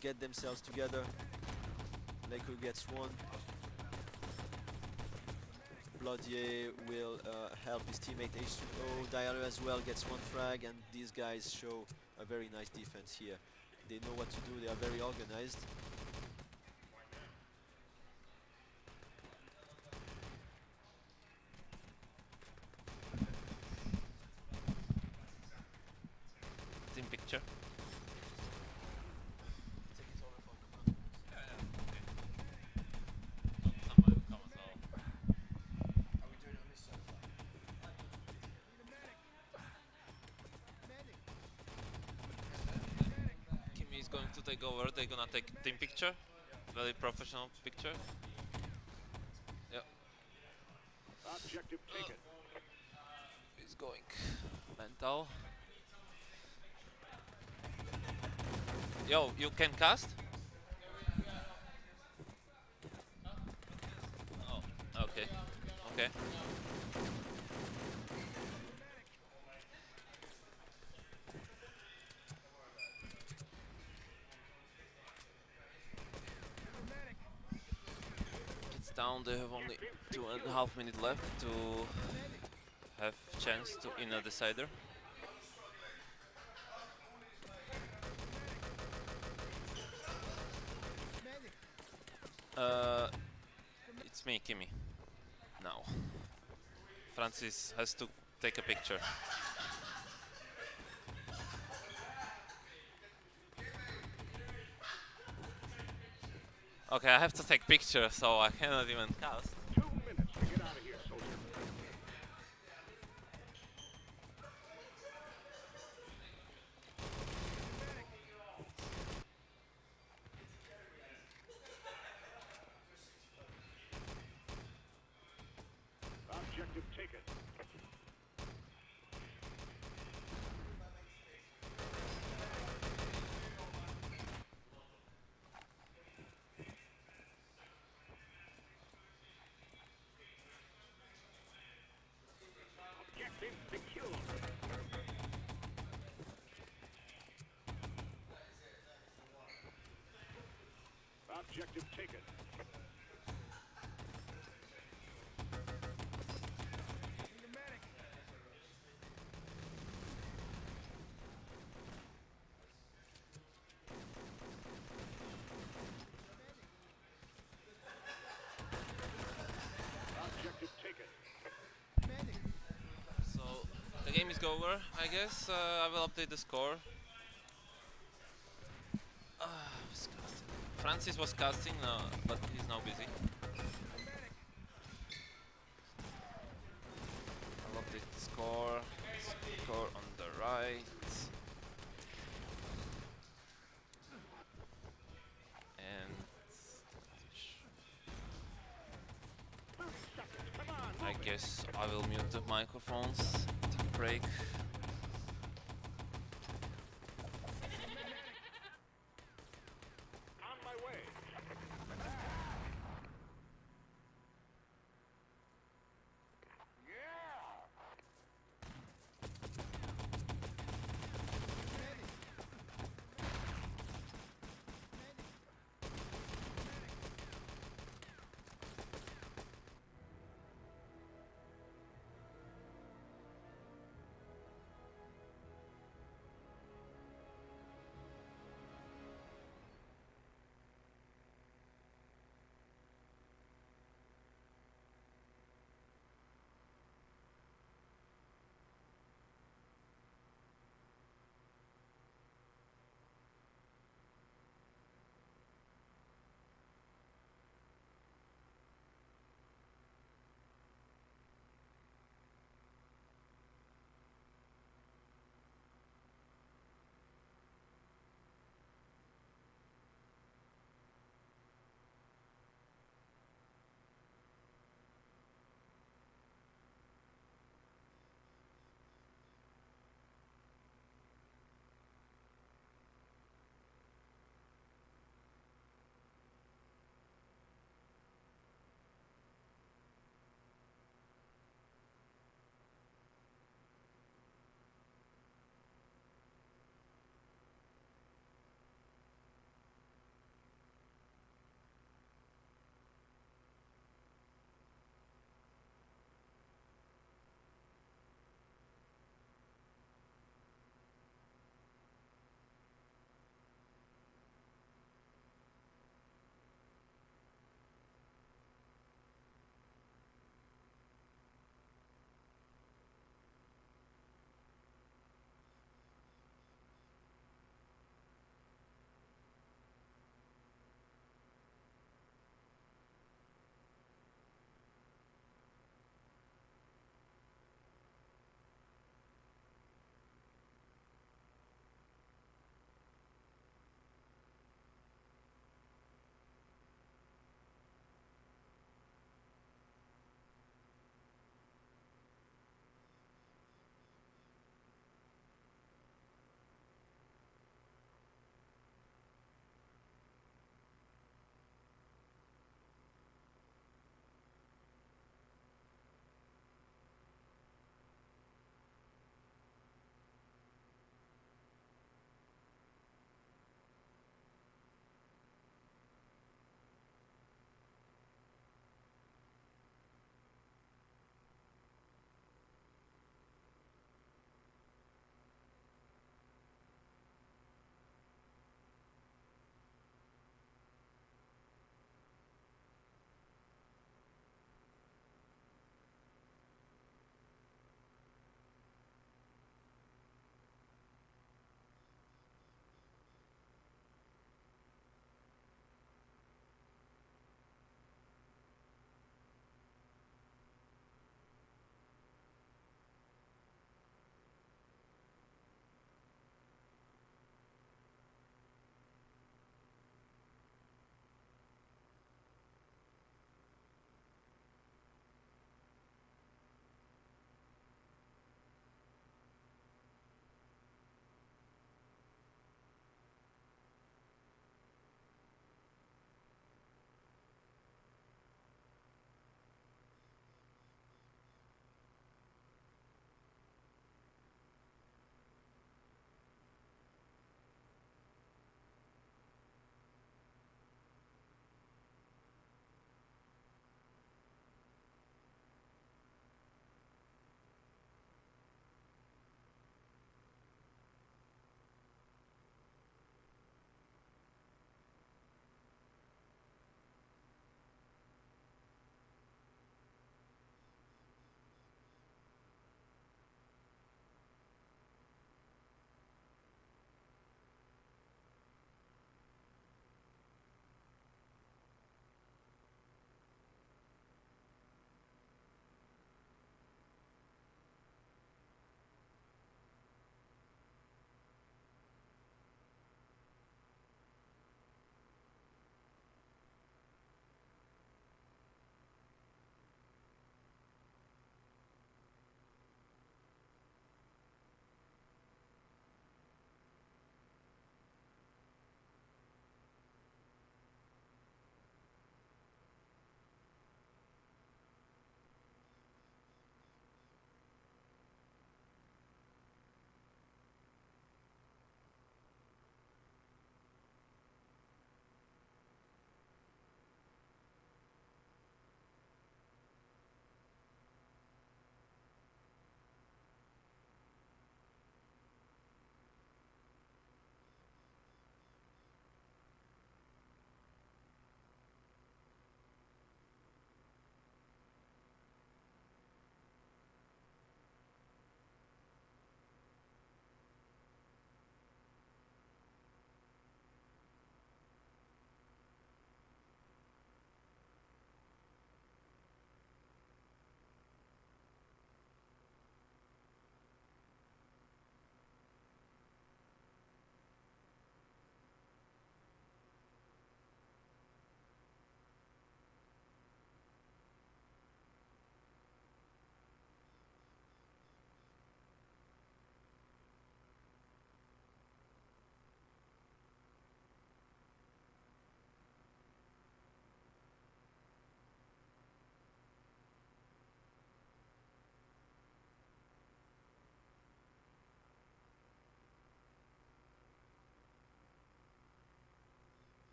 get themselves together. Leku gets one. Bloodier will help his teammate H2O. Dialer as well gets 1 frag, and these guys show a very nice defense here. They know what to do, they are very organized. Team picture. Kimi is going to take over. They're gonna take team picture, very professional picture. Yeah. Objective taken. He's going mental. Yo, you can cast? Oh, okay. Okay. It's down, they have only 2.5 minutes left to have chance to in a decider. It's me, Kimi. Now. Francis has to take a picture. Okay, I have to take picture, so I cannot even cast. 2 minutes to get out of here, soldier. Objective taken. Objective secure. Objective taken. over, I guess. I will update the score. Was casting. Francis was casting, but he's now busy. I'll update the score. Score on the right. And I guess I will mute the microphones. Take a break. On my way.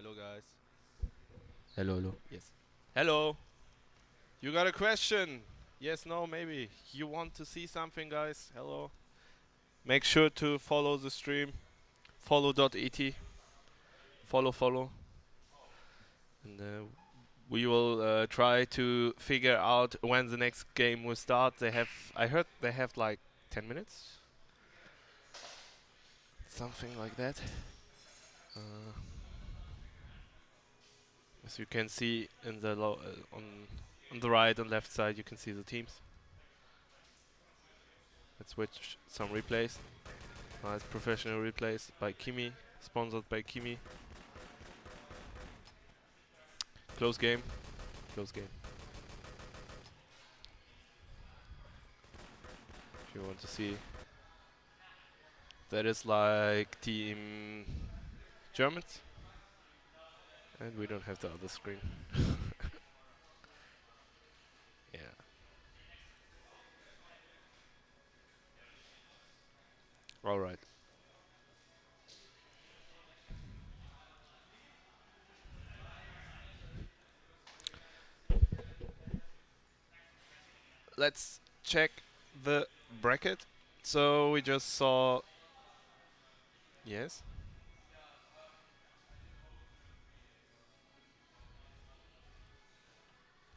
Hello, guys. Hello, hello. Yes. Hello. You got a question? Yes, no, maybe. You want to see something, guys? Hello. Make sure to follow the stream. Follow.et. Follow. And we will try to figure out when the next game will start. I heard they have like 10 minutes. Something like that. As you can see in the on the right and left side, you can see the teams. Let's watch some replays. Nice professional replays by Kimi, sponsored by Kimi. Close game. Close game. If you want to see, that is like team Germans. And we don't have the other screen. Yeah. All right. Let's check the bracket. So we just saw. Yes.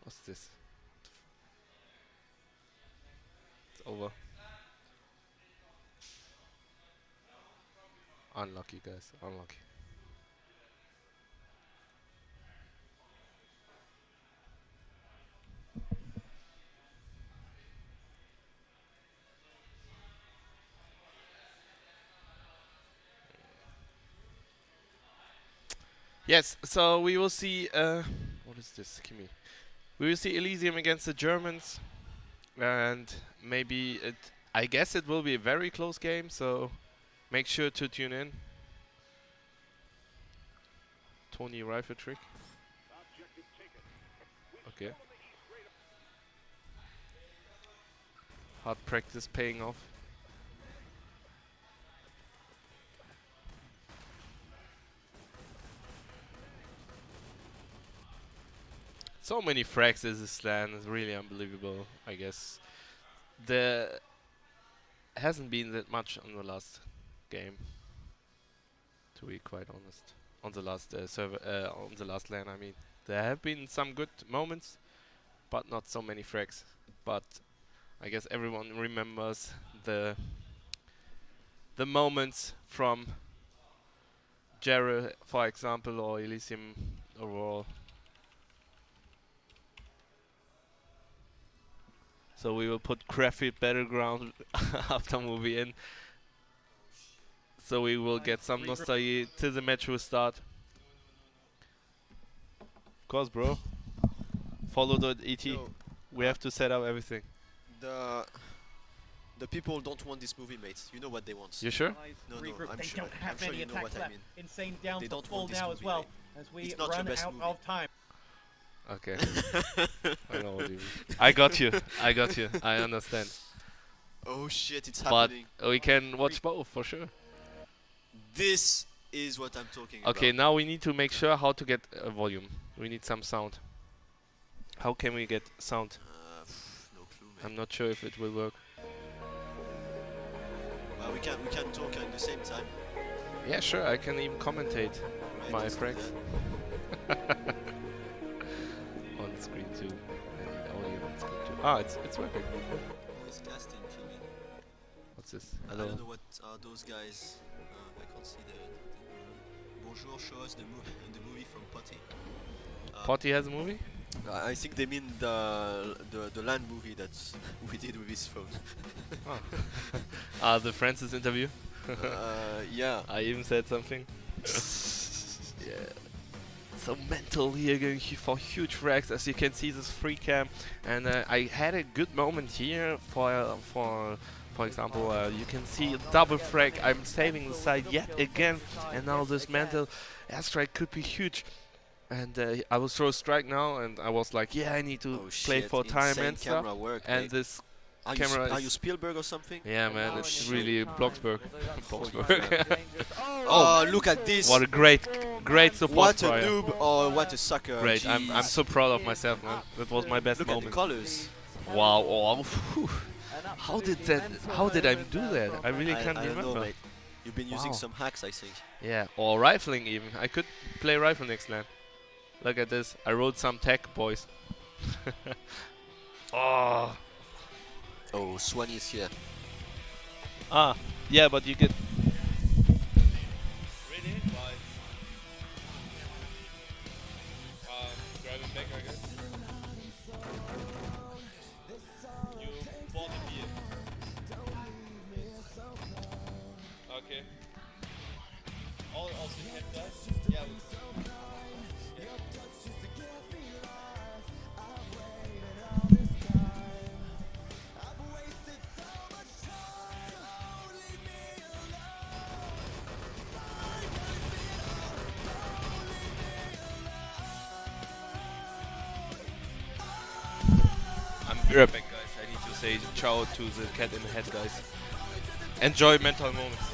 What's this? It's over. Unlucky, guys. Unlucky. Yes, so we will see. What is this, Kimi? We will see Elysium against the Germans, and maybe it. I guess it will be a very close game. So make sure to tune in. Tony rifle trick. Okay. Hard practice paying off. So many frags in this LAN is really unbelievable. I guess there hasn't been that much on the last game, to be quite honest. On the last server, on the last LAN, I mean, there have been some good moments, but not so many frags. But I guess everyone remembers the moments from Jera, for example, or Elysium overall. So we will put Krefeld Battleground after movie in. So we will get some nostalgia till the match will start. Of course, bro. Follow.et. We have to set up everything. The people don't want this movie, mate. You know what they want. You sure? No, Regroup. I'm They sure. don't have I'm sure many you know attacks what I left. mean. Insane down They to don't full want this now movie, as well, mate. as we It's not your run best out movie. of time. Okay. I know what you mean. I got you. I got you. I understand. Oh shit, it's but happening. We can watch both for sure. This is what I'm talking Okay, about. now we need to make sure how to get volume. We need some sound. How can we get sound? No clue, man. I'm not sure if it will work. Well, we can talk at the same time. Yeah, sure. I can even commentate my frags. On screen too. I need audio on screen too. Ah, it's working. Voice casting, Kimi. What's this? I Hello. don't know what are those guys. I can't see the Bonjour, show us the movie from Potty. Potty has a movie? I think they mean the LAN movie that we did with his phone. The Francis interview? Yeah. I even said something. Yeah. So mental here, going for huge frags, as you can see this free cam, and I had a good moment here for example, you can see a double frag. I'm saving the side yet again, and now this mental airstrike could be huge. And I will throw a strike now, and I was like, yeah, I need to play for time and stuff. Work, and mate. this camera Are you is... Spielberg or something? Yeah, man, it's really Bloxburg. Bloxburg. Oh, look at this! What a great support What a fire. noob! Oh, what a sucker! Great, I'm Jeez. so proud of myself, man. That was my best Look moment. at the colors. Wow, oh, phew. How did I do that? I really can't I don't remember. know, mate. You've been using Wow. some hacks, I think. Yeah, or rifling even. I could play rifle next LAN. Look at this. I wrote some tech, boys. Oh. Oh, Swanee is here. Ah, yeah, but you get... Really? Why? Driving back, I guess. You bought a beer. Okay. Also you have that? Yeah. I'm right back, guys. I need to say ciao to the cat in the head, guys. Enjoy mental moments.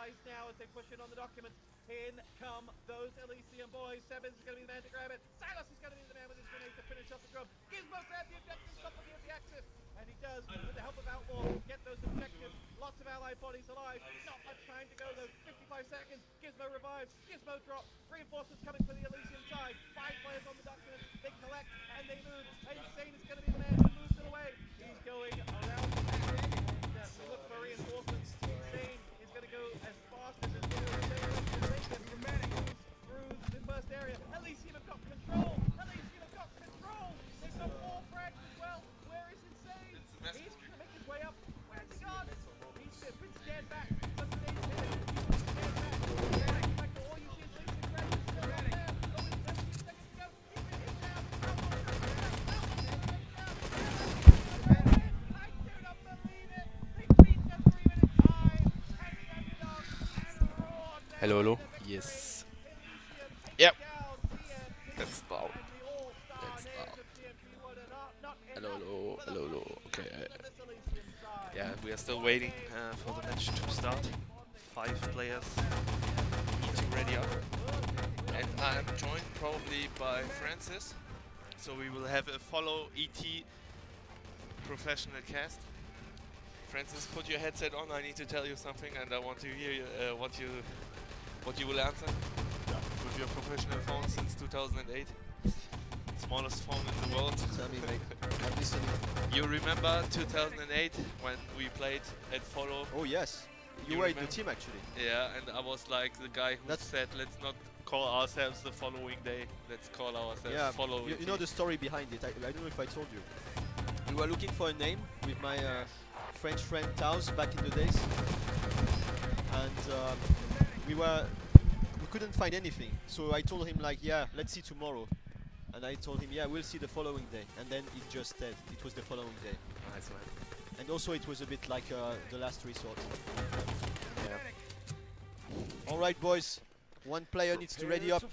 place now as they push in on the documents. In come those Elysium boys. Sebens is going to be the man to grab it. Silas is going to be the man with his grenade to finish off the job. Gizmo grab the objective, stop looking at the axis. And he does, with the help of Outlaw, get those objectives. Lots of allied bodies alive. Not much time to go though. 55 seconds. Gizmo revives. Gizmo drops. Reinforcements coming for the Elysium side. 5 players on the document. They collect and they move. Insane is going to be the man who moves it away. He's going around the back. And we look for reinforcements. Insane is going to go as fast as his through the first area. Elysium have got control. Elysium have got control. They've got 4 frags as well. Where is Insane? He's trying to make his way up. Where's he gone? He's been scared back. Some stays hit him. He's scared back. In fact, all you see is Elysium Greg is still up there. Only 17 seconds to go. He's been hit down. I do not believe it. They beat the 3-minute time. And the underdogs and roared. Hello, hello. Yes. Yep. That's loud. That's loud. Hello, hello, hello, hello. Okay. Yeah, we are still waiting for the match to start. 5 players need to ready up. And I'm joined probably by Francis. So we will have a follow ET professional cast. Francis, put your headset on. I need to tell you something, and I want to hear what you will answer. With your professional phone since 2008. Smallest phone in the world. Tell me, mate. I'm listening. You remember 2008 when we played at Follow? Oh yes. You were in the team actually. Yeah, and I was like the guy who said, let's not call ourselves the following day. Let's call ourselves Follow. You know the story behind it. I don't know if I told you. We were looking for a name with my French friend Taos back in the days, and we couldn't find anything. So I told him like, yeah, let's see tomorrow. And I told him, yeah, we'll see the following day. And then it just said it was the following day. Nice, man. And also it was a bit like the last resort. Yeah. All right, boys. One player needs to ready up.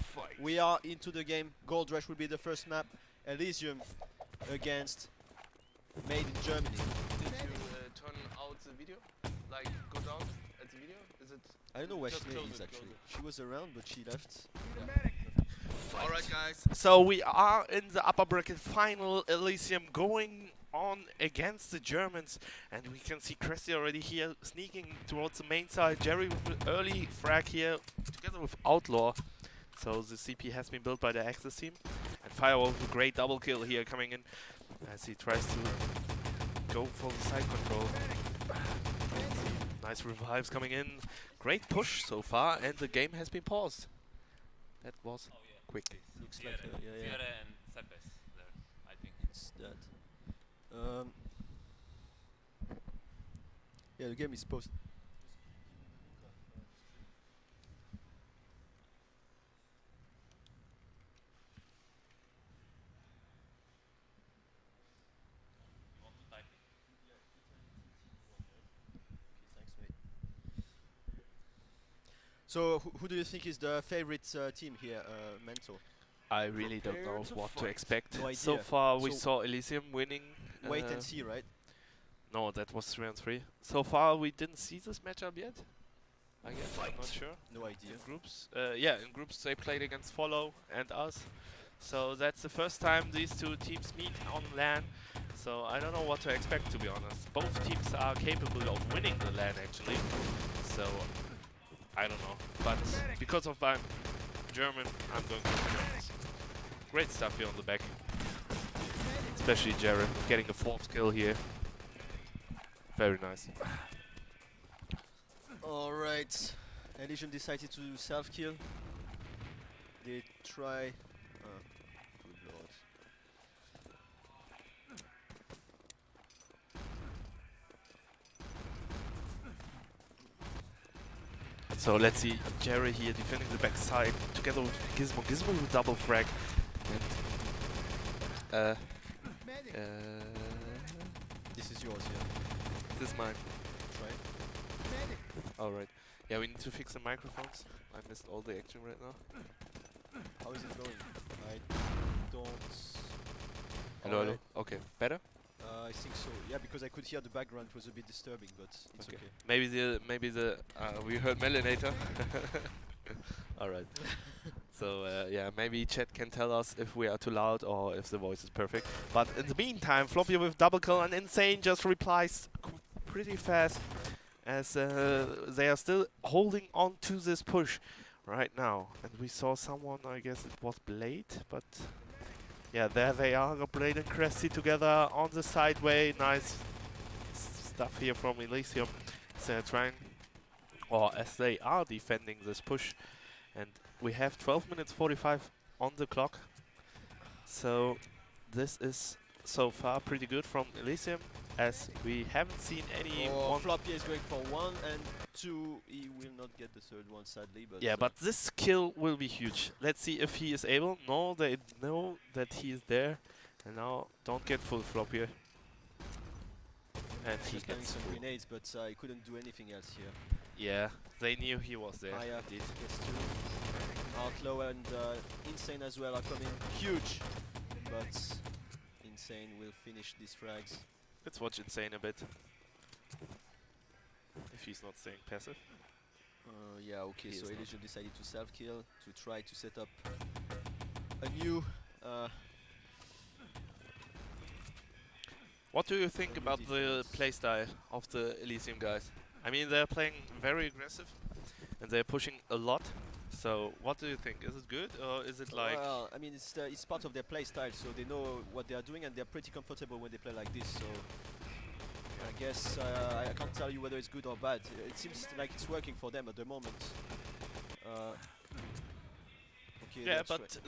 We are into the game. Gold Rush will be the first map. Elysium against Made in Germany. Did you turn out the video? Like, go down at the video? Is it? I don't know where Just Schnee close is it, actually. She was around, but she left. Alright guys, so we are in the upper bracket final. Elysium going on against the Germans, and we can see Cressy already here sneaking towards the main side. Jerry with an early frag here together with Outlaw. So the CP has been built by the Axis team, and Firewall with a great double kill here coming in as he tries to go for the side control. Nice revives coming in, great push so far, and the game has been paused. That was quick. Looks like yeah. and Sepes there, I think. It's that. Yeah, the game is paused. You want to type it? Thanks, mate. So, who do you think is the favorite team here, Mental? I really don't know what to expect. No So idea. far we So saw Elysium winning. wait and see, right? No, that was 3-on-3. So far we didn't see this matchup yet. I guess, I'm not sure. No idea. In groups, yeah, in groups they played against Follow and us. So that's the first time these two teams meet on LAN. So I don't know what to expect, to be honest. Both teams are capable of winning the LAN actually. So I don't know. But because of I'm German, I'm going to Germans. Great stuff here on the back. Especially Jared getting the 4th kill here. Very nice. Alright. Elysium decided to self-kill. They try... good lord. So let's see Jerry here defending the backside together with Gizmo. Gizmo with double frag. And this is yours, yeah. This is mine. Try. Alright. Yeah, we need to fix the microphones. I missed all the action right now. How is it going? I don't... Hello, hello. Alright. Okay, better? I think so. Yeah, because I could hear the background. It was a bit disturbing, but it's okay. Maybe the we heard Melanator. All right. So yeah, maybe chat can tell us if we are too loud or if the voice is perfect. But in the meantime, Floppy with double kill and Insane just replies pretty fast, as they are still holding on to this push right now. And we saw someone, I guess it was Blade, but yeah, there they are, Blade and Cressy together on the sideway. Nice stuff here from Elysium. So they're trying, or as they are defending this push. And we have 12 minutes 45 on the clock. So this is so far pretty good from Elysium, as we haven't seen any one. Floppy is going for 1 and 2. He will not get the third one, sadly. But yeah, but this kill will be huge. Let's see if he is able. No, they know that he is there. And now don't get full flop here. And he just getting gets some full. grenades, but he couldn't do anything else here. Yeah, they knew he was there. Indeed. Gets 2. Outlaw and Insane as well are coming huge, but Insane will finish these frags. Let's watch Insane a bit. If he's not staying passive. Yeah, okay, He so is not. Elysium decided to self-kill to try to set up a new... What do you think about the playstyle of the Elysium guys? I mean, they're playing very aggressive and they're pushing a lot. So, what do you think? Is it good or is it like... Well, I mean, it's part of their play style, so they know what they are doing and they're pretty comfortable when they play like this. So, I guess I can't tell you whether it's good or bad. It seems like it's working for them at the moment. Okay, yeah, that's but right.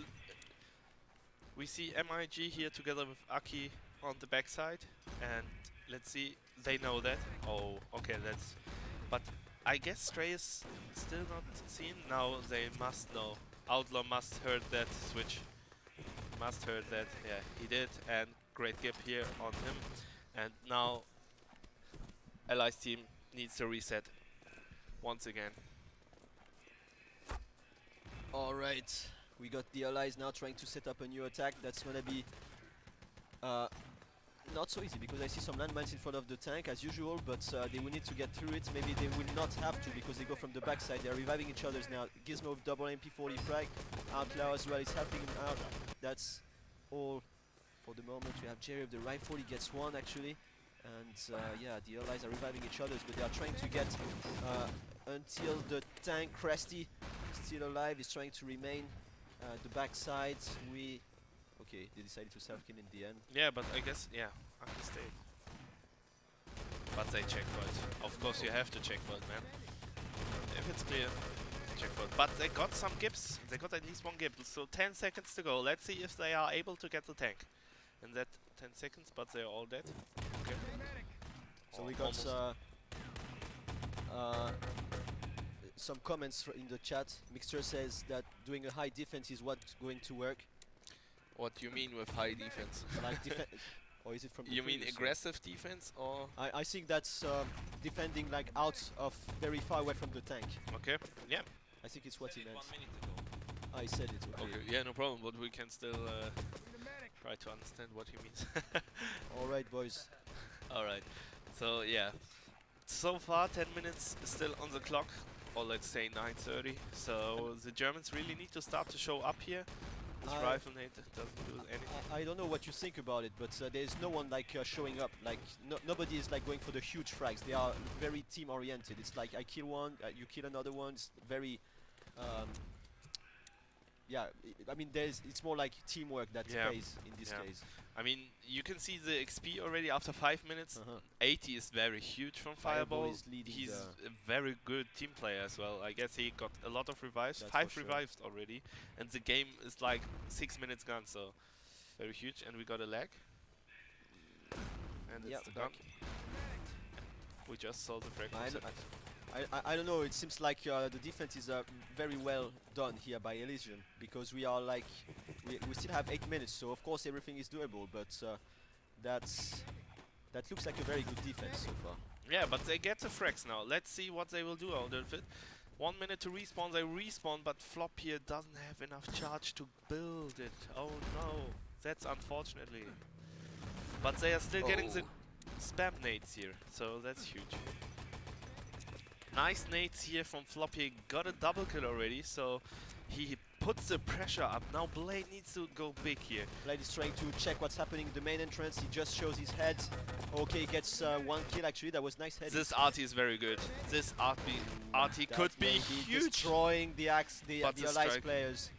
we see MIG here together with Aki on the backside, and let's see, they know that. Oh, okay, that's... But I guess Stray is still not seen. Now they must know. Outlaw must heard that switch. Must heard that. Yeah, he did, and great gap here on him. And now Allies team needs to reset once again. Alright, we got the Allies now trying to set up a new attack. That's gonna be not so easy because I see some landmines in front of the tank as usual, but they will need to get through it. Maybe they will not have to because they go from the backside. They're reviving each other's now. Gizmo with double MP40 frag. Outlaw as well is helping him out. That's all for the moment. We have Jerry with the rifle. He gets 1 actually. And yeah, the Allies are reviving each other, but they are trying to get until the tank. Krusty still alive. He's trying to remain the backside. Okay, they decided to self-kill in the end. Yeah, but I guess, yeah, Aki stayed. But they checkpoint. Of course you have to checkpoint, man. If it's clear, checkpoint. But they got some gips. They got at least 1 gip. So 10 seconds to go. Let's see if they are able to get the tank in that 10 seconds, but they're all dead. Okay. So we got some comments in the chat. Mixture says that doing a high defense is what's going to work. What do you mean with high defense? Like or is it from the You mean previous aggressive defense or? I think that's defending like out of very far away from the tank. Okay, yeah. I think it's what he meant. I said it. Okay. Okay, yeah, no problem, but we can still try to understand what he means. Alright, boys. Alright, so yeah. So far 10 minutes still on the clock, or let's say 9:30. So the Germans really need to start to show up here. This rifle nade doesn't do anything. I don't know what you think about it, but there's no one like showing up. Like nobody is like going for the huge frags. They are very team oriented. It's like I kill one, you kill another one. It's very, yeah. I mean, it's more like teamwork that pays in this case. I mean, you can see the XP already after 5 minutes. 80 is very huge from Fireball. He's a very good team player as well. I guess he got a lot of revives, 5 revives already, and the game is like 6 minutes gone, so very huge. And we got a lag, and it's the gun. We just saw the frag. I don't know, it seems like the defense is very well done here by Elysium, because we are like, we still have 8 minutes, so of course everything is doable, but that looks like a very good defense so far. Yeah, but they get the frags now. Let's see what they will do out of it. 1 minute to respawn, they respawn, but Flop here doesn't have enough charge to build it. Oh no, that's unfortunately. But they are still getting the Oh. spam nades here, so that's huge. Nice nades here from Floppy. Got a double kill already, so he puts the pressure up. Now Blade needs to go big here. Blade is trying to check what's happening in the main entrance. He just shows his head. Okay, gets one kill actually. That was nice head. This RT is very good. This RT could be huge. Destroying the the But the Alliance strike. players.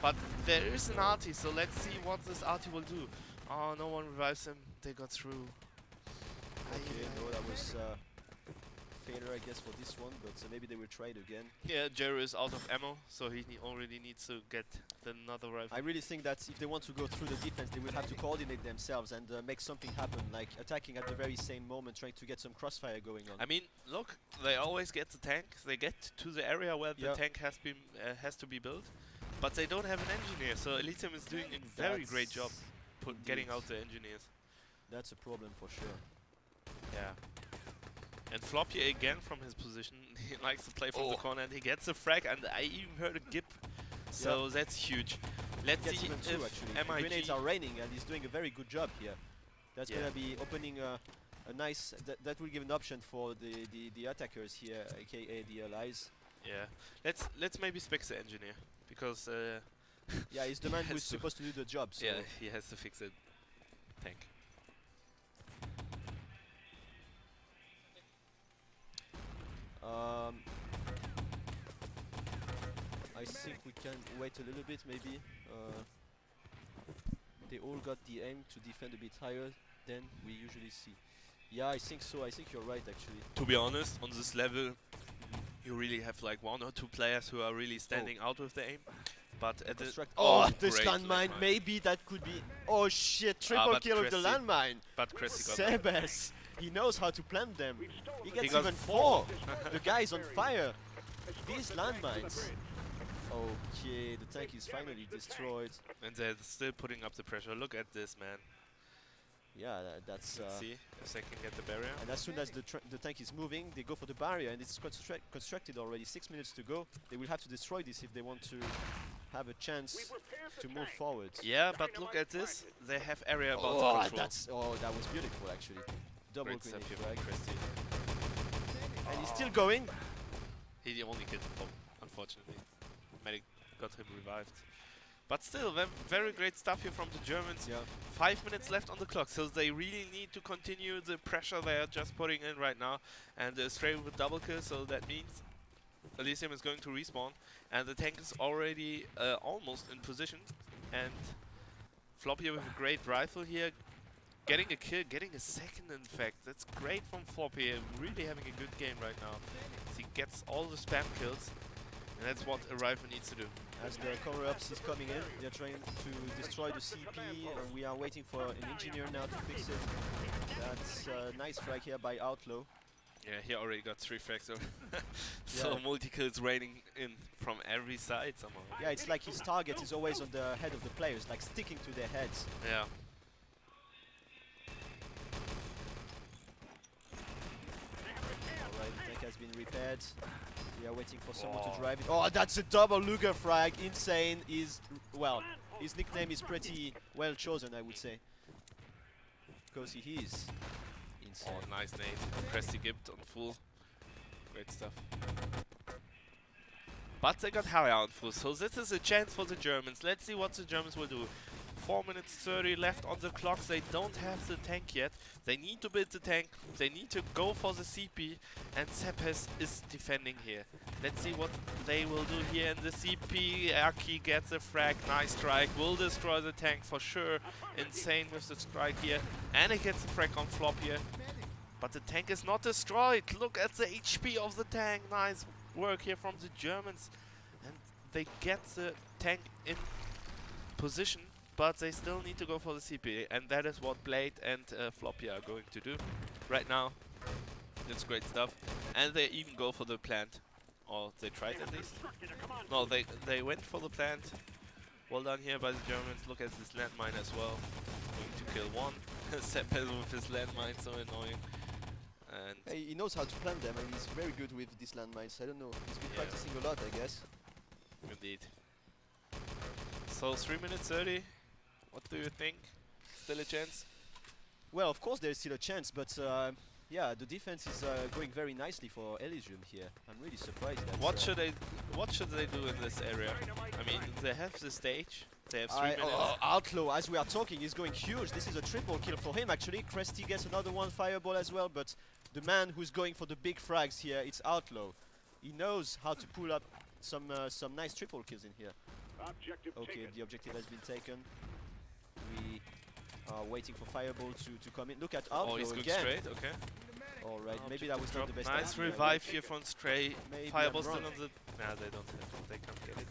But there is an RT, so let's see what this RT will do. Oh, no one revives him. They got through. Okay, no, that was failure, I guess, for this one, but maybe they will try it again. Yeah, Jerry is out of ammo, so he already needs to get another rifle. I really think that if they want to go through the defense, they will have to coordinate themselves and make something happen, like attacking at the very same moment, trying to get some crossfire going on. I mean, look, they always get the tank. They get to the area where the tank has to be built, but they don't have an engineer. So Elysium is doing a very great job getting out the engineers. That's a problem for sure. Yeah. And Floppy again from his position, he likes to play from the corner and he gets a frag, and I even heard a gip, so that's huge. Let's see even two, actually. if MIG... Grenades are raining and he's doing a very good job here. That's gonna be opening a nice... That will give an option for the attackers here, aka the allies. Yeah, let's maybe spec the engineer, because... yeah, he's the man who's supposed to do the job, so... Yeah, he has to fix the tank. I think we can wait a little bit, maybe. They all got the aim to defend a bit higher than we usually see. Yeah, I think so. I think you're right, actually. To be honest, on this level, you really have like 1 or 2 players who are really standing out with the aim. But at the this landmine, maybe that could be. Oh shit! Triple kill with the landmine. But Cressy got Sebes, he knows how to plant them. He gets got even 4. The guy is on fire. These landmines. Okay, the tank is finally destroyed. And they're still putting up the pressure. Look at this, man. Yeah, that's... Let's see if they can get the barrier. And as soon as the tank is moving, they go for the barrier, and it's constructed already. 6 minutes to go. They will have to destroy this if they want to have a chance to move forward. Yeah, but look at this. They have area about to control. That was beautiful, actually. Double Great stuff grenade here from frag. Cressy. And he's still going. He only killed him, unfortunately. Medic got him revived. But still, very great stuff here from the Germans. Yeah. 5 minutes left on the clock, so they really need to continue the pressure they are just putting in right now. And straight with double kill, so that means Elysium is going to respawn. And the tank is already almost in position. And Floppy with a great rifle here. Getting a kill, getting a second in fact. That's great from Floppy, really having a good game right now. He gets all the spam kills. And that's what a rifle needs to do. As the cover-ups is coming in, they're trying to destroy the CP, and we are waiting for an engineer now to fix it. That's a nice frag here by Outlaw. Yeah, he already got 3 frags, so multi-kills raining in from every side somehow. Yeah, it's like his target is always on the head of the players, like sticking to their heads. Yeah. Alright, the tank has been repaired. We are waiting for someone to drive it. Oh, that's a double Luger frag. Insane is, well, his nickname is pretty well chosen, I would say. Because he is insane. Oh, nice nade. Cressy Gibbed on full. Great stuff. But they got Harry on full, so this is a chance for the Germans. Let's see what the Germans will do. 4 minutes 30 left on the clock. They don't have the tank yet. They need to build the tank. They need to go for the CP. And Sepes is defending here. Let's see what they will do here in the CP. Aki gets a frag. Nice strike. Will destroy the tank for sure. Insane with the strike here. And it gets a frag on Flop here. But the tank is not destroyed. Look at the HP of the tank. Nice work here from the Germans. And they get the tank in position. But they still need to go for the CP, and that is what Blade and Floppy are going to do right now. It's great stuff. And they even go for the plant. Or they tried at least. No, they went for the plant. Well done here by the Germans. Look at this landmine as well. Going to kill one. Sepes with his landmine, so annoying. And hey, he knows how to plant them, and he's very good with these landmines. I don't know. He's been practicing a lot, I guess. Indeed. So 3 minutes 30. What do you think? Still a chance? Well, of course there's still a chance, but yeah, the defense is going very nicely for Elysium here. I'm really surprised. That, What should they do in this area? I mean, they have the stage. They have 3 minutes. Outlaw, as we are talking, is going huge. This is a triple kill for him actually. Cresty gets another one, Fireball as well, but the man who's going for the big frags here, it's Outlaw. He knows how to pull up some nice triple kills in here. Okay, the objective has been taken. We are waiting for Fireball to come in. Look at Outlaw he's going again. straight, okay. Alright, maybe that was not the best Nice idea. revive here from Stray. Maybe Fireball I'm still wrong. on the... Nah, they don't have, they can't get it.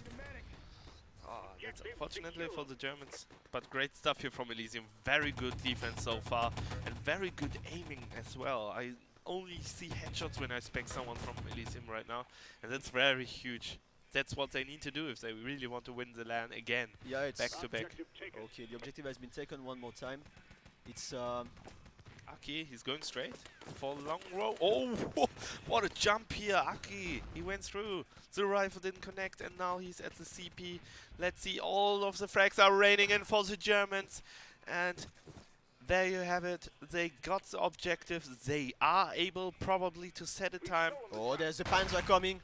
That's unfortunately for the Germans. But great stuff here from Elysium. Very good defense so far. And very good aiming as well. I only see headshots when I spec someone from Elysium right now. And that's very huge. That's what they need to do if they really want to win the LAN again. Yeah, it's back to back. Okay, the objective has been taken one more time. It's Aki, he's going straight for the long row. Oh, what a jump here, Aki. He went through. The rifle didn't connect, and now he's at the CP. Let's see, all of the frags are raining in for the Germans. And there you have it. They got the objective. They are able probably to set a time. Oh, there's the Panzer coming.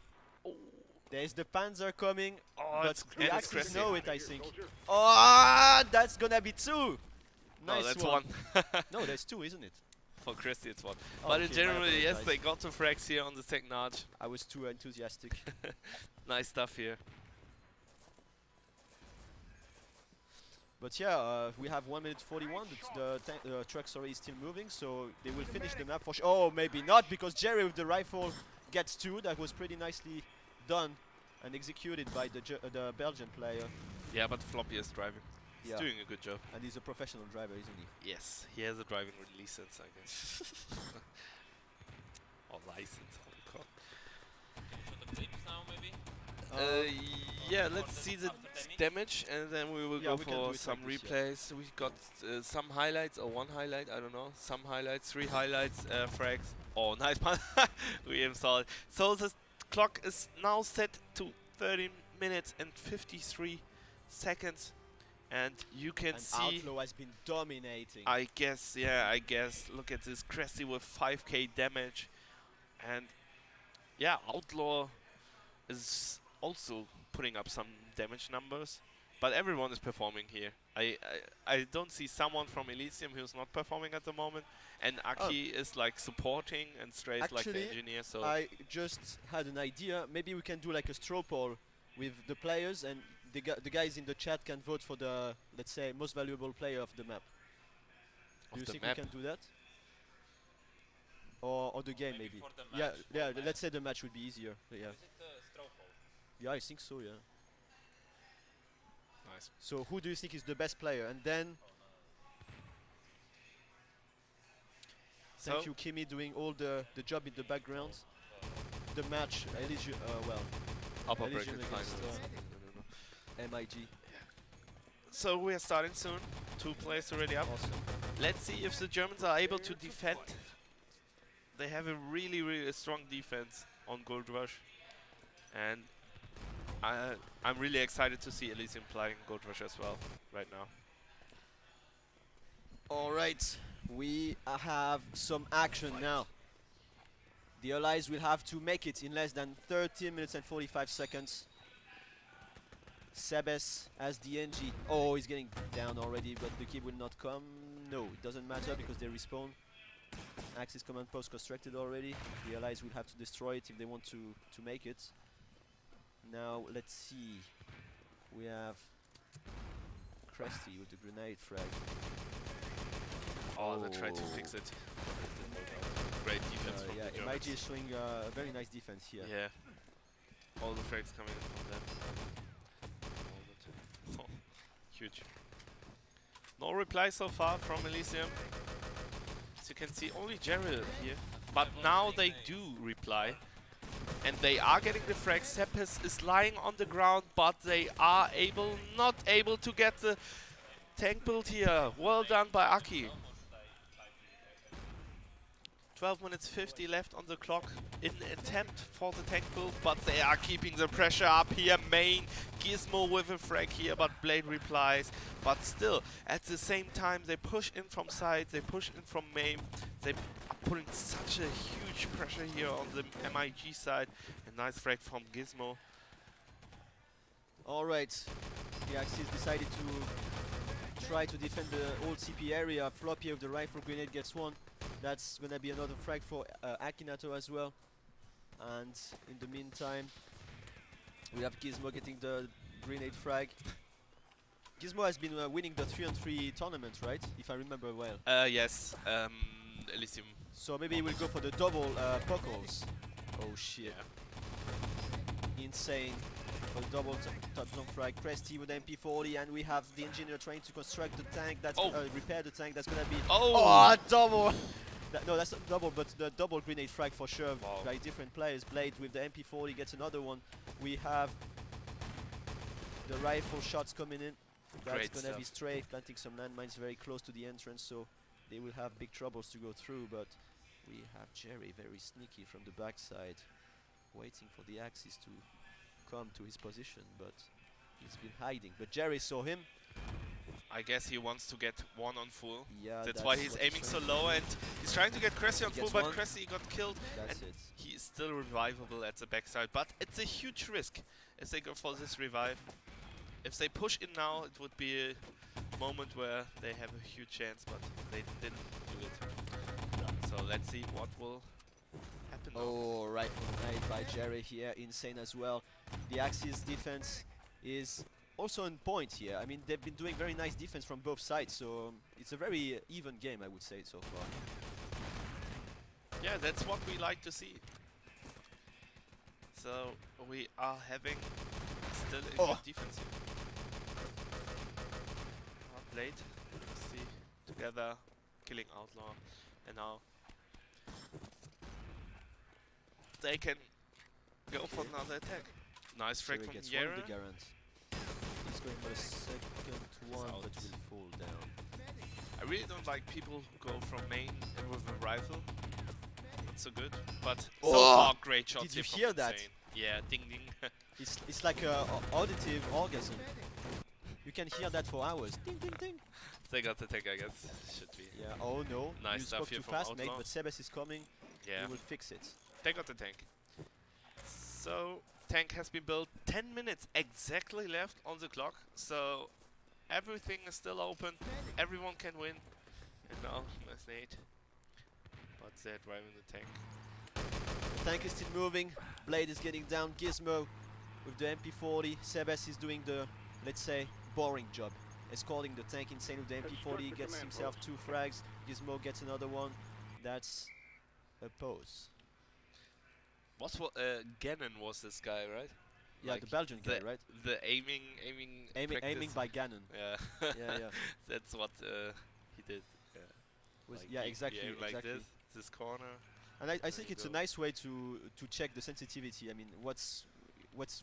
There's the Panzer coming. Oh, but the Axis Cressy. know it, I think. Oh, that's gonna be 2. Nice that's one. one. No, there's 2, isn't it? For Christy, it's one. But in Okay, general, I yes, apologize. they got the frags here on the second arch. I was too enthusiastic. Nice stuff here. But yeah, we have 1 minute 41. The truck, sorry, is still moving, so they will finish the map for sure. Oh, maybe not, because Jerry with the rifle gets 2. That was pretty nicely done and executed by the Belgian player. Yeah, but Floppy is driving. He's Yeah. doing a good job. And he's a professional driver, isn't he? Yes, he has a driving license, I guess. Or license, how we call So the clips now, maybe? yeah, let's see the damage, and then we will Yeah, go we can for do it some like this, yeah. replays. We got some highlights, or 1 highlight, I don't know. Some highlights, 3 highlights, frags. Oh, nice one. We even saw it. So the clock is now set to 30 minutes and 53 seconds. And you can see Outlaw has been dominating. I guess, yeah, I guess. Look at this Cressy with 5k damage. And yeah, Outlaw is also putting up some damage numbers. But everyone is performing here. I don't see someone from Elysium who's not performing at the moment. And Aki is like supporting and Stray is like the engineer. So I just had an idea. Maybe we can do like a straw poll with the players, and the guys in the chat can vote for the, let's say, most valuable player of the map. Do you think we can do that? Or the game maybe? Yeah, yeah. Let's say the match would be easier. Yeah. Is it straw poll? Yeah, I think so. Yeah. Nice. So who do you think is the best player? And then. Thank you, Kimi, doing all the job in the background. The match, Elysium, well, Upper Elysium bracket against finals. MIG. So we are starting soon. 2 players already up. Awesome. Let's see if the Germans are able to defend. They have a really, really strong defense on Gold Rush. And I'm really excited to see Elysium playing Gold Rush as well right now. Alright, we have some action now. The Allies will have to make it in less than 13 minutes and 45 seconds. Sebes as the NG. Oh, he's getting down already, but the key will not come. No, it doesn't matter because they respawn. Axis command post constructed already. The Allies will have to destroy it if they want to make it. Now, let's see. We have Cresty with the grenade frag. Oh, they tried to fix it. Great defense from yeah, the Germans. MIG is showing a very nice defense here. Yeah. All the frags coming in from them. Oh, huge. No reply so far from Elysium. As you can see, only Gerald here. But now they do reply. And they are getting the frag. Sepis is lying on the ground, but they are not able to get the tank build here. Well done by Aki. 12 minutes 50 left on the clock in attempt for the tank build, but they are keeping the pressure up here. Main Gizmo with a frag here, but Blade replies. But still, at the same time, they push in from side, they push in from main. They are putting such a huge pressure here on the MIG side. A nice frag from Gizmo. Alright, the Axis decided to try to defend the old CP area. Floppy with the rifle grenade gets one. That's gonna be another frag for Akinato as well. And in the meantime, we have Gizmo getting the grenade frag. Gizmo has been winning the 3-on-3 tournament, right? If I remember well. Yes, Elysium. So maybe we'll go for the double puckles. Oh shit. Yeah. Insane. For the double top zone frag. Cresty with MP40, and we have the engineer trying to construct the tank. That's repair the tank. That's gonna be double. No, that's not double, but the double grenade frag for sure by different players. Blade with the MP40 gets another one. We have the rifle shots coming in. That's gonna be stray, planting some landmines very close to the entrance, so they will have big troubles to go through. But we have Jerry very sneaky from the backside, waiting for the Axis to come to his position, but he's been hiding. But Jerry saw him. I guess he wants to get one on full. Yeah, that's why he's aiming so low, and he's trying to get Cressy on full, but Cressy got killed. That's and he is still revivable at the backside, but it's a huge risk if they go for this revive. If they push in now, it would be a moment where they have a huge chance, but they didn't do it. So let's see what will happen now. Oh, rifle grenade by Jerry here, insane as well. The Axis defense is also on point here. I mean, they've been doing very nice defense from both sides, so it's a very even game, I would say, so far. Yeah, that's what we like to see. So we are having still a good defense here. Blade, see, together, killing Outlaw, and now they can go for another attack. Nice frag from Yara. He's going for the second one, but will fall down. I really don't like people who go from main and with a rifle. Not so good, but so far great shots. Did you hear that? Insane. Yeah, ding ding. It's like a auditive orgasm. You can hear that for hours. Ding ding ding. They got the tank, I guess. Should be. Yeah. Oh no. Nice you stuff spoke here too from fast, Outlaw. mate. But Sebes is coming. Yeah. We will fix it. They got the tank. So tank has been built. 10 minutes exactly left on the clock. So everything is still open. Everyone can win. And now nice nade. But they're driving the tank. The tank is still moving. Blade is getting down. Gizmo with the MP40. Sebes is doing the, let's say, boring job. Escorting the tank insane with the MP40. Gets himself 2 frags. Gizmo gets another one. That's a pose. Gannon was this guy, right? Yeah, Like the Belgian guy, right? The aiming Aiming by Gannon. Yeah. Yeah. That's what he did. Yeah. Was, Like yeah, he exactly. aimed like exactly. this corner. And I there think you it's a go. nice way to check the sensitivity. I mean, what's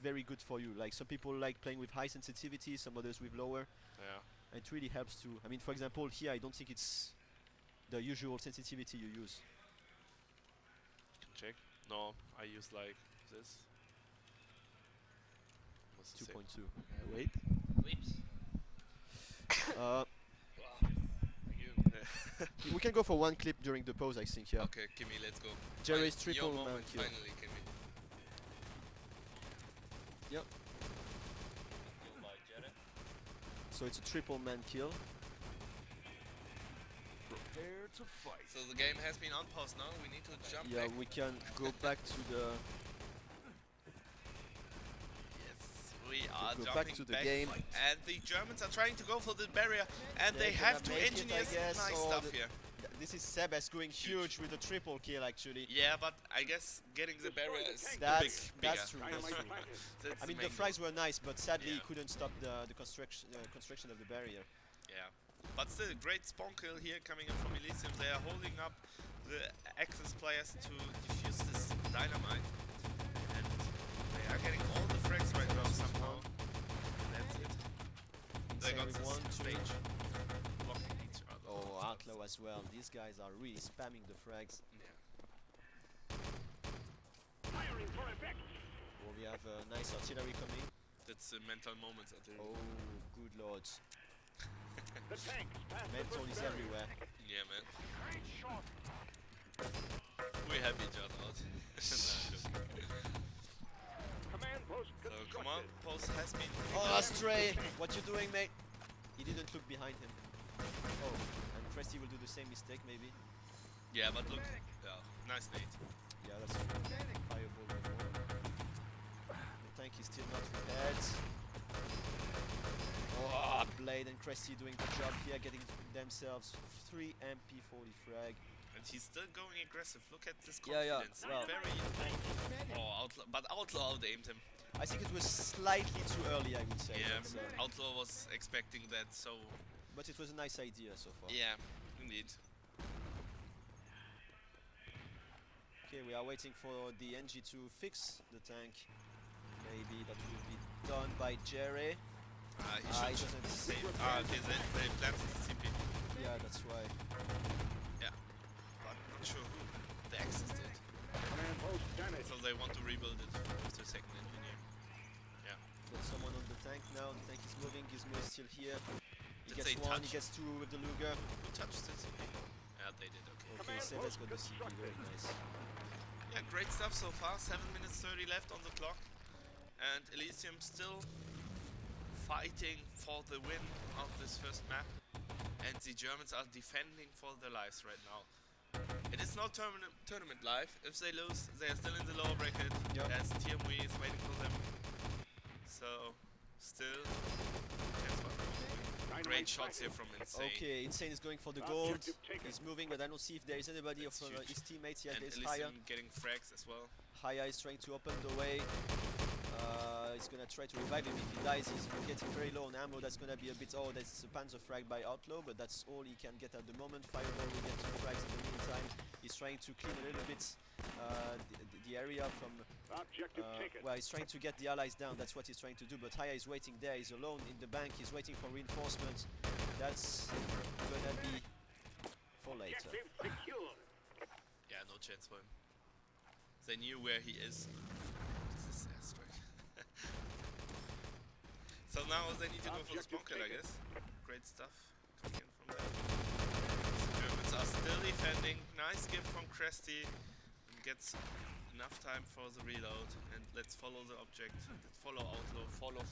very good for you? Like some people like playing with high sensitivity, some others with lower. Yeah. And it really helps to. I mean, for example, here I don't think it's the usual sensitivity you use. Can check. No, I use like this. 2.2. Wait. We can go for one clip during the pause, I think. Yeah. Okay, Kimmy, let's go. Jerry's Your triple man moment, kill. finally, Kimmy. Yep. So it's a triple man kill. Prepare to fight. So the game has been on pause now. We need to jump Yeah, back. we can go back to the. We are go jumping back to the game. And the Germans are trying to go for the barrier, and They're they have to gonna make it, engineer I guess, nice or stuff the- here. This is Sebes going huge with a triple kill, actually. Yeah, but I guess getting the barrier is That's bigger. true. That's true. That's I mean, the main frags were nice, but sadly Yeah. he couldn't stop the construction of the barrier. Yeah, but still, great spawn kill here coming in from Elysium. They are holding up the Axis players to defuse this dynamite, and they are getting all the frags right now somehow. And that's it. They got Insane this one, two. stage blocking each other. Oh, Outlaw as well. These guys are really spamming the frags. Yeah. Oh, we have nice artillery coming. That's a mental moment. Oh, good lord. The tank Mental is everywhere. Yeah, man. We have each other out. Command post So command post has been. Oh, Stray! What you doing, mate? He didn't look behind him. Oh, and Cresty will do the same mistake, maybe. Yeah, but look. Yeah, nice nade. Yeah, that's fireball right more. The tank is still not repaired. Oh, Blade and Cresty doing the job here, getting themselves 3 MP40 frag. And he's still going aggressive. Look at this Yeah, confidence. yeah. Well, Very. Oh, Outlaw. But Outlaw out-aimed him. I think it was slightly too early, I would say. Yeah, but, Outlaw was expecting that, so. But it was a nice idea so far. Yeah, indeed. Okay, we are waiting for the NG to fix the tank. Maybe that will be done by Jerry. He doesn't save. Okay, they planted the CP. Yeah, that's why. Yeah, but not sure who. The Axis did. So they want to rebuild it with the second engineer. Yeah. Got someone on the tank now. The tank is moving. Gizmo is still here. He Did gets they one. touch? He gets two with the Luger. Who touched the CP? Yeah, they did. Okay. Okay, Seves got the CP. Very nice. Yeah, great stuff so far. 7 minutes 30 left on the clock, and Elysium still fighting for the win of this first map, and the Germans are defending for their lives right now. It is not tournament live. If they lose, they are still in the lower bracket, as TMW is waiting for them. So, still, great shots here from Insane. Okay, Insane is going for the gold. He's moving, but I don't see if there is anybody of his teammates yet. And There's Elysium Haya. getting frags as well. Haya is trying to open the way. He's gonna try to revive him. If he dies, he's getting very low on ammo. That's gonna be a bit. Oh, that's a Panzer frag by Outlaw, but that's all he can get at the moment. Fireball will get 2 frags in the meantime. He's trying to clean a little bit the area from well, he's trying to get the allies down. That's what he's trying to do. But Haya is waiting there. He's alone in the bank. He's waiting for reinforcements. That's gonna be for later. Yeah, no chance for him. They knew where he is. This is airstrike. So now they need to go for the spawn kill, I guess. Great stuff coming in from there. The Germans are still defending. Nice gift from Cresty. Gets enough time for the reload. And let's follow the object. Let's follow Outlaw. Follow.at.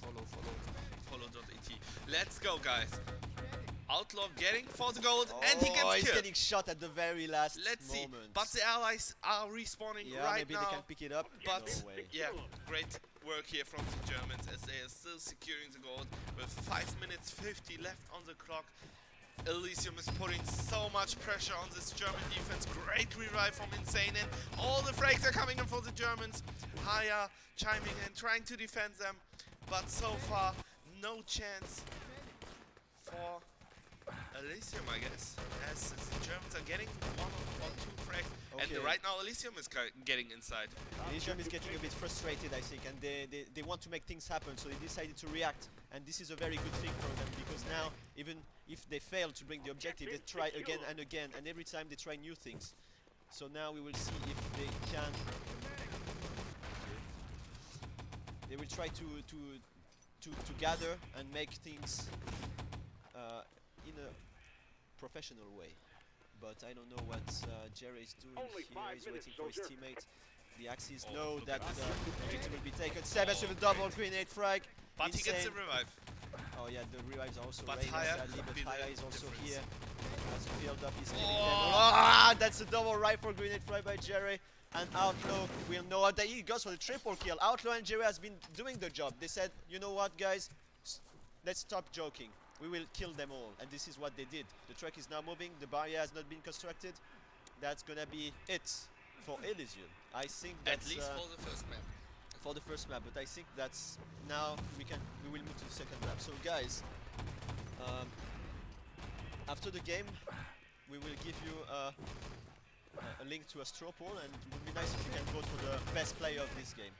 Let's go, guys. Outlaw getting for the gold, and he gets killed. He's getting shot at the very last Let's see, moment. but the allies are respawning right maybe now. they can pick it up. But No way. yeah, great work here from the Germans as they are still securing the gold with 5 minutes 50 left on the clock. Elysium is putting so much pressure on this German defense. Great revive from Insane, and all the frags are coming in for the Germans. Haya chiming in, trying to defend them, but so far no chance for Elysium, I guess, as the Germans are getting 1 or 2 frags, and right now Elysium is getting inside. Elysium is getting a bit frustrated, I think, and they want to make things happen, so they decided to react, and this is a very good thing for them, because now, even if they fail to bring the objective, they try again and again, and every time they try new things. So now we will see if they can... They will try to gather and make things in a professional way, but I don't know what Jerry is doing here. He's waiting for his teammate. The Axis know that the objective will be taken. Seves with a double grenade frag. But he gets a revive. Oh yeah, the revives are also But raining Haya sadly, could but be the Haya is also difference. here. As a build up, he's getting them. That's a double rifle grenade frag by Jerry. And Outlaw will know that he goes for the triple kill. Outlaw and Jerry has been doing the job. They said, you know what, guys, let's stop joking. We will kill them all, and this is what they did. The truck is now moving, the barrier has not been constructed. That's gonna be it for Elysium. I think that's... At least for the first map. For the first map, but I think that's... Now we will move to the second map. So guys, after the game, we will give you a link to a straw poll, and it would be nice if you can vote for the best player of this game.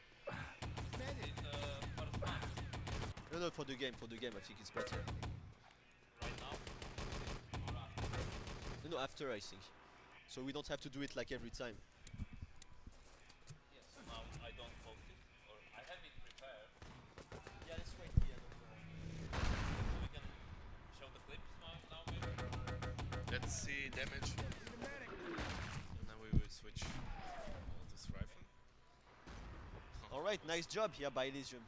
No, for the game, I think it's better. No, after, I think. So we don't have to do it like every time. Yes, now I don't damage. And then we will switch this rifle. Alright, nice job here by Elysium.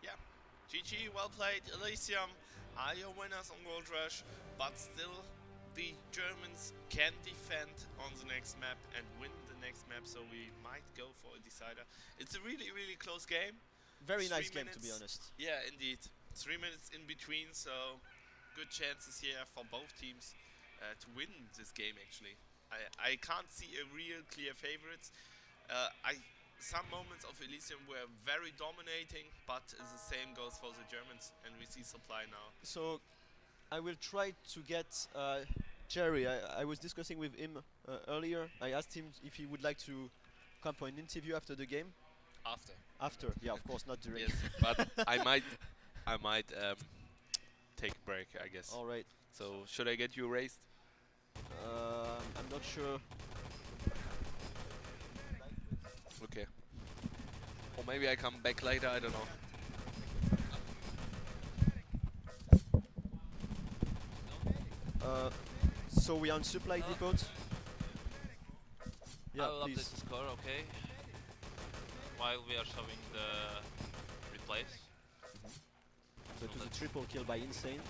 Yeah, GG, well played, Elysium are your winners on World Rush, but still the Germans can defend on the next map and win the next map, so we might go for a decider. It's a really, really close game. Very 3 nice game, to minutes. be honest. Yeah, indeed. 3 minutes in between, so good chances here for both teams to win this game, actually. I can't see a real clear favorites. Some moments of Elysium were very dominating, but the same goes for the Germans, and we see supply now. So I will try to get Jerry. I was discussing with him earlier. I asked him if he would like to come for an interview after the game. After. After, yeah, of course, not during. Yes, but I might take a break, I guess. All right. So should I get you raised? I'm not sure. Okay. Or maybe I come back later, I don't know. So we are on supply depot. Yeah, I will please. update the score, okay? While we are showing the replays. So it was a triple kill by Insane.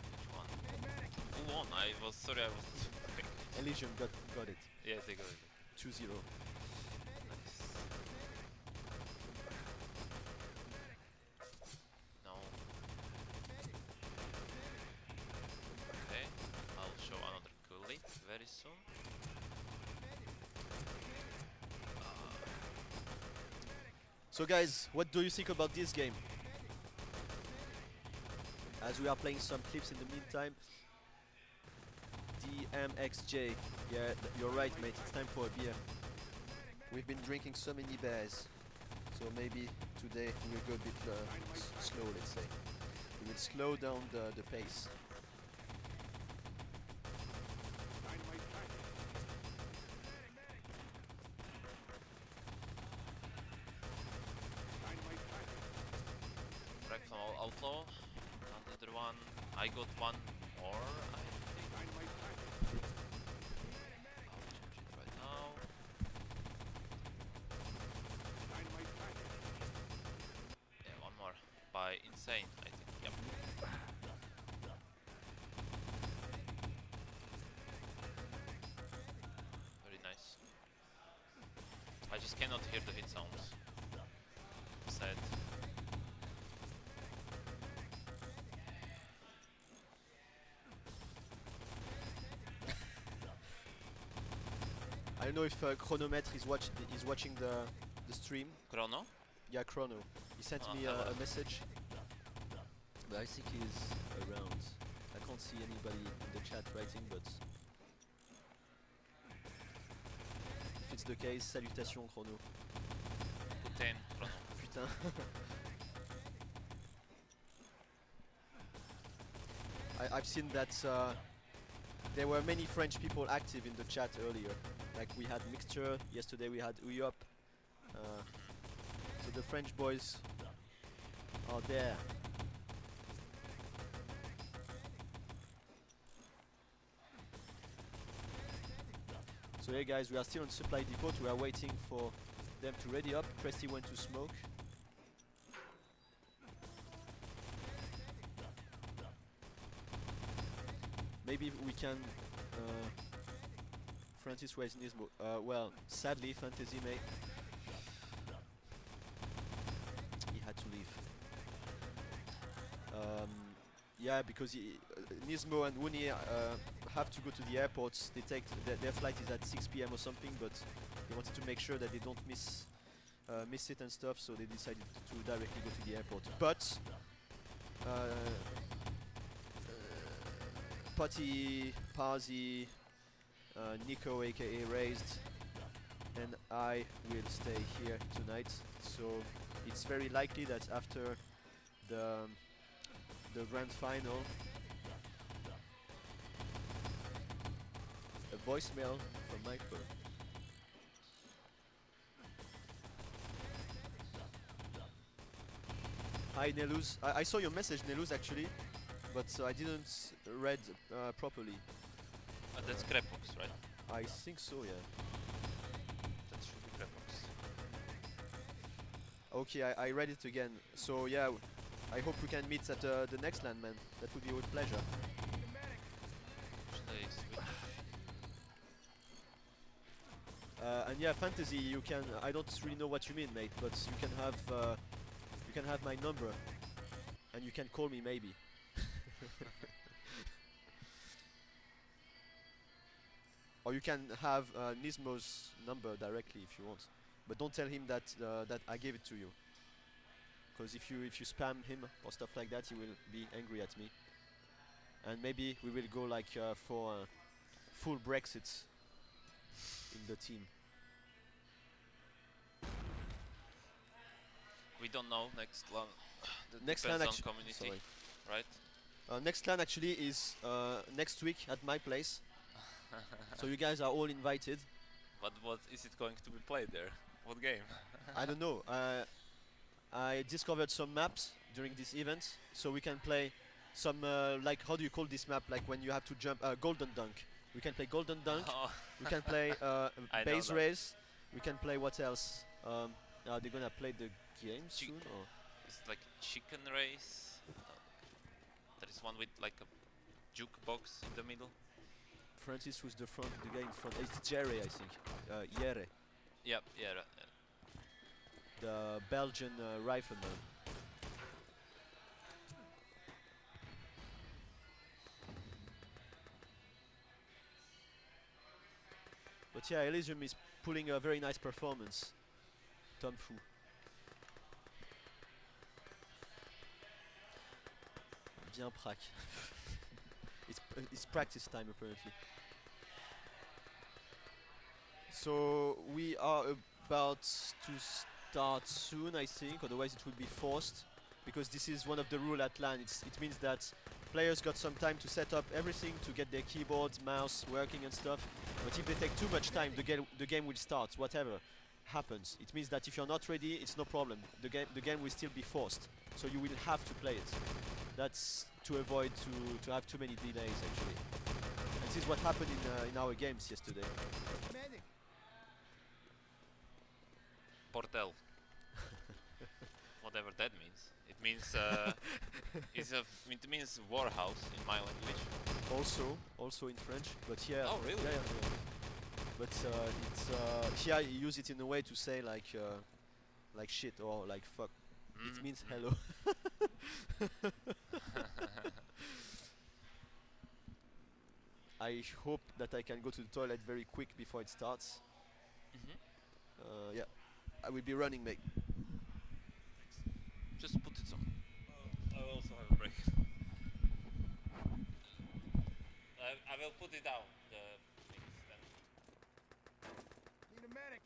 Which one? Who won? I was sorry, I was. Elysium got it. Yeah, they got it. 2-0. Nice. No. Okay, I'll show another coolie very soon. So guys, what do you think about this game? As we are playing some clips in the meantime. DMXJ, yeah, you're right, mate, it's time for a beer. We've been drinking so many beers, so maybe today we will go a bit slow, let's say. We will slow down the pace. Frag from Outlaw. Another one. I got one more, I think. I'll change it right now. Yeah, one more. By Insane, I think. Yep. Very nice. I just cannot hear the hit sounds. Sad. I don't know if Chronometre is watching the stream. Chrono? Yeah, Chrono. He sent me a message. But I think he's around. I can't see anybody in the chat writing, but if it's the case, salutations Chrono. Putain, Chrono. Putain. I've seen that there were many French people active in the chat earlier. Like we had Mixture, yesterday we had Uyop. So the French boys are there. So hey guys, we are still on supply depot. We are waiting for them to ready up. Cresty went to smoke. Maybe we can. Francis, where's Nismo? Well, sadly, Fantasy mate. He had to leave. Yeah, because Nismo and Wuni have to go to the airports. They take their flight is at 6 p.m. or something, but they wanted to make sure that they don't miss it and stuff, so they decided to directly go to the airport. But Putty, Parsi, Nico aka Raised, and I will stay here tonight. So it's very likely that after the grand final, a voicemail from my phone. Hi Hi Neluz. I saw your message, Neluz, actually, but I didn't read properly. That's Krepox, right? I think so, yeah. That should be Krepox. Okay, I read it again. So yeah, I hope we can meet at the next LAN, man. That would be with pleasure. Should I switch? And yeah, fantasy. You can. I don't really know what you mean, mate, but you can have my number, and you can call me maybe. Or you can have Nismo's number directly if you want, but don't tell him that that I gave it to you. Because if you spam him or stuff like that, he will be angry at me. And maybe we will go like for full Brexit in the team. We don't know next LAN. Next LAN community, right? Next LAN actually is next week at my place. So you guys are all invited. But what is it going to be played there? What game? I don't know. I discovered some maps during this event, so we can play some like, how do you call this map? Like when you have to jump, Golden Dunk. We can play Golden Dunk. We can play Base Race. We can play what else? Are they gonna play the game soon? Or? It's like chicken race. There is one with like a jukebox in the middle. Francis, who's the front? The guy in front. It's Jerry, I think. Jere. Yep, yeah. The Belgian rifleman. But yeah, Elysium is pulling a very nice performance. Tom Fu. Bien prac. It's practice time apparently. So we are about to start soon, I think, otherwise it will be forced, because this is one of the rules at LAN. It means that players got some time to set up everything, to get their keyboards, mouse working and stuff. But if they take too much time, the game will start, whatever happens. It means that if you're not ready, it's no problem. The game will still be forced, so you will have to play it. That's to avoid to have too many delays, actually. And this is what happened in our games yesterday. Portel. Whatever that means. It means it means warehouse in my language. Also in French, but here. Oh really? Yeah. But it's here you use it in a way to say like shit or like fuck. It means hello. I hope that I can go to the toilet very quick before it starts. Yeah, I will be running, mate. Just put it on. I will also have a break. I will put it down. The things then. Need a medic.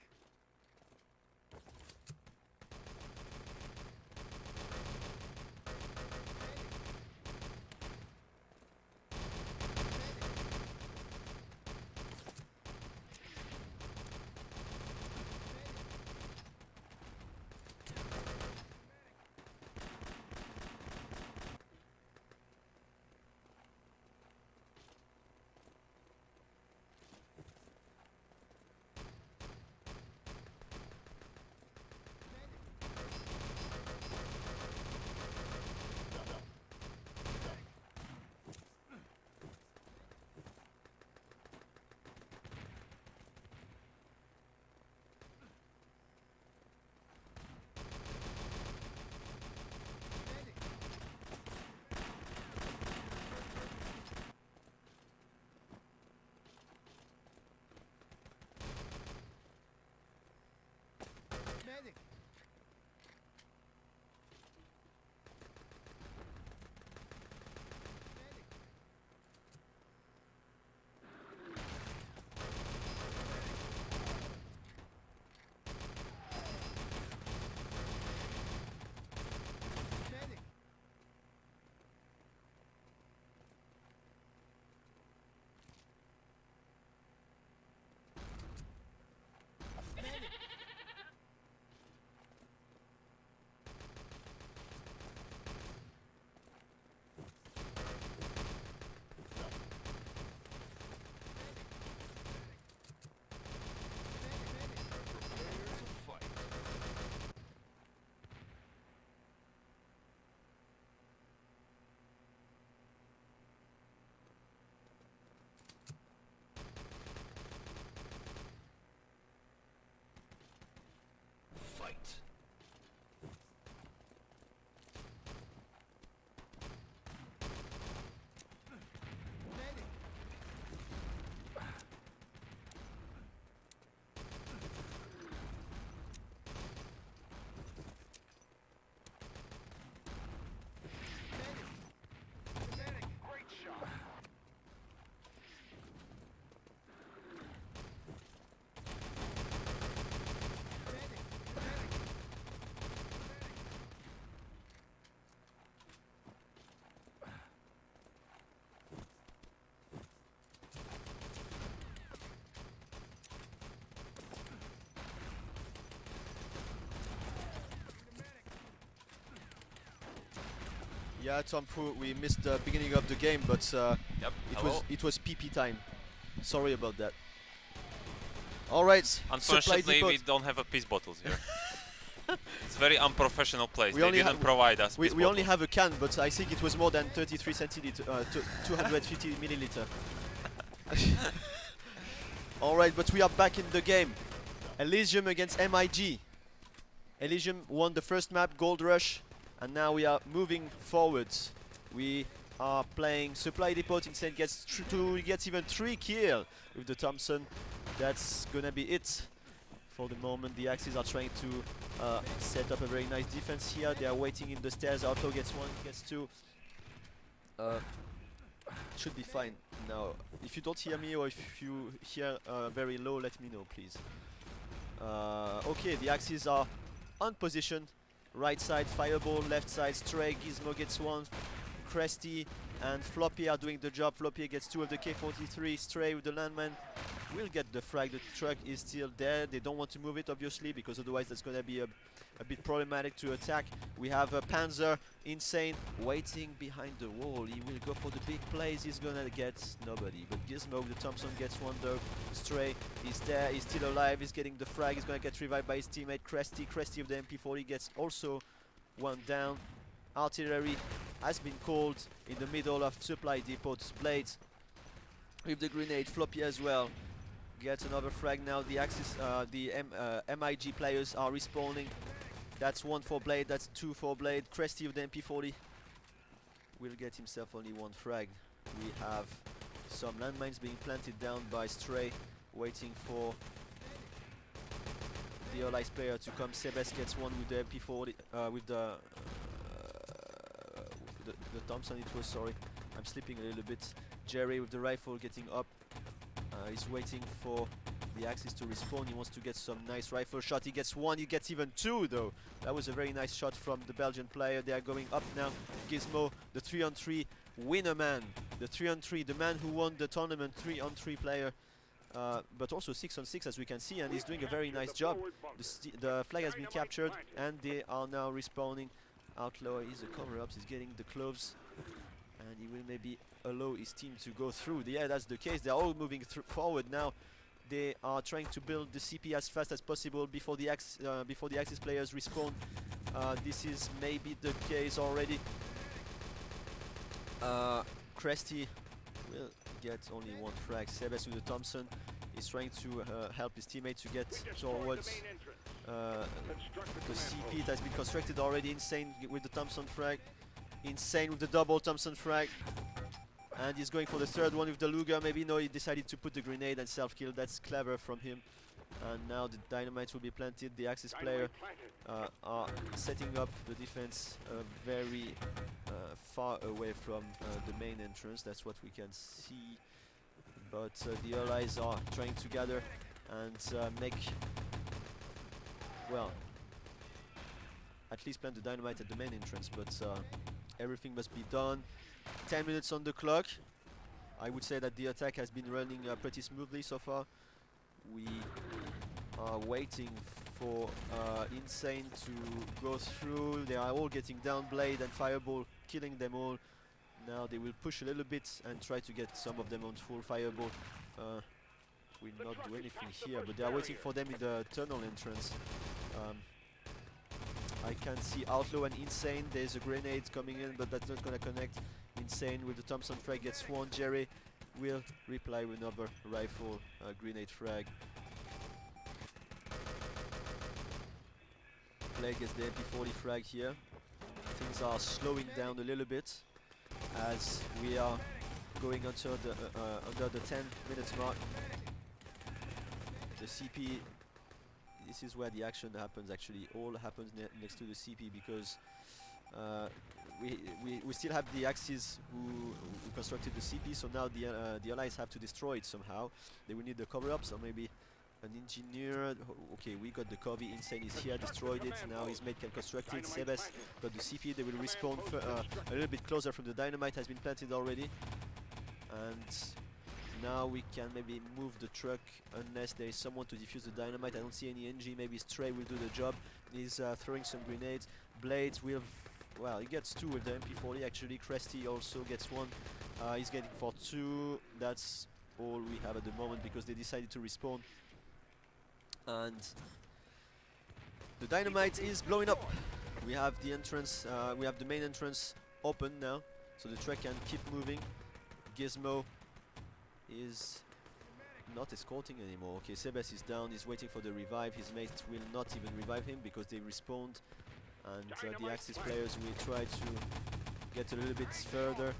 Yeah, Tom Fu, we missed the beginning of the game, but it was PP time. Sorry about that. All right. Unfortunately, we don't have a peace bottles here. It's a very unprofessional place. They didn't provide us peace we only bottles. have a can, but I think it was more than 33 centiliter, 250 milliliter. All right, but we are back in the game. Elysium against MIG. Elysium won the first map, Gold Rush, and now we are moving forwards. We are playing Supply Depot. Insane gets even 3 kills with the Thompson. That's gonna be it for the moment. The Axis are trying to set up a very nice defense here. They are waiting in the stairs. Outlaw gets 1, gets 2. Should be fine now. If you don't hear me or if you hear very low, let me know, please. Okay, the Axis are on position. Right side, Fireball. Left side, Stray. Gizmo gets 1. Cresty and Floppy are doing the job. Floppy gets 2 of the K43. Stray with the landman will get the frag. The truck is still there. They don't want to move it, obviously, because otherwise that's going to be a bit problematic to attack. We have a Panzer, Insane, waiting behind the wall. He will go for the big plays. He's going to get nobody. But Gizmo, the Thompson, gets 1 though. Stray is there. He's still alive. He's getting the frag. He's going to get revived by his teammate Cresty. Cresty of the MP40 gets also 1 down. Artillery has been called in the middle of Supply Depot's Blades with the grenade. Floppy as well gets another frag now. The Axis, MIG players are respawning. That's 1 for Blade, that's 2 for Blade. Cresty of the MP40 will get himself only 1 frag. We have some landmines being planted down by Stray, waiting for the Allies player to come. Sebes gets 1 with the MP40, with the Thompson it was, sorry. I'm sleeping a little bit. Jerry with the rifle getting up. He's waiting for the Axis to respawn. He wants to get some nice rifle shot. He gets 1, he gets even 2 though. That was a very nice shot from the Belgian player. They are going up now. Gizmo, the 3-on-3 winner man. The 3-on-3, the man who won the tournament, 3-on-3 player. But also 6-on-6 as we can see, and he's doing a very nice job. The flag has been captured and they are now respawning. Outlaw is a cover-ups, he's getting the clothes, and he will maybe allow his team to go through. Yeah, that's the case. They're all moving forward now. They are trying to build the CP as fast as possible before the Axis players respawn. This is maybe the case already. Cresty will get only 1 frag. Sebes with the Thompson is trying to help his teammate to get towards the CP. It has been constructed already. Insane with the Thompson frag. Insane with the double Thompson frag. And he's going for the 3rd one with the Luger. Maybe no, he decided to put the grenade and self-kill. That's clever from him. And now the dynamite will be planted. The Axis player are setting up the defense very far away from the main entrance. That's what we can see. But the Allies are trying to gather and make, well, at least plant the dynamite at the main entrance. But everything must be done. 10 minutes on the clock. I would say that the attack has been running pretty smoothly so far. We are waiting for Insane to go through. They are all getting down. Blade and Fireball killing them all. Now they will push a little bit and try to get some of them on full Fireball. Will not do anything here, but they are waiting for them in the tunnel entrance. I can see Outlaw and Insane. There's a grenade coming in, but that's not gonna connect. Insane with the Thompson frag gets 1. Jerry will reply with another rifle grenade frag. Plague gets the MP40 frag here. Things are slowing down a little bit as we are going under the 10 minutes mark. The CP, this is where the action happens actually. All happens next to the CP because we still have the Axis who constructed the CP, so now the Allies have to destroy it somehow. They will need the cover-up, so maybe an engineer. Okay, we got the Covey. Insane is here, destroyed it. Now his mate can construct it. Sebes got the CP. They will respawn a little bit closer from the dynamite. Has been planted already, and now we can maybe move the truck unless there is someone to defuse the dynamite. I don't see any NG. Maybe Stray will do the job. He's throwing some grenades. Blades will well, he gets 2 with the MP40 actually. Cresty also gets 1. He's getting for 2. That's all we have at the moment because they decided to respawn. And the dynamite is blowing up. We have the entrance, we have the main entrance open now, so the truck can keep moving. Gizmo is not escorting anymore. Okay, Sebes is down, he's waiting for the revive. His mate will not even revive him because they respawned. And the Axis players will try to get a little bit further.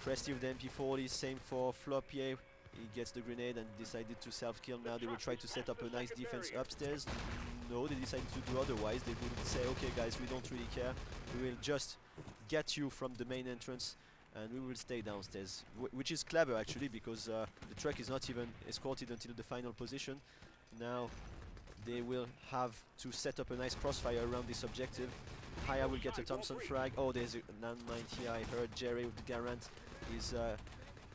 Cresty with the MP40, same for Flopier. He gets the grenade and decided to self-kill. Now they will try to set up a nice defense upstairs. No, they decided to do otherwise. They will say, okay guys, we don't really care. We will just get you from the main entrance and we will stay downstairs. Which is clever actually, because the truck is not even escorted until the final position. Now they will have to set up a nice crossfire around this objective. Haya will get a Thompson frag. Oh, there's a landmine here. I heard Jerry with the Garant is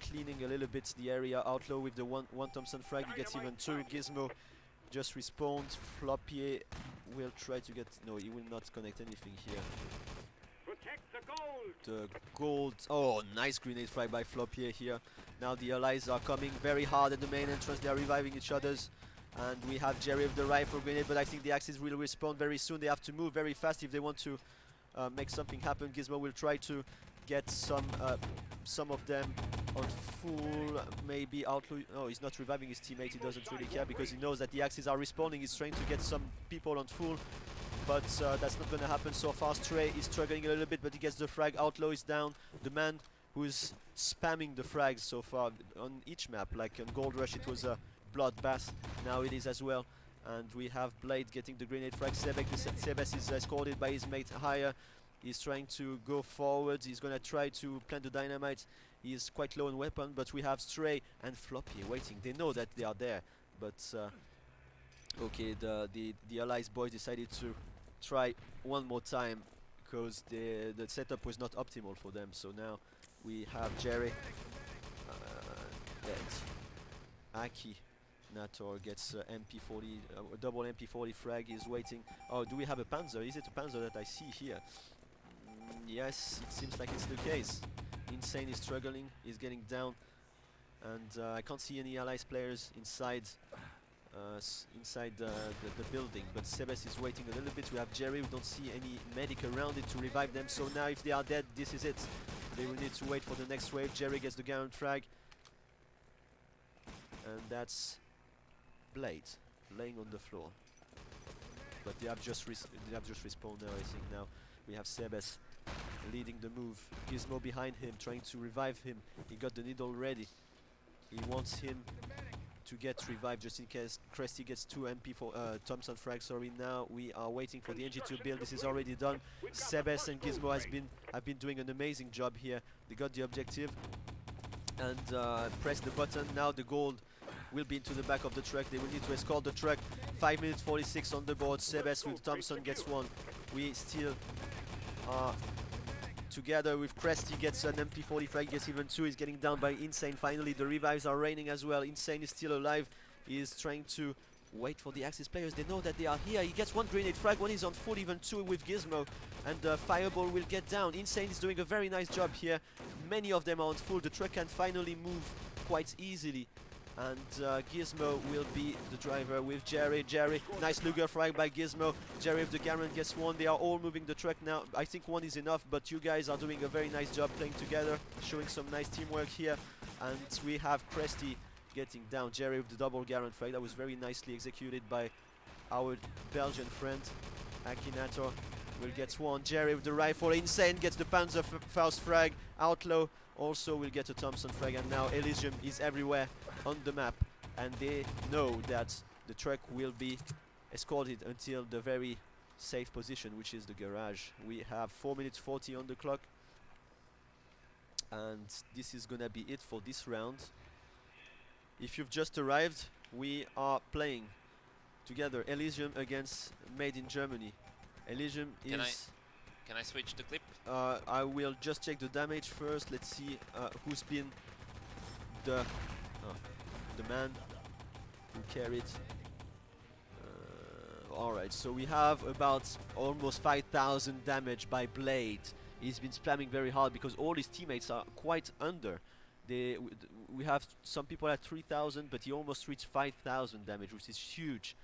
cleaning a little bit the area. Outlaw with the one Thompson frag. He gets even 2. Gizmo just respawned. Flopier will try to get... No, he will not connect anything here. Protect the gold. The gold. Oh, nice grenade frag by Flopier here. Now the allies are coming very hard at the main entrance. They are reviving each other's. And we have Jerry with the rifle grenade, but I think the Axis will respawn very soon. They have to move very fast if they want to make something happen. Gizmo will try to get some of them on full. Maybe Outlaw. No, he's not reviving his teammate. He doesn't really care because he knows that the Axis are respawning. He's trying to get some people on full, but that's not going to happen so far. Stray is struggling a little bit, but he gets the frag. Outlaw is down. The man who's spamming the frags so far on each map, like on Gold Rush, it was a bloodbath. Now it is as well. And we have Blade getting the grenade frag. Sebes is escorted by his mate Haya. He's trying to go forward. He's gonna try to plant the dynamite. He is quite low on weapon, but we have Stray and Floppy waiting. They know that they are there, but okay, the Allies boys decided to try one more time because the setup was not optimal for them. So now we have Jerry dead. Aki Nator gets MP40, double MP40 frag. Is waiting. Oh, do we have a Panzer? Is it a Panzer that I see here? Yes, it seems like it's the case. Insane is struggling, he's getting down, and I can't see any Allies players inside the building, but Sebes is waiting a little bit. We have Jerry, we don't see any medic around it to revive them, so now if they are dead, this is it. They will need to wait for the next wave. Jerry gets the Garand frag, and that's Blade laying on the floor. But they have just respawned now, I think. Now we have Sebes leading the move. Gizmo behind him, trying to revive him. He got the needle ready. He wants him to get revived just in case Cresty gets 2 MP4 Thompson frag. Sorry, now we are waiting for the NG2 build. This is already done. Sebes and Gizmo have been doing an amazing job here. They got the objective and press the button. Now the gold will be into the back of the truck. They will need to escort the truck. 5 minutes 46 on the board. Sebes with Thompson gets 1. We still are together with Cresty, gets an MP40 frag, gets even 2. He's getting down by Insane. Finally the revives are raining as well. Insane is still alive. He is trying to wait for the Axis players. They know that they are here. He gets 1 grenade frag, 1 is on full, even 2 with Gizmo, and Fireball will get down. Insane is doing a very nice job here. Many of them are on full. The truck can finally move quite easily, and Gizmo will be the driver with Jerry. Jerry, nice Luger frag by Gizmo. Jerry with the Garand gets 1. They are all moving the truck now. I think 1 is enough, but you guys are doing a very nice job playing together, showing some nice teamwork here. And we have Cresty getting down. Jerry with the double Garand frag. That was very nicely executed by our Belgian friend. Akinator will get 1. Jerry with the rifle. Insane gets the Panzer Faust frag. Outlaw also will get a Thompson frag, and now Elysium is everywhere on the map, and they know that the truck will be escorted until the very safe position, which is the garage. We have 4 minutes 40 on the clock, and this is gonna be it for this round. If you've just arrived, we are playing together Elysium against Made in Germany. Elysium is... Can I switch the clip? I will just check the damage first. Let's see who's been the man who carried. Alright, so we have about almost 5,000 damage by Blade. He's been spamming very hard because all his teammates are quite under. We have some people at 3,000, but he almost reached 5,000 damage, which is huge.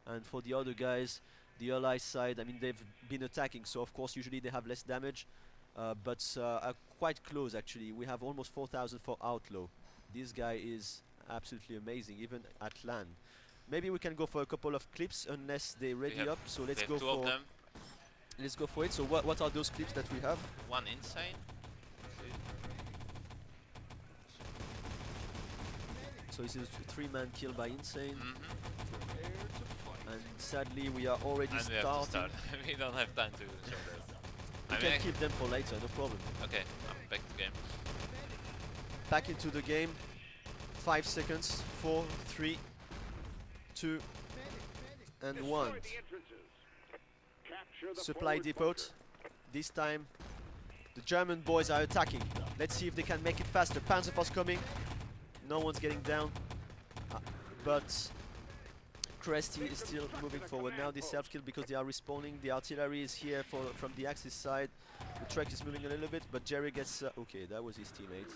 And for the other guys, the ally side, I mean, they've been attacking, so of course usually they have less damage, but are quite close actually. We have almost 4,000 for Outlaw. This guy is absolutely amazing, even at LAN. Maybe we can go for a couple of clips unless they ready up. So let's go for. Let's go for it. So what are those clips that we have? One insane. So this is a 3-man kill by Insane. And sadly we are already and starting. We don't have time to show this. We can keep them for later, no problem. Okay, I'm back to game. Back into the game. 5 seconds. 4, 3, 2, and 1. Supply depot. This time the German boys are attacking. Let's see if they can make it faster. Panzerfaust coming. No one's getting down. But Cresty is still moving forward. Now they self-kill because they are respawning. The artillery is here from the Axis side. The truck is moving a little bit, but Jerry gets... okay, that was his teammate.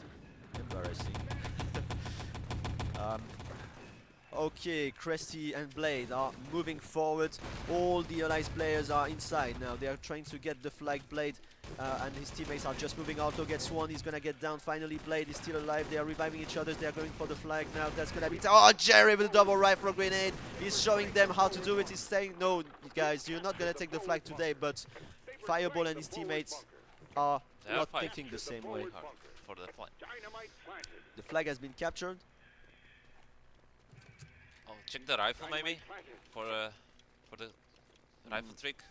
Embarrassing. Okay, Cresty and Blade are moving forward. All the Allies players are inside now. They are trying to get the flag. Blade and his teammates are just moving. Auto gets one. He's gonna get down. Finally, Blade is still alive. They are reviving each other. They are going for the flag now. That's gonna be... oh, Jerry with a double rifle grenade. He's showing them how to do it. He's saying, no, guys, you're not gonna take the flag today. But Fireball and his teammates are not thinking the same way. For the flag. The flag has been captured. Oh, check the rifle maybe for the rifle trick.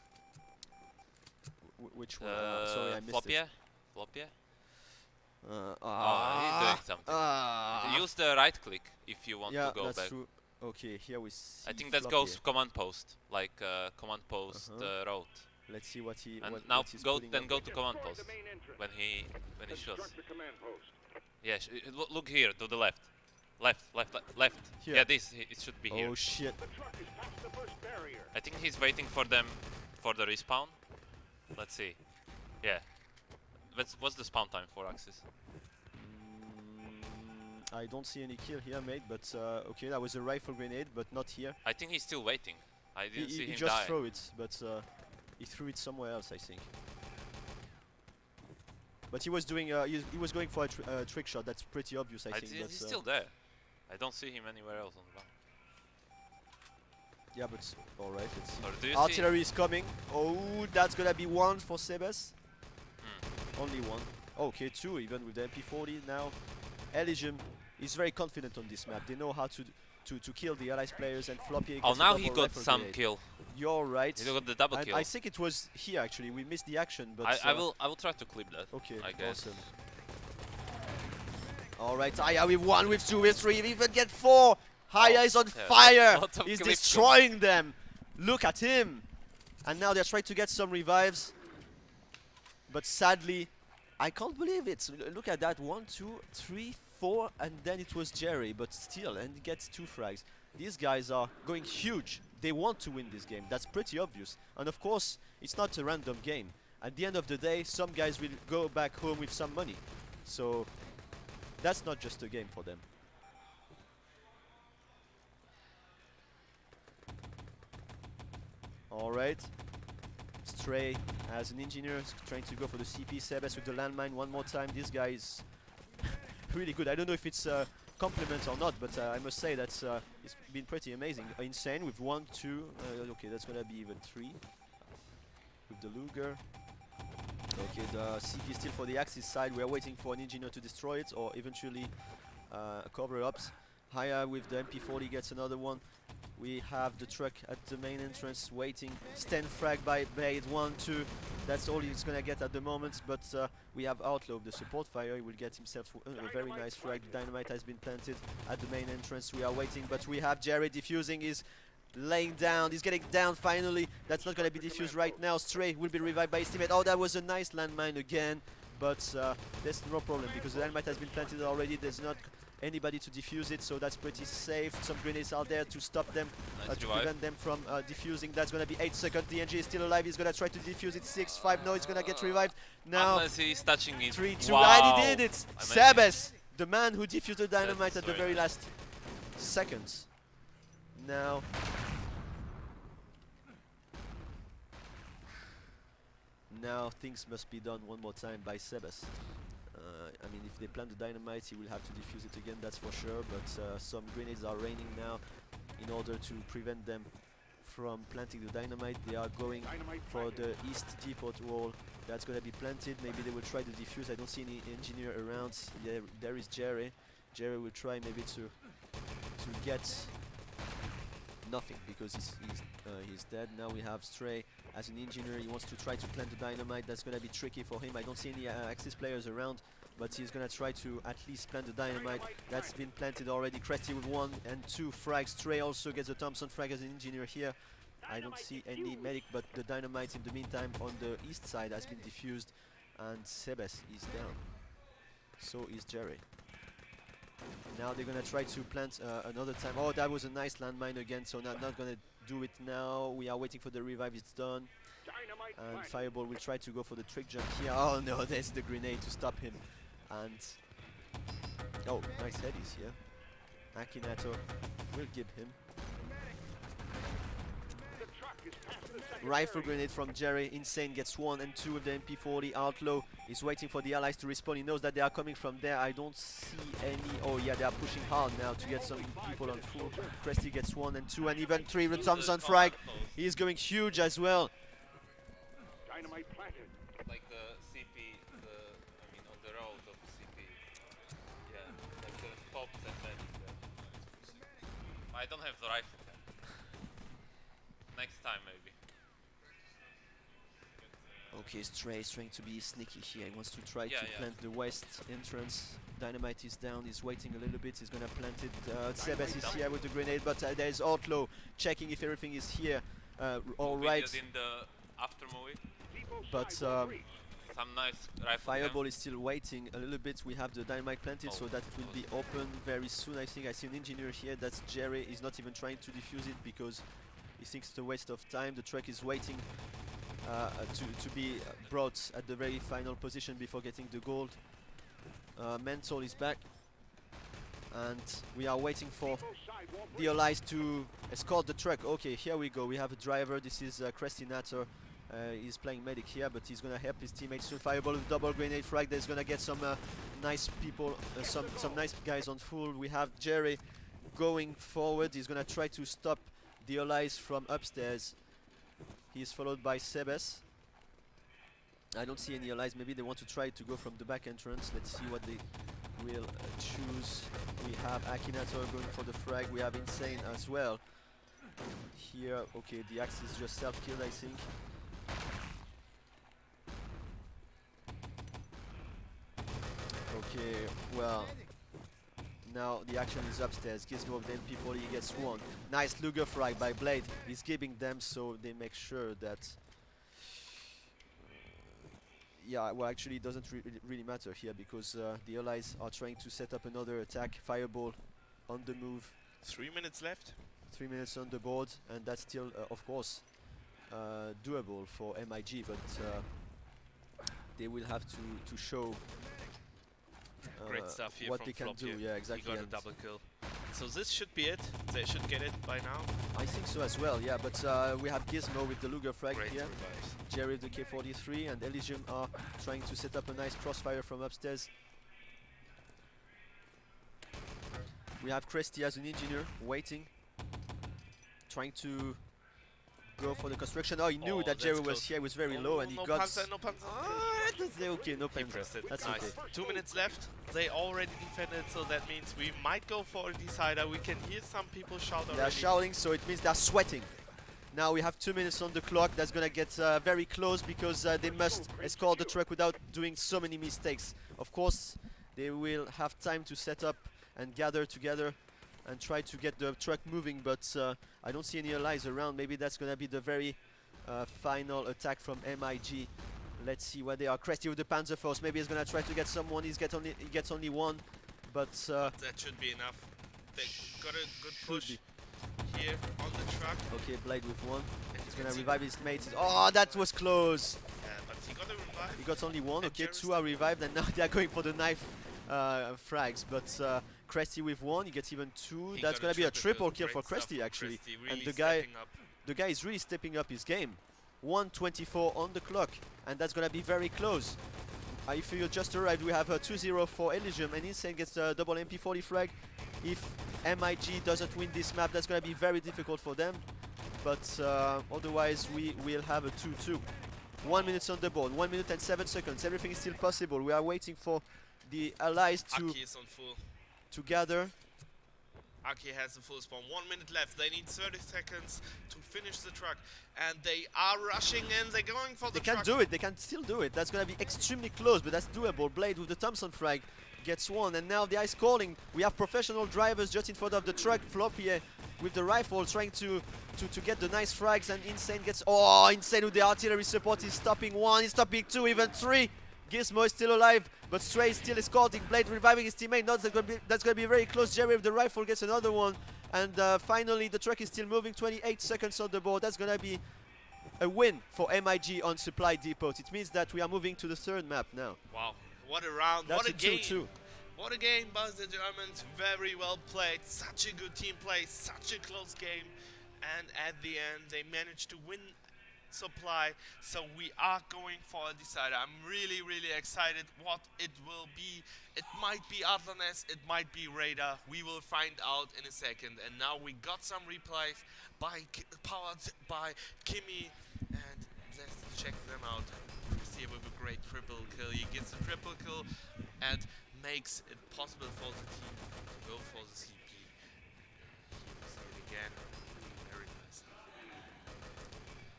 Which one? Sorry, I missed it. Flopia. He's doing something. Use the right click if you want to go that's back. True. Okay, here we see. I think that goes command post, like command post road. Let's see what he. And what now he's go putting up. to command post when he shoots. Yeah, look here to the left. Left. Here. Yeah, it should be here. Oh shit. I think he's waiting for them for the respawn. Let's see. Yeah. What's the spawn time for Axis? I don't see any kill here, mate, but okay, that was a rifle grenade, but not here. I think he's still waiting. I didn't see him He just die. threw it, but he threw it somewhere else, I think. But he was doing, he was going for a trick shot. That's pretty obvious, I think. He's still there. I don't see him anywhere else on the ground. Yeah, but alright, let's see. Or do you Artillery is coming. Oh, that's gonna be one for Sebes. Only one. Okay, two even with the MP40 now. Elysium is very confident on this map. They know how to kill the Allies players, and Floppy. Oh, now he got some kill. You're right. He got the double kill. I think it was here actually. We missed the action, but I will try to clip that. Okay, I guess. awesome. Alright, Aya with 1, with 2, with 3, we even get 4! Aya is on fire! He's destroying them! Look at him! And now they're trying to get some revives. But sadly, I can't believe it. Look at that, 1, 2, 3, 4, and then it was Jerry, but still, and he gets 2 frags. These guys are going huge. They want to win this game. That's pretty obvious. And of course, it's not a random game. At the end of the day, some guys will go back home with some money. So that's not just a game for them. Alright. Stray as an engineer is trying to go for the CP. Sebes with the landmine one more time. This guy is really good. I don't know if it's a compliment or not, but I must say that it's been pretty amazing. Insane with 1, 2. Okay, that's gonna be even 3. With the Luger. Okay, the CP is still for the Axis side. We are waiting for an engineer to destroy it or eventually cover-ups. Haya with the MP40 gets another one. We have the truck at the main entrance waiting. Stand frag by Blade. 1, 2. That's all he's gonna get at the moment. But we have Outlaw, the support fire. He will get himself a very nice frag. Dynamite has been planted at the main entrance. We are waiting, but we have Jerry defusing. He's laying down. He's getting down finally. That's not gonna be defused right now. Stray will be revived by his teammate. Oh, that was a nice landmine again. But there's no problem because the dynamite has been planted already. There's not anybody to defuse it, so that's pretty safe. Some grenades are there to stop them, Nice to revive. prevent them from defusing. That's gonna be 8 seconds. The NG is still alive. He's gonna try to defuse it. 6, 5. No, he's gonna get revived. Now, Unless he's touching it. 3, 2. Wow. And he did it! Amazing. Sebes, the man who defused the dynamite That's at the very very last seconds. Now, things must be done one more time by Sebes. I mean, if they plant the dynamite, he will have to defuse it again, that's for sure. But some grenades are raining now in order to prevent them from planting the dynamite. They are going for the east depot wall. That's going to be planted. Maybe they will try to defuse. I don't see any engineer around. Yeah, there is Jerry. Jerry will try maybe to get nothing because he's dead. Now we have Stray as an engineer. He wants to try to plant the dynamite. That's going to be tricky for him. I don't see any Axis players around, but he's going to try to at least plant the dynamite. That's been planted already. Cresty with 1 and 2 frags. Stray also gets a Thompson frag as an engineer here. I don't see any medic, but the dynamite in the meantime on the east side has been diffused, and Sebes is down. So is Jerry. Now they're gonna try to plant another time. Oh, that was a nice landmine again, so not gonna do it now. We are waiting for the revive, it's done. And Fireball will try to go for the trick jump here. Oh no, there's the grenade to stop him. And oh, nice headies here. Akinato will give him. Rifle grenade from Jerry. Insane gets 1 and 2 with the MP40. Outlaw is waiting for the allies to respawn. He knows that they are coming from there. I don't see any. Oh yeah, they are pushing hard now to get some people on full. Cresty gets 1 and 2 and even 3 with Thompson frag. He is going huge as well. Dynamite planted. Like the CP, I mean on the road of CP. Yeah, like the pops and medic there. I don't have the rifle there. Next time maybe. Okay, Stray is trying to be sneaky here. He wants to try to Yeah. plant the west entrance. Dynamite is down. He's waiting a little bit. He's gonna plant it. Sebes is here with the grenade, but there's Outlaw checking if everything is here. All right. In the after movie. But some nice rifle. Fireball is still waiting a little bit. We have the dynamite planted, so that will be open very soon. I think I see an engineer here. That's Jerry. He's not even trying to defuse it because he thinks it's a waste of time. The truck is waiting to be brought at the very final position before getting the gold. Mental is back, and we are waiting for the allies to escort the truck. Okay, here we go. We have a driver. This is Cresty Natter. He's playing medic here, but he's gonna help his teammates soon. Fireball with double grenade frag. There's gonna get some nice people, some nice guys on full. We have Jerry going forward. He's gonna try to stop the allies from upstairs. He's followed by Sebes. I don't see any allies. Maybe they want to try to go from the back entrance. Let's see what they will choose. We have Akinator going for the frag. We have Insane as well. Here, okay, the axe is just self-killed, I think. Okay, well, now the action is upstairs. Gizmo of the MP40 gets 1. Nice Luger frag by Blade. He's giving them, so they make sure that yeah, well, actually it doesn't really matter here because the allies are trying to set up another attack. Fireball on the move. 3 minutes left. 3 minutes on the board, and that's still of course doable for MIG, but they will have to show Great stuff here what from they can Flop do. here. Yeah, exactly. He got a double kill. So this should be it. They should get it by now. I think so as well, yeah, but we have Gizmo with the Luger frag Great here. revives. Jerry with the K43 and Elysium are trying to set up a nice crossfire from upstairs. We have Cresty as an engineer waiting, trying to go for the construction. Oh, he knew that Jerry was here. He was very low, and he got. Panzer, no panzer. Okay, no panzer. That's nice. okay. 2 minutes left. They already defended, so that means we might go for a decider. We can hear some people shout already. They are shouting, so it means they're sweating. Now we have 2 minutes on the clock. That's gonna get very close because they must escort the truck without doing so many mistakes. Of course, they will have time to set up and gather together and try to get the truck moving, but I don't see any allies around. Maybe that's gonna be the very final attack from MIG. Let's see where they are. Cresty with the Panzer Force. Maybe he's gonna try to get someone. He gets only one, but that should be enough. They got a good push here on the truck. okay, Blade with one. He's gonna revive his mates. Oh, that was close. Yeah, but he got a revive. He got only one. Okay, two are revived, and now they are going for the knife frags. But Cresty with one, he gets even two. He That's got a gonna be a triple kill. kill for Great stuff Cresty from actually. Cresty, And really the guy is really stepping up his game. 1:24 on the clock, and that's gonna be very close. If you just arrived, we have a 2-0 for Elysium, and Insane gets a double MP40 frag. If MIG doesn't win this map, that's gonna be very difficult for them. But otherwise, we will have a 2-2. 1 minute on the board, 1 minute and 7 seconds. Everything is still possible. We are waiting for the allies to Aki is on full. gather. Aki has a full spawn. 1 minute left. They need 30 seconds to finish the truck. And they are rushing in. They're going for the They can truck. do it. They can still do it. That's going to be extremely close, but that's doable. Blade with the Thompson frag gets one. And now the ice calling. We have professional drivers just in front of the truck. Floppy with the rifle trying to get the nice frags. And Insane gets... Oh, Insane with the artillery support. He's stopping one. He's stopping two, even three. Gizmo is still alive, but Stray is still escorting. Blade reviving his teammate. That's gonna be very close. Jerry with the rifle gets another one. And finally, the truck is still moving. 28 seconds on the board. That's gonna be a win for MIG on Supply Depot. It means that we are moving to the third map now. Wow, what a round, That's what a game. 2-2. What a game by the Germans. Very well played. Such a good team play, such a close game. And at the end, they managed to win Supply, so we are going for a decider. I'm really excited what it will be. It might be Atlanes, it might be Radar. We will find out in a second. And now we got some replays powered by Kimi, and let's check them out. Here with a great triple kill. He gets a triple kill and makes it possible for the team to go for the CP. Here we see it again. Very nice.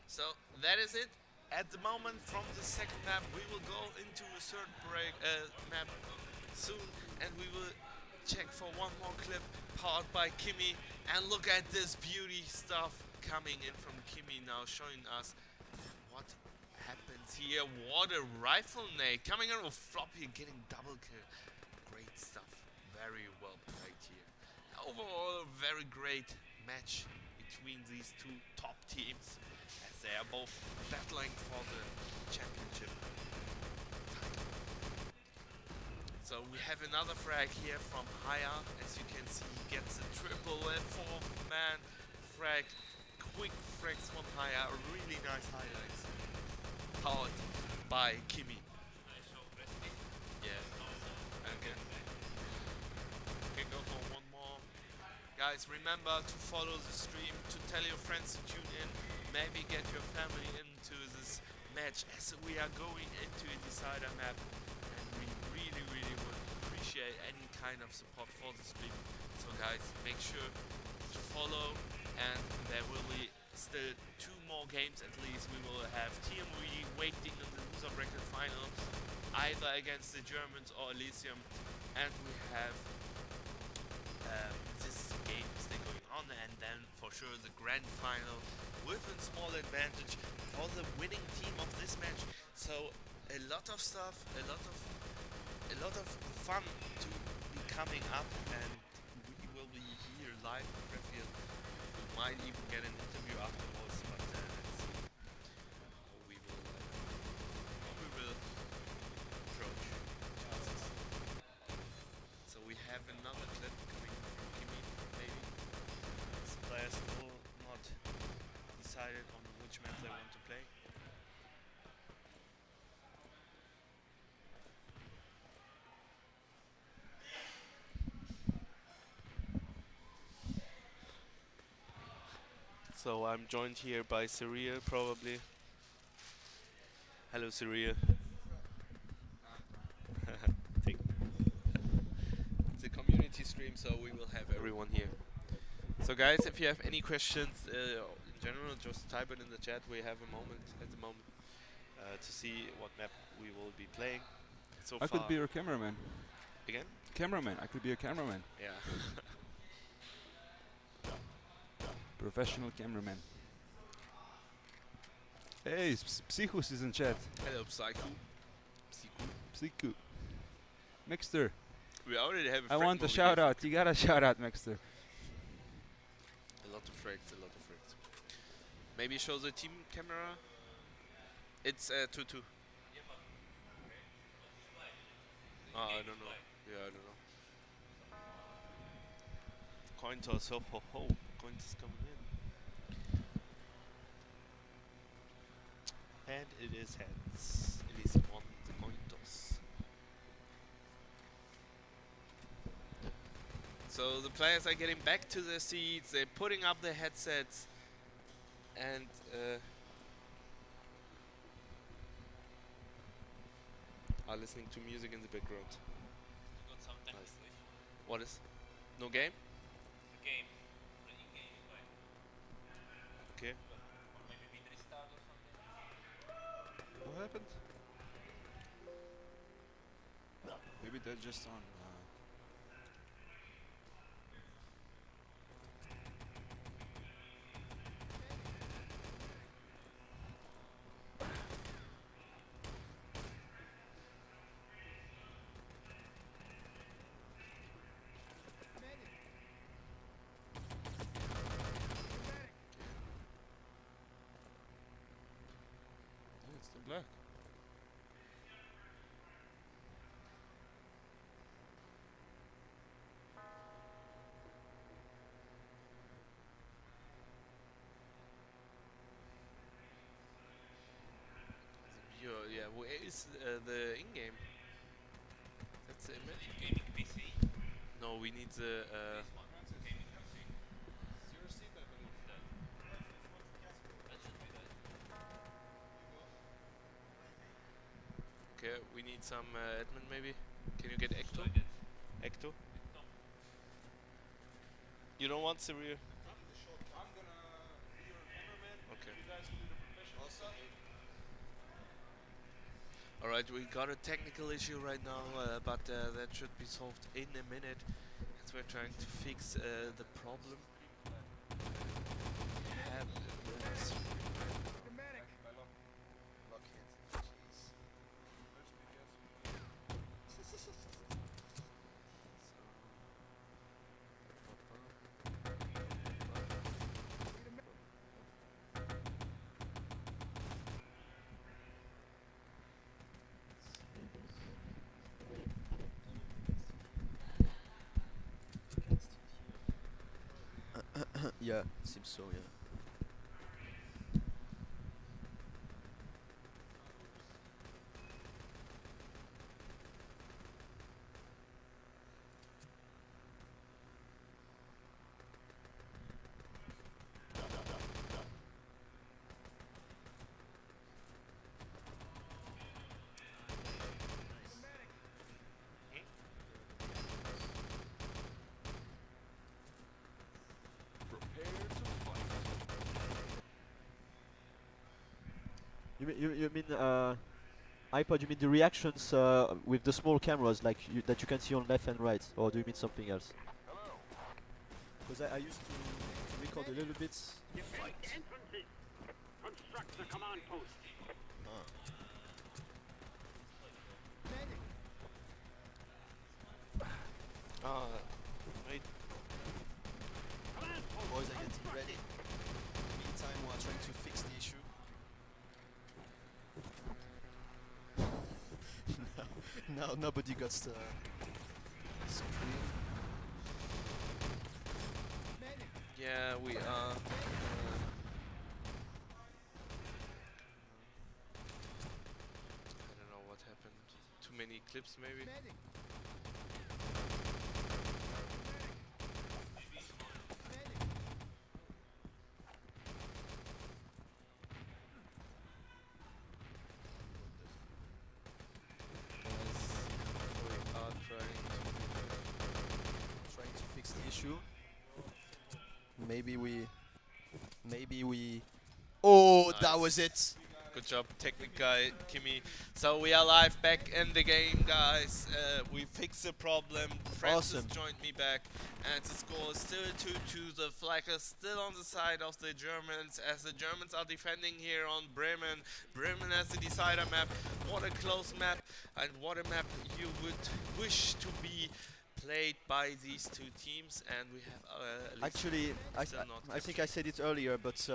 So that is it. At the moment, from the second map, we will go into a third map soon, and we will check for one more clip powered by Kimi. And look at this beauty stuff coming in from Kimi now, showing us what happens here. What a rifle nade coming in with Floppy, getting double kill. Great stuff. Very well played here. Overall, a very great match between these two top teams, as they are both battling for the championship. So we have another frag here from Haya. As you can see, he gets a triple four-man frag. Quick frags from Haya. Really nice highlights. Powered by Kimi. Yeah. Okay. Can go for one more. Guys, remember to follow the stream, to tell your friends to tune in. Maybe get your family into this match, as we are going into a decider map. And we really would appreciate any kind of support for the stream. So guys, make sure to follow, and there will be still 2 more games at least. We will have TME waiting in the loser bracket final, either against the Germans or Elysium, and we have this game still going on, and then for sure the grand final with a small advantage for the winning team of this match. So a lot of stuff, a lot of fun to be coming up, and we will be here live in Krefeld. We might even get an interview afterwards, but let's see how we will approach chances. So we have another clip coming from Kimi, maybe. The players still not decided on which map they want to play. So I'm joined here by Syria, probably. Hello, Syria. It's a community stream, so we will have everyone here. So guys, if you have any questions in general, just type it in the chat. We have a moment at the moment to see what map we will be playing. So I could be your cameraman. Again? Cameraman. I could be a cameraman. Yeah. Professional cameraman. Hey, Psychus is in chat. Hello, Psycho. Psycho. Mixter. We already have a I frag want a movie shout here. out. You got a shout out, Maxter. A lot of frags, a lot of frags. Maybe show the team camera. It's 2-2. I don't know. Yeah, I don't know. Coin toss, ho ho ho. Coins is coming in. And it is heads. It is on the coin toss. So the players are getting back to their seats, they're putting up their headsets and are listening to music in the background. Got some technical Nice. issue. What is? No game? The game. The in-game is fine. Okay. Or maybe we restart or something. What happened? Maybe they're just on. It's the black. Yeah, where is the in-game? That's the image? Gaming PC? No, we need the This one. Gaming PC. Zero seat, I believe. That. That should be that. Okay, we need some admin maybe. Can you get Ecto? Ecto? You don't want Syria? I'm gonna be your cameraman. Okay. You guys can do the professional stuff. Alright, we got a technical issue right now, but that should be solved in a minute. As we're trying to fix the problem. Have this. Yeah, seems so, yeah. You mean iPod? You mean the reactions with the small cameras, like that you can see on left and right, or do you mean something else? Because I used to record a little bit. Construct the command post. Wait. Boys are getting ready. Meantime, we're trying to fix the issue. now nobody got the screen. Yeah, we are. I don't know what happened. Too many clips, maybe. We are Trying to fix the issue. Maybe we. Oh, Nice. that was it. Good job, technic guy, Kimi. So we are live back in the game, guys. We fixed the problem. Francis joined me back, and the score is still 2-2. The flag is still on the side of the Germans, as the Germans are defending here on Bremen. Bremen has the decider map. What a close map, and what a map you would wish to be played by these two teams. And we have actually, I think I said it earlier, but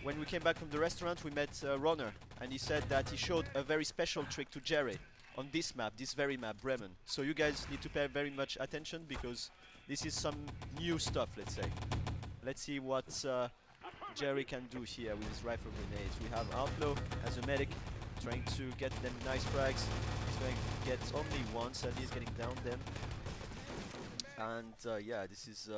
when we came back from the restaurant, we met Ronner, and he said that he showed a very special trick to Jerry on this map, this very map, Bremen. So you guys need to pay very much attention, because this is some new stuff, let's say. Let's see what Jerry can do here with his rifle grenades. We have Outlaw as a medic, trying to get them nice frags. He's going to get only one, sadly he's getting down them. And yeah, this is...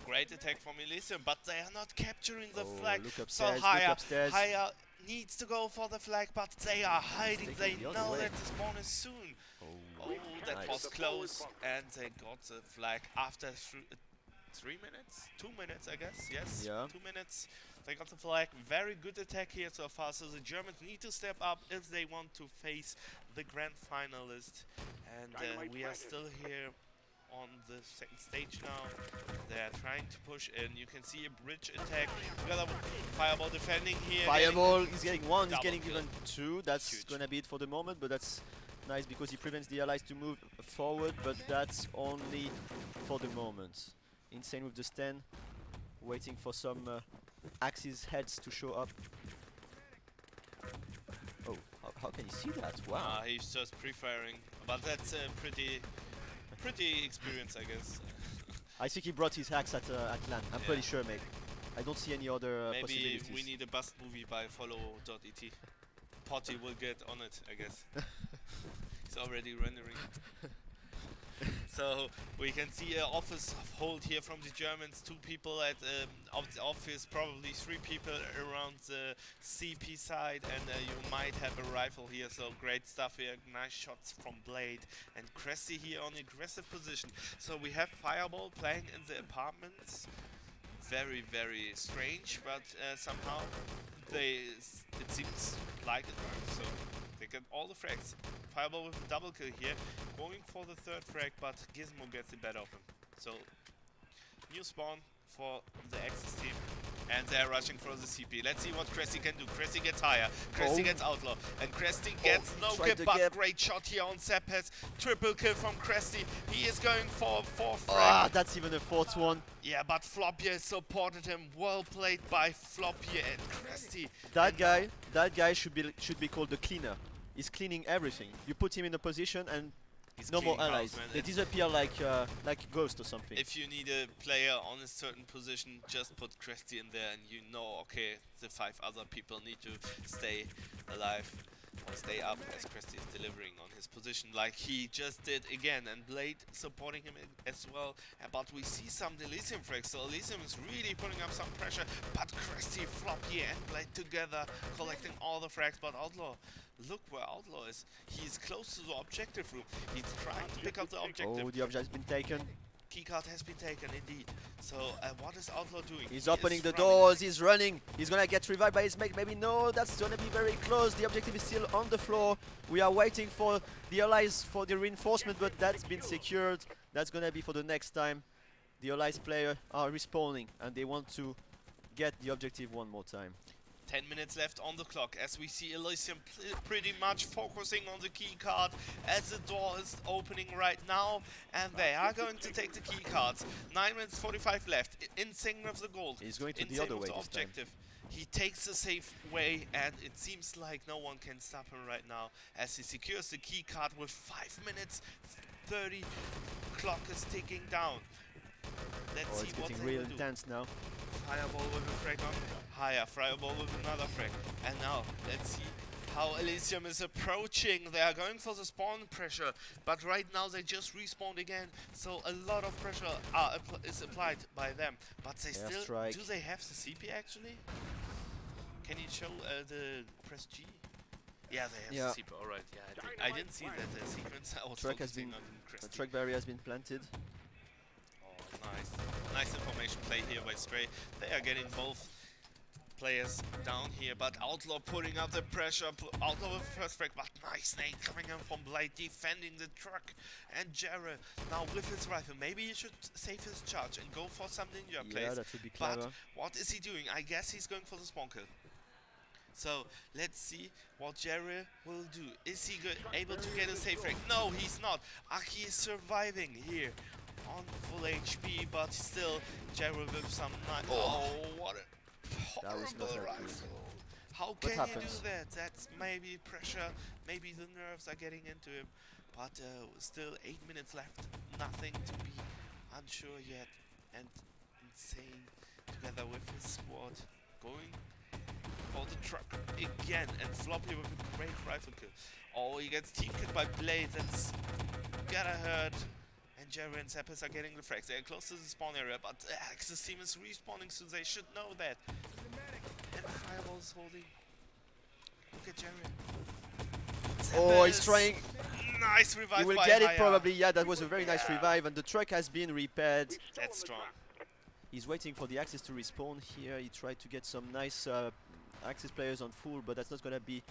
great attack from Elysium, but they are not capturing the flag. Look upstairs, so look Haya needs to go for the flag, but they are hiding. They know that the spawn is soon. Oh, that was close, and they got the flag after 3 minutes? 2 minutes, I guess. Yes, yeah. 2 minutes. They got the flag. Very good attack here so far. So the Germans need to step up if they want to face the grand finalist. And we are still here on the second stage now. They are trying to push in. You can see a bridge attack together with Fireball defending here. Fireball is getting one, he's getting even two. That's gonna be it for the moment, but that's nice because he prevents the allies to move forward, but that's only for the moment. Insane with the stand, waiting for some Axis heads to show up. Oh, how can you see that? Wow. He's just pre-firing, but that's pretty experience, I guess. I think he brought his hacks at LAN. I'm pretty sure, mate. I don't see any other Maybe possibilities. we need a bust movie by follow.et. Potty will get on it, I guess. He's already rendering. So we can see an office hold here from the Germans. 2 people at the office, probably 3 people around the CP side, and you might have a rifle here. So great stuff here. Nice shots from Blade and Cressy here on aggressive position. So we have Fireball playing in the apartments. Very, very strange, but somehow it seems like it works. So they get all the frags. Fireball with a double kill here, going for the 3rd frag, but Gizmo gets the better of him. So, new spawn for the Axis team, and they're rushing for the CP. Let's see what Cressy can do. Cressy gets higher, Cressy gets Outlaw, and Cressy gets no kill, but great shot here on Sepez. Triple kill from Cressy. He is going for 4th frag. Ah, that's even a 4th one. Yeah, but Floppier supported him. Well played by Floppier and Cressy. That guy should be called the cleaner. He's cleaning everything. You put him in a position and no more allies. They disappear like Ghost or something. If you need a player on a certain position, just put Cressy in there and you know, okay, the 5 other people need to stay alive or stay up as Cressy is delivering on his position like he just did again, and Blade supporting him as well. But we see some Elysium frags, so Elysium is really putting up some pressure, but Cressy, Floppy and Blade together collecting all the frags. But Outlaw, look where Outlaw is. He's close to the objective room. He's trying to pick up the objective. Oh, the object has been taken. Keycard has been taken, indeed. So, what is Outlaw doing? He's opening the doors, he's running. He's gonna get revived by his mate. Maybe no, that's gonna be very close. The objective is still on the floor. We are waiting for the allies for the reinforcement, but that's been secured. That's gonna be for the next time. The allies player are respawning, and they want to get the objective one more time. 10 minutes left on the clock as we see Elysium pretty much focusing on the key card as the door is opening right now, and they are going to take the key cards. 9 minutes 45 left. Insane with the gold. He's going to Insane the other with way the this time. objective. He takes the safe way, and it seems like no one can stop him right now as he secures the key card with 5 minutes 30. Clock is ticking down. Let's see it's what getting they real will do. intense now. Fireball with a frag on. Higher, Fireball with another frag. And now, let's see how Elysium is approaching. They are going for the spawn pressure, but right now they just respawned again. So a lot of pressure is applied by them. But they still, do they have the CP actually? Can you show the press G? Yeah, they have the CP, alright. Yeah, I didn't see that sequence. I was focusing on Cressy. The track barrier has been planted. Nice information play here by Stray. They are getting both players down here, but Outlaw putting up the pressure. Outlaw with first frag, but nice nade coming in from Blade, defending the truck. And Jared now with his rifle. Maybe he should save his charge and go for some ninja plays. Yeah, that would be clever. But what is he doing? I guess he's going for the spawn kill. So let's see what Jared will do. Is he able to get a safe frag? No, he's not. Aki is surviving here on full HP, but still Jared with some oh, what a horrible rifle. How can you do that? That's maybe pressure, maybe the nerves are getting into him. But still 8 minutes left, nothing to be unsure yet. And Insane together with his squad going for the truck again, and Floppy with a great rifle kill. Oh, he gets team killed by Blade, that's gotta hurt. And Jerry and Zappers are getting the frags. They're close to the spawn area, but the Axis team is respawning, so they should know that. And Fireball is holding. Look at Jerry. Oh, he's trying. Nice revive. He will get it probably. Yeah, that was a very nice revive, and the truck has been repaired. That's strong. He's waiting for the Axis to respawn here. He tried to get some nice Axis players on full, but that's not gonna be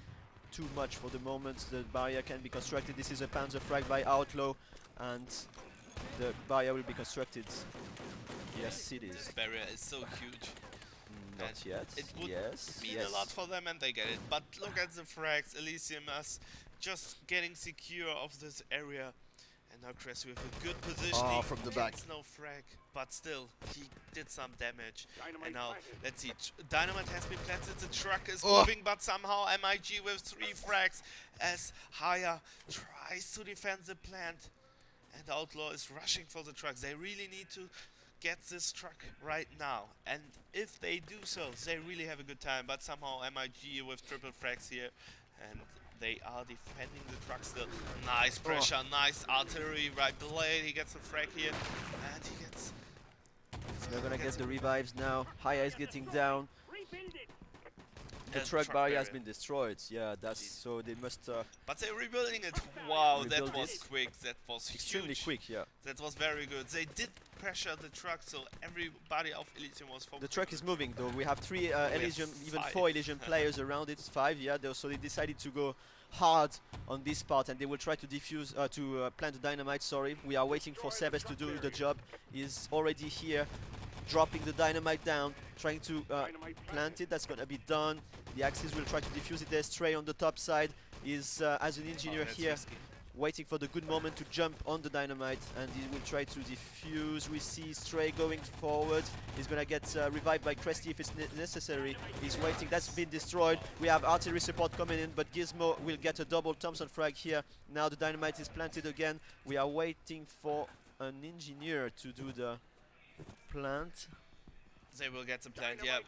too much for the moment. The barrier can be constructed. This is a Panzer frag by Outlaw, and the barrier will be constructed. Yes, it is. This barrier is so huge. Not yet. It would mean yes. a lot for them, and they get it. But look at the frags. Elysium is just getting secure of this area. And now Cressy with a good positioning. From the back. No frag, but still, he did some damage. And now, let's see. Dynamite has been planted. The truck is moving, but somehow MIG with 3 frags as Haya tries to defend the plant. And Outlaw is rushing for the trucks. They really need to get this truck right now, and if they do so, they really have a good time. But somehow MIG with triple frags here, and they are defending the truck still. Nice pressure, nice artillery right Blade. He gets a frag here, and he gets. They're gonna get the revives now. Haya is getting down. The truck barrier has been destroyed. Yeah, that's so they must. But they're rebuilding it. Wow, that rebuild was it. quick. That was Extremely huge. quick. Yeah. That was very good. They did pressure the truck, so everybody of Elysium was focused. The truck is moving though. We have 3 Elysium, even 5. 4 Elysium players around it. 5, yeah. So they decided to go hard on this part, and they will try to defuse, plant the dynamite. Sorry, we are waiting for Sebes to do the job. He's already here, dropping the dynamite down, trying to plant it. That's gonna be done. The Axis will try to defuse it. There's Stray on the top side. He's as an engineer here, risky. waiting for the good moment to jump on the dynamite, and he will try to defuse. We see Stray going forward. He's gonna get revived by Cresty if it's necessary. He's waiting. That's been destroyed. We have artillery support coming in, but Gizmo will get a double Thompson frag here. Now the dynamite is planted again. We are waiting for an engineer to do the plant. They will get the plant, yeah.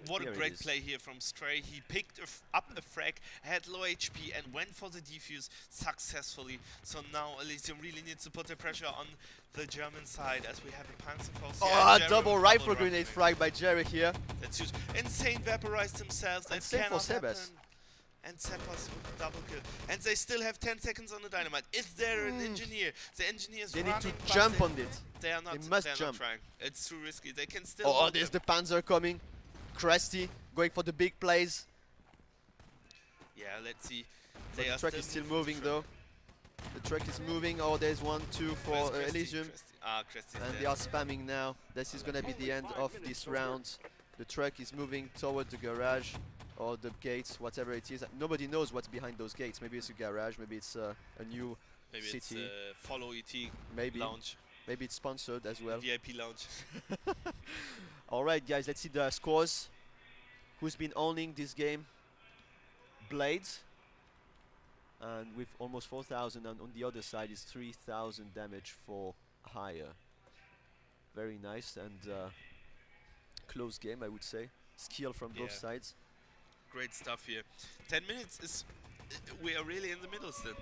What a great play here from Stray. He picked up a frag, had low HP, and went for the defuse successfully. So now Elysium really needs to put the pressure on the German side, as we have a Panzerfaust. Oh, double rifle grenade frag by Jerry here. That's huge. Insane vaporized themselves. That same for cannot happen. Sebes. And Seppas with a double kill. And they still have 10 seconds on the dynamite. Is there an engineer? The engineer's They running, need to but jump on it. They are not. They must they're jump. Not trying. It's too risky. They can still. Oh, there's the Panzer coming. Cresty going for the big plays. Yeah, let's see. The truck is still moving though. The truck is moving. Oh, there's 1, 2 for Elysium. And they are spamming now. This is gonna be the end of this round. The truck is moving toward the garage or the gates, whatever it is. Nobody knows what's behind those gates. Maybe it's a garage. Maybe it's a new maybe city. It's Follow ET maybe lounge. Maybe it's sponsored as well. VIP lounge. All right, guys. Let's see the scores. Who's been owning this game? Blades. And with almost 4,000, and on the other side is 3,000 damage for Haya. Very nice and close game, I would say. Skill from both sides. Great stuff here. 10 minutes is. We are really in the middle still.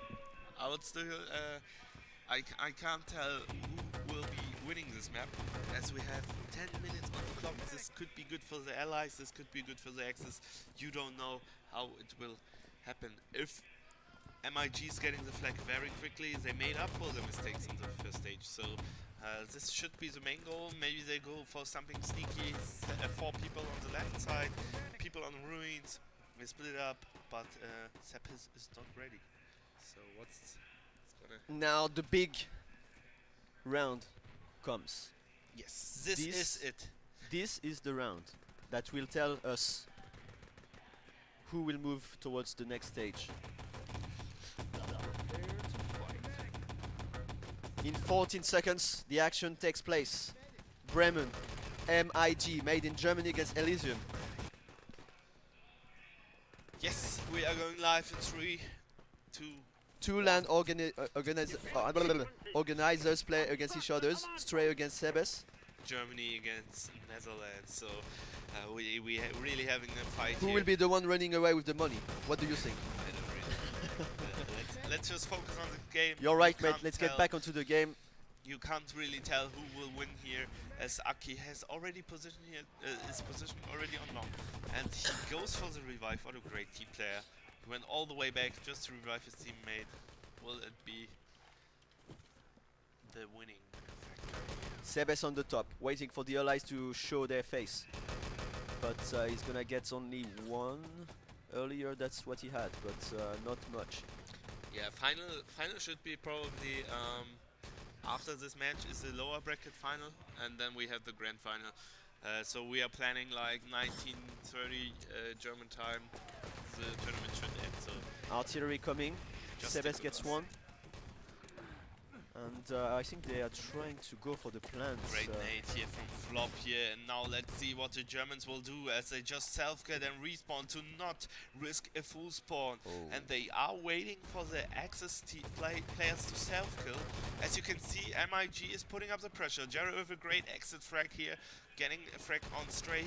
I would still. I can't tell who will be winning this map, as we have 10 minutes on the clock. This could be good for the allies. This could be good for the Axis. You don't know how it will happen. If MIG is getting the flag very quickly, they made up for the mistakes in the first stage. So this should be the main goal. Maybe they go for something sneaky. 4 people on the left side, people people on ruins. We split it up, but Sepp is not ready. So what's gonna... Now the big round comes. Yes, this is it. This is the round that will tell us who will move towards the next stage. In 14 seconds, the action takes place. Bremen, MIG, made in Germany against Elysium. Yes, we are going live in 3, 2. Two LAN organizers play against each other. Stray against Sebes. Germany against Netherlands. So we really having a fight Who here. will be the one running away with the money? What do you think? I don't really. Let's just focus on the game. You're right, You mate. can't Let's tell. get back onto the game. You can't really tell who will win here, as Aki has already positioned here, his position already unlocked, and he goes for the revive. What a great team player! He went all the way back just to revive his teammate. Will it be the winning factor? Sebes on the top, waiting for the allies to show their face. But he's gonna get only one. Earlier, that's what he had, but not much. Yeah, final should be probably after this match is the lower bracket final, and then we have the grand final. So we are planning like 19:30 German time. The tournament should end. So Artillery coming. Just Sebes stick with gets us. one. And I think they are trying to go for the plants. great nade here from Flop here, and now let's see what the Germans will do as they just self-get and respawn to not risk a full spawn. And they are waiting for the Axis players to self-kill. As you can see, MIG is putting up the pressure. Jerry with a great exit frag here, getting a frag on Stray,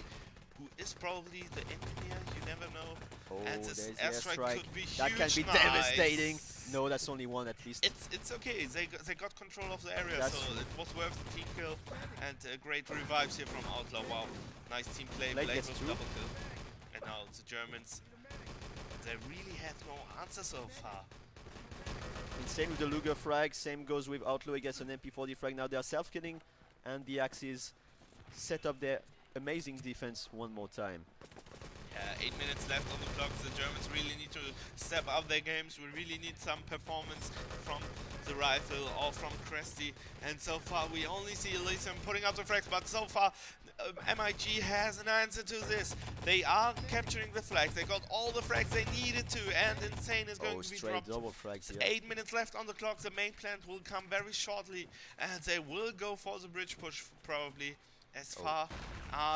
who is probably the engineer, you never know. And this there's the airstrike could be that huge. can be Nice. devastating. No, that's only one at least. It's okay. They got control of the area, That's so true. it was worth the team kill. And great revives here from Outlaw. Wow, nice team play. Blade Blade gets with two. double kill. And now the Germans, they really have no answer so far. And same with the Luger frag. Same goes with Outlaw against an MP40 frag. Now they are self-killing, and the Axis set up their amazing defense one more time. 8 minutes left on the clock. The Germans really need to step up their games. We really need some performance from the rifle or from Cresty. And so far we only see Elysium putting up the frags, but so far MIG has an answer to this. They are capturing the flag. They got all the frags they needed to, and Insane is going to be Straight dropped. double frags, yeah. 8 minutes left on the clock. The main plant will come very shortly, and they will go for the bridge push probably. As far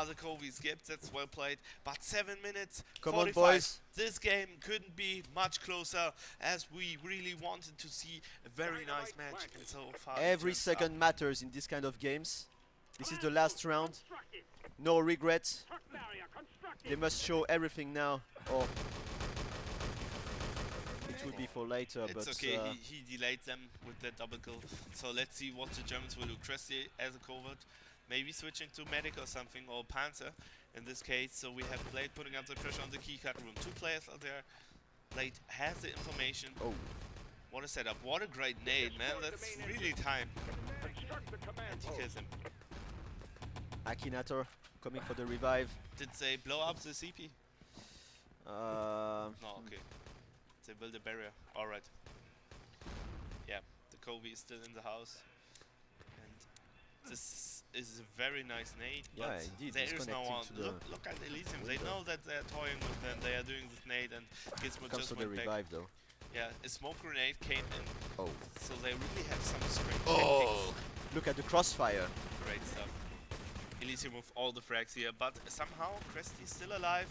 the Kobe skipped, that's well played. But 7 minutes, Come on, 45. boys. This game couldn't be much closer, as we really wanted to see a very nice match. And so far, Every second matters in this kind of games. This is the last round. No regrets. They must show everything now, or it will be for later. It's but okay, he delayed them with that double kill. So let's see what the Germans will do. Cresty as a covert. Maybe switching to Medic or something, or Panzer in this case. So we have Blade putting up the pressure on the keycard room. 2 players are there. Blade has the information. What a setup. What a great nade, man. That's really time. And he kills him. Akinator coming for the revive. Did they blow up the CP? No, okay. They built a barrier. Alright. Yeah, the Kobe is still in the house. And this is a very nice nade, Yeah, but indeed, there he's is no connecting one. to the Look at Elysium. They window. know that they're toying with them. They are doing this nade, and Gizmo Comes just for the went back. revive though. Yeah, a smoke grenade came in. Oh. So they really have some strange Oh! tactics. Look at the crossfire. Great stuff. Elysium with all the frags here, but somehow Cresty's still alive.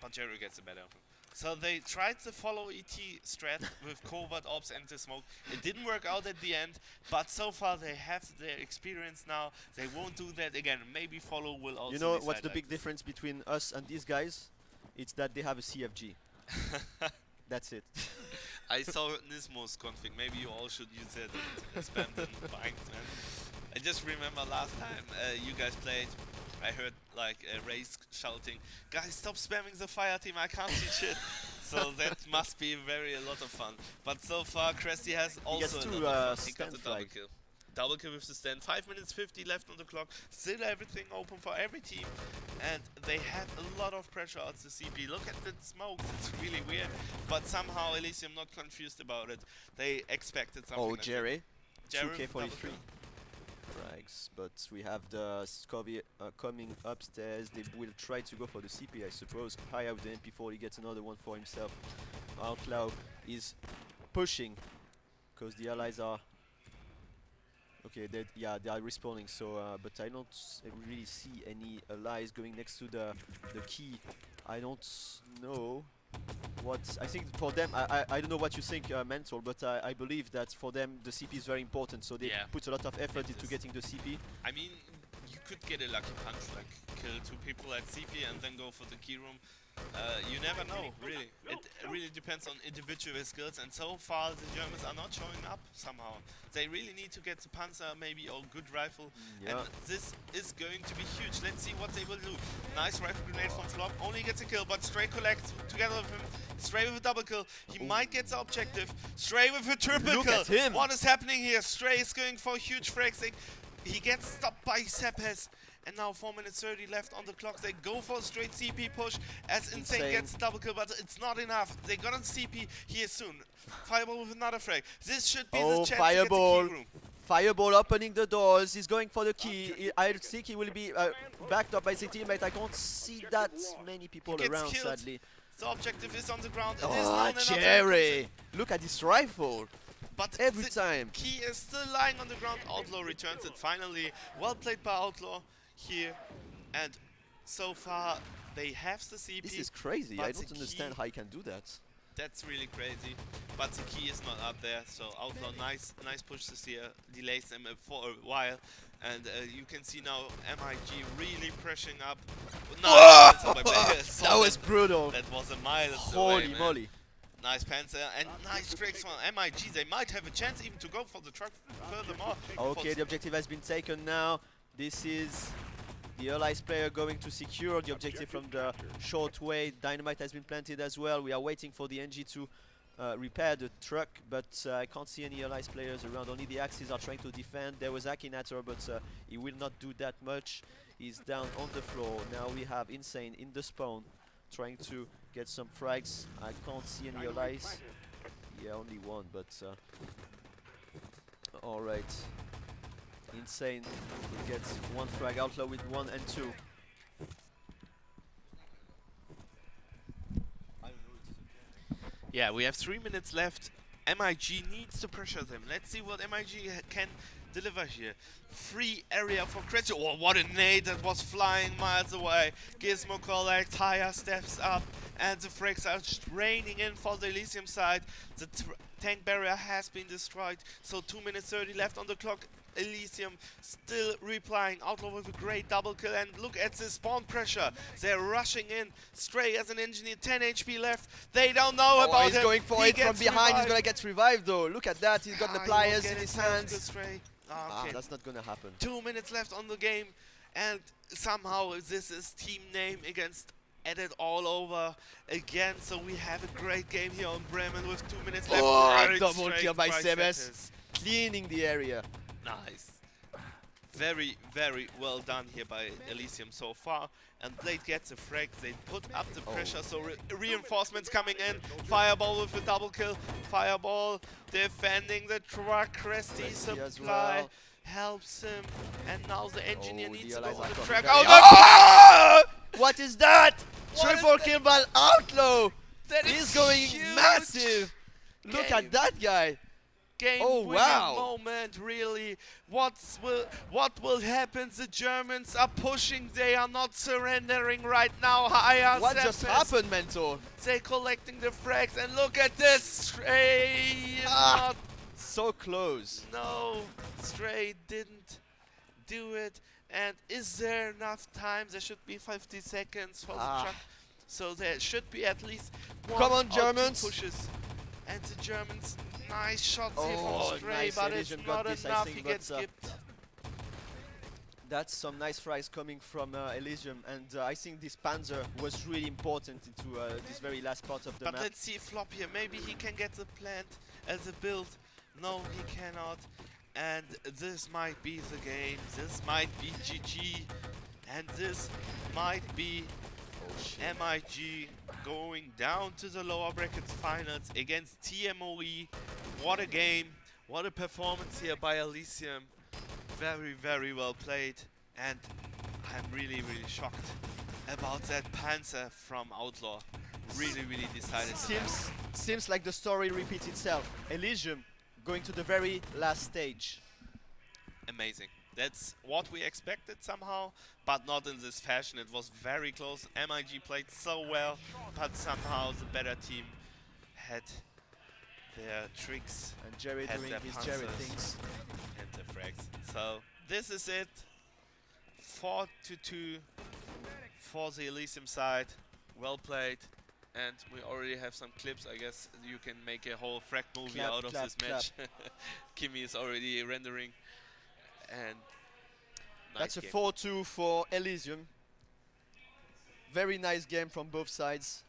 But Jerry gets the better of him. So they tried to follow ET strat with covert ops and the smoke. It didn't work out at the end, but so far they have their experience now. They won't do that again. Maybe follow will also. You know decide what's the like big difference between us and these guys? It's that they have a CFG. That's it. I saw Nismo's config. Maybe you all should use it and spam the binds, man. I just remember last time you guys played, I heard like Race shouting, "Guys, stop spamming the fire team, I can't see shit." So that must be a lot of fun. But so far, Cresty has also gets a two, lot of fun. He got stand the double flag. kill. double kill with the stand. 5 minutes 50 left on the clock. Still everything open for every team. And they had a lot of pressure at the CP. Look at the smokes. It's really weird. But somehow Elysium not confused about it. They expected something. Oh, like Jerry. Jerry 2K43. Frags, but we have the Scovy coming upstairs. They will try to go for the CP, I suppose. High out the MP4, he gets another one for himself. Outlaw is pushing because the allies are okay. They are respawning. So, but I don't really see any allies going next to the key. I don't know. What I think for them, I don't know what you think, Mental, but I believe that for them the CP is very important, so they put a lot of effort into getting the CP. I mean, you could get a lucky punch, like kill 2 people at CP and then go for the key room. You never know, really. It really depends on individual skills, and so far the Germans are not showing up somehow. They really need to get the Panzer maybe or good rifle, and this is going to be huge. Let's see what they will do. Nice rifle grenade from Flop, only gets a kill, but Stray collects together with him. Stray with a double kill, he might get the objective. Stray with a triple Look kill. at him. What is happening here? Stray is going for huge frags. He gets stopped by Sepes. And now 4 minutes 30 left on the clock. They go for a straight CP push as Insane gets a double kill, but it's not enough. They got on CP here soon. Fireball with another frag. This should be the chance Fireball. to get the key room. Fireball opening the doors. He's going for the key. I think he will be backed up by his teammate. I can't see that many people around, killed. sadly. The objective is on the ground. It is Oh, not enough. Jerry! Look at this rifle. But every the time. Key is still lying on the ground. Outlaw returns it finally. Well played by Outlaw here. And so far they have the CP. This is crazy. I don't understand how he can do that. That's really crazy. But the key is not up there. So Outlaw, nice push this here. Delays them for a while. And you can see now MIG really pressuring up. No, that was brutal. That was a mile Holy away, moly. Nice Panzer and nice tricks from MIG. They might have a chance even to go for the truck furthermore. Okay, the objective has been taken now. This is the Allies player going to secure the objective from the short way. Dynamite has been planted as well. We are waiting for the NG to repair the truck, but I can't see any Allies players around. Only the Axis are trying to defend. There was Akinator, but he will not do that much. He's down on the floor. Now we have Insane in the spawn, trying to get some frags. I can't see any Allies. Yeah, only one, but alright. Insane will get one frag. Outlaw with 1 and 2. Yeah, we have 3 minutes left. MIG needs to pressure them. Let's see what MIG can deliver here. Free area for Krefeld. Oh, what a nade that was flying miles away. Gizmo collects, higher steps up, and the frags are just raining in for the Elysium side. The tank barrier has been destroyed, so 2 minutes 30 left on the clock. Elysium still replying. Outlaw with a great double kill, and look at the spawn pressure. They're rushing in. Stray as an engineer, 10 HP left. They don't know about him. He's going for it from behind. He's gonna get revived though. Look at that. He's got the pliers in his hands. Okay. That's not gonna happen. 2 minutes left on the game, and somehow this is team name against Edit all over again. So we have a great game here on Bremen with 2 minutes left. Oh, double kill by Sebes, cleaning the area. Nice. Very, very well done here by Elysium so far. And Blade gets a frag. They put up the pressure, so reinforcements coming in. Fireball with a double kill. Fireball defending the truck. Cresty supply helps him. And now the engineer needs to go for the truck. Oh, what is that? Triple kill by Outlaw. He's going massive. Look at that guy. Game-winning moment, really. What will happen? The Germans are pushing. They are not surrendering right now. Higher What just happened, Mentor? They're collecting the frags, and look at this. Stray not so close. No, Stray didn't do it. And is there enough time? There should be 50 seconds for the truck. So there should be at least one Come on, or two Germans. pushes. And the Germans, nice shots here from Stray, but it's not enough. He gets skipped. That's some nice frags coming from Elysium, and I think this Panzer was really important into this very last part of the map. But let's see Flop here. Maybe he can get the plant as a build. No, he cannot. And this might be the game. This might be GG. And this might be MIG going down to the lower brackets finals against TMOE. What a game. What a performance here by Elysium. Very, very well played. And I'm really, really shocked about that Panzer from Outlaw. Really, really decided. Seems like the story repeats itself. Elysium going to the very last stage. Amazing. That's what we expected somehow, but not in this fashion. It was very close. MIG played so well, but somehow the better team had their tricks. And Jerry had doing their his Jerry panzers things. and the frags. So this is it. 4-2 for the Elysium side. Well played. And we already have some clips. I guess you can make a whole frag movie Clap, out of clap, this match. Kimi is already rendering. And That's a game. 4-2 for Elysium. Very nice game from both sides.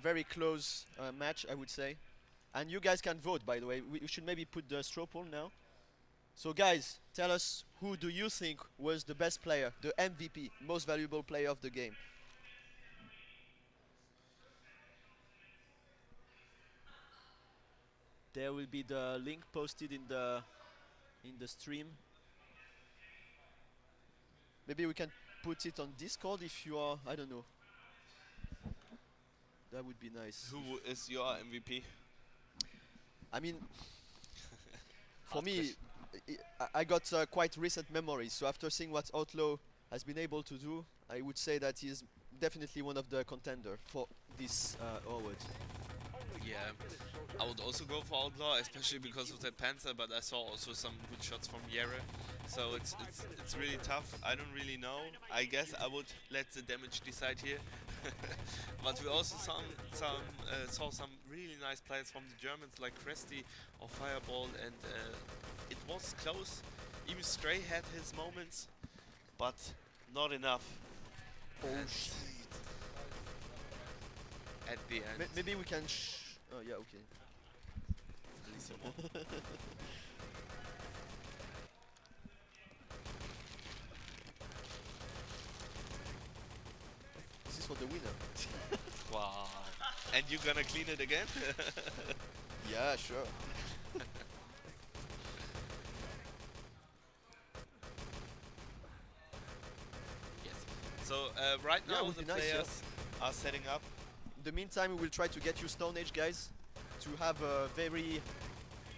Very close match, I would say. And you guys can vote, by the way. We should maybe put the straw poll now. So guys, tell us, who do you think was the best player, the MVP, most valuable player of the game? There will be the link posted in the stream. Maybe we can put it on Discord if you are, I don't know. That would be nice. Who is your MVP? I mean, for me, I got quite recent memories. So after seeing what Outlaw has been able to do, I would say that he is definitely one of the contender for this award. Yeah, I would also go for Outlaw, especially because of that Panzer, but I saw also some good shots from Yere. So it's really tough. I don't really know. I guess I would let the damage decide here. But we also saw some really nice players from the Germans like Cresty or Fireball, and it was close. Even Stray had his moments, but not enough. Oh And shit. At the end. Maybe we can oh yeah, okay. This is for the winner. Wow. And you're gonna clean it again? Yeah, sure. Yes. So right Yeah, now would the be nice, yeah. players are setting up. In the meantime, we will try to get you Stone Age, guys, to have a very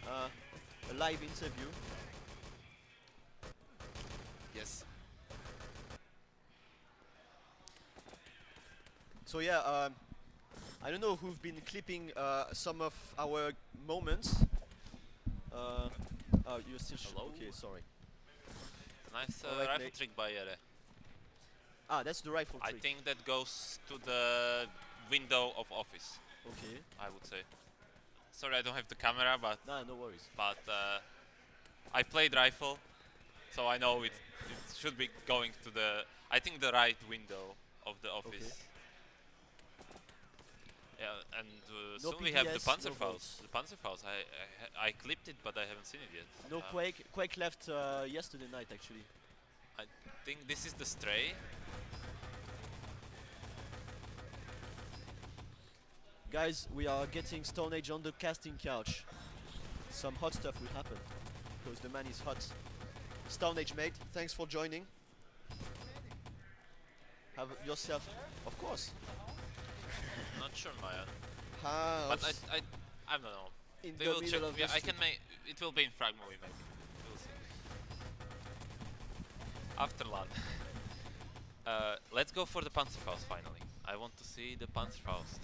a live interview. Yes. So yeah, I don't know who've been clipping some of our moments. Oh, you're still Hello? okay, sorry. Nice Alright, rifle mate. trick by Yere. Ah, that's the rifle I trick. think that goes to the window of office. Okay. I would say. Sorry, I don't have the camera, but Nah, no worries. But I played rifle, so I know it should be going to the, I think, the right window of the office. Okay. Yeah, and No soon we have the PPS, no Panzerfaust. bolts. The Panzerfaust. I clipped it, but I haven't seen it yet. No Quake. Quake left yesterday night, actually. I think this is the Stray. Guys, we are getting Stone Age on the casting couch. Some hot stuff will happen, because the man is hot. Stone Age, mate, thanks for joining. Have yourself, of course. Not sure, Maya. House. But I don't know. In They the will check. middle of Yeah, the I can street. make. It will be in frag movie maybe. We'll see. After LAN. Let's go for the Panzerfaust finally. I want to see the Panzerfaust.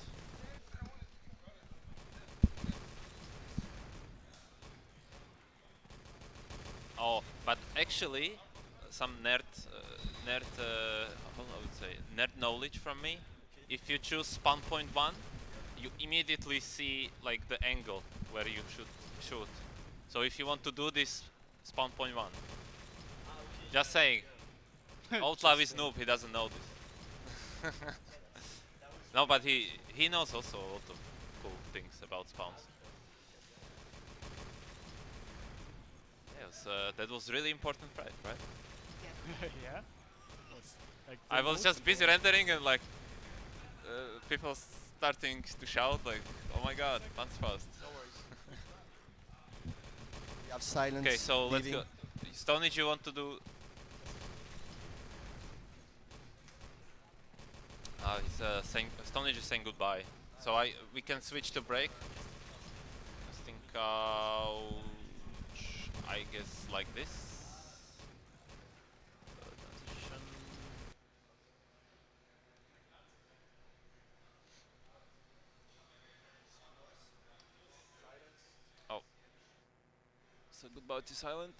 Oh, but actually, some nerd, how I would say, nerd knowledge from me. If you choose spawn point 1, you immediately see like the angle where you should shoot. So if you want to do this, spawn point 1. Just saying. Outlaw is noob, he doesn't know this. No, but he knows also a lot of cool things about spawns. Yes, that was really important fight, right? Yeah. Was like I the was most just busy important. rendering and like people starting to shout like, "Oh my God, Pants fast!" No worries. We have silence. Okay, so let's leaving. go. Stonage, you want to do? He's saying Stonage is saying goodbye. So we can switch to break. I think I guess like this. Transition. Oh. So goodbye to silent.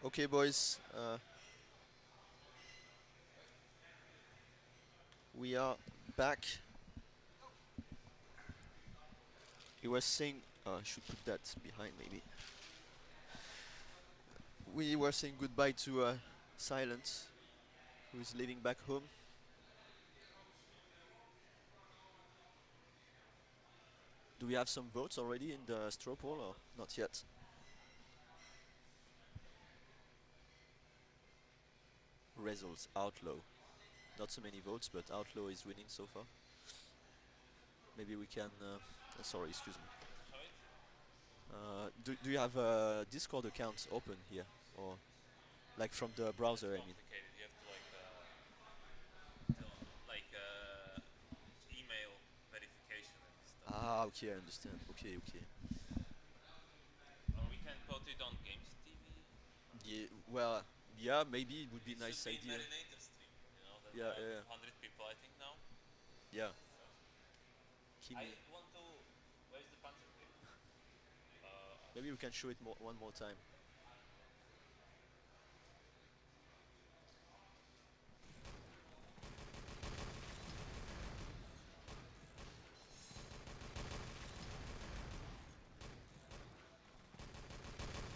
Okay, boys. We are back. He was saying, I should put that behind maybe. We were saying goodbye to Silence, who is leaving back home. Do we have some votes already in the straw poll or not yet? Results, Outlaw. Not so many votes, but Outlaw is winning so far. Maybe we can... sorry, excuse me. Do you have a Discord account open here? Or like from the browser, I mean? You have to like email verification and stuff. Ah, okay, I understand. Okay, okay. Or we can put it on Games TV. Yeah, well, yeah, maybe it would be a nice Should be idea. Marinator stream, you know, that Yeah, there are yeah. 100 people I think now. Yeah. I want to. Where's the Panzer Cape? Maybe we can show it one more time.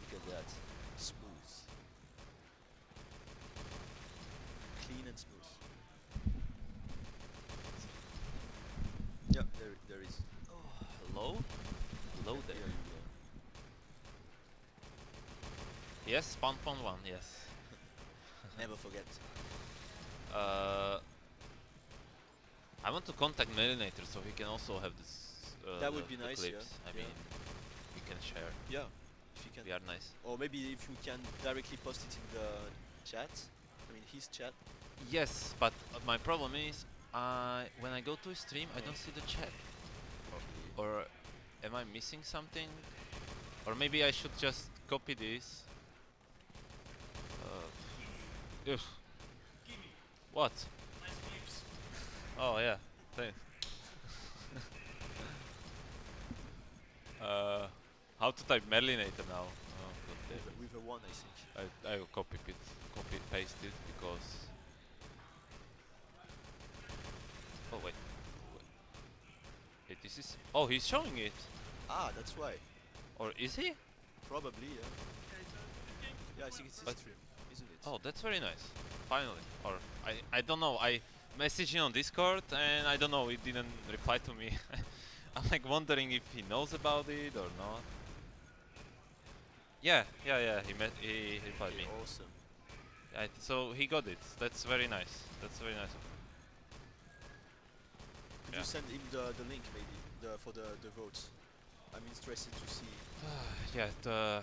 Look at that. Smooth. Clean and smooth. Yeah, there is. Oh, hello? Hello there. Yes, spawn pon 1, yes. Never forget. I want to contact Marinator so he can also have this. That would be nice, clips. yeah. I mean, we can share. Yeah, if you can. We are nice. Or maybe if you can directly post it in the chat. I mean, his chat. Yes, but my problem is, when I go to a stream, I don't see the chat. Or am I missing something? Or maybe I should just copy this. Ugh. What? Oh yeah, thanks. How to type Merlinator now? Oh, God damn it. With a 1, I think. I will copy paste it because. Oh wait. Hey, this is. Oh, he's showing it. Ah, that's why. Or is he? Probably, yeah. Yeah, I think it's his stream, isn't it? Oh, that's very nice. Finally. Or I don't know. I messaged him on Discord and I don't know. He didn't reply to me. I'm like wondering if he knows about it or not. Yeah. He replied me. Awesome. So he got it. That's very nice. That's very nice. Could you send him the link maybe for the votes? I'm interested to see. Yeah.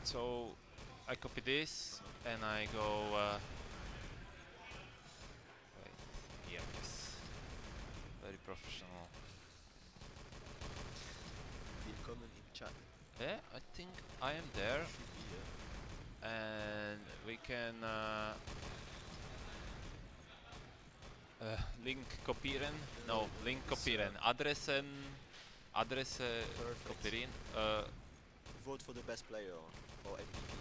So I copy this and I go. Wait. Yes. Very professional. Willkommen in chat. Yeah, I think I am there. And we can link kopieren. No, link kopieren. Adressen kopieren. Vote for the best player or MVP.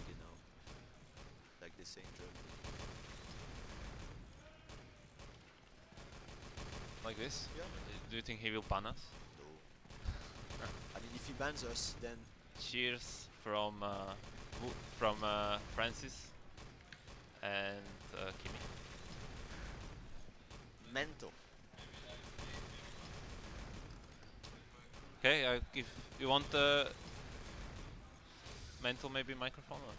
You know, like they say in Germany. Like this? Yeah. Do you think he will ban us? No. I mean, if he bans us, then. Cheers from Francis and Kimi. Mental. Okay, if you want mental maybe microphone. Or?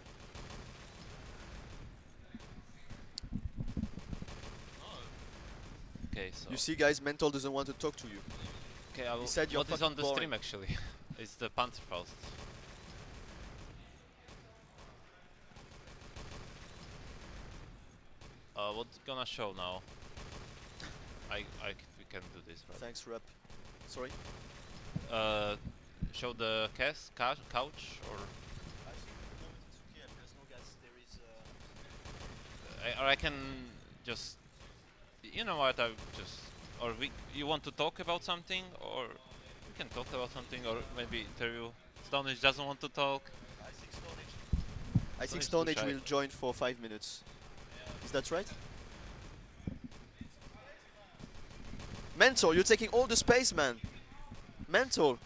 Okay, so You see, guys, Mental doesn't want to talk to you. okay, I will. He said you're What is on the fucking stream boring. actually? It's the Panzerfaust. What's gonna show now? We can do this, right? Thanks, Rep. Sorry? Show the couch or? I think at the moment it's okay because no guys there is. Or I can just. You know what? I just. Or you want to talk about something, or we can talk about something, or maybe interview. Stonehenge doesn't want to talk. I think Stone Age Stone Age will join for 5 minutes. Is that right? Mental, you're taking all the space, man. Mental.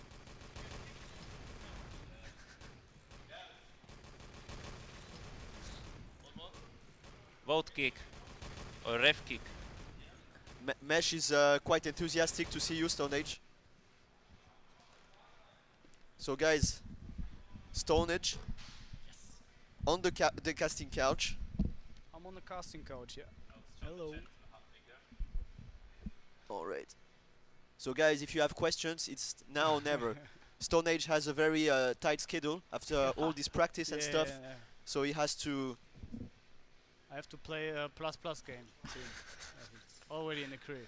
Vote kick or ref kick. Mesh is quite enthusiastic to see you, Stone Age. So guys, Stone Age on the casting couch. I'm on the casting couch, yeah. Hello. Alright. So guys, if you have questions, it's now or never. Stone Age has a very tight schedule after all this practice and stuff. Yeah. So he has to... I have to play a plus game soon. It's already in the career.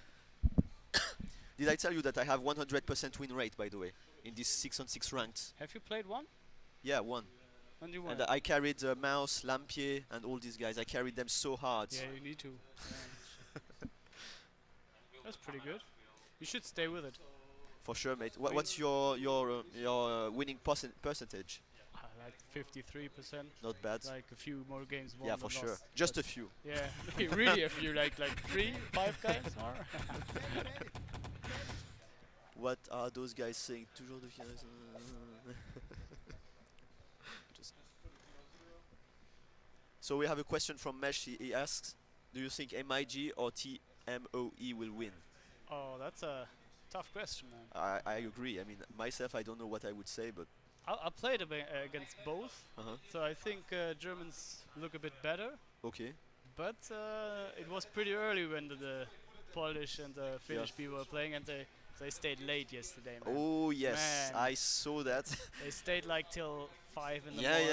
Did I tell you that I have 100% win rate, by the way, in this 6-on-6 ranked? Have you played one? Yeah, one. And you won? And I carried Mouse, Lampier, and all these guys. I carried them so hard. Yeah, you need to. Yeah. That's pretty good. You should stay with it. For sure, mate. What's your winning percentage? Like 53%. Not bad. Like a few more games won Yeah, than for sure. lost. Just a But few. Yeah, really a few. Like 3, 5 games more. What are those guys saying? Toujours de finesse. So we have a question from Mesh. He asks, do you think MIG or TMOE will win? Oh, that's a tough question, man. I agree. I mean, myself, I don't know what I would say, but... I played against both, so I think Germans look a bit better. Okay. But it was pretty early when the Polish and the Finnish people were playing, and they stayed late yesterday, man. Oh yes, Man. I saw that. They stayed like till 5 in the Yeah, morning.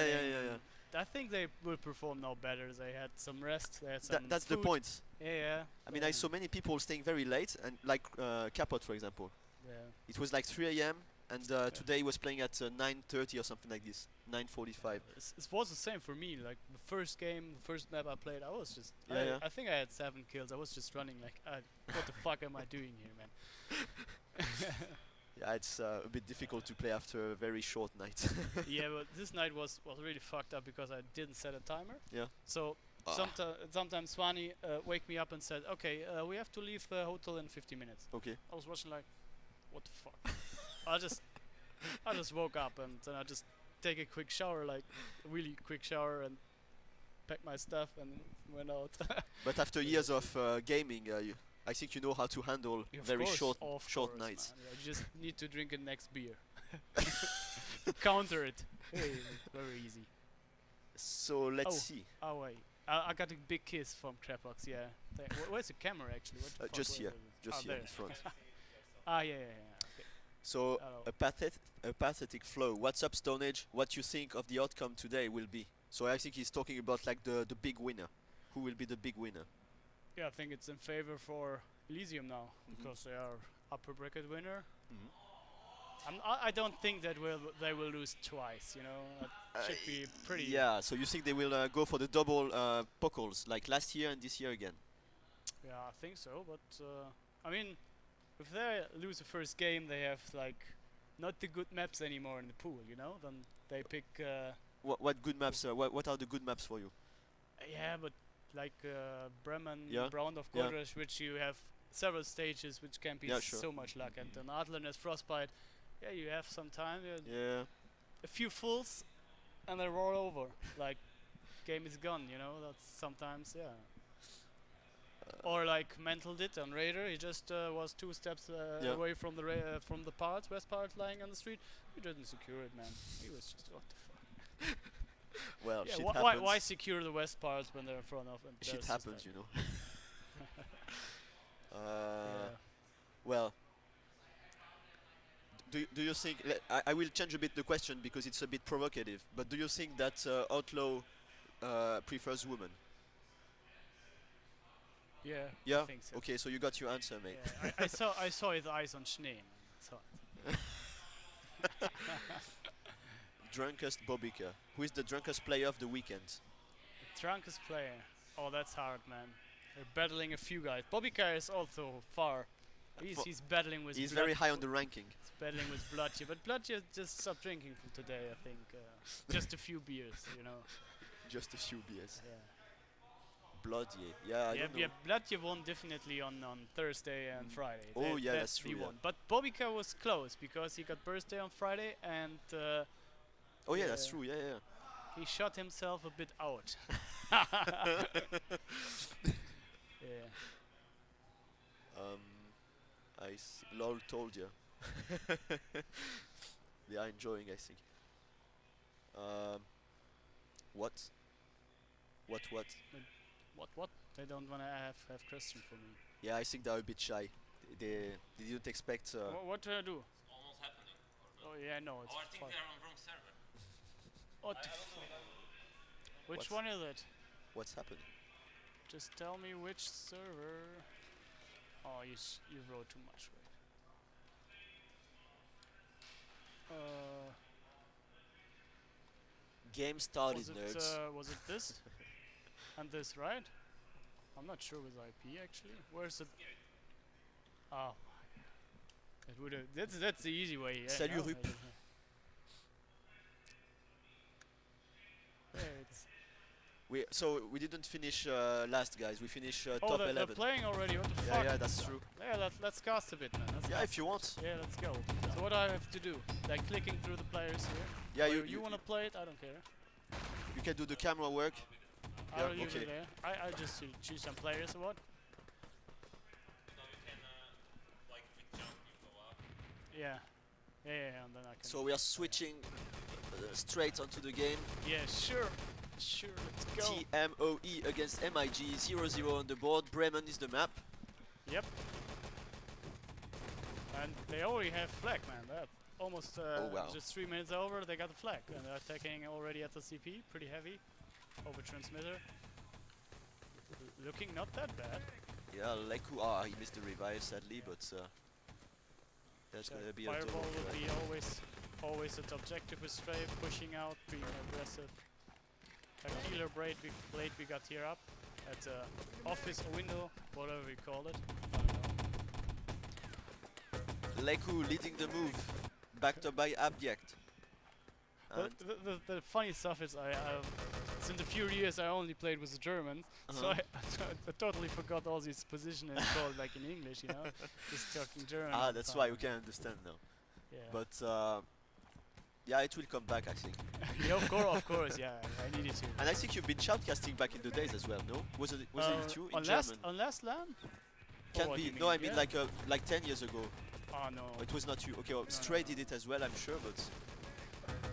yeah. I think they will perform now better. They had some rest. They had some That's the food. point. Yeah. I mean, I saw many people staying very late, and like Capot, for example. Yeah. It was like 3 a.m. and today he was playing at 9:30 or something like this. 9:45. It was the same for me. Like the first game, the first map I played, I was just. Yeah. I think I had 7 kills. I was just running like, what the fuck am I doing here, man? Yeah, it's a bit difficult to play after a very short night. Yeah, but this night was really fucked up because I didn't set a timer. Yeah. So sometimes Swani wake me up and said, "Okay, we have to leave the hotel in 50 minutes." Okay. I was watching like, what the fuck? I just woke up and then I just take a quick shower, like a really quick shower, and pack my stuff and went out. But after years of gaming, I think you know how to handle Of very course, short of course, nights. man. Yeah, you just need to drink a next beer. counter it. Hey, very easy. So let's Oh, see. Oh wait, I got a big kiss from Crapbox. Yeah. Where's the camera actually? What the fuck, Just where here, is it? just Ah, here there. in front. Okay. So Hello. a pathetic flow. What's up, Stone Age? What you think of the outcome today will be? So I think he's talking about like the big winner. Who will be the big winner? Yeah, I think it's in favor for Elysium now because they are upper bracket winner. I don't think that they will lose twice. You know, it should be pretty. Yeah. So you think they will go for the double Pokals like last year and this year again? Yeah, I think so. But I mean, if they lose the first game, they have like not the good maps anymore in the pool. You know, then they pick. What good maps? What are the good maps for you? Yeah, but like Bremen, Yeah, Brown of yeah. Goldrush, which you have several stages, which can be Yeah, sure. so much luck. And then Adlern has Frostbite. Yeah, you have some time. Yeah. A few fulls, and they roll over. Like, game is gone. You know, that's sometimes or like Mental did on Raider, he just was 2 steps Yeah. away from the west part lying on the street. He didn't secure it, man. He was just what the fuck. Well, yeah, shit why happens. secure the west parts when they're in front of and Shit there's just happens, like you know. Well, do you think? I will change a bit the question because it's a bit provocative. But do you think that Outlaw prefers women? Yeah. Yeah. I think so. Okay, so you got your answer, mate. Yeah, I saw his eyes on Schnee, man. I saw it. Drunkest Bobika. Who is the drunkest player of the weekend? Drunkest player. Oh, that's hard, man. They're battling a few guys. Bobika is also far. He's battling with. He's very high on the ranking. He's battling with Bloodshy, but Bloodshy just stopped drinking from today. I think just a few beers, you know. Just a few beers. Yeah. Bloody. Yeah, I don't know. Bloodshy won definitely on Thursday and Friday. Oh, yeah, that's true, He yeah. won. But Bobika was close because he got birthday on Friday and. Oh yeah, that's true. Yeah, yeah. He shot himself a bit out. Yeah. LOL told you. They are enjoying, I think. What? What? They don't wanna have Christian for me. Yeah, I think they are a bit shy. They didn't expect. What do I do? Almost happening. Oh yeah, no, it's Oh, I think fine. they're on wrong server. What? I don't know. Which one is it? What's happening? Just tell me which server. Oh, you wrote too much. Wait. Game started, Was it nerds. was it this? And this, right? I'm not sure with IP actually. Where's it? Oh. It would have. That's the easy way. Yeah, Salut, no, Rup. Yeah, it's We didn't finish last, guys. We finished oh, top they're 11. playing already. What the Yeah, fuck? yeah, that's true. Yeah, let's cast a bit, man. Let's Yeah, cast. if you want. Yeah, let's go. So what do I have to do? Like clicking through the players here? Yeah, Or you wanna play it? I don't care. You can do the camera work. I'll Yeah, leave okay. it there. I just choose some players or what? Like with jump, you go up. Yeah. Yeah, and then I can. So we are switching straight onto the game. Yeah, sure. Sure, let's go. TMOE against MIG, 0-0 on the board. Bremen is the map. Yep. And they already have flag, man. That almost Oh, wow. just 3 minutes over, they got the flag. And they're attacking already at the CP, pretty heavy. Over transmitter. Looking not that bad. Yeah, Leku, he missed the revive sadly, but there's gonna be a double Fireball will flag. be always at objective with strafe, pushing out, being aggressive. A killer blade we got here up at office or window, whatever we call it. Leku leading the move, backed up by Abject. But the funny stuff is since a few years I only played with the Germans, so I totally forgot all these positions called like in English, you know, just talking German. all the That's time. why we can understand now. Yeah. But yeah, it will come back, I think. Yeah, of course, yeah, I needed to. And I think you've been shoutcasting back in the days as well, no? Was it you in on German? last LAN? Can what be. do you No, I mean? mean Yeah. like 10 years ago. Oh no. It was not you. Okay, well, Stray did it as well, I'm sure, but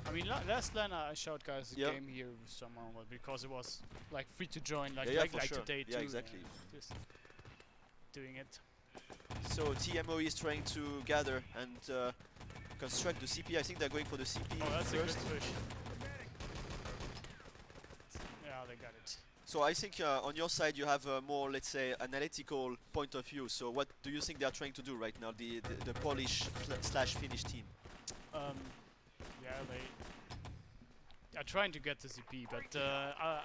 I mean, last LAN I showed guys the Yeah. game here somehow, but because it was like free to join, like Yeah, like, for like sure. today Yeah, too. exactly. Just doing it. So TMO is trying to gather and construct the CP. I think they're going for the CP Oh, that's first. a good push. Yeah, they got it. So I think on your side you have a more, let's say, analytical point of view. So what do you think they are trying to do right now, the Polish slash Finnish team? Yeah, they are trying to get the CP, but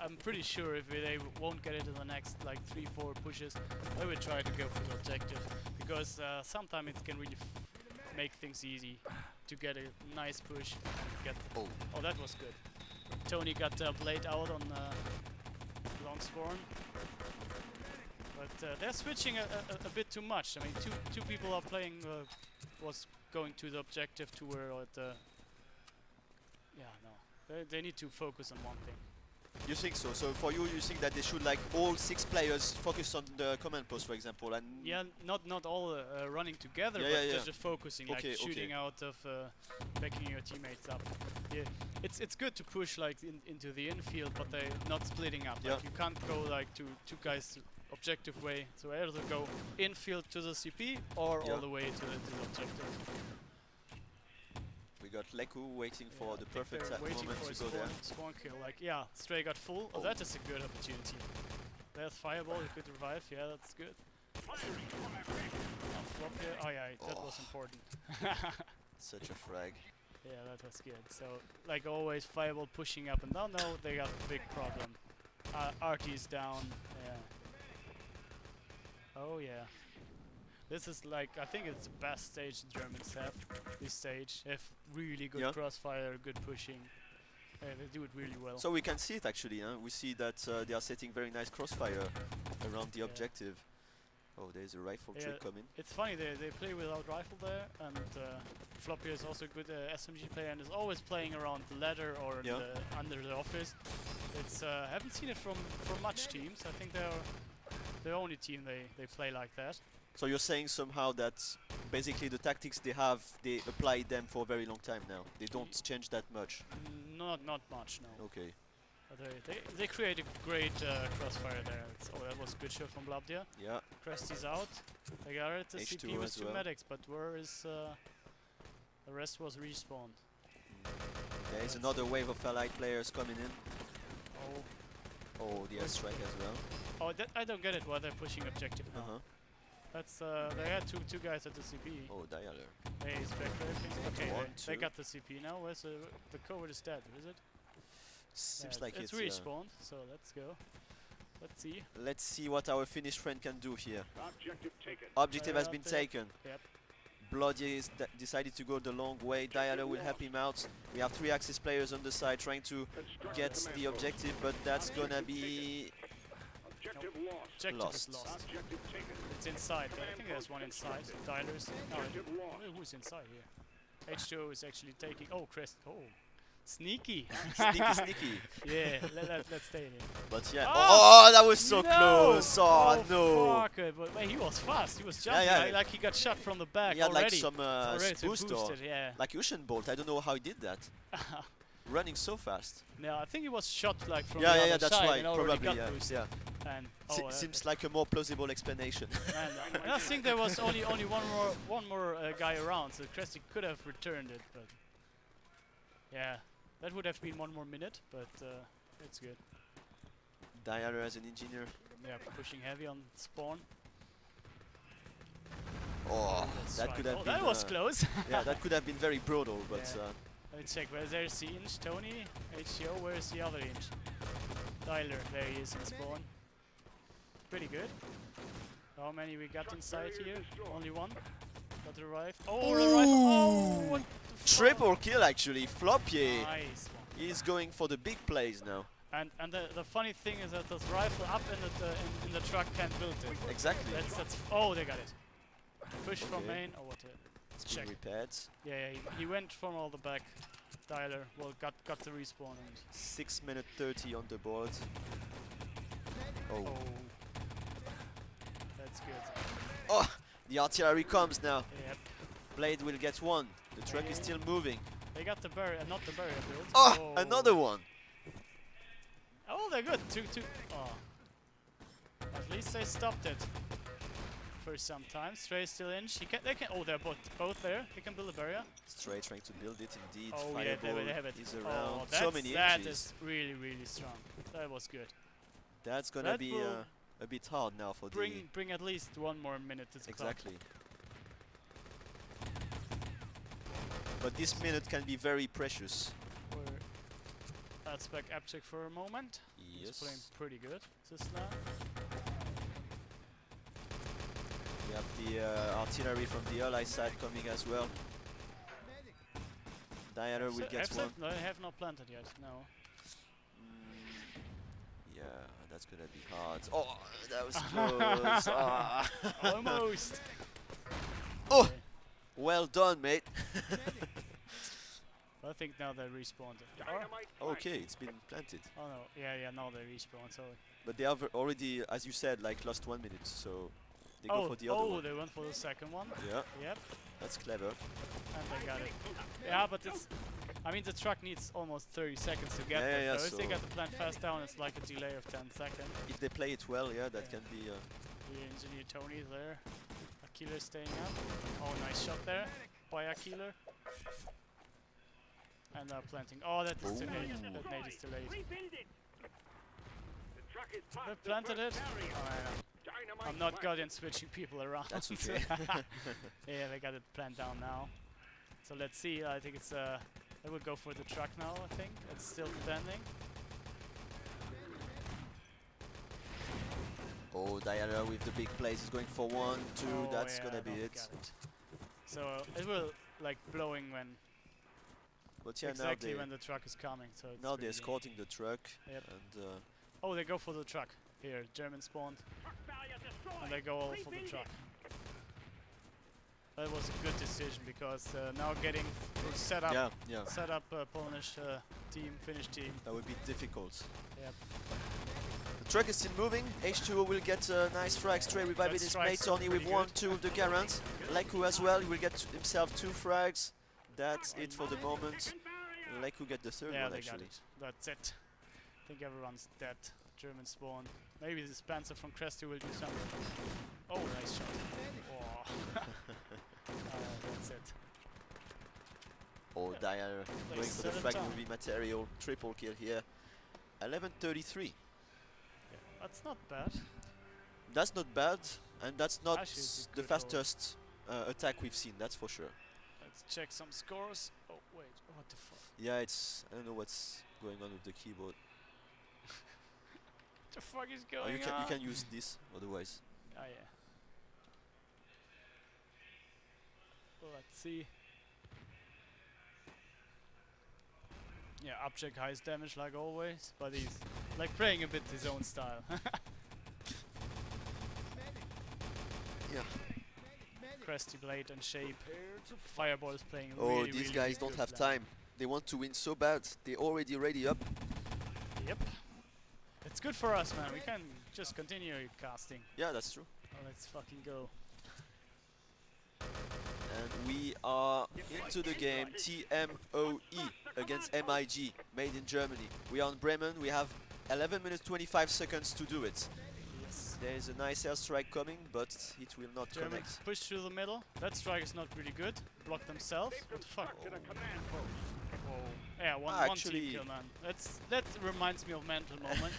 I'm pretty sure if they won't get it in the next like 3-4 pushes, they will try to go for the objective, because sometimes it can really make things easy to get a nice push. Get oh, that was good. Tony got blade out on long spawn, but they're switching a bit too much. I mean, two people are playing was going to the objective tour at the. Yeah, no. They need to focus on one thing. You think so? So for you think that they should, like, all 6 players focus on the command post, for example, and yeah, not all running together, Yeah, but yeah, just focusing, okay, like shooting out of backing your teammates up. Yeah, it's good to push like into the infield, but they're not splitting up. Yeah. Like you can't go like two guys objective way. So either go infield to the CP or all the way to the objective. we got Leku waiting for the They're perfect waiting moment for to a go there. spawn kill. Like, yeah, Stray got full. Oh, that is a good opportunity. There's Fireball, he could revive. Yeah, that's good. Flop here. Oh yeah, that was important. Such a frag. Yeah, that was good. So, like always, Fireball pushing up and down. No, they got a big problem. RT is down. Yeah. Oh yeah. This is like, I think it's the best stage the Germans have. This stage, they have really good crossfire, good pushing. They do it really well. So we can see it actually, huh? We see that they are setting very nice crossfire around the objective. Oh, there's a rifle trick coming. It's funny, they play without rifle there, and Floppy is also a good SMG player and is always playing around the ladder or in under the office. It's haven't seen it from much teams. I think they're the only team they play like that. So you're saying somehow that basically the tactics they have, they apply them for a very long time now. They don't change that much. Not much, no. Okay. But they create a great crossfire there. Oh, that was a good shot from Blabdia. Yeah. Cresty's out. They got it. The H2 CP with as 2 well. medics, but where is the rest was respawned. There is another wave of allied players coming in. Oh, the airstrike as well. Oh, I don't get it. Why they're pushing objective now. That's they had two guys at the CP. Oh, Dialer. Hey, he's back there. Okay, One, they two. got the CP now. Where's the covert is dead? Is it? Seems Yeah, like it's respawned. So let's go. Let's see. Let's see what our Finnish friend can do here. Objective taken. Objective has been taken. Yep. Bloody is decided to go the long way. Dialer will help him out. We have 3 Axis players on the side trying to get the objective, but that's gonna be Objective lost. Objective is lost. Objective taken. It's inside. I think there's one inside. Dialers. No, who's inside here? H2O is actually taking. Oh, Crest. Oh, sneaky. Sneaky. Yeah, let's stay in here. But yeah. Oh, that was so no! close. Oh, no. Fuck it. But he was fast. He was jumping like he got shot from the back He had already. like some boost or boosted, yeah. like Usain Bolt. I don't know how he did that. Running so fast. No, I think he was shot like from the other yeah, that's side right. and already Probably, got boosted. yeah. And Seems like a more plausible explanation. and I think there was only one more guy around, so Cresty could have returned it, but yeah, that would have been 1 more minute, but it's good. Dialer as an engineer. Yeah, pushing heavy on spawn. Oh, That's that right. could have Oh, been. that was close. Yeah, that could have been very brutal, but. Yeah. Let me check. There's the Inch, Tony, HCO. Where's the other Inch? Dialer. There he is in spawn. Pretty good. How many we got inside here? Only one. Got the rifle. Oh, the rifle. Oh, what the Triple kill actually. Floppy. Nice one. He's going for the big plays now. And the funny thing is that the rifle up in the truck can't build it. Exactly. That's oh, they got it. Push from main. Oh, what? Let's check. Repaired. Yeah, he went from all the back. Dialer, well, got the respawn. And 6 minute 30 on the board. Oh. That's good. Oh, the artillery comes now. Yep. Blade will get one. The truck is still moving. They got the barrier, not the barrier built. Oh, another one. Oh, they're good. Two. Oh. At least they stopped it for some time. Stray still in. They can. Oh, they're both there. They can build a barrier. Stray trying to build it indeed. Oh yeah, they have it. Is around. Oh, So many that inches. is really strong. That was good. That's gonna be a bit hard now for bring at least 1 more minute to the exactly. But this minute can be very precious. Let's back Abject for a moment. Yes. He's playing pretty good this now. We have the artillery from the ally side coming as well. Diana will get one. No, they have not planted yet. No. Yeah, that's gonna be hard. Oh, that was close. Ah. Almost. Oh, well done, mate. I think now they respawned. Okay, it's been planted. Oh no, yeah, now they respawn. Sorry. But they have already, as you said, like lost 1 minute, so they go for the other one. Oh, they went for the second one. Yeah. Yep. That's clever. And they got it. Yeah, but it's. I mean, the truck needs almost 30 seconds to get there. Yeah, so if so they get the plant fast down, it's like a delay of 10 seconds. If they play it well, yeah, that can be. The engineer Tony is there. Aquila staying up. Oh, nice shot there by Aquila. And now planting. Oh, that is too late. That nade is too late. They planted it. Oh, yeah. I'm not good in switching people around. That's okay. Yeah, they got it planned down now. So let's see. I think it's they will go for the truck now. I think it's still standing. Oh, Diana with the big plays is going for 1, 2. Oh, That's yeah, gonna be it. So it will like blowing when. But yeah, exactly now when the truck is coming. So it's now they're really escorting the truck. Yep. And oh, they go for the truck. Here, German spawned. And they go all for the truck. That was a good decision because now getting set up, set up Polish team, Finnish team. That would be difficult. Yep. The truck is still moving. H2O will get a nice frag. Stray reviving his mate Tony with 1, 2 of the Garant. Leku as well. He will get himself 2 frags. That's it for the moment. Leku get the third one actually. Got it. That's it. I think everyone's dead. German spawn. Maybe the Spencer from Cresty will do something. Oh, nice shot. Oh. That's it. Oh, Diana going for the frag movie material. Triple kill here. 11:33. Yeah, that's not bad. That's not bad, and that's not Actually, the fastest attack we've seen, that's for sure. Let's check some scores. Oh, wait. What the fuck? Yeah, it's... I don't know what's going on with the keyboard. What the fuck is going you on? You can use this, otherwise. Oh, yeah. Well, let's see. Yeah, Object highest damage like always, but he's like playing a bit his own style. Yeah. Cresty Blade and Shape. Fireball is playing Oh, really, these really guys don't good have now. time. They want to win so bad. They're already ready up. Yep. It's good for us, man. We can just continue casting. Yeah, that's true. Oh, let's fucking go. And we are into the game. TMOE against MIG, made in Germany. We are on Bremen. We have 11 minutes 25 seconds to do it. Yes. There is a nice airstrike coming, but it will not German connect. push through the middle. That strike is not really good. Block themselves. What the fuck? Whoa. Yeah, one team kill, man. That reminds me of Mental Moment.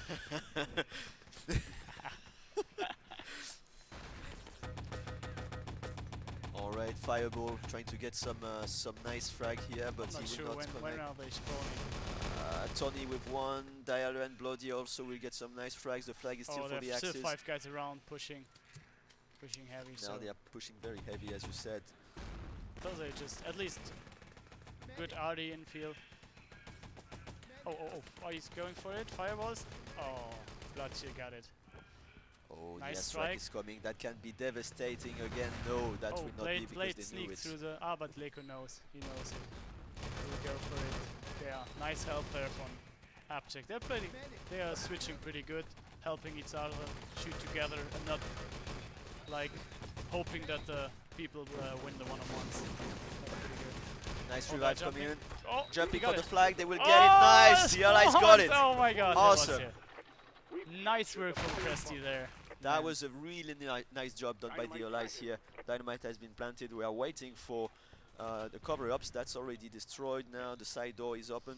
Alright, Fireball trying to get some nice frag here, but I'm not he sure will not when connect. are they spawning. Tony with 1, Diallo and Bloody also will get some nice frags. The flag is still for the there's Axis. still 5 guys around pushing heavy. Now so they are pushing very heavy, as you said. those are just at least good RD infield. Oh, he's going for it. Fireballs. Oh, Bloodshy got it. Oh, nice the strike. airstrike is coming. That can be devastating again. No, that will not be because Blade they knew sneak it. through the. But Leko knows. He knows it. He'll go for it. Yeah, nice help there from Abject. They are switching pretty good, helping each other shoot together and not like hoping that the people win the one-on-ones. That's pretty good. Nice Oh, revive they're coming in. Oh, Jumping got for the it. flag, they will get Oh, it. Nice, the allies got it. Oh my god, Awesome. that was it. Nice work from Cresty there. That was a really nice job done by the allies here. Dynamite has been planted. We are waiting for the cover-ups. That's already destroyed now. The side door is open.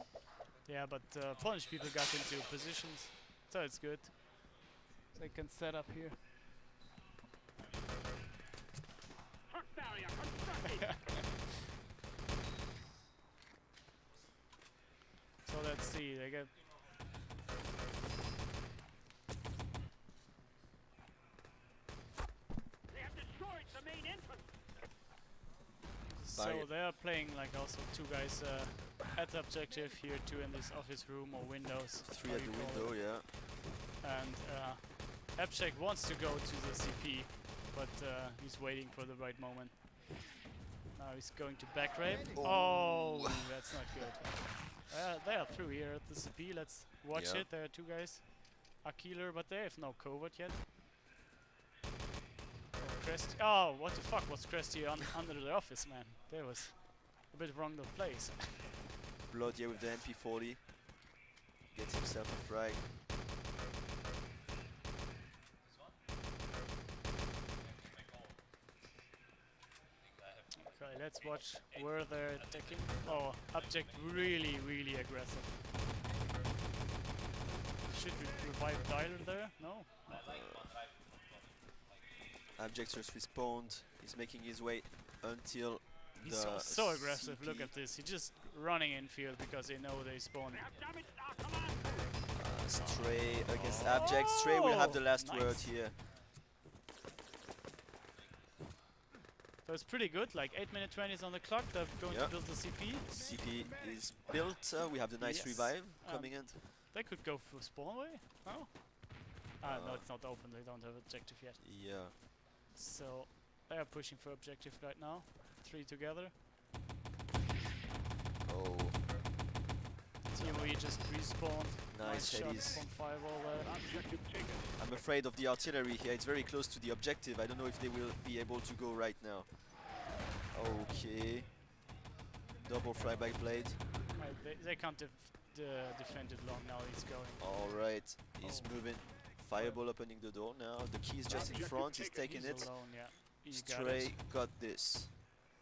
Yeah, but Polish people got into positions, so it's good. They can set up here. So let's see, they get... So they are playing like also two guys at the objective here, two in this office room or windows. Three how at you the call window, it. yeah. And Abshek wants to go to the CP, but he's waiting for the right moment. Now he's going to back rape. Oh, that's not good. They are through here at the CP. Let's watch Yeah. it. There are two guys. A killer, but they have no covert yet. Oh, what the fuck was Cresty under the office, man? That was a bit wrong the place. Blood here with the MP40. Gets himself a frag. Okay, let's watch where they're attacking. Oh, object really, really aggressive. Should we revive Tyler there? No? Abject just respawned. He's making his way until He's the so aggressive. CP. Look at this. He's just running in field because they know they spawn. Stray against Abject. Stray will have the last nice. word here. That was pretty good. Like 8 minute 20s on the clock. They're going to build the CP. CP is built. We have the nice Yes. revive coming in. They could go for spawn away. No? No, it's not open. They don't have objective yet. Yeah. So they are pushing for objective right now. 3 together. Oh. TMOE just respawned. Nice shot headies. from Firewall there. I'm afraid of the artillery here. It's very close to the objective. I don't know if they will be able to go right now. Okay. Double flyback blade. They can't defend it long now. He's going. Alright. He's moving. Fireball opening the door now. The key is just in front. He's taking He's it. alone, yeah. He got Stray it. got this.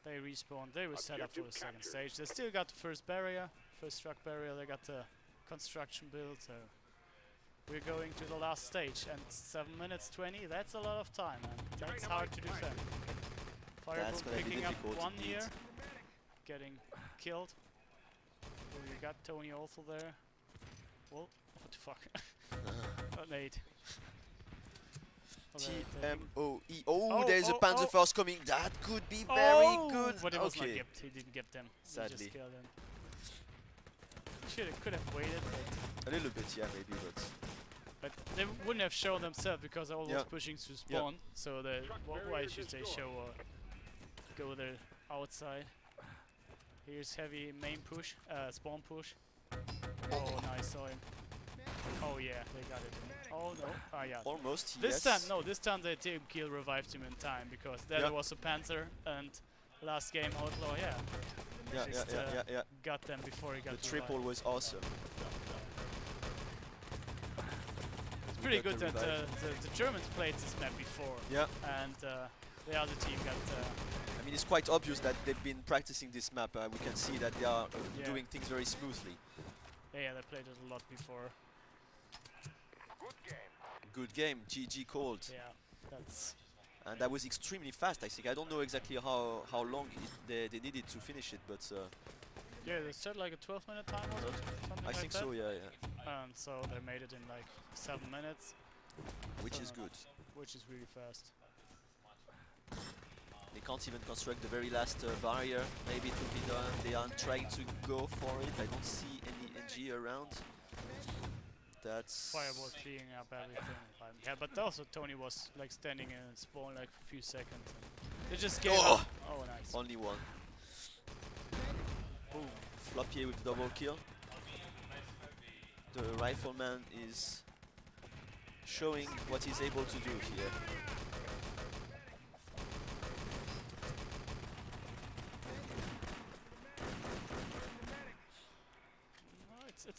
They respawned. They were set up for the second stage. They still got the first barrier, first truck barrier. They got the construction build. So we're going to the last stage, and 7 minutes 20. That's a lot of time, man. That's hard to defend. Fireball gonna be picking up difficult one indeed. here, getting killed. So we got Tony also there. Well, what the fuck? Nade. TMOE. Oh, there's a Panzerfaust coming. That could be very good. But it was not Okay. gipped. He didn't get them. He Sadly. just killed him. Could have waited, A little bit, yeah, maybe, but they wouldn't have shown themselves because I was Yeah. pushing to spawn. So why should they show or go there outside? Here's heavy main push, spawn push. Oh, nice, saw him. Oh yeah, they got it. Oh no, yeah. Almost, This yes. time, no, this time the team kill revived him in time because there was a Panzer and last game Outlaw, yeah. Yeah, Just, yeah. got them before he got The triple was awesome. It's pretty good that the Germans played this map before. Yeah. And the other team got. I mean, it's quite obvious that they've been practicing this map. We can see that they are Yeah. doing things very smoothly. Yeah, they played it a lot before. Good game, GG called. Yeah, that's. And that was extremely fast, I think. I don't know exactly how long they needed to finish it, but... Yeah, they said like a 12-minute time, was it? Something I like think that? so, yeah. And so they made it in like 7 minutes. Which So is good. Which is really fast. They can't even construct the very last barrier. Maybe it will be done. They are trying to go for it. I don't see any NG around. That's... Fireball cleaning up everything. Yeah, but also Tony was like standing in spawn like a few seconds. They just gave up. Oh, nice. Only one. Boom. Floppy with double kill. The rifleman is showing what he's able to do here.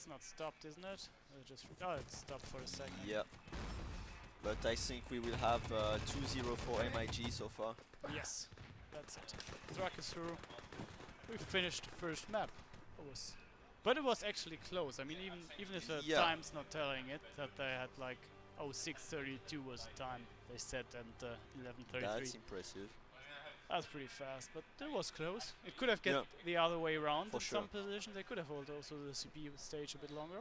It's not stopped, isn't it? Oh, it's stopped for a second. Yeah. But I think we will have 2-0 for MIG so far. Yes, that's it. Truck is through. We finished the first map. But it was actually close. I mean, even if the time's not telling it, that they had like 06:32 was the time they said, and 11:33. That's impressive. That's pretty fast, but it was close. It could have get the other way around in some positions. They could have held also the CP stage a bit longer,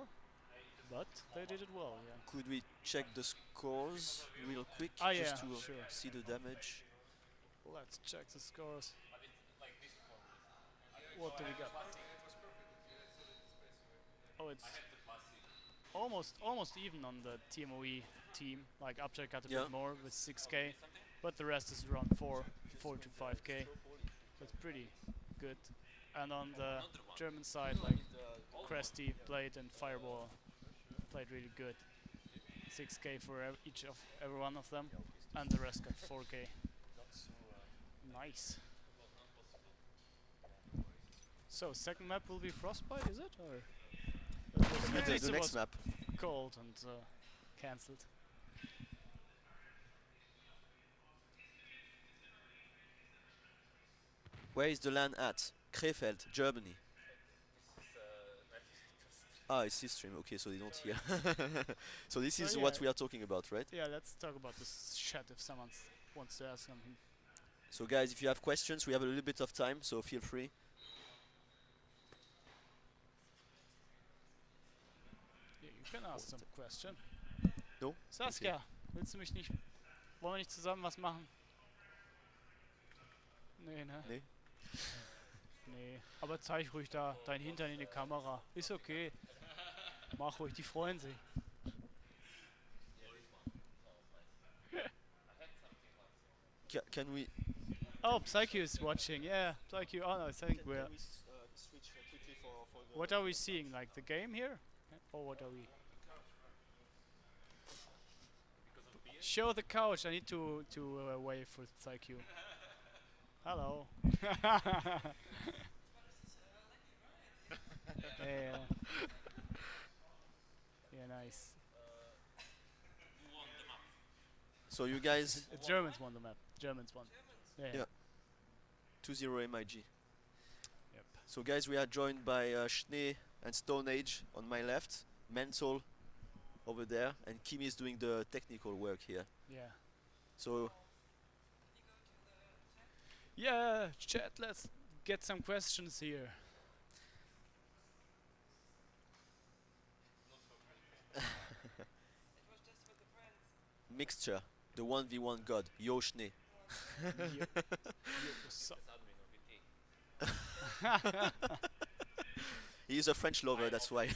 but they did it well. Yeah. Could we check the scores real quick just to see the damage? Let's check the scores. What do we got? Oh, it's almost even on the TMOE team. Like Abject got a bit more with 6k, but the rest is around 4 to 5k. That's pretty good. And on the German side, like Cresty, Blade, and Fireball played really good. 6k for every one of them, and the rest got 4k. Nice. So second map will be Frostbite, is it? Or the next map. Cold and cancelled. Where is the LAN at? Krefeld, Germany. Ah, it's his stream. Okay, so they don't hear. So this is what we are talking about, right? Yeah, let's talk about this chat if someone wants to ask something. So guys, if you have questions, we have a little bit of time, so feel free. Yeah, you can ask some question. No? Saskia, willst du mich nicht... Wollen wir nicht zusammen was machen? Nee, ne? Nee. Nee, aber zeig ruhig da dein Hintern in die Kamera. Ist okay. Mach ruhig, die freuen sich. Can we... Oh, Psyche is watching, yeah. Psyche, oh no, I think we're... switch quickly for the... What are we seeing, like the game here? Or what are we... Show the couch, I need to wave for Psyche. Hello. Yeah. Yeah, nice. So you guys... The Germans won the map. Germans won. Yeah. 2-0 MIG. Yep. So guys, we are joined by Schnee and Stone Age on my left, Mental over there, and Kimi is doing the technical work here. Yeah. So... Yeah, chat, let's get some questions here. Mixture, the 1v1 god, Yo Schnee. He's a French lover, that's why.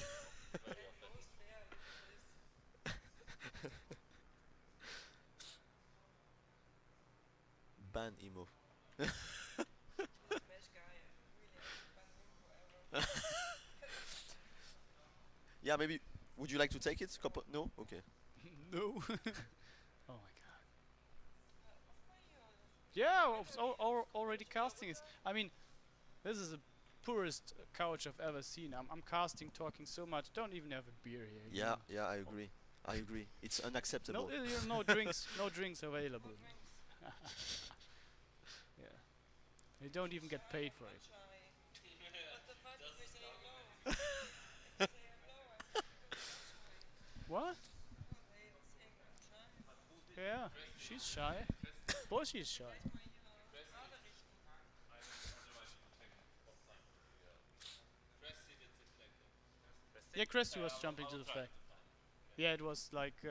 Ban emo. Yeah, maybe. Would you like to take it? No? Okay. No. Oh my god. Yeah, already casting is. I mean, this is the poorest couch I've ever seen. I'm casting, talking so much. Don't even have a beer here. Yeah, yeah, I agree. I agree. It's unacceptable. No drinks, no drinks available. Yeah. They don't even get paid for it. What? Yeah, she's shy. Of course she's shy. Yeah, Cresty was jumping to the flag. Yeah, it was like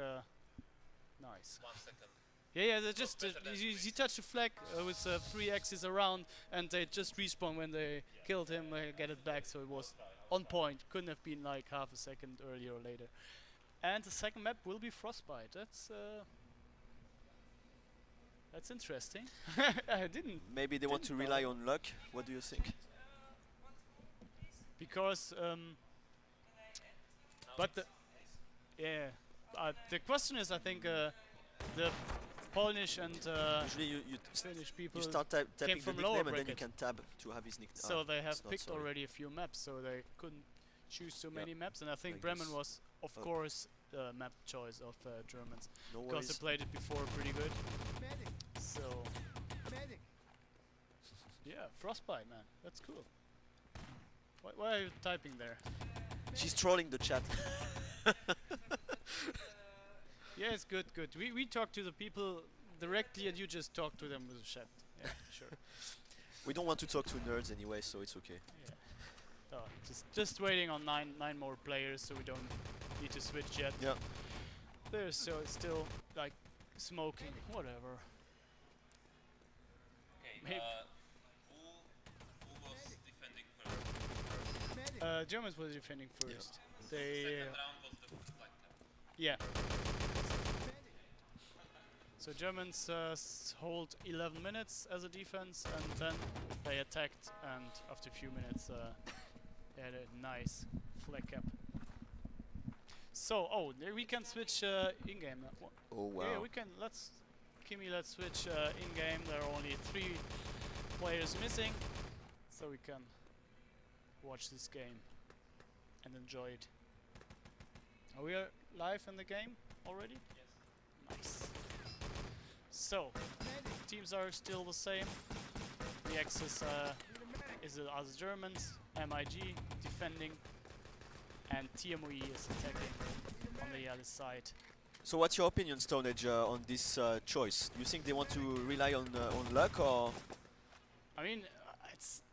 nice. 1 second. Yeah, they just he touched the flag with 3 axes around, and they just respawn when they killed him. Get it back, so it was on point. Couldn't have been like half a second earlier or later. And the second map will be Frostbite. That's interesting. I didn't. Maybe they want to rely on luck. What do you think? Because but the question is, I think the Polish and usually you Finnish people start tapping came the from nickname lower and then you bracket. can tab to have his nickname. So they have picked already a few maps, so they couldn't choose so Yeah. many maps, and I think Like Bremen this. was, of Oh. course, the map choice of Germans, No because they worries. played it before pretty good. Medic. So Medic. yeah, Frostbite, man, that's cool. Why are you typing there? She's trolling the chat. Yeah, it's good, good. We talk to the people directly, and you just talk to them with the chat. Yeah, sure. We don't want to talk to nerds anyway, so it's okay. Yeah. Just waiting on nine more players, so we don't need to switch yet. Yeah. There's still like smoking, whatever. Okay, Maybe. who was defending first? Germans were defending first. They Second round was the flag cap. yeah. So Germans hold 11 minutes as a defense, and then they attacked, and after a few minutes they had a nice flag cap. So, there we can switch in-game. Oh wow. Yeah, we can. Let's switch in-game. There are only 3 players missing, so we can watch this game and enjoy it. Are we live in the game already? Yes. Nice. So, teams are still the same. The Axis are the Germans, MIG defending, and TMOE is attacking on the other side. So what's your opinion, Stonehenge, on this choice? Do you think they want to rely on luck, or? I mean,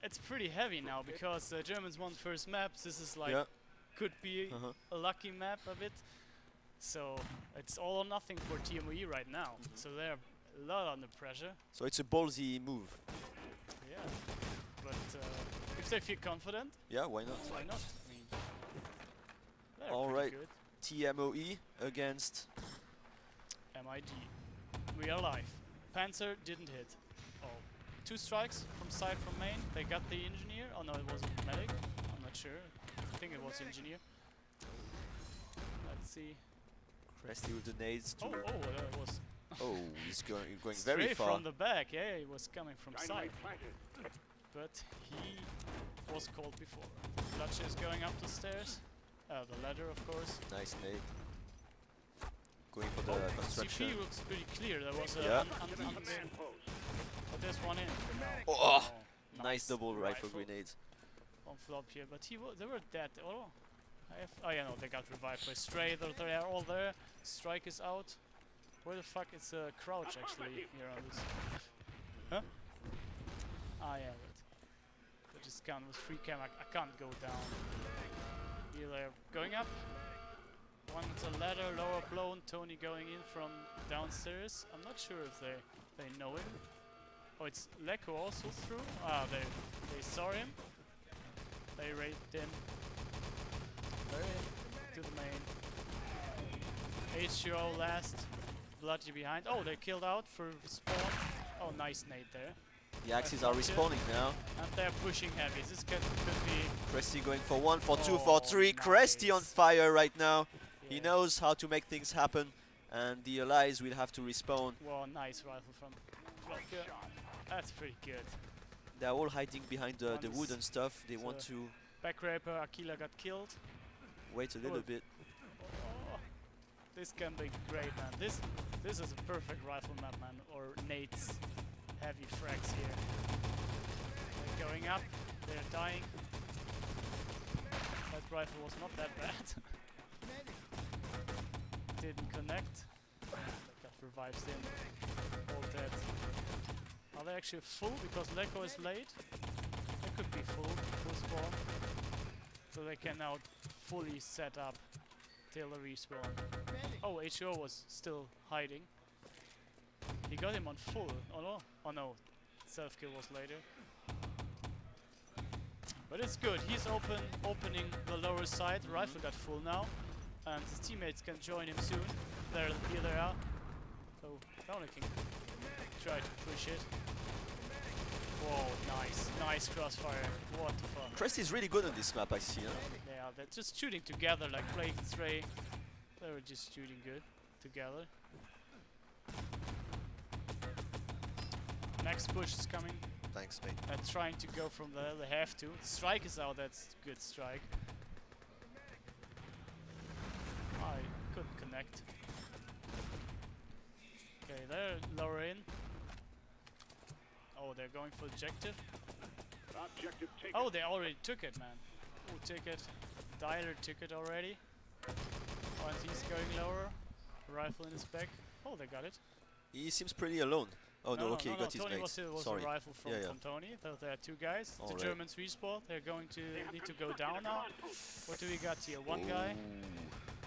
it's pretty heavy now because the Germans won first maps. This is like could be a lucky map a bit. So it's all or nothing for TMOE right now. So they're a lot under pressure. So it's a ballsy move. Yeah, but if they feel confident, Yeah, why not? why not? I mean, they're All pretty right, good. TMOE against MIG. We are live. Panzer didn't hit. Oh, 2 strikes from side from main. They got the engineer. Oh no, it was a medic. I'm not sure. I think it was engineer. Let's see. Cresty with the nades to. That was. Oh, he's going very Straight far. from the back. Yeah, he was coming from side. But he was called before. Bloodshed is going up the stairs. The ladder, of course. Nice nade. Going for the construction. CP looks pretty clear. There was a but there's one in. Oh, nice double rifle grenades. On flop here, but they were dead. Oh, yeah, no, they got revived by Stray. They are all there. Strike is out. Where the fuck is Crouch actually here on this? Huh? Ah, yeah, but just gun with free cam. I can't go down. Here they're going up. One's a ladder, lower blown. Tony going in from downstairs. I'm not sure if they know him. Oh, it's Leko also through. Ah, they saw him. They raped him. They're in to the main. H2O last. Bloody behind. Oh, they killed out for spawn. Oh, nice nade there. The Axis are respawning now. And they're pushing heavy. This could be. Cresty going for 1, for 2, for 3. Nice. Cresty on fire right now. He knows how to make things happen, and the allies will have to respawn. Well, nice rifle from Blocker. That's pretty good. They're all hiding behind the wood and stuff. They want to Backraper, Aquila got killed. wait a little bit. Oh, this can be great, man. This is a perfect rifle map, man. Or nades. Heavy frags here. They're going up. They're dying. That rifle was not that bad. Didn't connect. Got revives in. All dead. Are they actually full? Because Leko is late. They could be full spawn. So they can now fully set up till the respawn. Oh, HO was still hiding. He got him on full. Oh no. Oh no. Self-kill was later. But it's good. He's opening the lower side. Rifle got full now. And his teammates can join him soon. Here they are. So Downer can try to push it. Whoa, nice crossfire. What the fuck? Crest is really good on this map, I see. Huh? Yeah, they're just shooting together like Plague and Stray. They were just shooting good together. Next push is coming. Thanks, mate. Trying to go from there. They have to. Strike is out. That's good strike. I couldn't connect. Okay, they're lower in. Oh, they're going for objective. Objective taken. Oh, they already took it, man. Who took it? Dialer took it already. Oh, and he's going lower. Rifle in his back. Oh, they got it. He seems pretty alone. Oh no, okay, he got his Tony mate. was Sorry. a rifle from, Yeah, yeah. from Tony. There are two guys. The Alright. Germans respawn. They're going to need to go down now. What do we got here? One guy.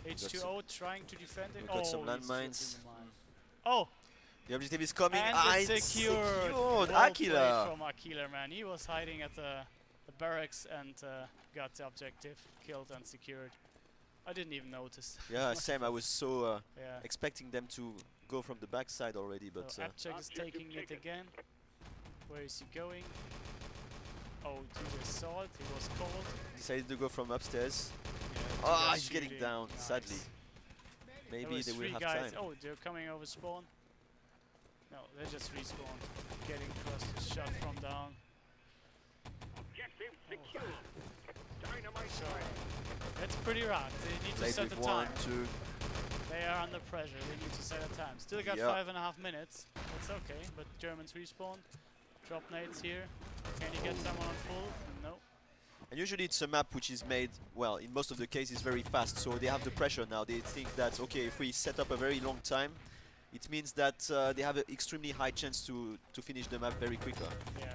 H2O trying to defend it. We got some he's landmines. just in the mine. Oh! The objective is coming. And it's it's secured. secured. Well Aquila. played from Aquila, man. He was hiding at the barracks and got the objective killed and secured. I didn't even notice. Yeah, same. I was so Yeah. expecting them to go from the backside already, but So Abcheck is taking it again. Where is he going? Oh, dude, I saw it. He was cold. decided to go from upstairs. Yeah, Ah, guys he's getting shooting. down. Nice. Sadly, There maybe was they will three have guys. time. Oh, they're coming over spawn. No, they just respawned. Getting cross shot from down. Objective secure. Dynamite. Sorry. That's pretty rough. They need to Played set with the time. 1, 2. They are under pressure. They need to set a time. Still got Yeah. 5.5 minutes. That's okay. But Germans respawn. Drop nades here. Can you get someone on full? No. And usually it's a map which is made, well, in most of the cases very fast, so they have the pressure now. They think that, okay, if we set up a very long time, it means that they have an extremely high chance to finish the map very quicker. Yeah,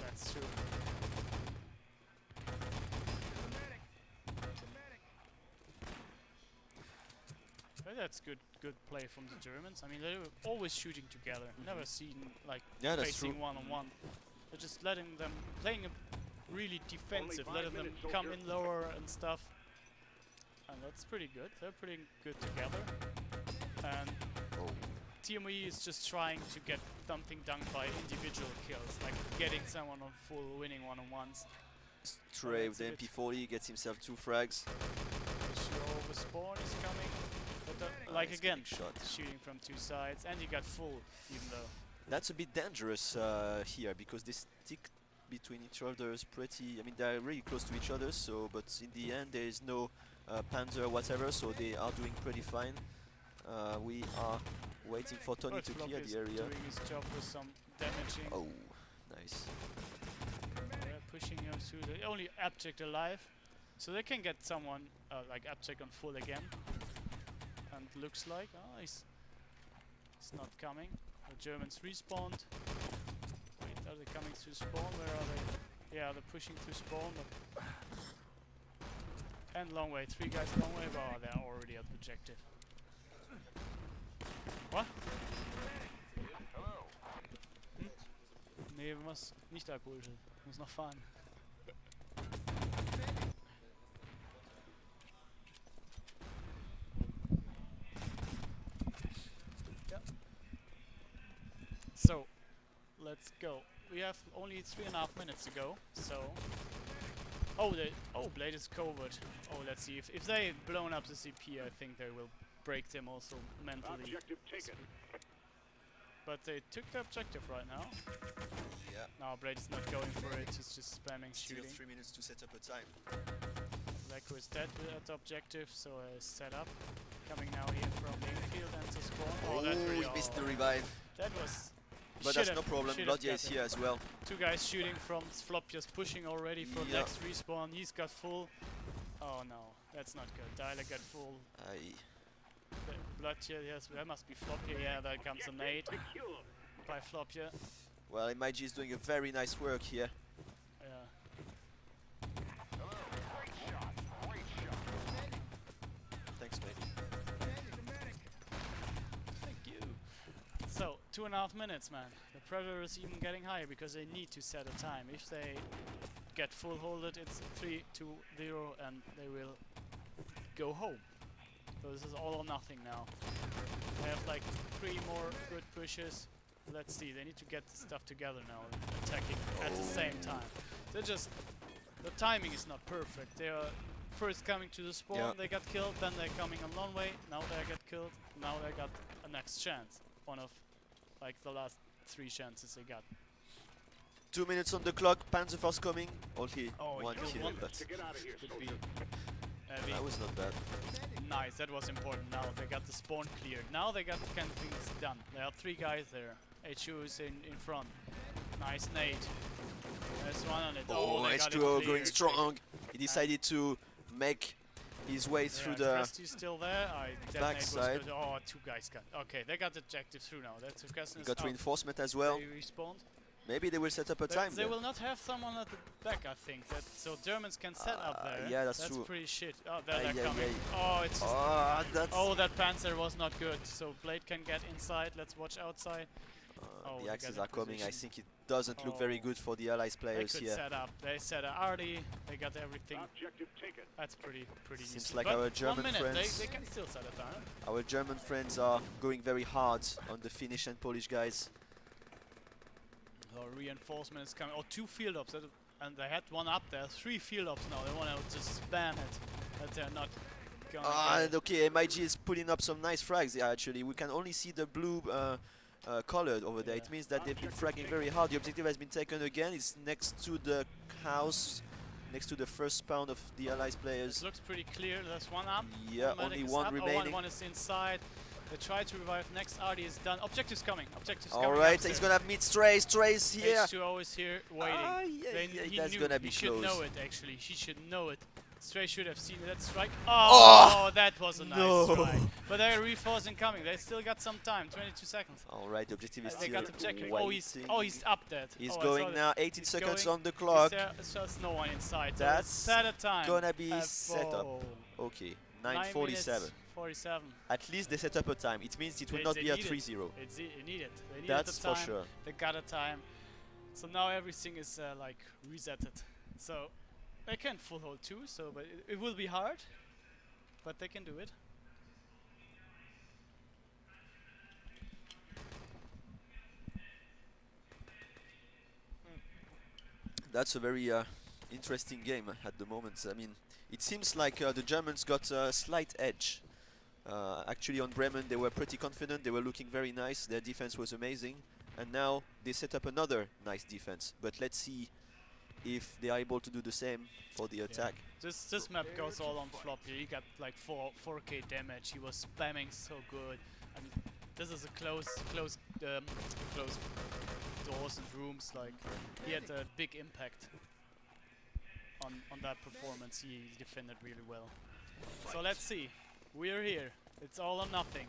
that's true. But that's good play from the Germans. I mean, they were always shooting together. Never seen like Yeah, that's facing true. one-on-one. They're just letting them playing a really defensive, 5 letting them minutes, come soldier. in lower and stuff. And that's pretty good. They're pretty good together. And TME is just trying to get something done by individual kills, like getting someone on full, winning one-on-ones. Trey that's with a the bit- MP40 gets himself 2 frags. Over spawn is coming, but like he's again, getting shot. shooting from two sides, and he got full, even though. That's a bit dangerous here because they stick between each other pretty. I mean, they're really close to each other. So, but in the end, there is no Panzer or whatever, so they are doing pretty fine. We are waiting for Tony But to Flop clear is the area. doing his job with some damaging. Oh, nice. They're pushing him through. The only Abject alive, so they can get someone like Abject on full again. And looks like he's not coming. The Germans respawned. Wait, are they coming through spawn? Where are they? Yeah, they're pushing through spawn. But and long way, 3 guys long way. Wow, they're already at objective. What? Nee, was nicht Alkohol. Muss noch fahren. Yep. So, let's go. We have only 3.5 minutes to go, so... Oh, Blade is covered. Oh, let's see. If they blown up the CP, I think they will break them also mentally. Objective taken. But they took the objective right now. Yeah. Now Blade is not going for it, he's just spamming Still shooting. 3 minutes to set up a time. Leku is dead at the objective, so set up. Coming now in from the infield and to spawn. Oh, that really, he missed the revive. That was... But that's no problem, Blodia is here as well. 2 guys shooting from Flop, just pushing already for Yeah. next respawn. He's got full. Oh no, that's not good. Dialer got full. Aye. Blodia, yes, that must be Flop here. Yeah, there comes a nade by Flop, yeah. Well, MIG is doing a very nice work here. Yeah. Thanks, mate. Thank you. So, 2.5 minutes, man. The pressure is even getting higher because they need to set a time. If they get full holded, it's 3-2-0 and they will go home. So this is all or nothing now. They have like 3 more good pushes. Let's see, they need to get the stuff together now, attacking at the same time. They're just... The timing is not perfect. They are first coming to the spawn, Yeah. they got killed, then they're coming a long way, now they get killed, now they got a next chance. One of like the last 3 chances they got. 2 minutes on the clock, Panzer Force coming. Only Oh, one you kill, won but To get out of here, could soldier. be Heavy. That was not bad. Nice, that was important. Now they got the spawn cleared. Now they got things done. There are 3 guys there. HU is in front. Nice nade. There's one on it. Oh, they got it H2O going cleared. strong. He decided to make his way through the Kresty's still there. That nade was backside. good. Oh, 2 guys got. Okay, they got the objective through now. That's He got reinforcement as well. They respawned. Maybe they will set up a time They there. will not have someone at the back, I think. So Germans can set up there. Yeah, that's true. pretty shit. Oh, they're yeah, coming. yeah. Oh, it's just. That's Oh, that Panzer was not good. So Blade can get inside. Let's watch outside. Oh, the axes are coming. I think it doesn't look very good for the Allies players they could here. set up. They set up Arty. They got everything. That's pretty Seems decent. like But our 1 German minute, friends. They can still set it down. Our German friends are going very hard on the Finnish and Polish guys. Oh, reinforcement is coming. Oh, 2 field ops. And they had 1 up there. 3 field ops now. They want to just spam it. That they're not going to And okay, MIG is putting up some nice frags. Yeah, actually, we can only see the blue colored over there. It means that they've been fragging very hard. The objective has been taken again. It's next to the house, next to the first spawn of the Allies players. It looks pretty clear. There's 1 up. Yeah, medic only is 1 up. remaining. One is inside. They try to revive. Next Arty is done. Objective's coming. Objective's coming. Alright, upstairs. he's gonna meet Stray. Stray's here. H2O is here waiting. That's gonna be he should close. know it actually. He should know it. Stray should have seen that strike. Oh! Oh, that was a nice No. strike. But they're reinforcing coming. They still got some time. 22 seconds. Alright, the objective is They still got objective. waiting. Oh, he's up there. He's I going saw now. that. 18 He's seconds going. on the clock. There's no one inside. So That's set a time. gonna be F set up. Okay, 9:47. 47. At least they set up a time. It means it will not be a 3-0. They need it. They need That's the for time. sure. They got a time. So now everything is like resetted. So they can full hold too. So, but it will be hard. But they can do it. That's a very interesting game at the moment. I mean, it seems like the Germans got a slight edge. Actually, on Bremen, they were pretty confident. They were looking very nice. Their defense was amazing. And now they set up another nice defense. But let's see if they are able to do the same for the attack. This map goes all on floppy. He got like 4k damage. He was spamming so good. And this is a close doors and rooms. Like he had a big impact on that performance. He defended really well. So let's see. We're here. It's all or nothing.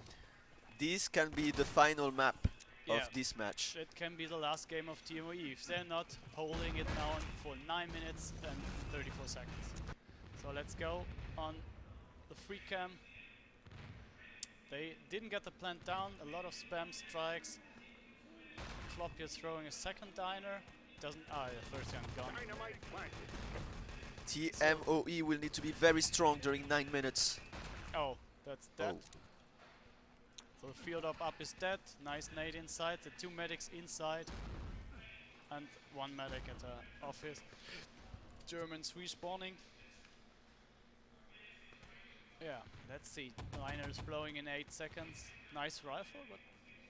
This can be the final map Yeah. of this match. It can be the last game of TMOE if they're not holding it now for 9 minutes and 34 seconds. So let's go on the free cam. They didn't get the plant down. A lot of spam strikes. Floppy is throwing a second diner. Doesn't. The first one gone. TMOE will need to be very strong during 9 minutes. Oh, that's dead. Oh. So the field up is dead. Nice nade inside. The 2 medics inside. And 1 medic at the office. Germans respawning. Yeah, let's see. Liner is blowing in 8 seconds. Nice rifle, but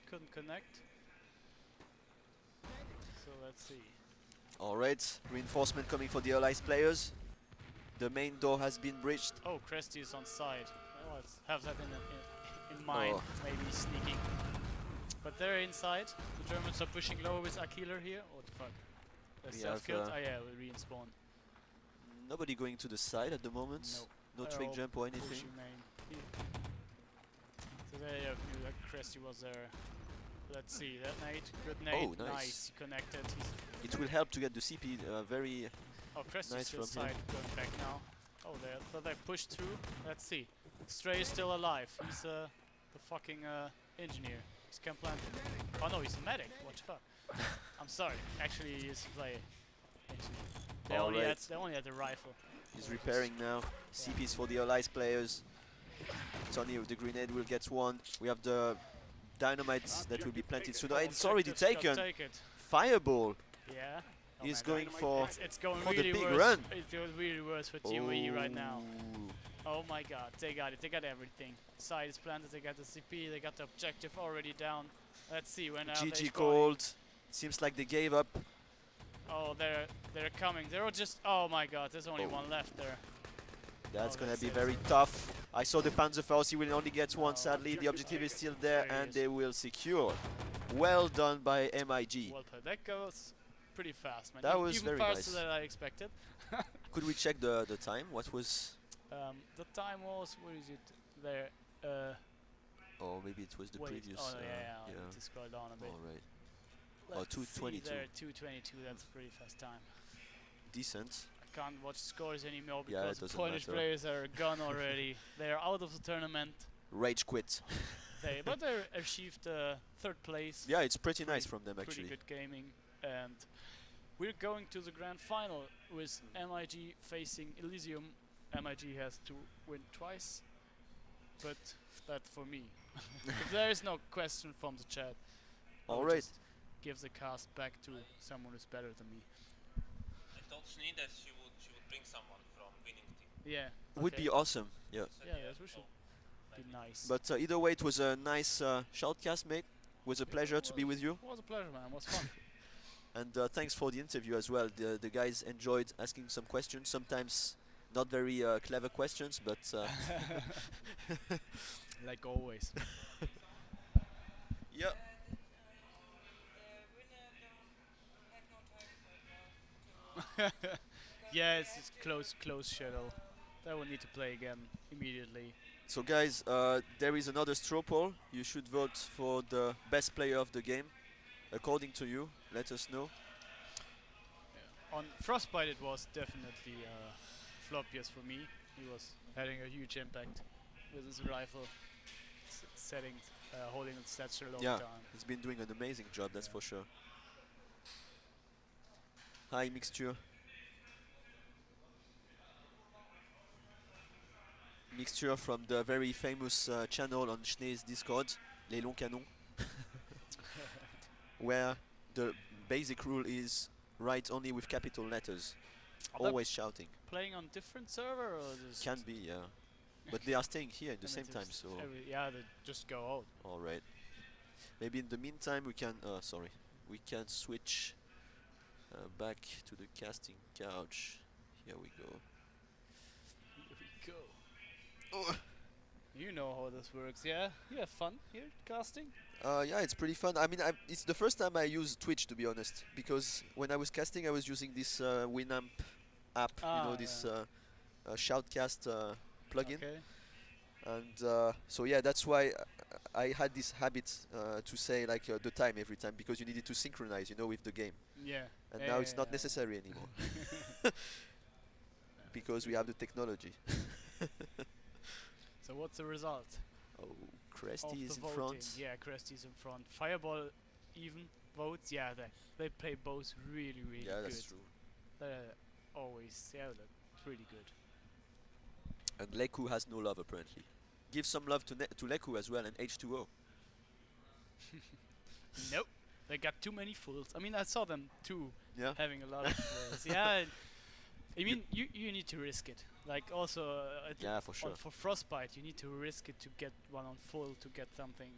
couldn't connect. So let's see. Alright, reinforcement coming for the Allies players. The main door has been breached. Oh, Kresty is on side. Oh, let's have that in mind. Oh. Maybe sneaking. But they're inside. The Germans are pushing lower with Akiller here. What the fuck? They're We self-killed. have, Oh yeah, we respawn. Nobody going to the side at the moment. No They're trick all jump or pushing anything. main. So there you knew that Kresty was there. Let's see, that nade, good nade, Oh, nice. he connected. It will help to get the CP very Oh, Kresty's nice still from him. side, going back now. Oh, so they pushed through. Let's see. Stray is still alive. He's the fucking engineer. He's camp planting. Oh no, he's a medic. What the fuck? I'm sorry. Actually, he's a player. They only had the rifle. He's repairing now. CPs for the Allies players. Tony with the grenade will get one. We have the dynamites that will be planted soon. It's already taken. Fireball. Yeah. He's going for It's going the really big worse. run. It's going really worse for TMOE right now. Oh my god, they got it. They got everything. Side is planted. They got the CP. They got the objective already down. Let's see when are they GG spawning. called. Seems like they gave up. Oh, they're coming. They're all just. Oh my god, there's only one left there. That's Oh, gonna that's be it. very tough. I saw the Panzerfaust, he will only get one sadly. The objective is still there and they will secure. Well done by MIG. Well played. That goes pretty fast, man. That was even very faster nice. than I expected. Could we check the time? What was... The time was, what is it there? Oh, maybe it was the wait, previous... oh yeah, I need to scroll down a bit. Alright. Oh, Let's 2:22. see there, 2:22, that's a pretty fast time. Decent. I can't watch scores anymore Yeah, it because the doesn't Polish matter. players are gone already. They are out of the tournament. Rage quit. But they achieved third place. Yeah, it's pretty nice from them actually. Pretty good gaming. And we're going to the grand final with MIG facing Elysium. MIG has to win twice, but that's for me. If there is no question from the chat, I'll Alright. just give the cast back to someone who's better than me. I told Schnee that she would bring someone from winning team. Yeah. Would be awesome. Yeah. Yeah, that should be nice. But either way, it was a nice shoutcast, mate. It was a pleasure to be with you. It was a pleasure, man. It was fun. And thanks for the interview as well. The guys enjoyed asking some questions, sometimes not very clever questions, but... like always. Yep. Yeah, it's just close schedule. That will need to play again immediately. So guys, there is another straw poll. You should vote for the best player of the game. According to you, let us know. On Frostbite it was definitely Floppius for me. He was having a huge impact with his rifle settings, holding it such a long time. He's been doing an amazing job, that's for sure. Hi, Mixture. Mixture from the very famous channel on Schnee's Discord, Les Longs Canons, where the basic rule is write only with capital letters, always shouting. Playing on different server or just Can be, yeah. But they are staying here at the I same mean, time, just so... yeah, they just go out. Alright. Maybe in the meantime we can... we can switch back to the casting couch. Here we go. Here we go. You know how this works, yeah? You have fun here casting? Yeah, it's pretty fun. I mean, it's the first time I use Twitch, to be honest, because when I was casting, I was using this Winamp app, you know, this shoutcast plugin. Okay. And so yeah, that's why I had this habit to say like the time every time, because you needed to synchronize, you know, with the game. Yeah. And now it's not necessary anymore, because we have the technology. So what's the result? Oh, Cresty is in voting. front. Yeah, Cresty's in front. Fireball even votes. Yeah, they play both really good. Yeah, that's true. They're always, yeah, they're really good. And Leku has no love apparently. Give some love to Leku as well and H2O. Nope, they got too many fools. I mean, I saw them too, having a lot of fools. Yeah, I mean, you need to risk it. Like also, for sure. For Frostbite, you need to risk it to get one on full to get something.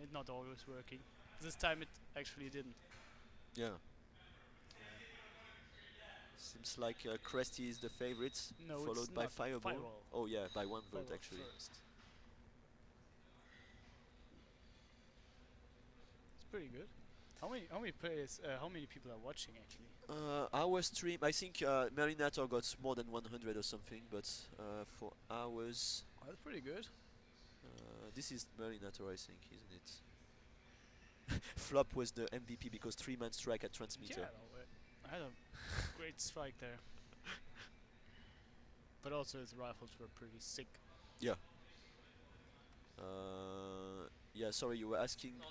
It's not always working. This time it actually didn't. Yeah. Seems like Cresty is the favorite, No, followed it's by not. Fireball. Oh yeah, by one vote Fireball actually. first. It's pretty good. How many players? How many people are watching actually? Our stream, I think Marinator got more than 100 or something, but for ours... Oh, that's pretty good. This is Marinator, I think, isn't it? Flop was the MVP because 3-man strike at transmitter. Yeah, I had a great strike there. But also his rifles were pretty sick. Yeah. Yeah, sorry, you were asking... No,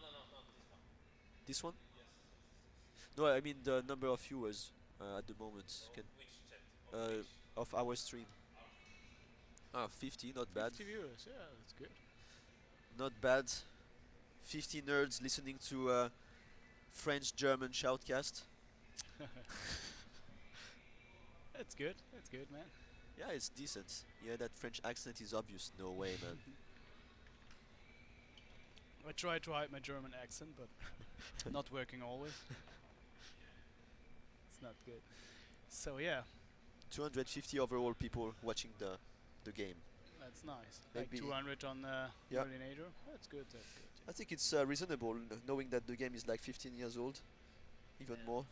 This one? No, I mean the number of viewers at the moment. Of our stream. 50, not bad. 50 viewers, yeah, that's good. Not bad. 50 nerds listening to French-German shoutcast. That's good, man. Yeah, it's decent. Yeah, that French accent is obvious. No way, man. I try to hide my German accent, but not working always. It's not good. So yeah, 250 overall people watching the game. That's nice. Like Maybe 200 on yeah. Coordinator. That's good. That's good. I think it's reasonable, knowing that the game is like 15 years old, even more.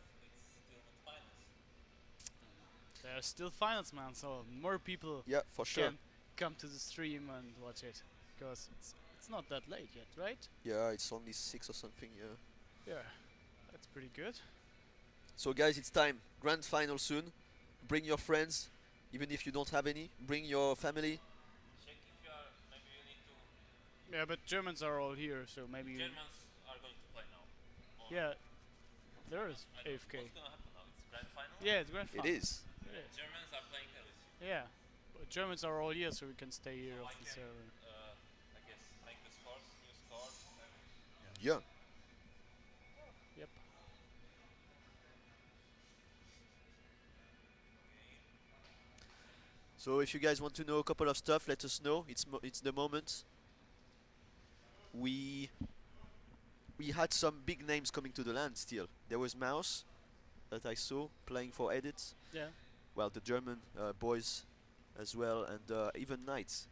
There are still finals, man. So more people Yeah, for sure. can come to the stream and watch it, because it's not that late yet, right? Yeah, it's only 6 or something. Yeah. Yeah, that's pretty good. So guys, it's time. Grand final soon. Bring your friends, even if you don't have any. Bring your family. Yeah, but Germans are all here, so maybe. Germans are going to play now. Yeah, there is AFK. What's gonna happen now? It's grand final? Yeah, it's grand final. It is. It is. Germans are playing LSU. Yeah, but Germans are all here, so we can stay here off the server. I guess make the scores, new scores. Yeah. Yep. So if you guys want to know a couple of stuff, let us know. It's the moment. We had some big names coming to the land still. There was Mouse that I saw playing for Edits. Yeah. Well, the German boys as well, and even Knights.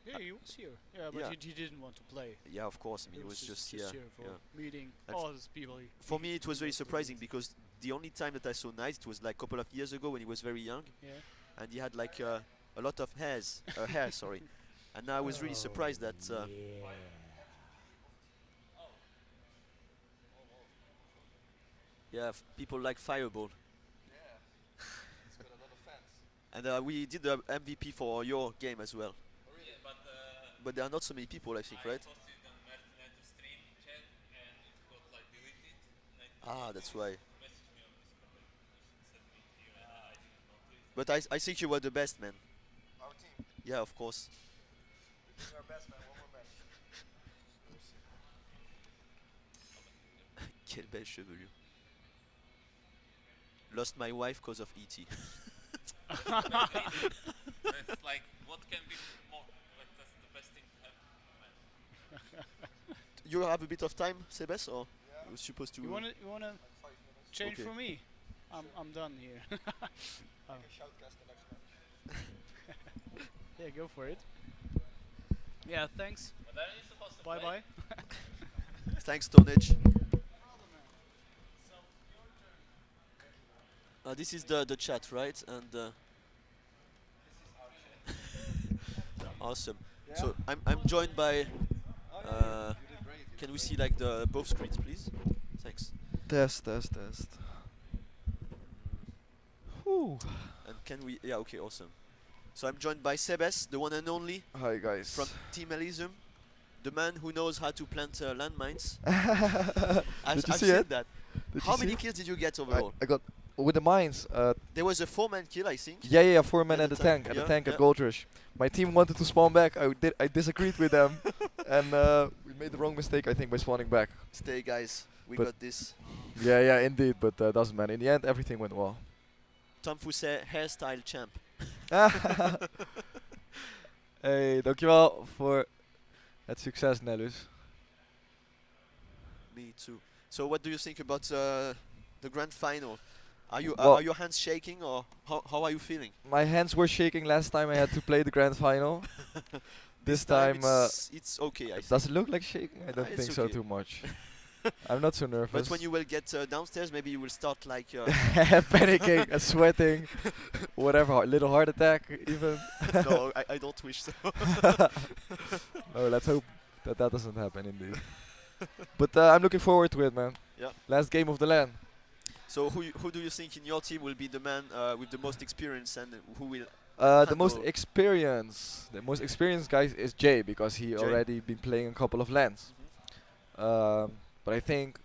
Yeah, he was here. Yeah, but Yeah. he didn't want to play. Yeah, of course. I mean, He it was just here here. for Yeah. meeting And all these people. For me, it was very surprising because the only time that I saw Knights, it was like a couple of years ago when he was very young. Yeah. And he had like a lot of hair, sorry. And now I was really surprised that. Yeah, people like Fireball. It's got a lot of fans. And we did the MVP for your game as well. Yeah, But there are not so many people, I think, right? Posted on Mertinator stream chat and it got like deleted. Ah, that's why. Messaged me on Discord and sent me here and I didn't notice. But I think you were the best, man. Our team. Yeah, of course. This is our best man. One more match. Quelle belle chevelure. Lost my wife because of E.T. That's like, what can be more? Like, that's the best thing to happen. You have a bit of time, Sebes, or you're supposed to? You wanna change Okay. for me? I'm done here. Shoutcast the next match. Yeah, go for it. Yeah, thanks. But aren't you supposed to Bye play? bye. Thanks, Tonage. This is the chat, right? And awesome. Yeah. So I'm joined by. Can we see like the both screens, please? Thanks. Test. Whew. And can we? Yeah. Okay. Awesome. So I'm joined by Sebes, the one and only. Hi guys. From Team Elysium, the man who knows how to plant landmines. Did you I've see seen it? that. Did How you many see? kills did you get overall? I got with the mines. There was a 4-man kill, I think. Yeah, 4 men At at the the tank, yeah, at yeah. Gold Rush. My team wanted to spawn back. I disagreed with them, and we made the wrong mistake, I think, by spawning back. Stay, guys. We But got this. Yeah, indeed. But doesn't matter. In the end, everything went well. Tom Fousset, hairstyle champ. Hey, dankjewel voor het succes, Nellus. Me too. So what do you think about the grand final? Are you Well- are your hands shaking, or how are you feeling? My hands were shaking last time I had to play the grand final. This time, it's okay. I does it look like shaking? I don't it's think so okay. too much. I'm not so nervous. But when you will get downstairs, maybe you will start like panicking and sweating, whatever, little heart attack even. No, I don't wish so. No, let's hope that doesn't happen indeed. But I'm looking forward to it, man. Yeah. Last game of the LAN. So who do you think in your team will be the man with the most experience, and who will? The most experienced guy is Jay, because he already been playing a couple of LANs. But I think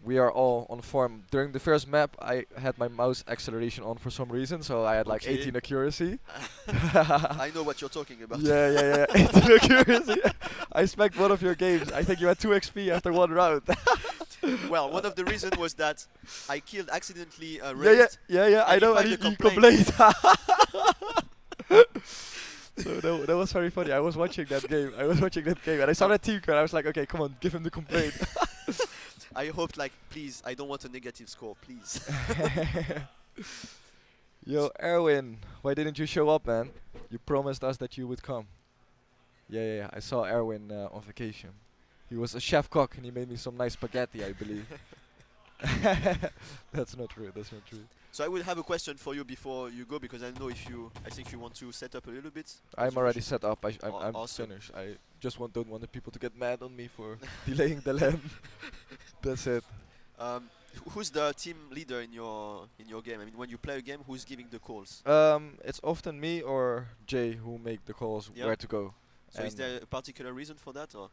we are all on form. During the first map, I had my mouse acceleration on for some reason, so I had like Okay. 18 accuracy. I know what you're talking about. Yeah. 18 accuracy. I spec'd one of your games. I think you had 2 XP after 1 round. Well, one of the reasons was that I killed accidentally Yeah, I know, and he complained. So that was very funny. I was watching that game. And I saw that team card. I was like, okay, come on, give him the complaint. I hoped, like, please, I don't want a negative score, please. Yo, Erwin, why didn't you show up, man? You promised us that you would come. Yeah. I saw Erwin on vacation. He was a chef cook and he made me some nice spaghetti, I believe. That's not true. That's not true. So I will have a question for you before you go because I know if you, I think you want to set up a little bit. I'm already set up. I'm awesome. finished. I just don't want the people to get mad on me for delaying the LAN. That's it. Who's the team leader in your game? I mean, when you play a game, who's giving the calls? It's often me or Jay who make the calls where to go. So is there a particular reason for that, or?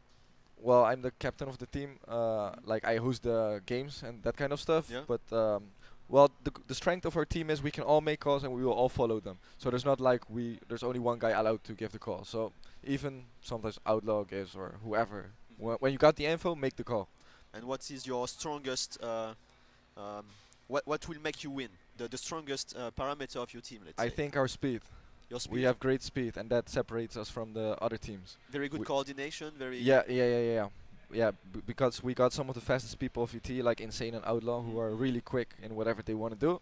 Well, I'm the captain of the team. Like I host the games and that kind of stuff. Yeah. But well, the strength of our team is we can all make calls and we will all follow them. So there's not like there's only one guy allowed to give the call. So even sometimes Outlaw gives or whoever. When you got the info, make the call. And what is your strongest? What will make you win? The strongest parameter of your team, let's say. I think our speed. Your speed. We have great speed, and that separates us from the other teams. Very good coordination. Very. Yeah. Because we got some of the fastest people of ET, like Insane and Outlaw, who are really quick in whatever they want to do,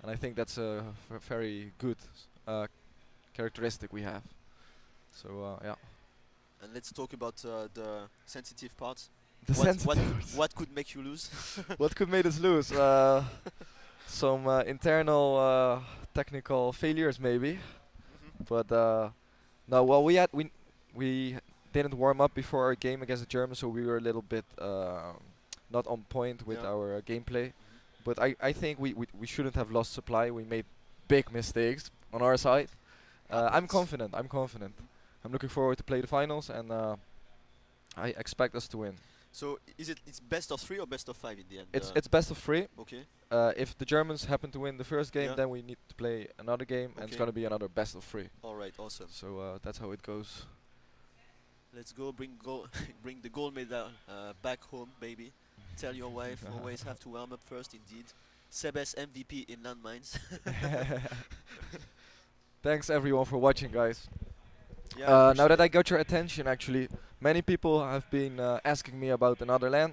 and I think that's a very good characteristic we have. So yeah. And let's talk about the sensitive parts. What could make you lose? What could make us lose? Some internal technical failures, maybe. But no, well, we didn't warm up before our game against the Germans, so we were a little bit not on point with our gameplay. But I think we shouldn't have lost supply. We made big mistakes on our side. I'm confident. I'm looking forward to play the finals, and I expect us to win. So it's best of 3 or best of 5 in the end? It's best of 3. Okay. If the Germans happen to win the first game, then we need to play another game, and it's gonna be another best of 3. All right, awesome. So that's how it goes. Let's go bring the gold medal back home, baby. Tell your wife always have to warm up first. Indeed, Sebes MVP in landmines. Thanks everyone for watching, guys. Yeah, now that I got your attention, actually, many people have been asking me about another LAN.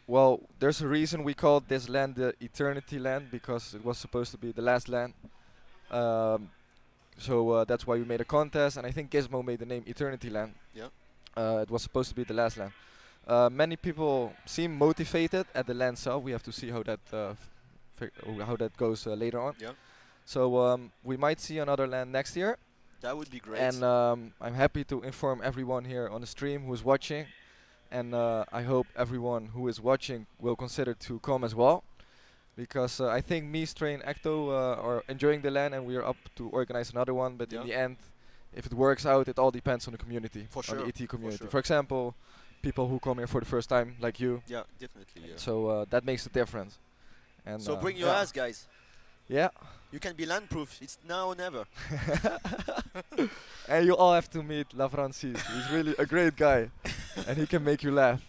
Well, there's a reason we called this LAN the Eternity LAN, because it was supposed to be the last LAN. So that's why we made a contest, and I think Gizmo made the name Eternity LAN. Yeah. It was supposed to be the last LAN. Many people seem motivated at the LAN cell. We have to see how that goes later on. Yeah. So we might see another LAN next year. That would be great. And I'm happy to inform everyone here on the stream who is watching, and I hope everyone who is watching will consider to come as well, because I think me, Stray, and Ecto are enjoying the LAN, and we are up to organize another one. But in the end, if it works out, it all depends on the community, on the ET community. For example, people who come here for the first time, like you. Yeah, definitely. Yeah. So that makes a difference. And so bring your ass, guys. Yeah. You can be land proof. It's now or never. And you all have to meet La Francis. He's really a great guy, and he can make you laugh.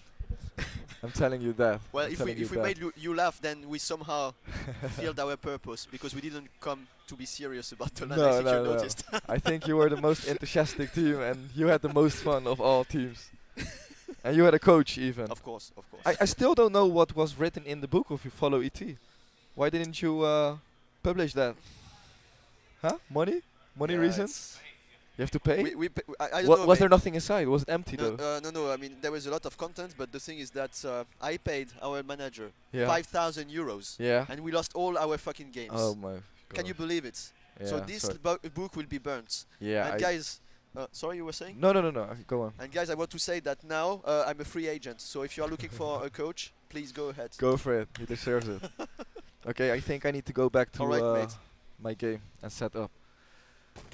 I'm telling you that. Well, if we made you laugh, then we somehow fulfilled our purpose, because we didn't come to be serious about the LAN. I think you noticed. I think you were the most enthusiastic team, and you had the most fun of all teams. And you had a coach even. Of course. I still don't know what was written in the book of You Follow ET. Why didn't you publish that? Huh? Money reasons? You have to pay? I don't know, was there nothing inside? Was it empty though? No. I mean, there was a lot of content, but the thing is that I paid our manager 5,000 euros, and we lost all our fucking games. Oh my God. Can you believe it? So this book will be burnt. Yeah. And guys, sorry, you were saying? No. Go on. And guys, I want to say that now I'm a free agent. So if you are looking for a coach, please go ahead. Go for it. He deserves it. Okay, I think I need to go back to my game and set up.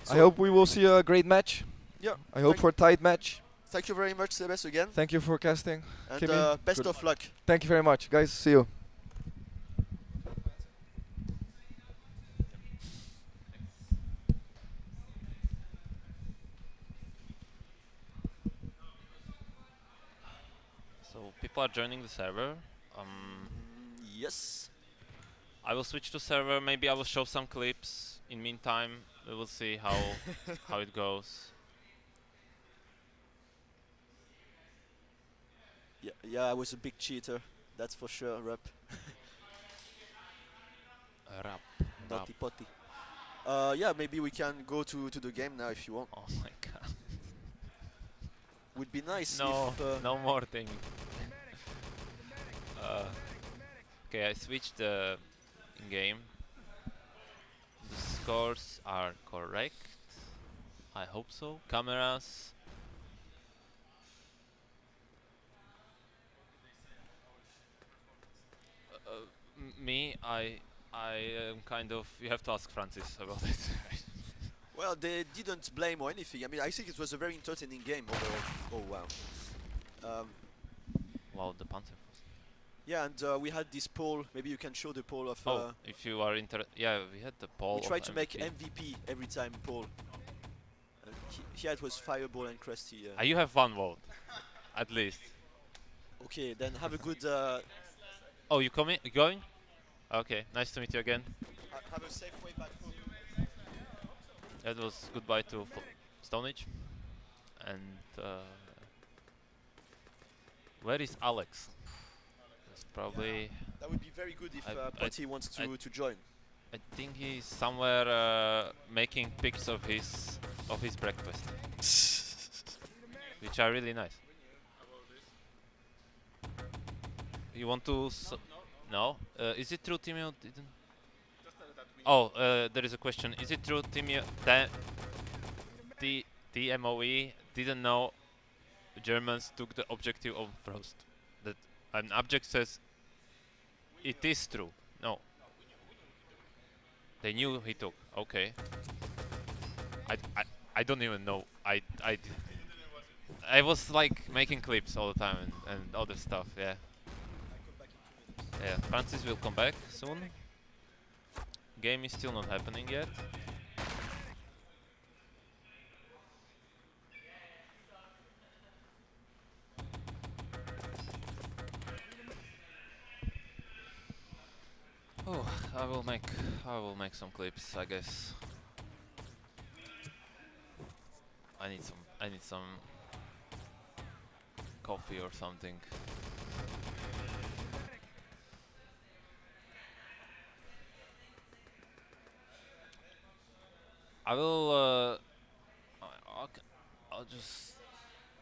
So I hope we will see a great match. Yeah. I hope for a tight match. Thank you very much, Sebes, again. Thank you for casting. And best of luck. Thank you very much, guys. See you. So people are joining the server. Yes. I will switch to server. Maybe I will show some clips. In meantime, we will see how it goes. Yeah, I was a big cheater. That's for sure, Rap. Rap. Naughty potty. Yeah, maybe we can go to the game now if you want. Oh my god. Would be nice No, if... no more thing. Okay, I switched the game. The scores are correct. I hope so. Cameras. Me, I am kind of. You have to ask Francis about it. Well, they didn't blame or anything. I mean, I think it was a very entertaining game overall. Oh, wow. Wow, the Panther. Yeah, and we had this poll. Maybe you can show the poll of... Oh, if you are interested. Yeah, we had the poll. we tried of to make MVP every time poll. And here it was Fireball and Krusty. You have one vote, at least. Okay, then have a good... Oh, you coming? You going? Okay, nice to meet you again. have a safe way back home. That was goodbye to Stone Age. And where is Alex? That's probably. That would be very good if Potty wants to join. I think he's somewhere making pics of his breakfast, which are really nice. You want to? No. Is it true Timio didn't? Oh, there is a question. Is it true Timio TMOE didn't know Germans took the objective on Frost? That an object says it is true. No. They knew he took. Okay. I don't even know. I was like making clips all the time and other stuff. Yeah. Yeah. Francis will come back soon. Game is still not happening yet. Oh, I will make some clips, I guess. I need some coffee or something. I will I'll just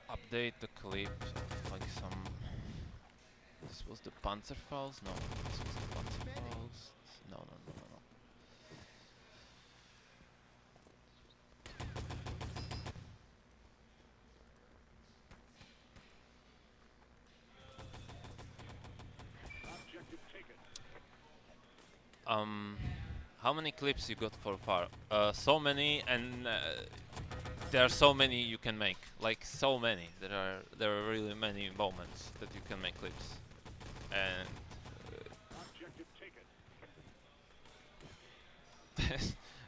update the clip of like some. This was the Panzerfaust? No, this was the Panzerfaust. No. How many clips you got for far? So many, and there are so many you can make. Like so many. There are really many moments that you can make clips, and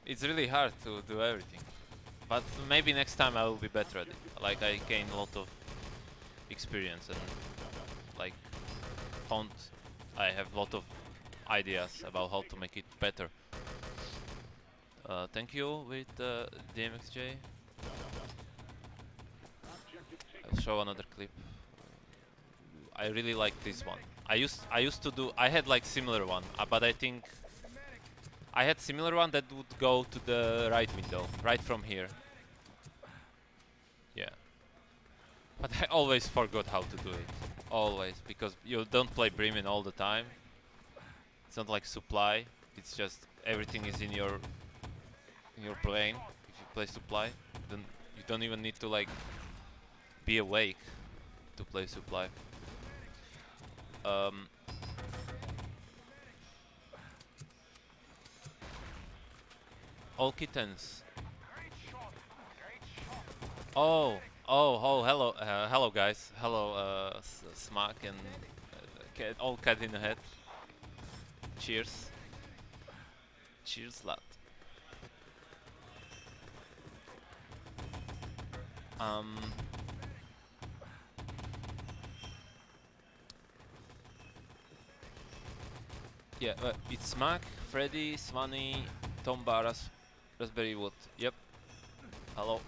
it's really hard to do everything. But maybe next time I will be better at it. Like I gain a lot of experience and like found I have a lot of ideas about how to make it better. Thank you with DMXJ. I'll show another clip. I really like this one. I used to do. I had like similar one, but I think I had similar one that would go to the right window, right from here. Yeah. But I always forgot how to do it. Always, because you don't play Bremen all the time. It's not like supply. It's just everything is in your plane. If you play supply, then you don't even need to like be awake to play supply. All kittens. Oh, hello, hello guys. Hello, Smack and all cat in the head. Cheers. Cheers, lad. Yeah, it's Mac, Freddy, Swanee, Tom Barras, Raspberry Wood. Yep. Hello.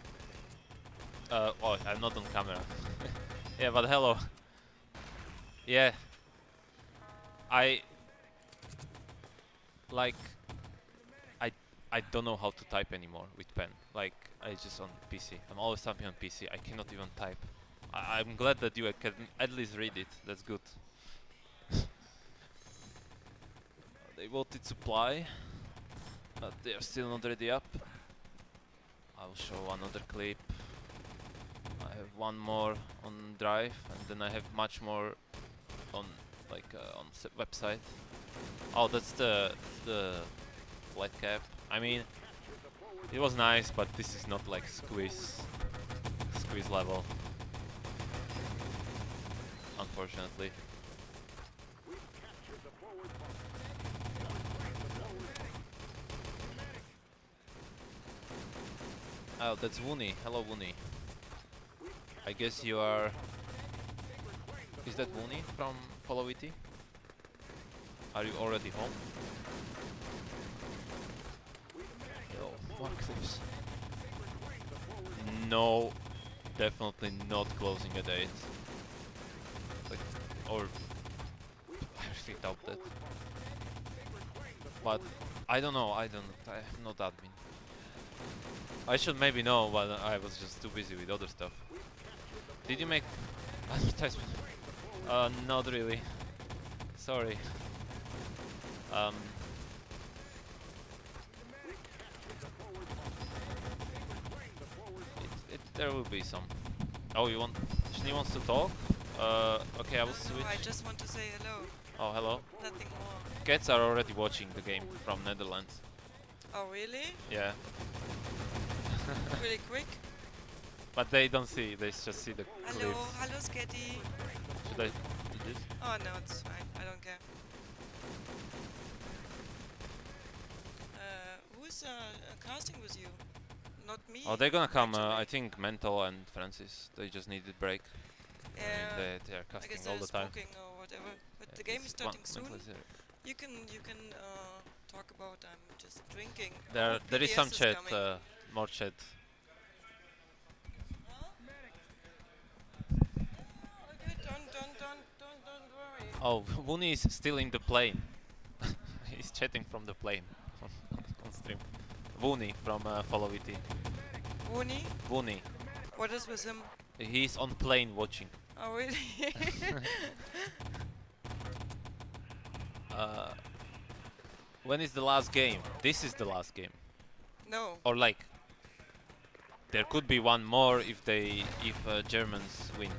Oh, I'm not on camera. Yeah, but hello. Yeah. I like I don't know how to type anymore with pen. Like I just on PC. I'm always typing on PC. I cannot even type. I'm glad that you can at least read it. That's good. They voted supply, but they are still not ready up. I will show another clip. I have one more on drive, and then I have much more on on website. Oh, that's the flat cap. I mean, it was nice, but this is not like squeeze level, unfortunately. Oh, that's Woony. Hello, Woony. I guess you are... Is that Woony from Follow ET? Are you already home? Yo, more clips. No, definitely not closing at 8. Like, or... I really doubt that. But, I don't know, I have no admin. I should maybe know, but I was just too busy with other stuff. Did you make advertisement? Not really. Sorry. There will be some. Oh, you want? She wants to talk? Okay, I will switch. I just want to say hello. Oh, hello. Nothing more. Cats are already watching the game from Netherlands. Oh, really? Yeah. Really quick? But they don't see, they just see the Hello, clips. hello, Sketty. Should I do this? Oh no, it's fine. I don't care. Who's casting with you? Not me. Oh, they're gonna come. I think Mental and Francis. They just needed break. Yeah. I mean, they are I casting guess all they're the time. smoking or whatever. But Yeah, the game is it's starting soon. Mental is here. You can talk about. I'm just drinking. There is some chat. More chat. Oh, Woony is still in the plane. He's chatting from the plane on stream. Woony from Follow ET. Woony? Woony. What is with him? He's on plane watching. Oh really? When is the last game? This is the last game. No. Or like, there could be one more if Germans win.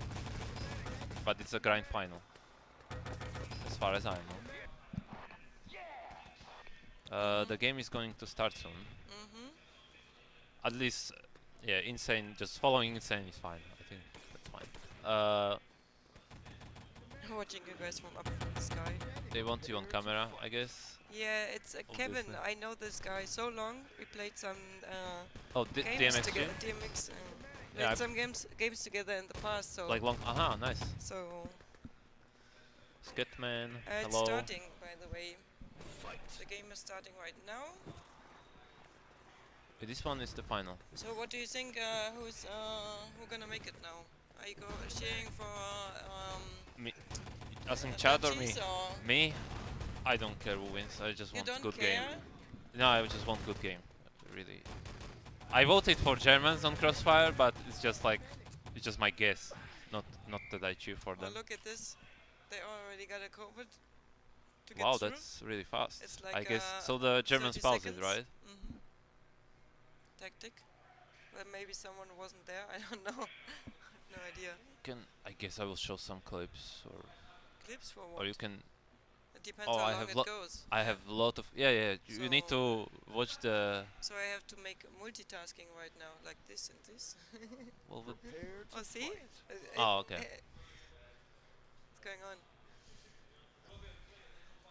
But it's a grand final, as far as I know. The game is going to start soon. At least, yeah, Insane, just following Insane is fine. I think that's fine. Watching you guys from up from the sky. They want you on camera, I guess. Yeah, it's Kevin. Obviously. I know this guy so long. We played some games DMX together. too? DMX. Yeah, Played some games together in the past. So like long. Aha, nice. So. Sketman. It's Hello. starting, by the way. The game is starting right now. This one is the final. So what do you think? Who gonna make it now? Are you cheering for Me, as in chat or me? Dutchies or? Me? I don't care who wins. I just want don't good care? game. No, I just want good game. Really. I voted for Germans on Crossfire, but it's just like, it's just my guess. Not that I cheer for Oh, them. look at this. They already got a COVID. To Wow, get through. that's really fast. It's like I guess so. The Germans 30 paused it, seconds. right? Tactic. Well, maybe someone wasn't there. I don't know. No idea. I guess I will show some clips or. Clips for Or what? you can. It depends Oh, how I long have it goes. I have a lot of. Yeah. You need to watch the. So I have to make multitasking right now, like this and this. Well, the oh, see? Oh, okay. What's going on?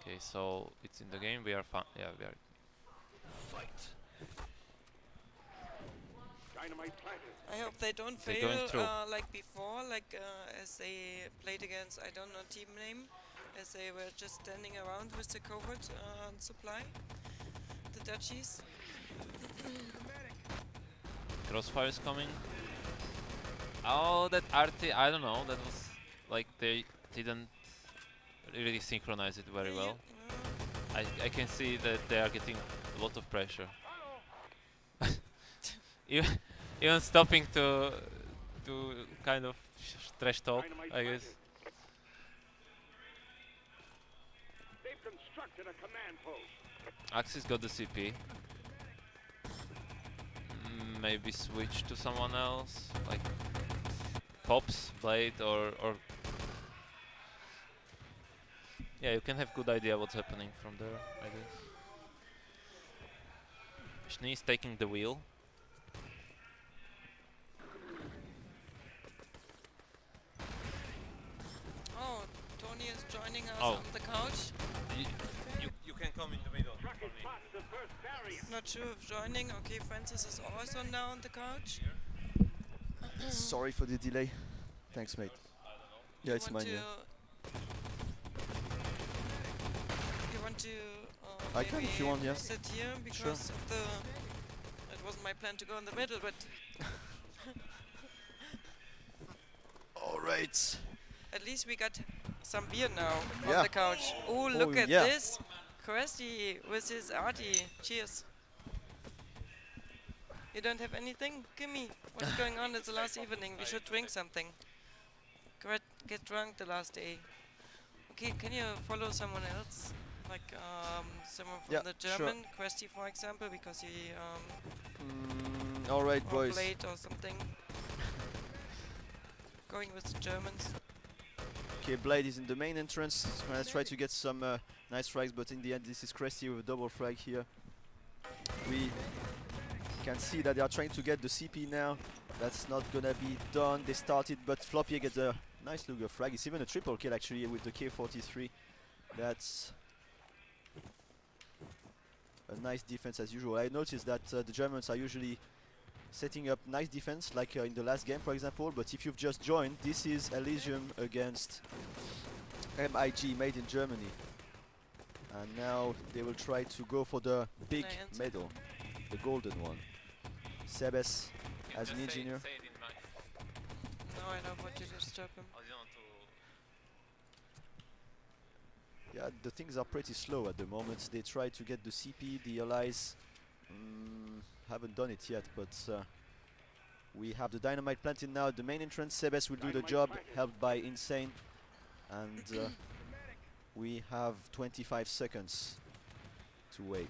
Okay, so it's in the game. We are fine. Yeah, we are. Fight. Dynamite planted. I hope they don't They're fail going through. like before, like as they played against, I don't know team name, as they were just standing around with the COVID supply, the Dutchies. Crossfire is coming. Oh, that RT, I don't know. That was like they didn't really synchronize it very well. I can see that they are getting a lot of pressure. even even stopping to kind of trash talk, I guess. They've constructed a command post. Axis got the CP. Maybe switch to someone else, like Pops, Blade, or yeah, you can have good idea what's happening from there, I guess. Schnee is taking the wheel. Oh, Tony is joining us Oh. on the couch. You can come in the middle. Not sure if joining. Okay, Francis is also now on the couch. Sorry for the delay. Thanks, mate. Yeah, it's mine. Yeah. You want to I can if you want, yeah. sit here because Sure. of the. It wasn't my plan to go in the middle, but All right. at least we got some beer now Yeah. on the couch. Oh, look at yeah. this! Crusty with his arty. Cheers. You don't have anything? Gimme. What's going on? It's the last evening. We should drink something. Get drunk the last day. Okay, can you follow someone else? Like someone from Yeah, the sure. German, Crusty for example, because he All right, or boys. Blade or something. Going with the Germans. Okay, Blade is in the main entrance. He's gonna try to get some nice frags, but in the end, this is Crusty with a double frag here. We can see that they are trying to get the CP now. That's not gonna be done. They started, but Floppy gets a nice Luger frag. It's even a triple kill actually with the K43. That's a nice defense as usual. I noticed that the Germans are usually setting up nice defense, like in the last game, for example. But if you've just joined, this is Elysium against MIG, made in Germany. And now they will try to go for the big medal, the golden one. Sebes as an engineer. No, I don't want you to stop him. Yeah, the things are pretty slow at the moment. They try to get the CP, the allies haven't done it yet, but we have the dynamite planted now at the main entrance. Sebes will do the job, helped by Insane. And we have 25 seconds to wait.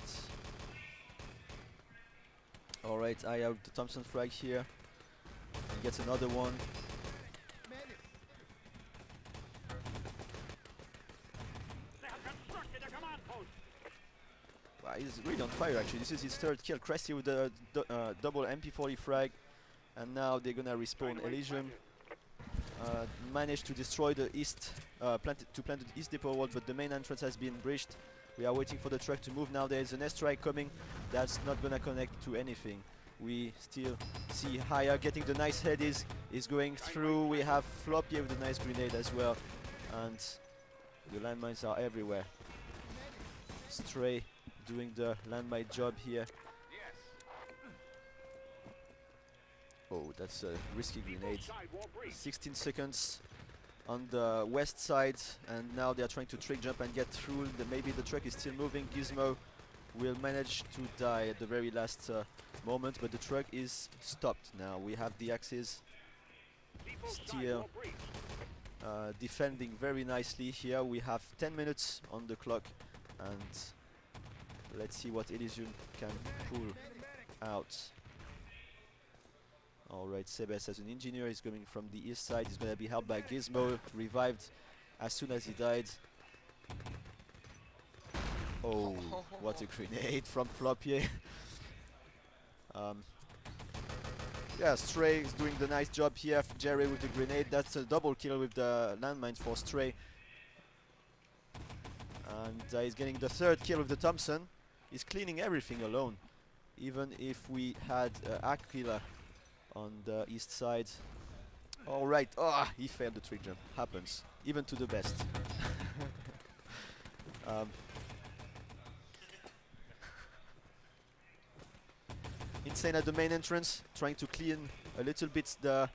Alright, I have the Thompson frag here. He gets another one. He's really on fire actually. This is his third kill. Cressy with the double MP40 frag. And now they're gonna respawn Elysium. Managed to destroy the east, plant the east depot wall, but the main entrance has been breached. We are waiting for the truck to move now. There is an airstrike coming. That's not gonna connect to anything. We still see Haya getting the nice headies. Is going through. We have Floppy with a nice grenade as well. And the landmines are everywhere. Stray doing the landmine job here. Oh, that's a risky grenade. 16 seconds on the west side, and now they are trying to trick jump and get through. Maybe the truck is still moving. Gizmo will manage to die at the very last moment, but the truck is stopped now. We have the Axis still defending very nicely here. We have 10 minutes on the clock, and let's see what Elysium can pull out. Alright, Sebes as an engineer is coming from the east side. He's going to be helped by Gizmo, revived as soon as he died. Oh, what a grenade from Floppy. Yeah, Stray is doing the nice job here. Jerry with the grenade. That's a double kill with the landmines for Stray. And he's getting the third kill with the Thompson. He's cleaning everything alone. Even if we had Aquila on the east side. Alright, he failed the trick jump. Happens, even to the best. Insane at the main entrance, trying to clean a little bit the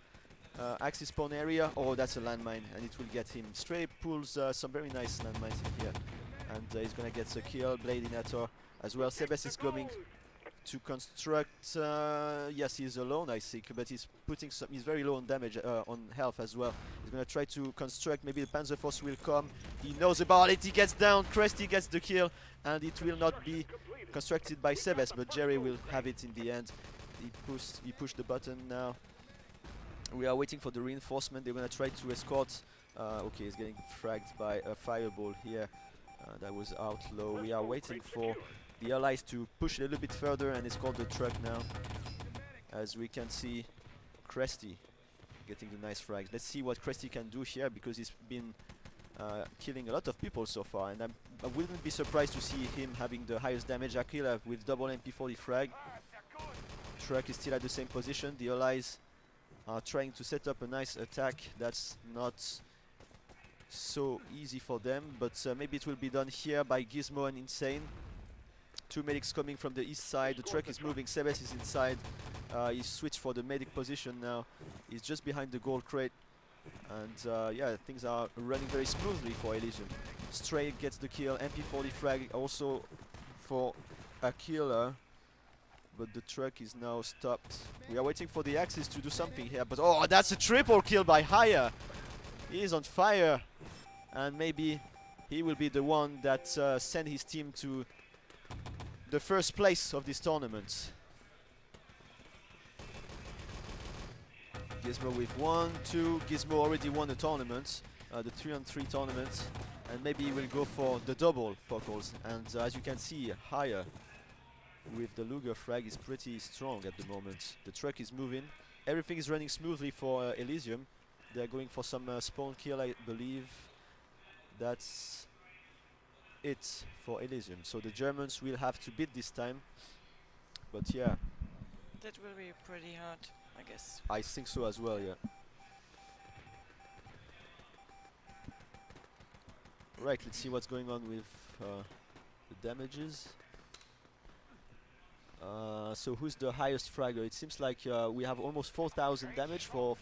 Axis spawn area. Oh, that's a landmine, and it will get him. Stray pulls some very nice landmines in here, and he's gonna get a kill. Bladinator as well. Sebes is coming to construct. Yes, he's alone, I think, but he's putting some. He's very low on damage, on health as well. He's gonna try to construct. Maybe the Panzer Force will come. He knows about it. He gets down. Kresti gets the kill, and it will not be constructed by Sebes, but Jerry will have it in the end. He pushed the button now. We are waiting for the reinforcement. They're gonna try to escort. Okay, he's getting fragged by a fireball here. That was out low. We are waiting for the allies to push a little bit further and escort the truck now. As we can see, Kresti getting the nice frags. Let's see what Kresti can do here, because he's been killing a lot of people so far, and I wouldn't be surprised to see him having the highest damage kill with double MP40 frag. Truck is still at the same position. The allies are trying to set up a nice attack. That's not so easy for them, but maybe it will be done here by Gizmo and Insane. Two medics coming from the east side. The truck is moving. Sebes is inside. He's switched for the medic position now. He's just behind the gold crate, and yeah, things are running very smoothly for Elysium. Stray gets the kill. MP40 frag also for a killer, but the truck is now stopped. We are waiting for the Axis to do something here, but oh, that's a triple kill by Haya. He is on fire, and maybe he will be the one that send his team to the first place of this tournament. Gizmo with 1-2. Gizmo already won the tournament, the 3-on-3 tournament, and maybe he will go for the double Puckles. And as you can see, Haya with the Luger frag is pretty strong at the moment. The truck is moving. Everything is running smoothly for Elysium. They're going for some spawn kill, I believe. That's it for Elysium. So the Germans will have to beat this time. But yeah. That will be pretty hard, I guess. I think so as well, yeah. Right, let's see what's going on with the damages. So who's the highest fragger? It seems like we have almost 4,000 damage for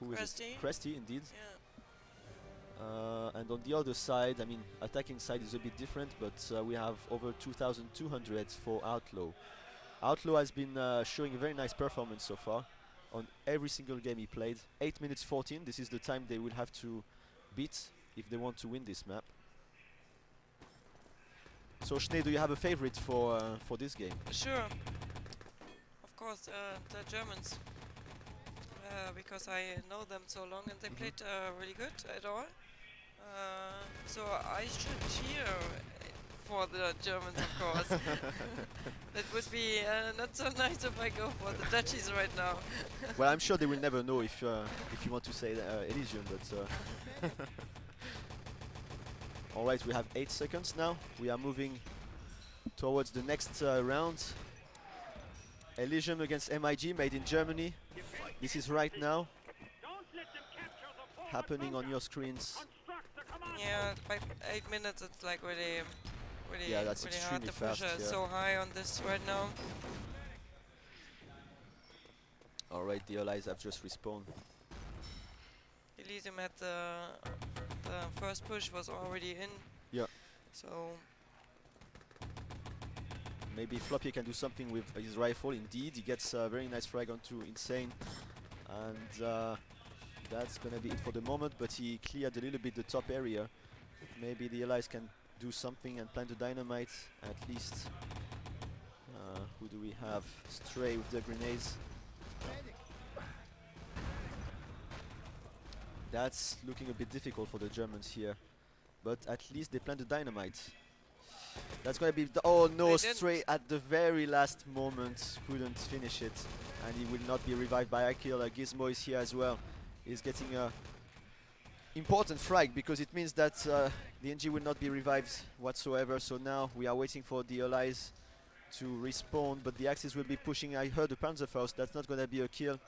who is it? Kresti, indeed. And on the other side, I mean, attacking side is a bit different, but we have over 2,200 for Outlaw. Outlaw has been showing a very nice performance so far on every single game he played. 8 minutes 14. This is the time they will have to beat if they want to win this map. So Schnee, do you have a favorite for this game? Sure. Of course, the Germans. Because I know them so long and they played really good at all. So I should cheer for the Germans, of course. That would be not so nice if I go for the Dutchies right now. Well, I'm sure they will never know if you want to say Elysium, but all right, we have 8 seconds now. We are moving towards the next round. Elysium against MIG, made in Germany. This is right now happening on your screens. Yeah, by 8 minutes it's like really yeah, that's really hard. extremely The fast. pressure is so high on this right now. All right, the allies have just respawned. Elysium had the first push was already in. Yeah. So maybe Floppy can do something with his rifle. Indeed, he gets a very nice frag onto Insane, and that's gonna be it for the moment. But he cleared a little bit the top area. Maybe the allies can do something and plant the dynamite at least. Who do we have? Stray with the grenades. That's looking a bit difficult for the Germans here, but at least they plant the dynamite. That's gonna be oh no, Stray at the very last moment couldn't finish it, and he will not be revived by a kill. Gizmo is here as well. He's getting a important frag because it means that the NG will not be revived whatsoever. So now we are waiting for the allies to respawn, but the Axis will be pushing. I heard the Panzerfaust. That's not gonna be a kill,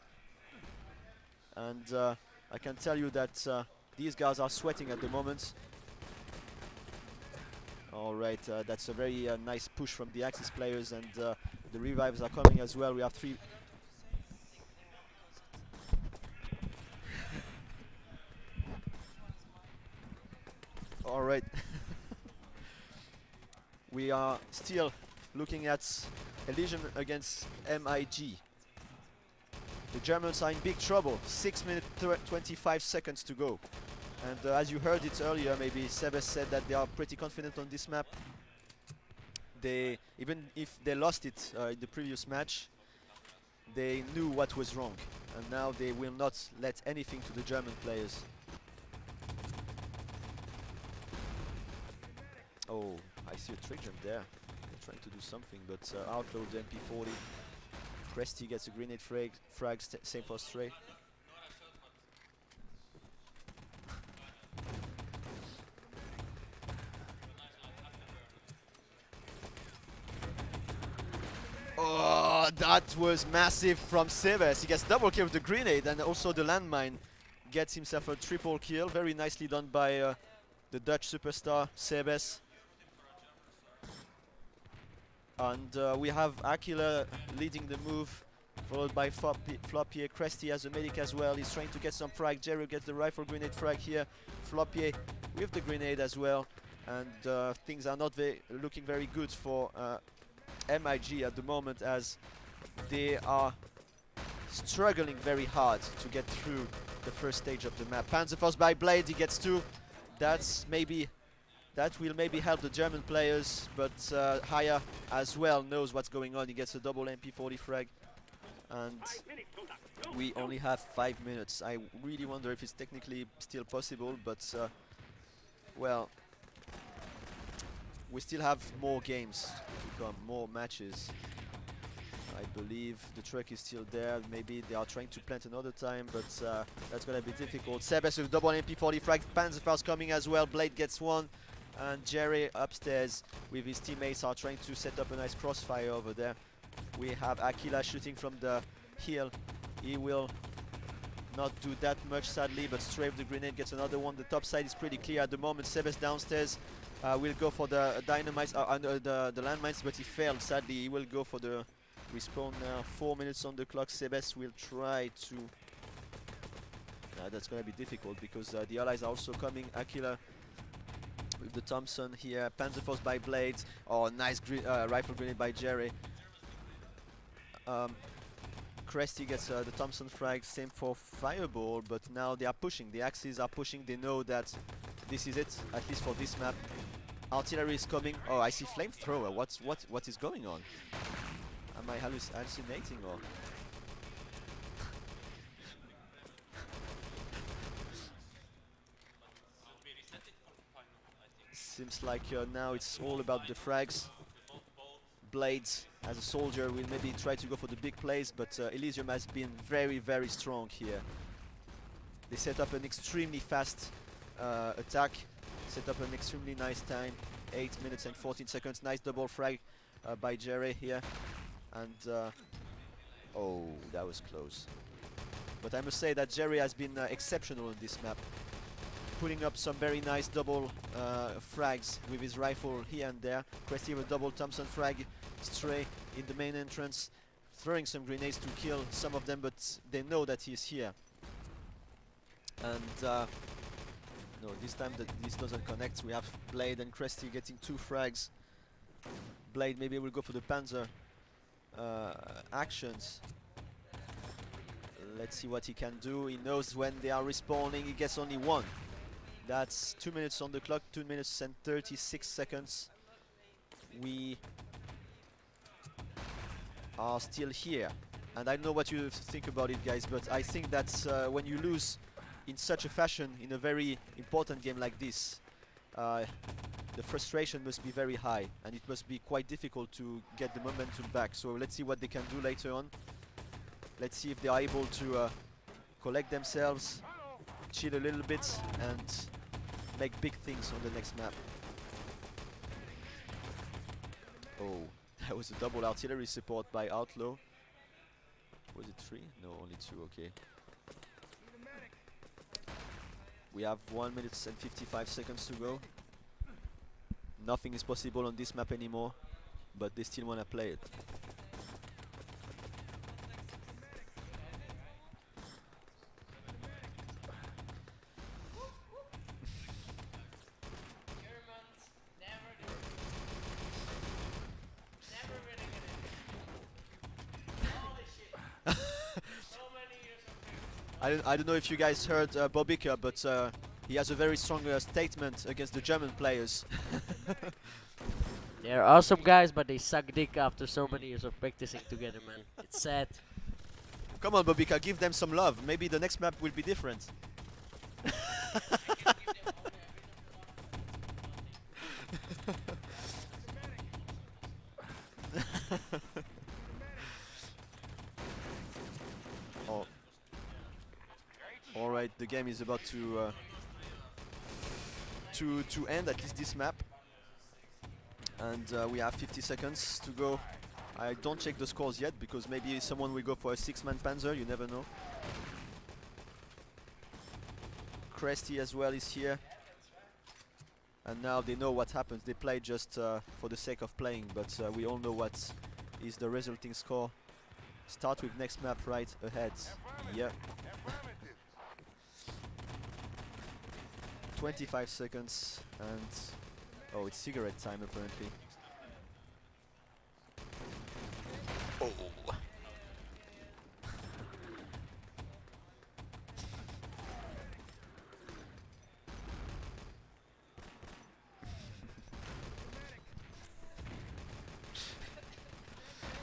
and I can tell you that these guys are sweating at the moment. Alright, that's a very nice push from the Axis players, and the revives are coming as well. We have 3... Alright. We are still looking at Elysium against MIG. The Germans are in big trouble. 6 minutes 25 seconds to go. And as you heard it earlier, maybe Sebes said that they are pretty confident on this map. They, even if they lost it in the previous match, they knew what was wrong. And now they will not let anything to the German players. Oh, I see a trick jump there. They're trying to do something, but Outlaw the MP40. Cresty gets a grenade frag, same for Stray. Oh, that was massive from Sebes. He gets double kill with the grenade, and also the landmine gets himself a triple kill. Very nicely done by the Dutch superstar Sebes. And we have Aquila leading the move, followed by Floppier. Cresty as a medic as well. He's trying to get some frag. Jerry gets the rifle grenade frag here. Floppier with the grenade as well. And things are not looking very good for MIG at the moment, as they are struggling very hard to get through the first stage of the map. Panzerfaust by Blade, he gets two. That will maybe help the German players, but Haya as well knows what's going on. He gets a double MP40 frag, and we only have 5 minutes. I really wonder if it's technically still possible, but well, we still have more games to come, more matches. I believe the truck is still there. Maybe they are trying to plant another time, but that's gonna be difficult. Sebes with double MP40 frag. Panzerfaust coming as well. Blade gets one, and Jerry upstairs with his teammates are trying to set up a nice crossfire over there. We have Aquila shooting from the hill. He will not do that much, sadly, but Stray with the grenade gets another one. The top side is pretty clear at the moment. Sebes downstairs will go for the dynamites, the landmines, but he failed, sadly. He will go for the respawn now. 4 minutes on the clock. Sebes will try to... that's going to be difficult because the allies are also coming. Aquila with the Thompson here. Panzerfaust by Blade. Oh, nice rifle grenade by Jerry. Cresty gets the Thompson frag. Same for Fireball, but now they are pushing. The Axis are pushing. They know that this is it, at least for this map. Artillery is coming. Oh, I see flamethrower. What is going on? Am I hallucinating or? Seems like now it's all about the frags. Blades, as a soldier, will maybe try to go for the big plays, but Elysium has been very, very strong here. They set up an extremely fast attack, set up an extremely nice time, 8 minutes and 14 seconds. Nice double frag by Jerry here. And oh, that was close. But I must say that Jerry has been exceptional in this map, putting up some very nice double frags with his rifle here and there. Cresty with double Thompson frag. Stray in the main entrance, throwing some grenades to kill some of them, but they know that he's here. And no, this time this doesn't connect. We have Blade and Cresty getting 2 frags. Blade maybe will go for the Panzer actions. Let's see what he can do. He knows when they are respawning. He gets only 1. That's 2 minutes on the clock, 2 minutes and 36 seconds. We are still here. And I know what you think about it, guys, but I think that's when you lose in such a fashion in a very important game like this, the frustration must be very high, and it must be quite difficult to get the momentum back. So let's see what they can do later on. Let's see if they are able to collect themselves, chill a little bit, and make big things on the next map. Oh, that was a double artillery support by Outlaw. Was it 3? No, only 2, okay. We have 1 minute and 55 seconds to go. Nothing is possible on this map anymore, but they still want to play it. I don't know if you guys heard Bobika, but he has a very strong statement against the German players. They're awesome guys, but they suck dick after so many years of practicing together, man. It's sad. Come on, Bobika, give them some love. Maybe the next map will be different. Oh. All right, the game is about to end, at least this map, and we have 50 seconds to go. I don't check the scores yet because maybe someone will go for a 6-man Panzer. You never know. Cresty as well is here, and now they know what happens. They play just for the sake of playing, but we all know what is the resulting score. Start with next map right ahead. Yeah. 25 seconds, and oh, it's cigarette time apparently. Oh.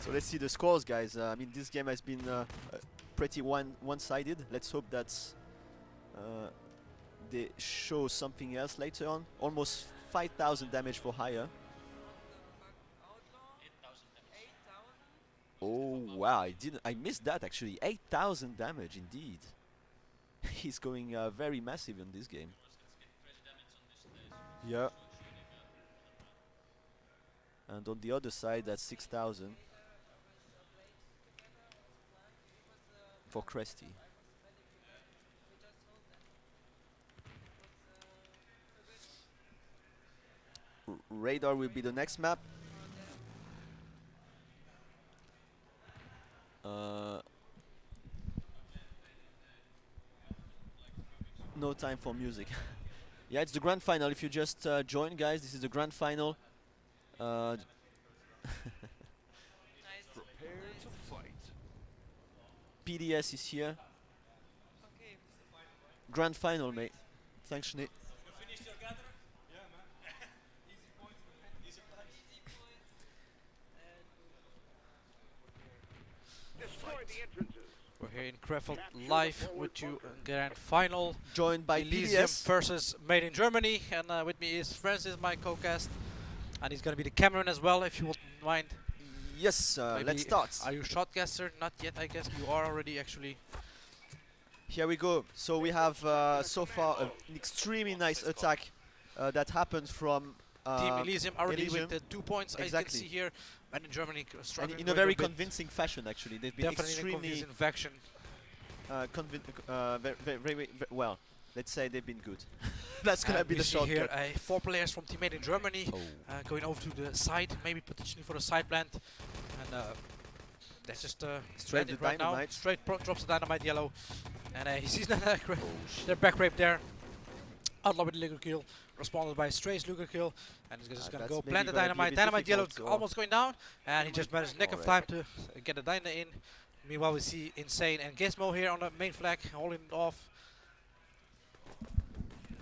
So let's see the scores, guys. I mean, this game has been pretty one-sided. Let's hope that they show something else later on. Almost 5,000 damage for higher. Oh wow! I missed that actually. 8,000 damage indeed. He's going very massive in this game. Yeah. And on the other side, that's 6,000 for Cresty. Radar will be the next map. No time for music. Yeah, it's the grand final. If you just joined, guys, this is the grand final. Prepare to fight. PDS is here. Grand final, mate. Thanks, Schnee. We're here in Krefeld live with you, grand final. Joined by Elysium PDS versus Made in Germany, and with me is Francis, my co-cast, and he's gonna be the cameraman as well, if you wouldn't mind. Yes, let's start. Are you shotcaster? Not yet, I guess. You are already, actually. Here we go. So we have so far an extremely nice attack that happened from Team Elysium already Elysium. with the 2 points. Exactly. I can see here, and in Germany struggling in a very convincing fashion, actually. They've been definitely extremely convincing faction. very well. Let's say they've been good. That's gonna be we the see shortcut. here 4 players from Team Made in Germany going over to the side, maybe potentially for a side plant, and that's just straight landed the right now. dynamite. Straight drops the dynamite yellow, and he sees their back rape there. Outlaw with the Luger kill, responded by Stray's Luger kill, and he's just gonna go plant the dynamite. Dynamite yellow almost going down, and he just managed nick of time to get the dyna in. Meanwhile, we see Insane and Gizmo here on the main flag, holding it off.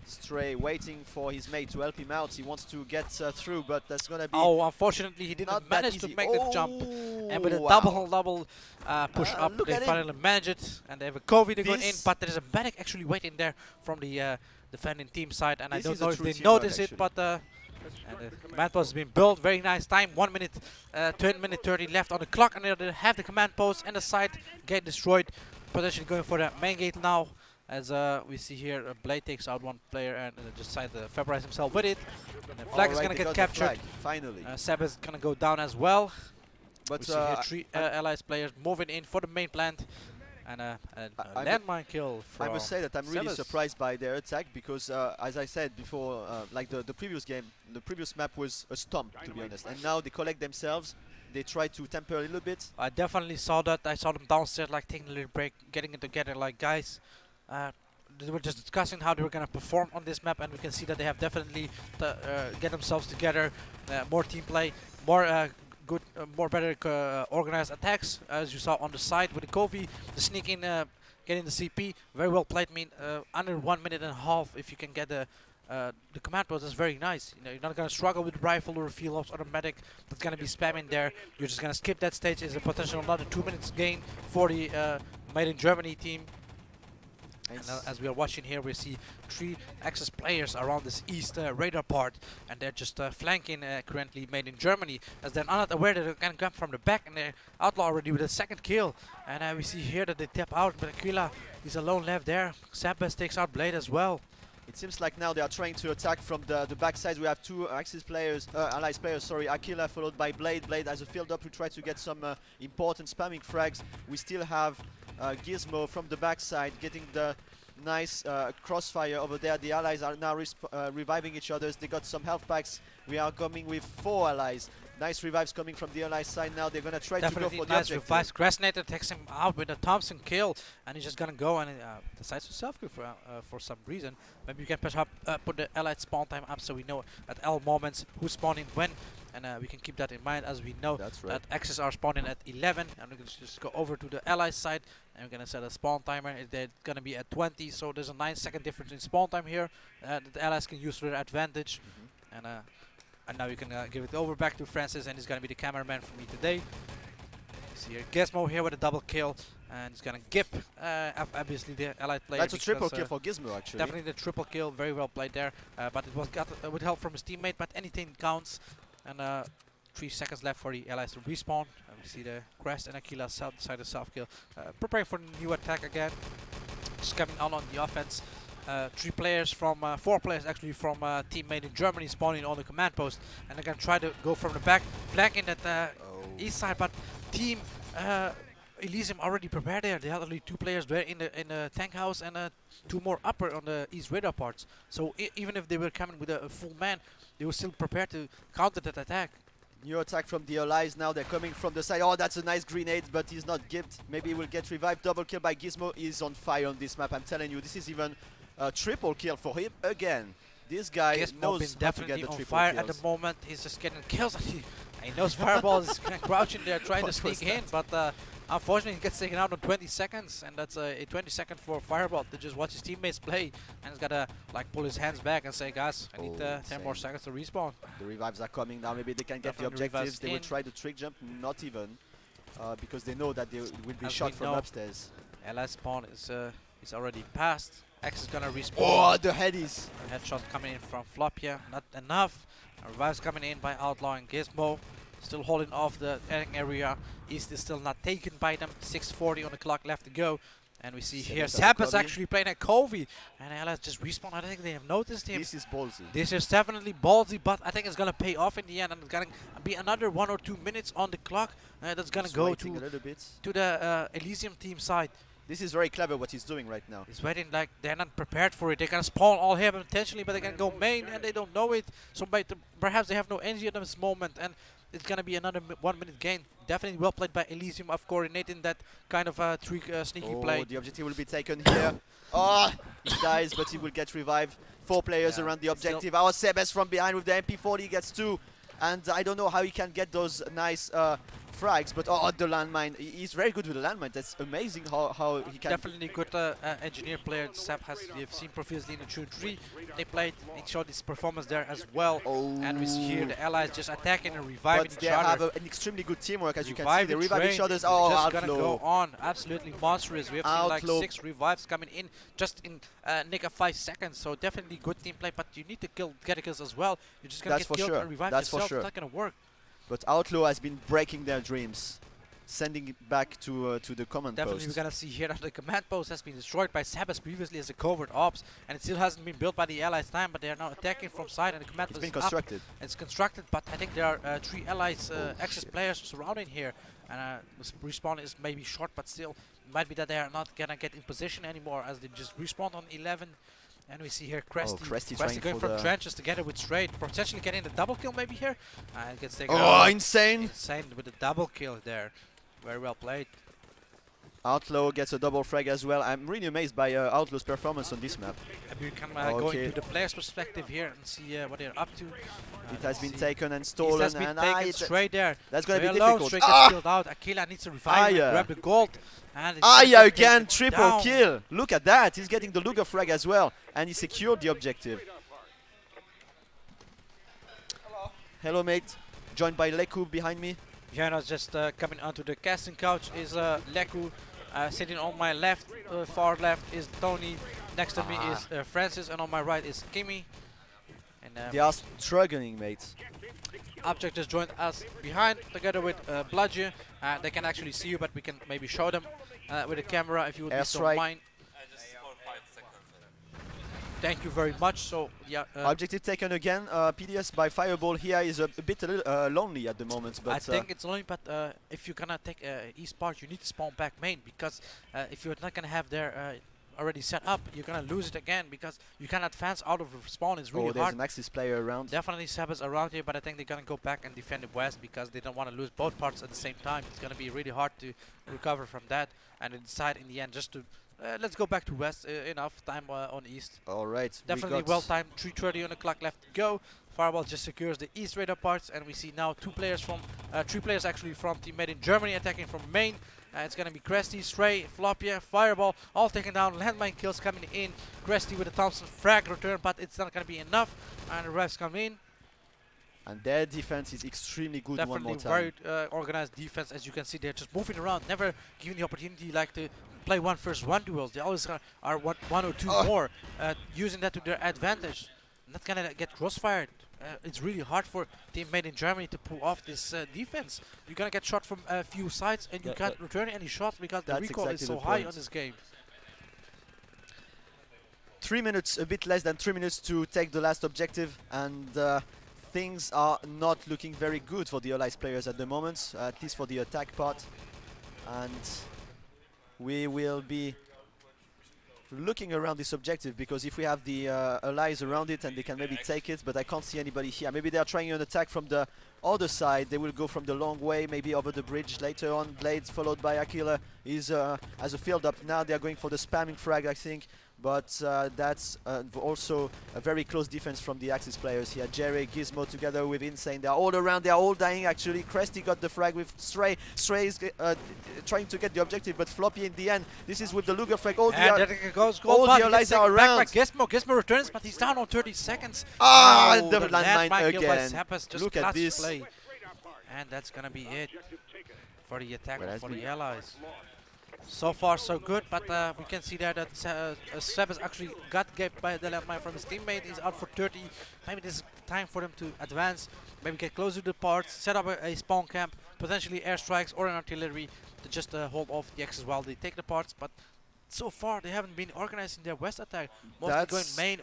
Stray waiting for his mate to help him out. He wants to get through, but that's gonna be. Oh, unfortunately, he didn't manage to make the jump. And with a double push up, they finally manage it. And they have a COVID going in, but there is a medic actually waiting there from the defending team side. And I don't know if they notice it, but the command post has been built. Very nice time. 1 minute, 30 left on the clock, and they have the command post and the side gate destroyed. Potentially going for the main gate now. As we see here, Blade takes out one player and just decided to vaporize himself with it. And the flag is gonna get captured. Finally. Seb is gonna go down as well. But we see here 3 allies players moving in for the main plant. And a landmine kill from I must say that I'm really Sebas. surprised by their attack because, as I said before, like the previous game, the previous map was a stomp, to be honest. And now they collect themselves. They try to temper a little bit. I definitely saw that. I saw them downstairs, like taking a little break, getting it together. Like, guys, they were just discussing how they were gonna perform on this map, and we can see that they have definitely get themselves together. More team play, more good more better organized attacks, as you saw on the side with the Kofi, the sneak in, getting the CP. Very well played. I mean, under 1 minute and a half, if you can get the command post, is very nice. You know, you're not gonna struggle with rifle or field ops automatic. That's gonna be spamming there. You're just gonna skip that stage. Is a potential another 2 minutes gain for the Made in Germany team. And as we are watching here, we see 3 Axis players around this east radar part, and they're just flanking currently Made in Germany, as they're not aware that they're going to come from the back, and they're Outlaw already with a second kill. And we see here that they tap out, but Aquila, he's alone left there. Sabes takes out Blade as well. It seems like now they are trying to attack from the backside. We have 2 Axis players, Allies players, sorry, Aquila followed by Blade. Blade has a field up to try to get some important spamming frags. We still have Gizmo from the backside getting the nice crossfire over there. The Allies are now reviving each other. They got some health packs. We are coming with 4 Allies. Nice revives coming from the Allies side now. They're gonna try to go for the nice objective. revives. Grasnator takes him out with a Thompson kill, and he's just gonna go and decides to self-kill for some reason. Maybe you can perhaps put the Allied spawn time up so we know at all moments who's spawning when, and we can keep that in mind as we know that Axis are spawning at 11, and we're gonna just go over to the Allies side, and we're gonna set a spawn timer. They're gonna be at 20, so there's a 9-second difference in spawn time here that the Allies can use to their advantage. And now you can give it over back to Francis, and he's gonna be the cameraman for me today. See here, Gizmo here with a double kill, and he's gonna gip obviously the Allied player. That's a triple kill for Gizmo, actually. Definitely the triple kill, very well played there. But it was got with help from his teammate, but anything counts. And 3 seconds left for the Allies to respawn. We see the Crest and Aquila decide to self-kill, preparing for the new attack again. Just coming on the offense. 3 players from 4 players actually from team Made in Germany spawning on the command post, and they're gonna try to go from the back, flanking that east side. But team Elysium already prepared there. They had only 2 players there in the tank house, and 2 more upper on the east radar parts. So even if they were coming with a full man, they were still prepared to counter that attack. New attack from the Allies now. They're coming from the side. Oh, that's a nice grenade, but he's not gipped. Maybe he will get revived. Double kill by Gizmo. He's on fire on this map. I'm telling you, this is even a triple kill for him again. This guy knows how to get the triple fire kills. at the moment. He's just getting kills. And he knows Fireball is crouching there trying to sneak in, but unfortunately he gets taken out in 20 seconds, and that's a 20-second for Fireball to just watch his teammates play, and he's gotta like pull his hands back and say, guys, I need 10 more seconds to respawn. The revives are coming now. Maybe they can get the objectives. They will try the trick jump, not even, because they know that they will be shot from upstairs. LS spawn is already passed. X is gonna respawn. Oh, the headies! Headshot coming in from Flopia, not enough. Revives coming in by Outlaw and Gizmo. Still holding off the area. East is still not taken by them. 6:40 on the clock left to go. And we see here Zappa's actually playing at Covey. And LS just respawn. I think they have noticed him. This is ballsy. This is definitely ballsy, but I think it's gonna pay off in the end. And it's gonna be another 1 or 2 minutes on the clock. That's gonna go to the Elysium team side. This is very clever what he's doing right now. He's waiting like they're not prepared for it. They're gonna spawn all here potentially, but they're gonna go main and they don't know it. So perhaps they have no energy at this moment, and it's gonna be another 1 minute gain. Definitely well played by Elysium of coordinating that kind of sneaky play. The objective will be taken here. Oh, he dies, but he will get revived. 4 players around the objective. Our Sebes from behind with the MP40 gets 2. And I don't know how he can get those nice frags, but the landmine. He's very good with the landmine. That's amazing how he can. Definitely good engineer player. Seb we've seen previously in the June 3. They played, he showed his performance there as well. And we see here the Allies just attacking and reviving each other. But they have an extremely good teamwork, as you can see. They revive each other's. Oh, just gonna go on. Absolutely monstrous. We have seen like 6 revives coming in just in nick of 5 seconds. So definitely good team play, but you need to get the kills as well. You're just gonna get killed and revive yourself. It's not gonna work. But Outlaw has been breaking their dreams, sending it back to the command post. Definitely we're gonna see here that the command post has been destroyed by Sabas previously as a covert ops, and it still hasn't been built by the Allies time, but they are now attacking from side, and the command post is constructed. It's constructed, but I think there are 3 Allies Axis players surrounding here, and respawn is maybe short, but still it might be that they are not gonna get in position anymore as they just respawn on 11. And we see here Cresty going from trenches together with Straight, potentially getting the double kill maybe here. And gets taken out. Insane! Insane with the double kill there. Very well played. Outlaw gets a double frag as well. I'm really amazed by Outlaw's performance on this map. We can go into the player's perspective here and see what they're up to. It has been taken and stolen, It has been and taken straight there. That's going to be Alone, difficult. Stray gets killed out. Aquila needs to revive and grab the gold. And it's gonna Aya get again, taken triple down. kill. Look at that. He's getting the Luger frag as well, and he secured the objective. Hello, mate. Joined by Leku behind me. Yeah, no, just coming onto the casting couch is Leku. Sitting on my left, far left is Tony. Next to me is Francis, and on my right is Kimmy. And They are struggling, mates. Object just joined us behind, together with Bludger. They can actually see you, but we can maybe show them with a camera if you would be so Airstrike. mind. Thank you very much. So yeah, Objective taken again. PDS by Fireball here is a bit lonely at the moment. But I think it's lonely, but if you're gonna take East part, you need to spawn back main, because if you're not gonna have their already set up, you're gonna lose it again, because you can advance out of spawn. It's really there's hard. an Axis player around. Definitely Sabba's around here, but I think they're gonna go back and defend the west, because they don't want to lose both parts at the same time. It's gonna be really hard to recover from that, and they decide in the end just to let's go back to west. Enough time on east. All right. Definitely well timed. 3:30 on the clock left to go. Fireball just secures the east radar parts, and we see now three players actually from team made in Germany attacking from main. It's gonna be Cresty, Stray, Floppy, Fireball, all taken down. Landmine kills coming in. Cresty with a Thompson frag return, but it's not gonna be enough. And the refs come in. And their defense is extremely good. Definitely one more time. very organized defense, as you can see. They're just moving around, never giving the opportunity like to play 1v1 duels. They always are one or two more, using that to their advantage. Not gonna get crossfired. It's really hard for team made in Germany to pull off this defense. You're gonna get shot from a few sides, and you can't return any shots because the recoil is so high on this game. 3 minutes, a bit less than 3 minutes to take the last objective, and things are not looking very good for the Allies players at the moment, at least for the attack part. And we will be looking around this objective, because if we have the Allies around it, and they can maybe take it, but I can't see anybody here. Maybe they are trying an attack from the other side. They will go from the long way, maybe over the bridge later on. Blades followed by Aquila is as a field up now. They are going for the spamming frag, I think. But that's also a very close defense from the Axis players here. Jerry, Gizmo together with Insane. They are all around. They are all dying actually. Cresty got the frag with Stray. Stray is trying to get the objective, but Floppy in the end. This is with the Luger frag. All and the, all the Allies are around. Gizmo. Gizmo returns, but he's down on 30 seconds. And the landmine landmine kill by again. Zappas, just Look at this. play. And that's gonna be it for the attack for the Allies. So far so good, but we can see there that Seb has actually got gapped by the landmine from his teammate. He's out for 30. Maybe this is time for them to advance, maybe get closer to the parts, set up a spawn camp, potentially airstrikes or an artillery to just hold off the Axis while they take the parts. But so far they haven't been organizing their west attack, mostly going main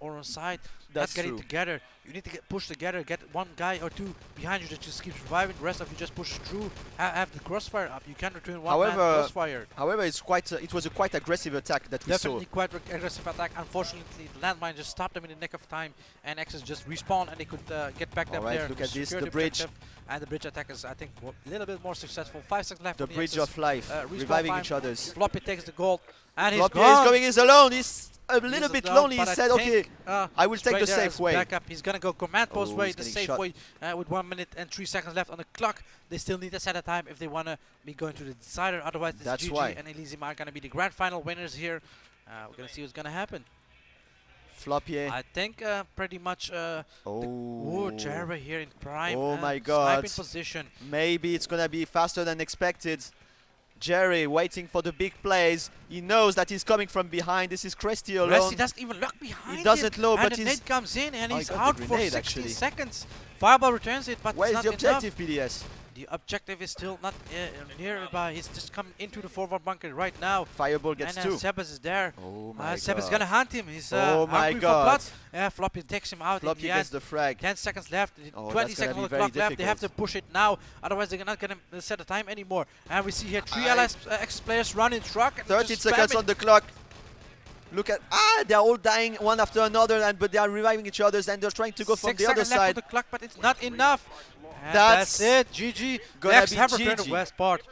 or on side. That's Not getting true. together. You need to push together, get one guy or two behind you that just keeps reviving. The rest of you just push through, have the crossfire up. You can return one man crossfire. However, it's quite. It was a quite aggressive attack that we Definitely saw. quite aggressive attack. Unfortunately, the landmine just stopped them in the nick of time, and Axis just respawned, and they could get back up there. Look at this, secure the bridge. objective. And the bridge attack is, I think, a little bit more successful. 5 seconds left. The on the bridge Axis. of life, Respawn reviving time. each other's. Floppy takes the gold, and he's Floppy gone. is going his alone. He's a little bit down, lonely. He but I said, "Okay, think, I will take Stray the there safe as way." backup. He's gonna go command post way, he's the getting safe shot. way, with 1 minute and 3 seconds left on the clock. They still need to set a time if they wanna be going to the decider. Otherwise, this That's GG why. and Elysium are gonna be the grand final winners here. We're gonna see what's gonna happen. Floppy. I think pretty much. Jerry here in prime. Oh my God! Sniping position. Maybe it's gonna be faster than expected. Jerry waiting for the big plays. He knows that he's coming from behind. This is Cresty alone. Cresty doesn't even look behind He doesn't him. know, And but the he's nade comes in and he's got out the for grenade, 60 actually. seconds. Fireball returns it, but Where's it's the not objective, enough. PDS? The objective is still not nearby. He's just coming into the forward bunker right now. Fireball gets and two. Sebas is there. Oh my Sebas is God. gonna hunt him. He's Oh my hungry God. for blood. Yeah, Floppy takes him out. Floppy in the gets end. the frag. 10 seconds left. Oh, 20 that's gonna seconds be on the very clock left. They have to difficult. push it now. Otherwise, they're not gonna set a time anymore. And we see here 3 Allies ex-players running truck. And 30 just seconds spamming. on the clock. Look at they're all dying one after another, but they are reviving each other, and they're trying to go from 6 the other seconds left on side. the clock, but it's not enough. And That's that's it. GG. gonna Next be have return GG. to West part.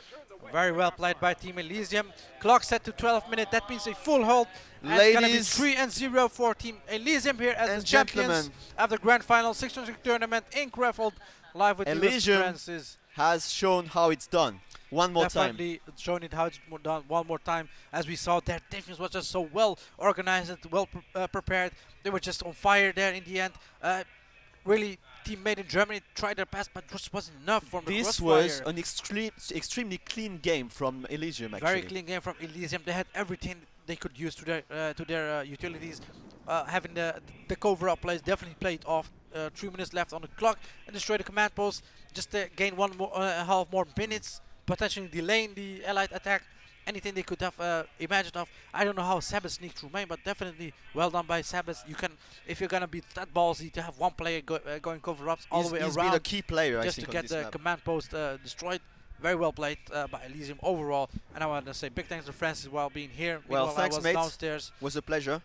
Very well played by Team Elysium. Clock set to 12 minutes. That means a full hold. And it's gonna be Ladies 3-0 for Team Elysium here as the and champions gentlemen. of the grand final 6-6 tournament in Krefeld. Live with Elysium Francis. has shown how it's done. One more time. Definitely showing it how it's done one more time. As we saw, their defense was just so well organized, well prepared. They were just on fire there in the end. Really, team made in Germany tried their best, but just wasn't enough from the This crossfire. was an extremely clean game from Elysium, actually. Very clean game from Elysium. They had everything they could use to their utilities. Having the cover-up plays definitely played off. 3 minutes left on the clock and destroy the command post. Just gain one more half more minutes, potentially delaying the allied attack. Anything they could have imagined of. I don't know how Sabbath sneaked through main, but definitely well done by Sabbath. You can, if you're gonna be that ballsy to have one player going cover-ups all the way He's around. been a key player, I just think, to on get this the map. command post destroyed. Very well played by Elysium overall. And I want to say big thanks to Francis while being here. Well, Meanwhile, thanks, I was mate. downstairs. Was a pleasure.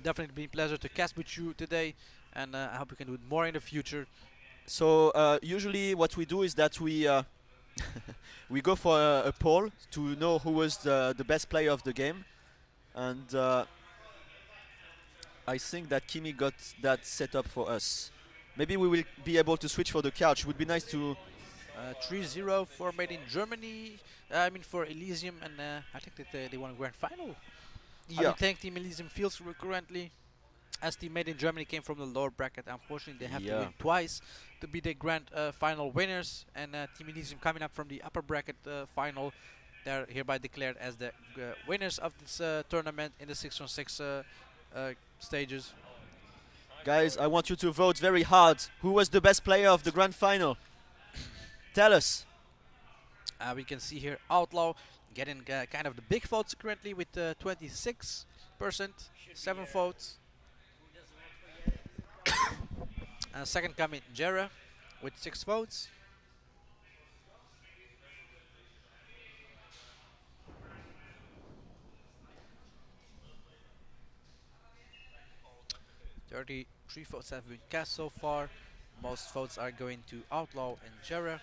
Definitely been a pleasure to cast with you today, and I hope we can do it more in the future. So usually what we do is that we we go for a poll to know who was the best player of the game, and I think that Kimi got that set up for us. Maybe we will be able to switch for the couch. It would be nice to 3-0 for Made in Germany. I mean for Elysium, and I think that they won a grand final. I Yeah. think Team Elysium feels currently, as Team Made in Germany came from the lower bracket. Unfortunately, they have to win twice to be the grand final winners. And Team Elysium coming up from the upper bracket final, they're hereby declared as the winners of this tournament in the 6-on-6 stages. Guys, I want you to vote very hard. Who was the best player of the grand final? Tell us. We can see here Outlaw getting kind of the big votes currently with 26%, 7 votes. Second coming Jera with 6 votes. Three votes have been cast so far. Most votes are going to Outlaw and Jera.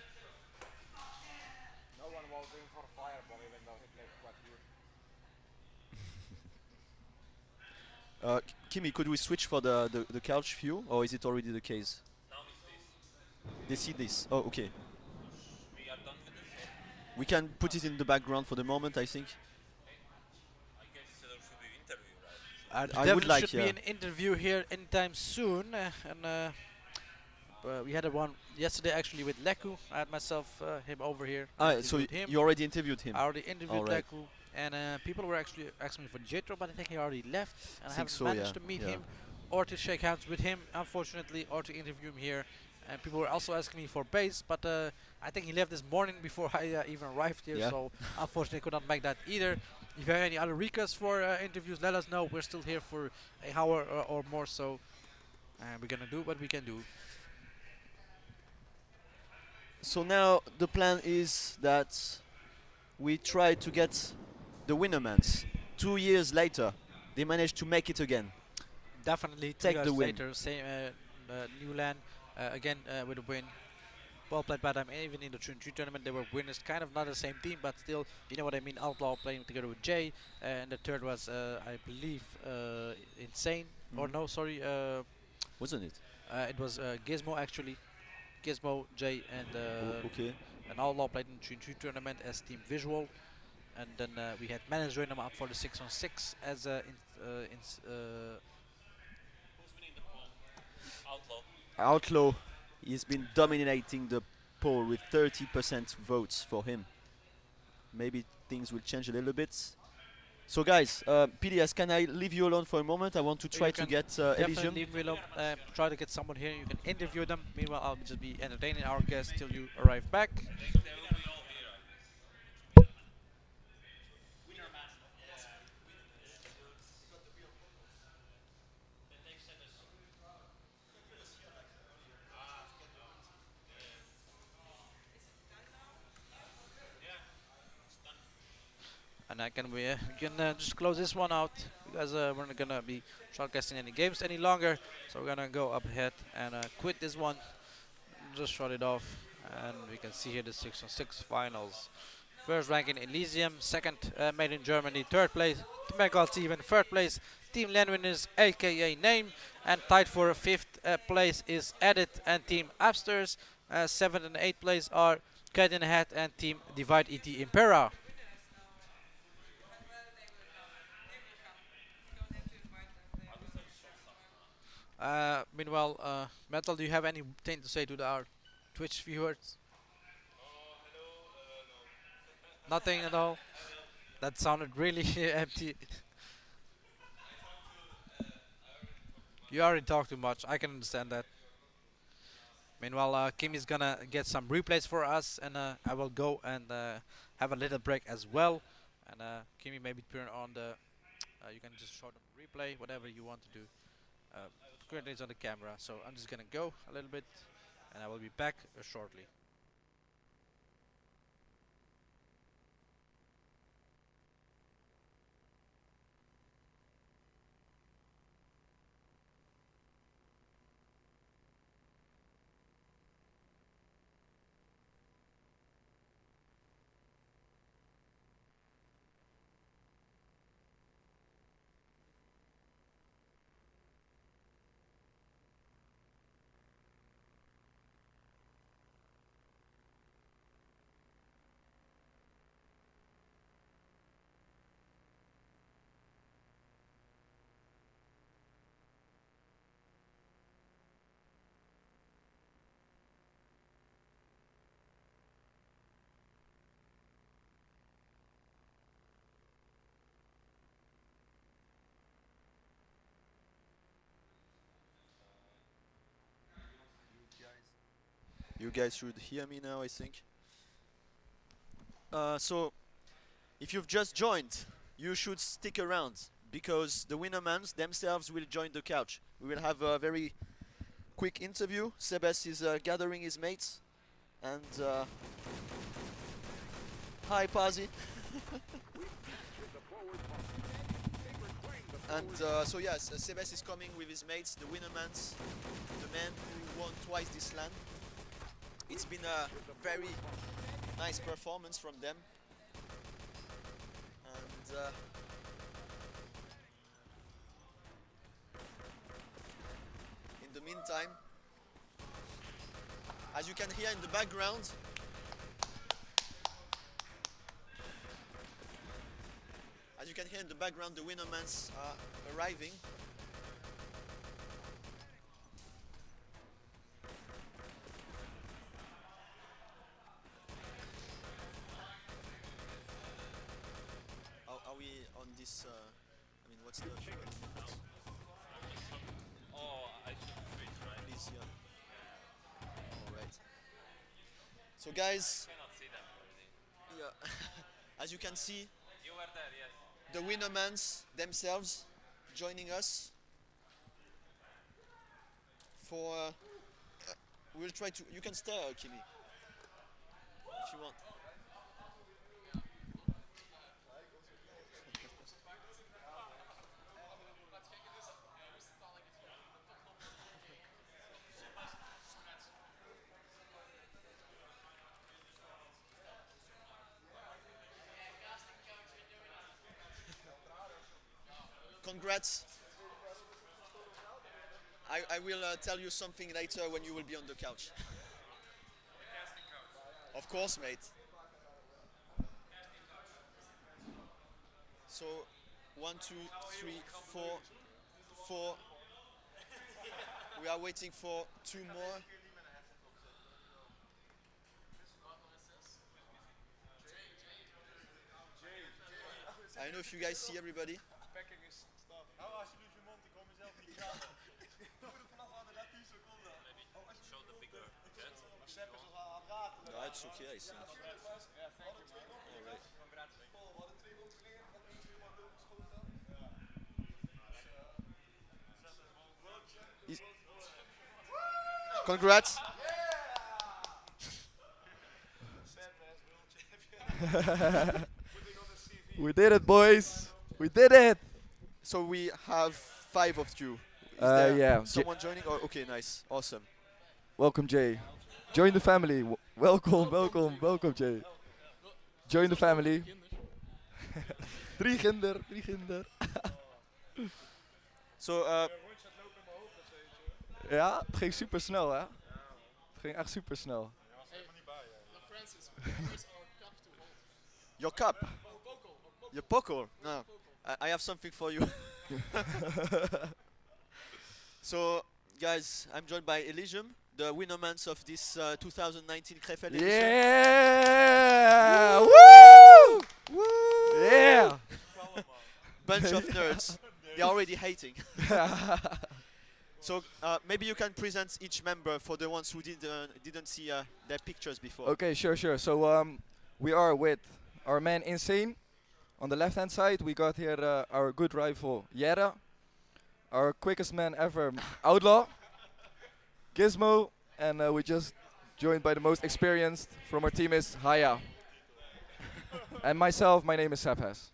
No one voting for Fireball, even though he played quite good. Kimi, could we switch for the couch view, or is it already the case? They see this. Oh, okay. We are done with this. We can put it in the background for the moment, I think. I guess there should be interview, right? I There would like, should be an interview here anytime soon, and we had a one yesterday actually with Leku. I had myself him over here. So interviewed him. you already interviewed him? I already interviewed Alright. Leku, and people were actually asking me for Jetro, but I think he already left, and I Think haven't so, managed yeah, to meet yeah. him or to shake hands with him, unfortunately, or to interview him here. And people were also asking me for base, but I think he left this morning before I even arrived here, Yeah. so unfortunately could not make that either. If you have any other requests for interviews, let us know. We're still here for an hour or more, so we're gonna do what we can do. So now the plan is that we try to get the Winnermans. 2 years later, they managed to make it again. Definitely 2 Take years the win. later, same new LAN again with a win. Well played by them. Even in the 3 tournament, they were winners. Kind of not the same team, but still, you know what I mean. Outlaw playing together with Jay, and the third was, I believe, Insane. Or no, sorry. Wasn't it? It was Gizmo actually. Gizmo, Jay, and okay. and Outlaw played in the 3 tournament as Team Visual, and then we had managed to join them up for the 6-on-6 as Outlaw. Outlaw, he's been dominating the poll with 30% votes for him. Maybe things will change a little bit. So guys, PDS, can I leave you alone for a moment? I want to try You to can get definitely Elysium. leave me alone. Try to get someone here. You can interview them. Meanwhile, I'll just be entertaining our guests till you arrive back. And we can just close this one out because we're not gonna be shortcasting any games any longer. So we're gonna go up ahead and quit this one. Just shut it off, and we can see here the 6-on-6 finals First rank in Elysium, second made in Germany, third place Team Steven, third place Team LAN Winners aka Name, and tied for fifth place is Edit and Team Absters. Seventh and eighth place are Cat in the Hat and Team Divide ET Impera. Meanwhile, Metal, do you have anything to say to our Twitch viewers? Nothing at all? That sounded really empty. You already talked too much, I can understand that. Meanwhile, Kim is gonna get some replays for us, and I will go and have a little break as well. And Kimmy, maybe turn on the, you can just show them replay, whatever you want to do. Currently it's on the camera, so I'm just gonna go a little bit, and I will be back shortly. You guys should hear me now, I think. So, if you've just joined, you should stick around because the Winnermans themselves will join the couch. We will have a very quick interview. Sebes is gathering his mates, and hi, Pazzi. And so yes, Sebes is coming with his mates, the Winnermans, the man who won twice this LAN. It's been a very nice performance from them. And in the meantime, as you can hear in the background, the Winnermans are arriving. Are we on this? I mean, what's the? Oh, I should switch, right? Please, yeah. All right. So, guys. I cannot see them already. Yeah. As you can see, You were there, yes. the Winnermans themselves joining us for. We'll try to. You can stay, Kimi, if you want. Congrats. I will tell you something later when you will be on the couch. Of course, mate. So, 1, 2, 3, 4, 4. We are waiting for 2 more. I don't know if you guys see everybody. Show the bigger jet. No, it's okay, I think. Congrats. We did it, boys. We did it. So we have 5 of you. Is there yeah. someone joining? Oh, okay, nice, awesome. Welcome, Jay. Join the family. Welcome, welcome, welcome, Jay. Join the family. Drie ginder, drie ginder. So, Ja, het ging super snel, hè? Het ging echt super snel. your cup. Your pokol. No, I have something for you. So, guys, I'm joined by Elysium, the winnermans of this 2019 Krefeld edition. Yeah! Woo! Woo! Yeah! Bunch of nerds. They're already hating. So maybe you can present each member for the ones who didn't see their pictures before. Okay, sure. So we are with our man Insane. On the left hand side, we got here our good rival Yera. Our quickest man ever, Outlaw. Gizmo. And we just joined by the most experienced from our team is Haya. And myself, my name is Sepes.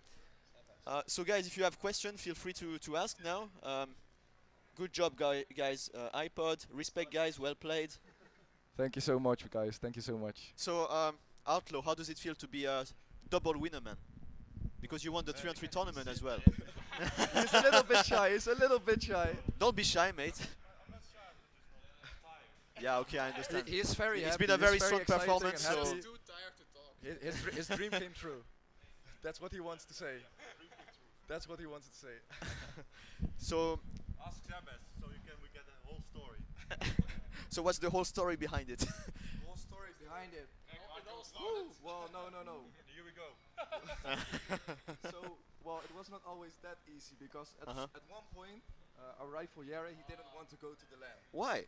So guys, if you have questions, feel free to ask now. Good job, guys. iPod, respect, guys. Well played. Thank you so much, guys. Thank you so much. So, Outlaw, how does it feel to be a double winner, man? Because you won the 3-on-3 tournament as well. He's a little bit shy. He's a little bit shy. Don't be shy, mate. Yeah, okay, I understand. He is very It's happy. been a very He's strong exciting performance. and So happy. His dream came true. That's what he wants to say. That's what he wants to say. So, ask Sebes so we get the whole story. so what's the whole story behind it? The whole story behind it. Well, no. Here we go. Well, it was not always that easy because at one point, our rival Yara, he didn't want to go to the LAN. Why?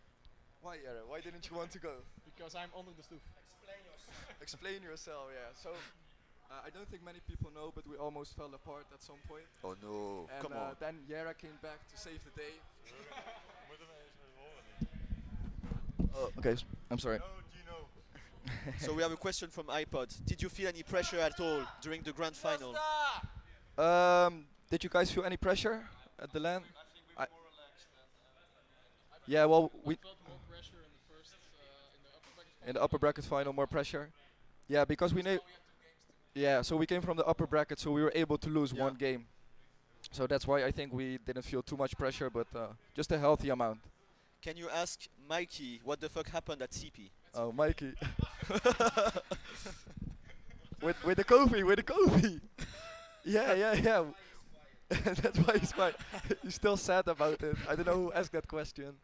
Why, Yara? Why didn't you want to go? Because I'm under the stoof. Explain yourself, yeah. So, I don't think many people know, but we almost fell apart at some point. Oh no, And come on. then Yara came back to save the day. Okay, I'm sorry. So we have a question from iPod. Did you feel any pressure at all during the grand final? Did you guys feel any pressure at the LAN? Yeah, well, we felt more pressure in the first, in the upper bracket final, more pressure. Yeah, because we knew. Yeah, so we came from the upper bracket, so we were able to lose one game. So that's why I think we didn't feel too much pressure, but just a healthy amount. Can you ask Mikey what the fuck happened at CP? Oh, Mikey. with the coffee. Yeah. That's why he's quiet. He's still sad about it. I don't know who asked that question.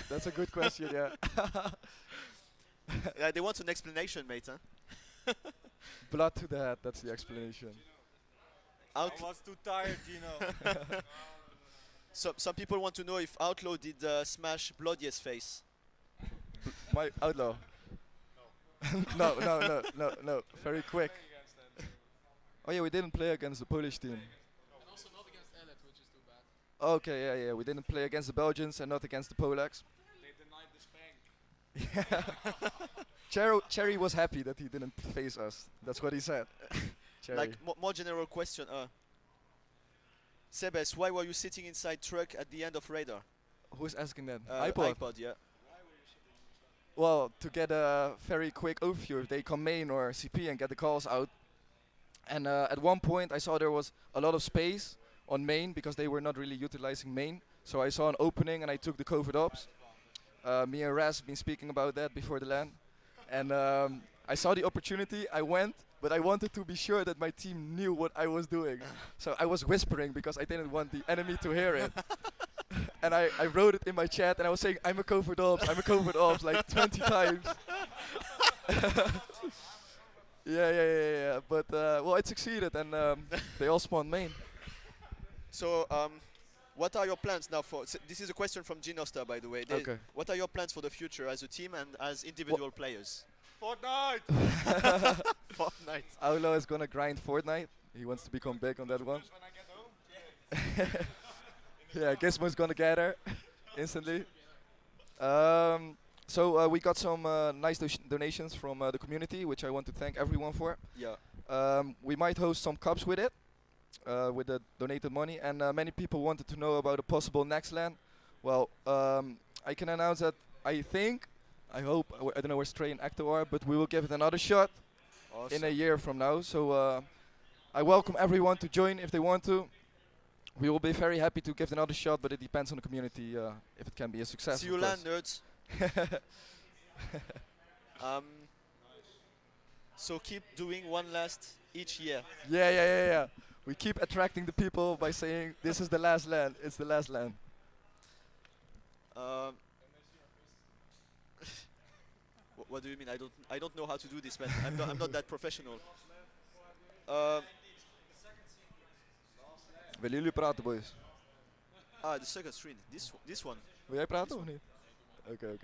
That's a good question, yeah. Yeah, they want an explanation, mate, huh? Blood to the head, that's the explanation. I was too tired, Gino. Some people want to know if Outlaw did smash Bloodier's face. My Outlaw. No. Very quick. Oh yeah, we didn't play against the Polish team. And also not against Ellet, which is too bad. Okay, yeah. We didn't play against the Belgians and not against the Polacks. They denied the spank. Yeah. Cherry was happy that he didn't face us. That's what he said. Cherry. Like more general question. Sebes, why were you sitting inside truck at the end of radar? Who's asking that? iPod, yeah. Well, to get a very quick overview, if they come main or CP and get the calls out. And at one point I saw there was a lot of space on main because they were not really utilizing main. So I saw an opening and I took the COVID ops. Me and Raz been speaking about that before the LAN. And I saw the opportunity, I went, but I wanted to be sure that my team knew what I was doing. So I was whispering because I didn't want the enemy to hear it. And I wrote it in my chat and I was saying, I'm a COVID ops, like 20 times. Yeah. But, well, it succeeded and they all spawned main. So, what are your plans now for... this is a question from Ginostar, by the way. Okay. What are your plans for the future as a team and as individual players? Fortnite! Fortnite. Outlaw is gonna grind Fortnite. He wants to become big on that one. Yeah, Gizmo's gonna get her instantly. So we got some nice donations from the community, which I want to thank everyone for. Yeah. We might host some cups with it, with the donated money, and many people wanted to know about a possible next LAN. Well, I can announce that I hope, I don't know where Stray and Acto are, but we will give it another shot in a year from now. So I welcome everyone to join if they want to. We will be very happy to give it another shot, but it depends on the community if it can be a success. See you LAN, nerds. um, so keep doing one last each year. Yeah. We keep attracting the people by saying this is the last LAN. It's the last LAN. What do you mean? I don't know how to do this, man. I'm not that professional. Willen jullie praten, boys? The second screen. This one. Wil jij praten of niet? Oké.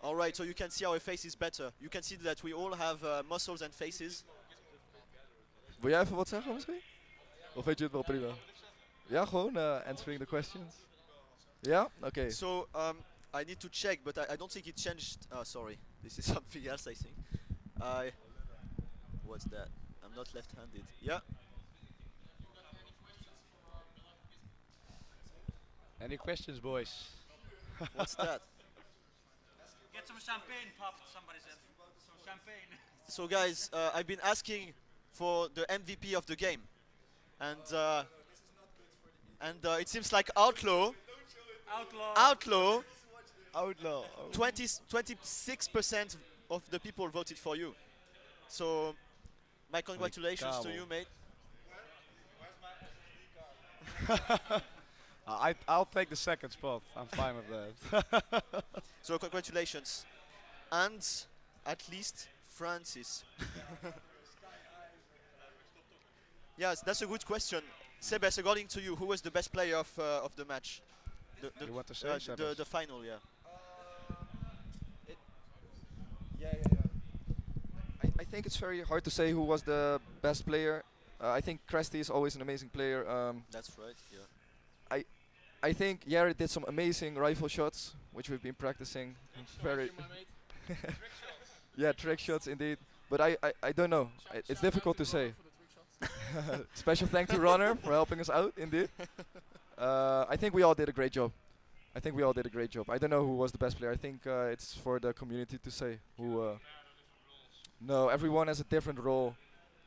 All right, so you can see our faces better. You can see that we all have muscles and faces. Wil jij even wat zeggen misschien? Of weet je het wel prima? Ja, gewoon answering the questions. Yeah? Okay. So I need to check, but I don't think it changed. Sorry, this is something else. I think. What's that? I'm not left-handed. Yeah. Any questions, boys? What's that? Get some champagne, Pop, somebody said. Some champagne. So guys, I've been asking for the MVP of the game, and it seems like Outlaw. 26% of the people voted for you. So my congratulations to you, mate. I'll take the second spot. I'm fine with that. So congratulations, and at least Francis. Yes, that's a good question. Sebes, according to you, who was the best player of the match? You want to say, Sebes? the final, yeah. I think it's very hard to say who was the best player. I think Cresty is always an amazing player. That's right, yeah. I think Jared did some amazing rifle shots, which we've been practicing. Very. Yeah, trick shots indeed. But I don't know. It's difficult to say. Special thank to Runner for helping us out, indeed. I think we all did a great job. I don't know who was the best player. I think it's for the community to say who. No, everyone has a different role.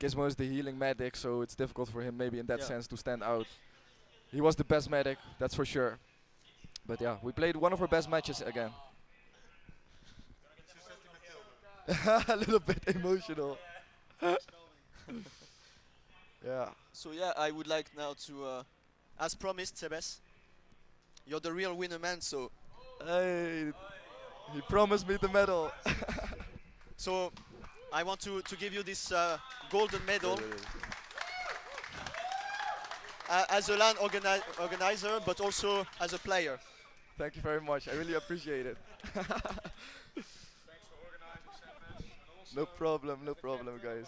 Gizmo is the healing medic, so it's difficult for him maybe in that sense to stand out. He was the best medic, that's for sure. But yeah, we played one of our best matches again. A little bit emotional. Yeah. So yeah, I would like now to, as promised, Sebes, you're the real winner, man. So. Hey, he promised me the medal. So, I want to give you this golden medal. As a LAN organizer, but also as a player. Thank you very much. I really appreciate it. No problem, guys.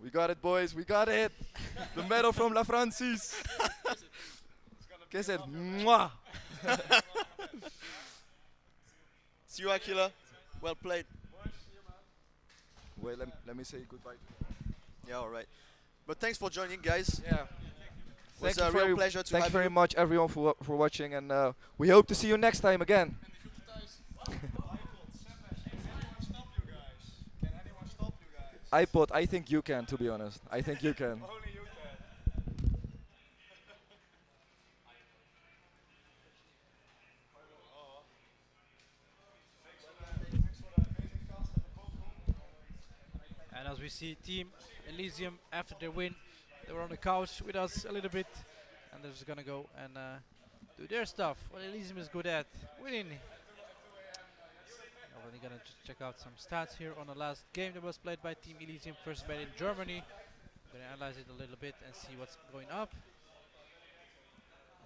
We got it, boys. We got it. The medal from La Francis. Kiss it. Mwah. See you, Aquila. Well played. Wait, let me say goodbye. Yeah, all right. But thanks for joining, guys. Yeah. It was a real pleasure to have you. Thank you very much, everyone, for watching, and we hope to see you next time again. iPod, I think you can, to be honest. I think you can. Only you And as we see Team Elysium, after their win, they were on the couch with us a little bit, and they're just gonna go and do their stuff. What Elysium is good at, winning. Now we're gonna just check out some stats here on the last game that was played by Team Elysium, first made in Germany. We're gonna analyze it a little bit and see what's going up.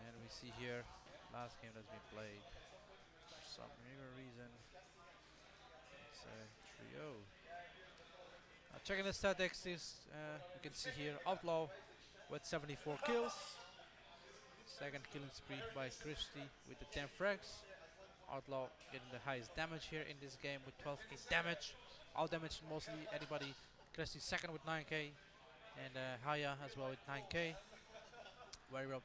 And we see here last game that's been played. For some reason, it's a trio. Checking the statistics, you can see here Outlaw with 74 kills. Second killing spree by Christie with the 10 frags. Outlaw getting the highest damage here in this game with 12k damage. Out damage mostly anybody. Christie second with 9k. And Haya as well with 9k. Very well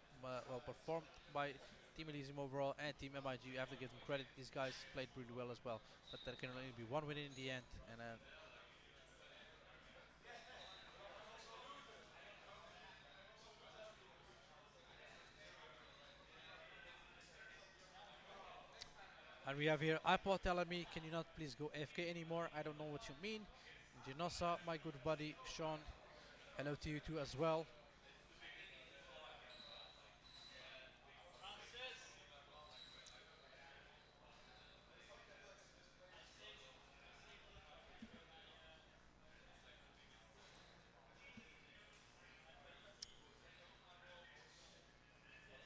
performed by Team Elysium overall and Team MIG. You have to give them credit. These guys played pretty well as well. But there can only be one win in the end. And And we have here iPod telling me, can you not please go AFK anymore? I don't know what you mean. Genosa, my good buddy Sean, hello to you too as well.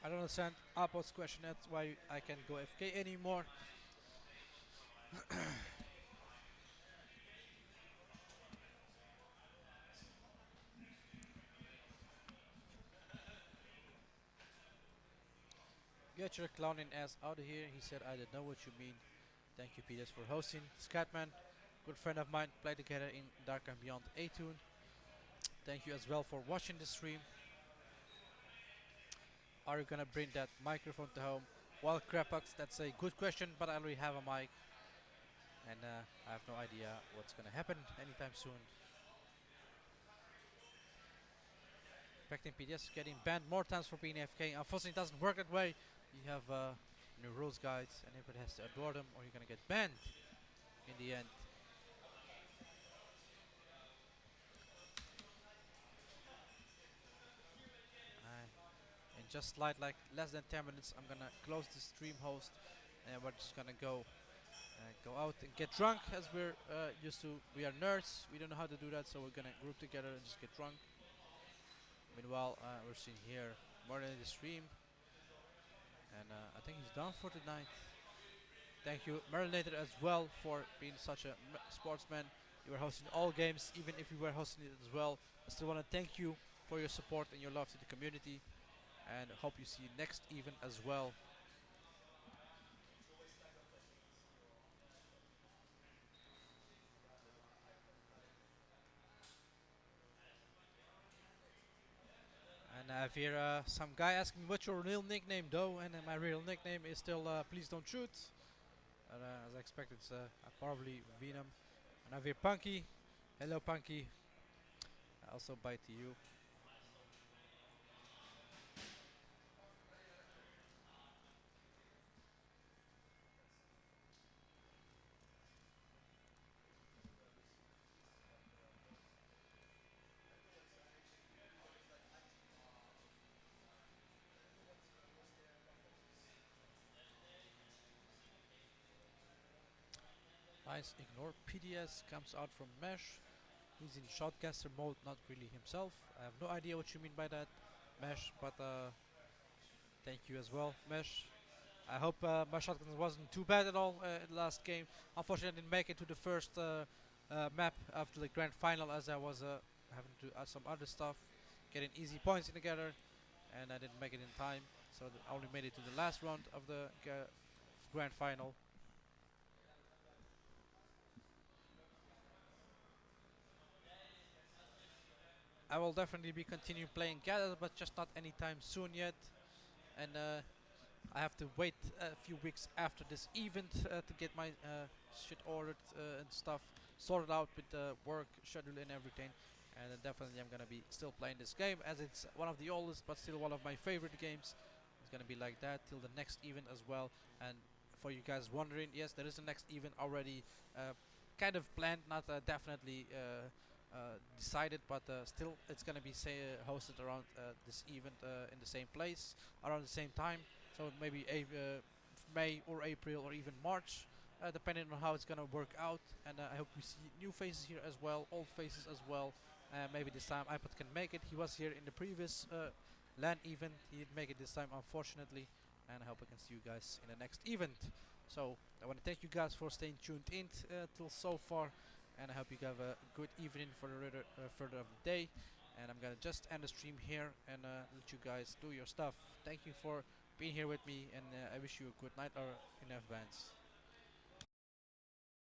I don't understand iPod's question, that's why I can't go AFK anymore. Get your clowning ass out of here. He said, I don't know what you mean. Thank you, Peters, for hosting. Scatman, good friend of mine, play together in Dark and Beyond A-Tune. Thank you as well for watching the stream. Are you gonna bring that microphone to home? Well, Crapax, that's a good question, but I already have a mic. And I have no idea what's gonna happen anytime soon. Expecting PDS getting banned more times for being AFK. Unfortunately, it doesn't work that way. You have new rules guides, and everybody has to adore them, or you're gonna get banned in the end. And just like less than 10 minutes, I'm gonna close the stream host, and we're just gonna go out and get drunk as we're used to. We are nerds. We don't know how to do that, so we're gonna group together and just get drunk. Meanwhile, we're seeing here more than the stream, and I think he's done for tonight. Thank you, Marinator, as well, for being such a sportsman. You were hosting all games, even if you were hosting it as well. I still want to thank you for your support and your love to the community, and hope you see you next event as well. And I have here some guy asking what's your real nickname though, and my real nickname is still Please Don't Shoot. As I expected, it's probably Venom. And I have here Punky. Hello Punky. I also bye to you. Nice, ignore PDS, comes out from Mesh. He's in shotcaster mode, not really himself. I have no idea what you mean by that, Mesh, but thank you as well, Mesh. I hope my shotgun wasn't too bad at all in the last game. Unfortunately, I didn't make it to the first map after the grand final, as I was having to add some other stuff, getting easy points together, and I didn't make it in time. So I only made it to the last round of the grand final. I will definitely be continuing playing Gather, but just not anytime soon yet. And I have to wait a few weeks after this event to get my shit ordered and stuff sorted out with the work schedule and everything. And definitely I'm gonna be still playing this game, as it's one of the oldest but still one of my favorite games. It's gonna be like that till the next event as well. And for you guys wondering, yes, there is a next event already kind of planned, not definitely decided, but still it's gonna be hosted around this event in the same place around the same time. So maybe May or April or even March, depending on how it's gonna work out. And I hope we see new faces here as well, old faces as well. Maybe this time iPod can make it. He was here in the previous LAN event. He didn't make it this time, unfortunately. And I hope I can see you guys in the next event. So I want to thank you guys for staying tuned in till so far. And I hope you have a good evening for the further of the day. And I'm gonna just end the stream here and let you guys do your stuff. Thank you for being here with me, and I wish you a good night or in advance.